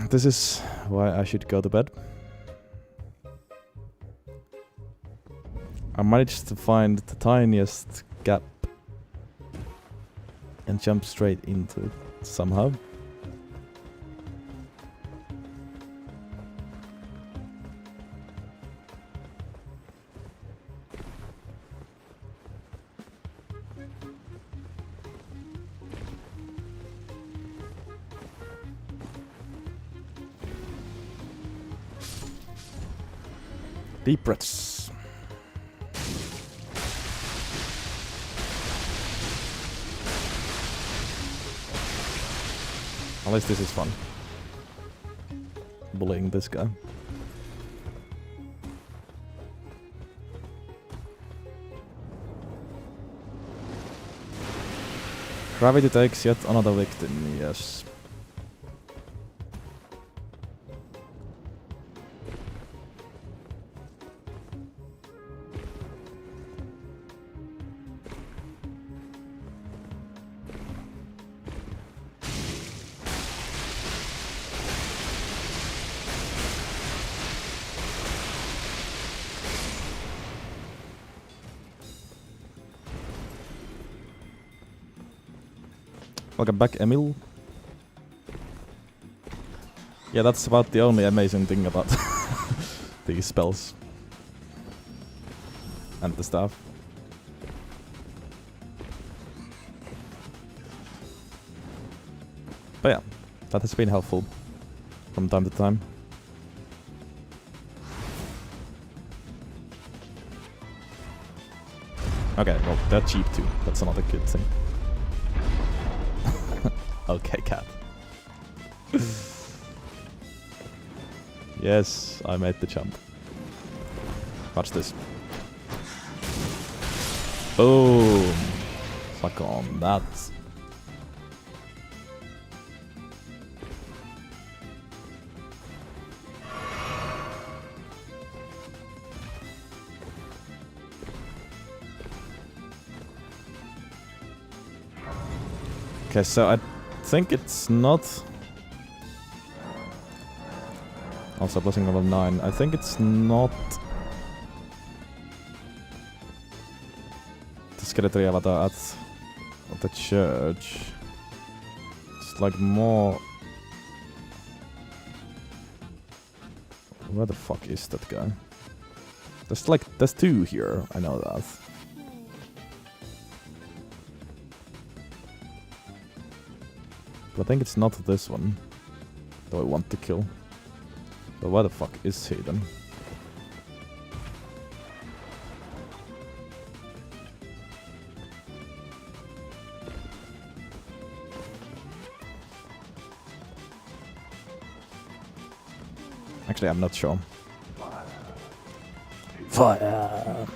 S1: This is why I should go to bed. I managed to find the tiniest gap and jump straight into it somehow. Deep breaths. At least this is fun. Bullying this guy. Gravity takes yet another victim, yes. Welcome back, Emil. Yeah, that's about the only amazing thing about these spells. And the stuff. But yeah, that has been helpful from time to time. Okay, well, they're cheap too. That's another good thing. Okay, cat. Yes, I made the jump. Watch this. Boom! Fuck on that. Okay, so I think it's not... Also blessing level 9. I think it's not... the skeleton avatar at the church. It's like more... Where the fuck is that guy? There's two here, I know that. But I think it's not this one that I want to kill. But where the fuck is he then? Actually, I'm not sure. Fire!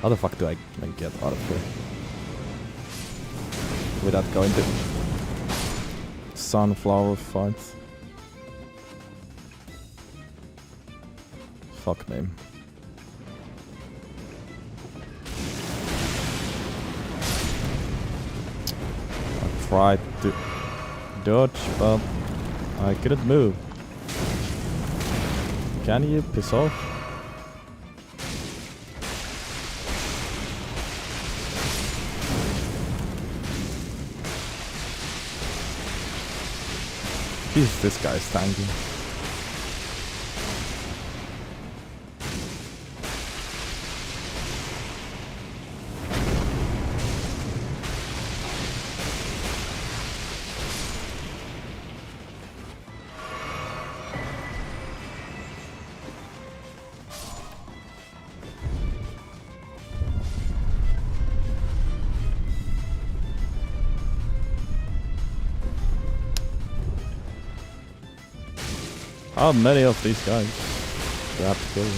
S1: How the fuck do I get out of here? Without going to sunflower fight? Fuck me. I tried to dodge, but I couldn't move. Can you piss off? Jesus, this guy's tanky. How many of these guys do I have to kill?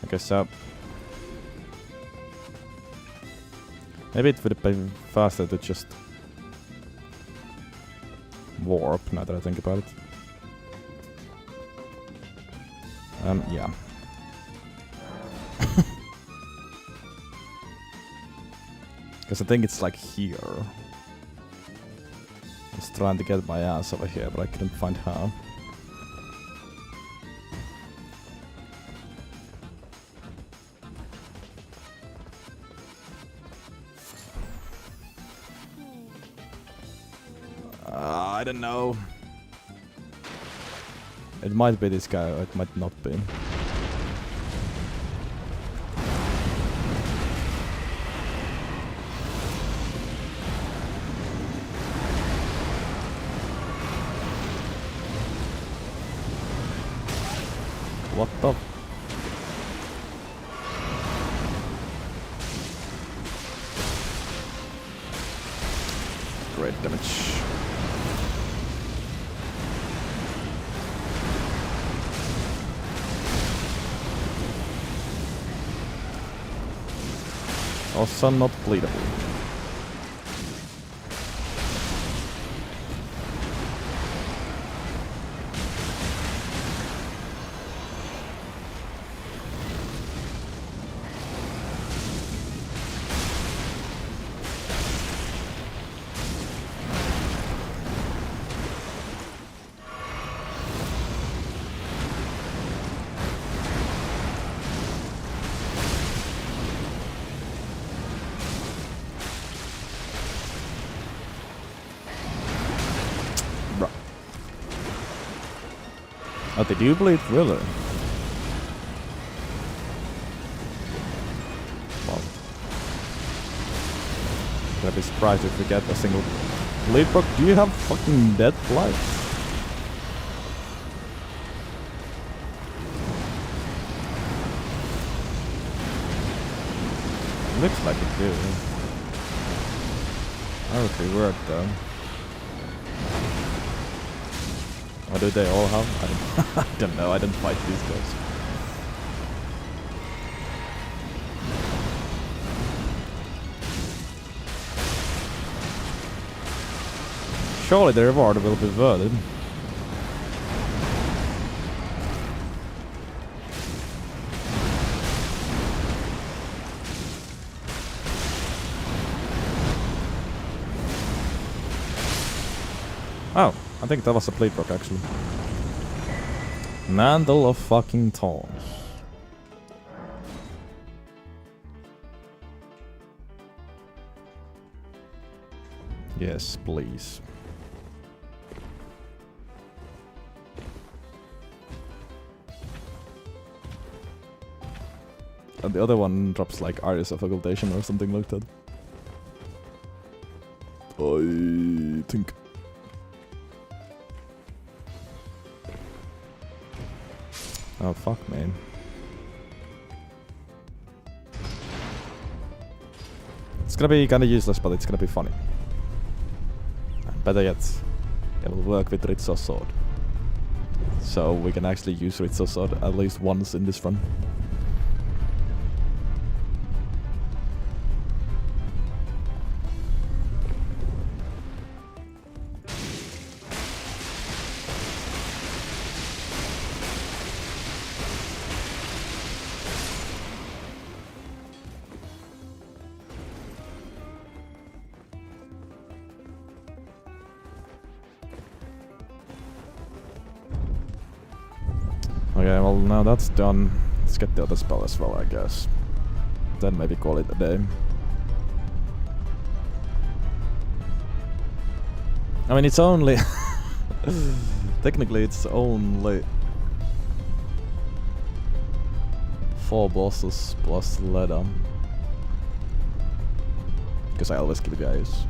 S1: I guess so. Maybe it would have been faster to just warp, now that I think about it. Yeah. Because I think it's like here. I was trying to get my ass over here, but I couldn't find how. I don't know. It might be this guy, or it might not be. What the? Great damage. Also not bleedable. Oh, they do bleed, really? Wow. Gonna be surprised if we get a single bleed proc. Do you have fucking dead blight? Looks like it do. That would be weird though. Or do they all have? I don't know, I didn't fight these guys. Surely the reward will be worth it. Oh, I think that was a bleed proc actually. Mantle of fucking Thorns. Yes, please. And the other one drops like Iris of Occultation or something like that. I think. Oh fuck, man. It's gonna be kinda useless, but it's gonna be funny. And better yet, it will work with Ritzo's sword. So we can actually use Ritzo's sword at least once in this run. Okay, well now that's done. Let's get the other spell as well, I guess. Then maybe call it a day. I mean, it's only... technically it's only 4 bosses plus Leda. Because I always kill guys.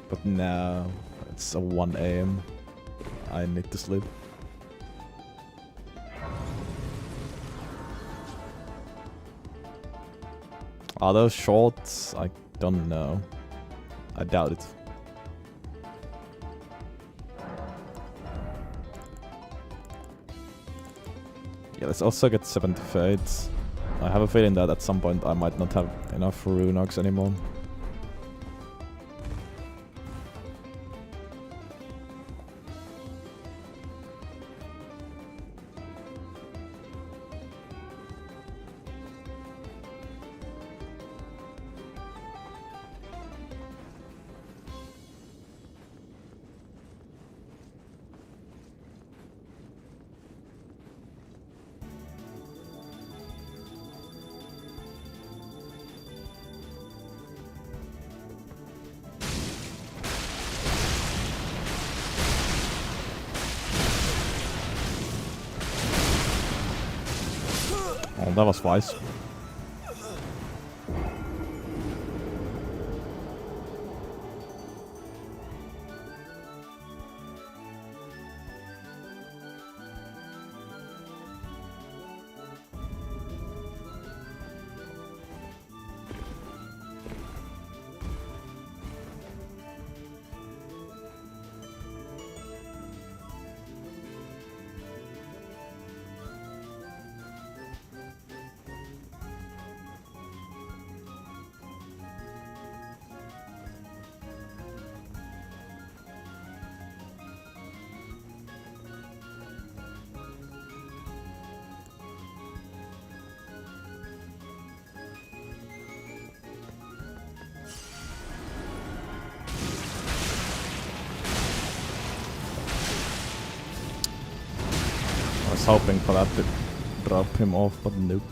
S1: But now it's a 1 AM. I need to sleep. Are those shorts? I don't know. I doubt it. Yeah, let's also get 70 Fates. I have a feeling that at some point I might not have enough Rune Arcs anymore. Well, that was wise. I was hoping for that to drop him off, but nope.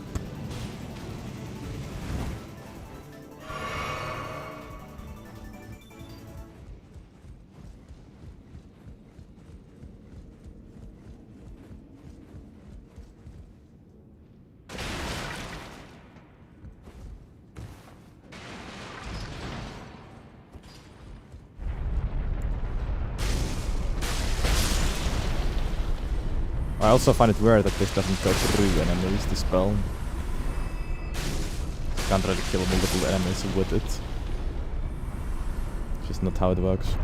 S1: I also find it weird that this doesn't go through enemies, the spell. Can't really kill multiple enemies with it. Just not how it works.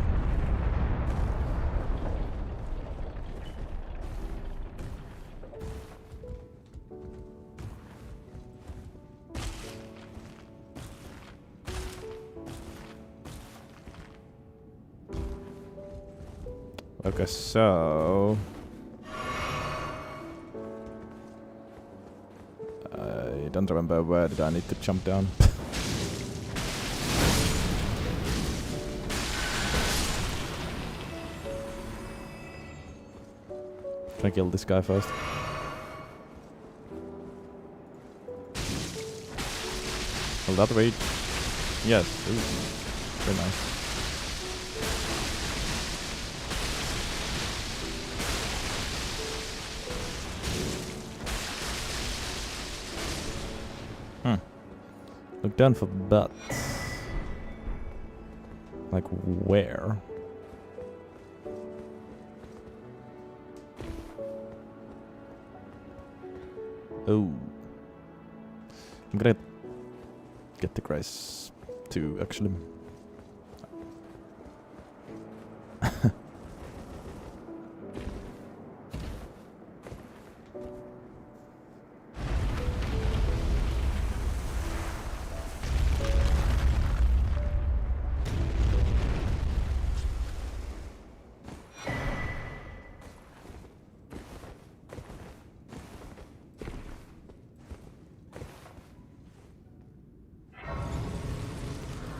S1: Okay, so... I don't remember where did I need to jump down. Try to kill this guy first. Will that reach? Yes. Ooh. Very nice. Look down for butts. Like where? Oh. I'm gonna get the Grace too, actually.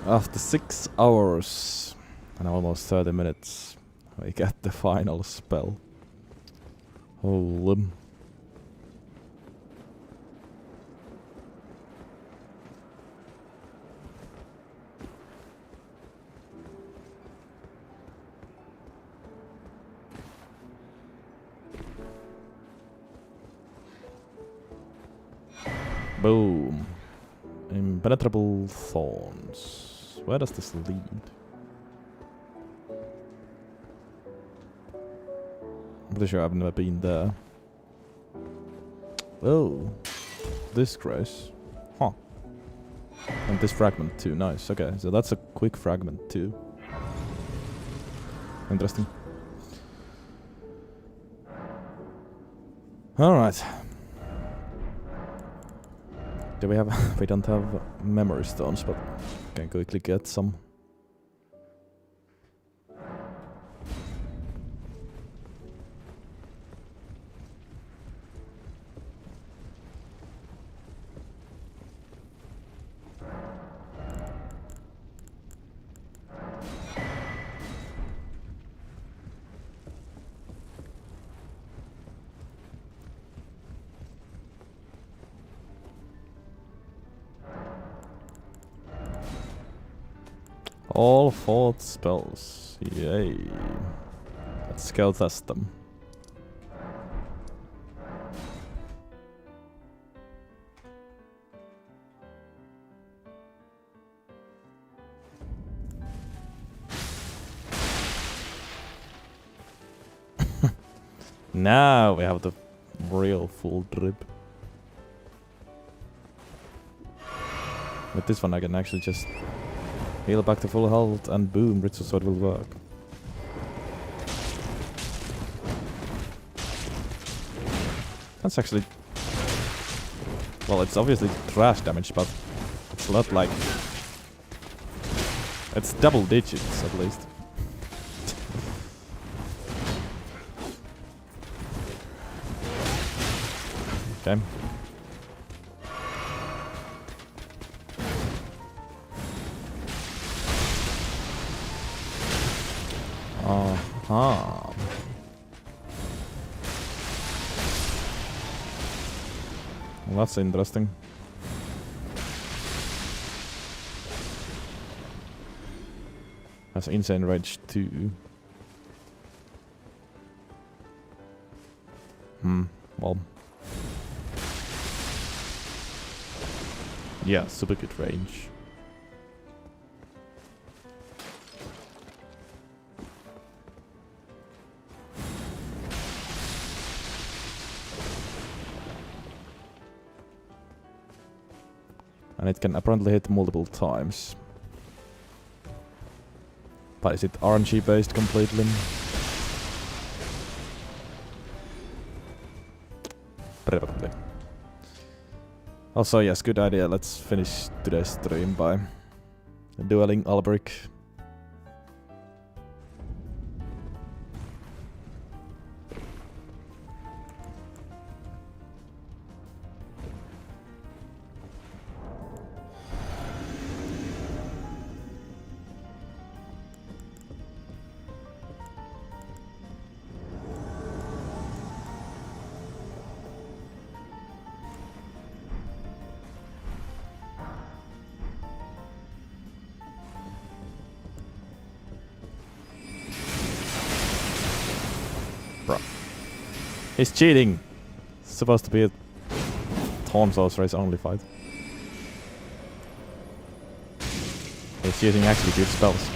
S1: After 6 hours and almost 30 minutes, we get the final spell. Holy. Boom. Impenetrable thorns. Where does this lead? I'm pretty sure I've never been there. Oh. This Grace. Huh. And this fragment too. Nice. Okay, so that's a quick fragment too. Interesting. Alright. Do we have... we don't have memory stones, but can quickly get some. All 4 spells. Yay. Let's skill test them. Now we have the real full drip. With this one I can actually just heal back to full health and boom, Ritual Sword will work. That's actually... Well, it's obviously trash damage, but it's not like... It's double digits at least. Okay. Uh-huh. Well, that's interesting. Has insane rage too. Well. Yeah, super good range. And it can apparently hit multiple times. But is it RNG based completely? Probably. Also, yes, good idea. Let's finish today's stream by dueling Elden. He's cheating! It's supposed to be a Torn Sorceress only fight. He's using actually good spells.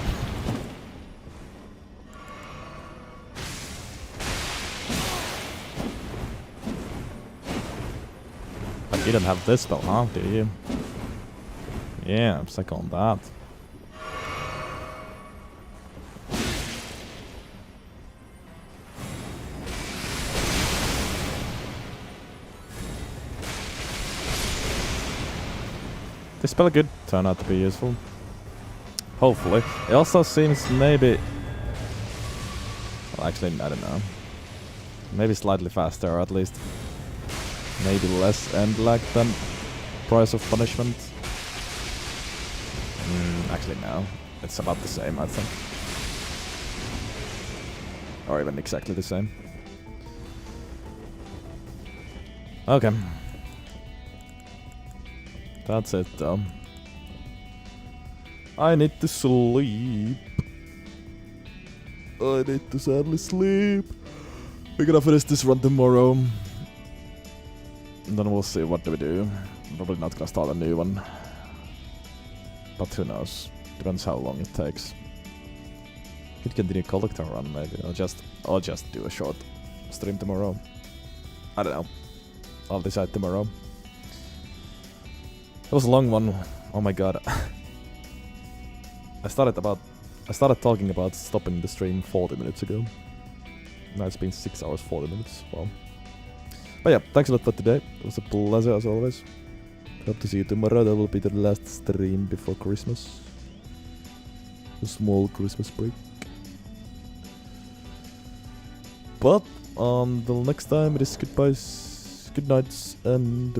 S1: But you don't have this spell, huh? Do you? Yeah, I'm stuck on that. This spell could turn out to be useful. Hopefully. It also seems maybe... Well, actually, I don't know. Maybe slightly faster, or at least maybe less end lag than Price of Punishment. Actually, no. It's about the same, I think. Or even exactly the same. Okay. That's it, though. I need to sleep. I need to sadly sleep. We're gonna finish this run tomorrow. And then we'll see what do we do. Probably not gonna start a new one. But who knows. Depends how long it takes. Could continue collector run maybe. I'll just do a short stream tomorrow. I don't know. I'll decide tomorrow. It was a long one. Oh my god. I started talking about stopping the stream 40 minutes ago. Now it's been 6 hours 40 minutes. Wow. But yeah, thanks a lot for today. It was a pleasure as always. Hope to see you tomorrow. That will be the last stream before Christmas. A small Christmas break. But until next time, it is goodbyes, good nights, and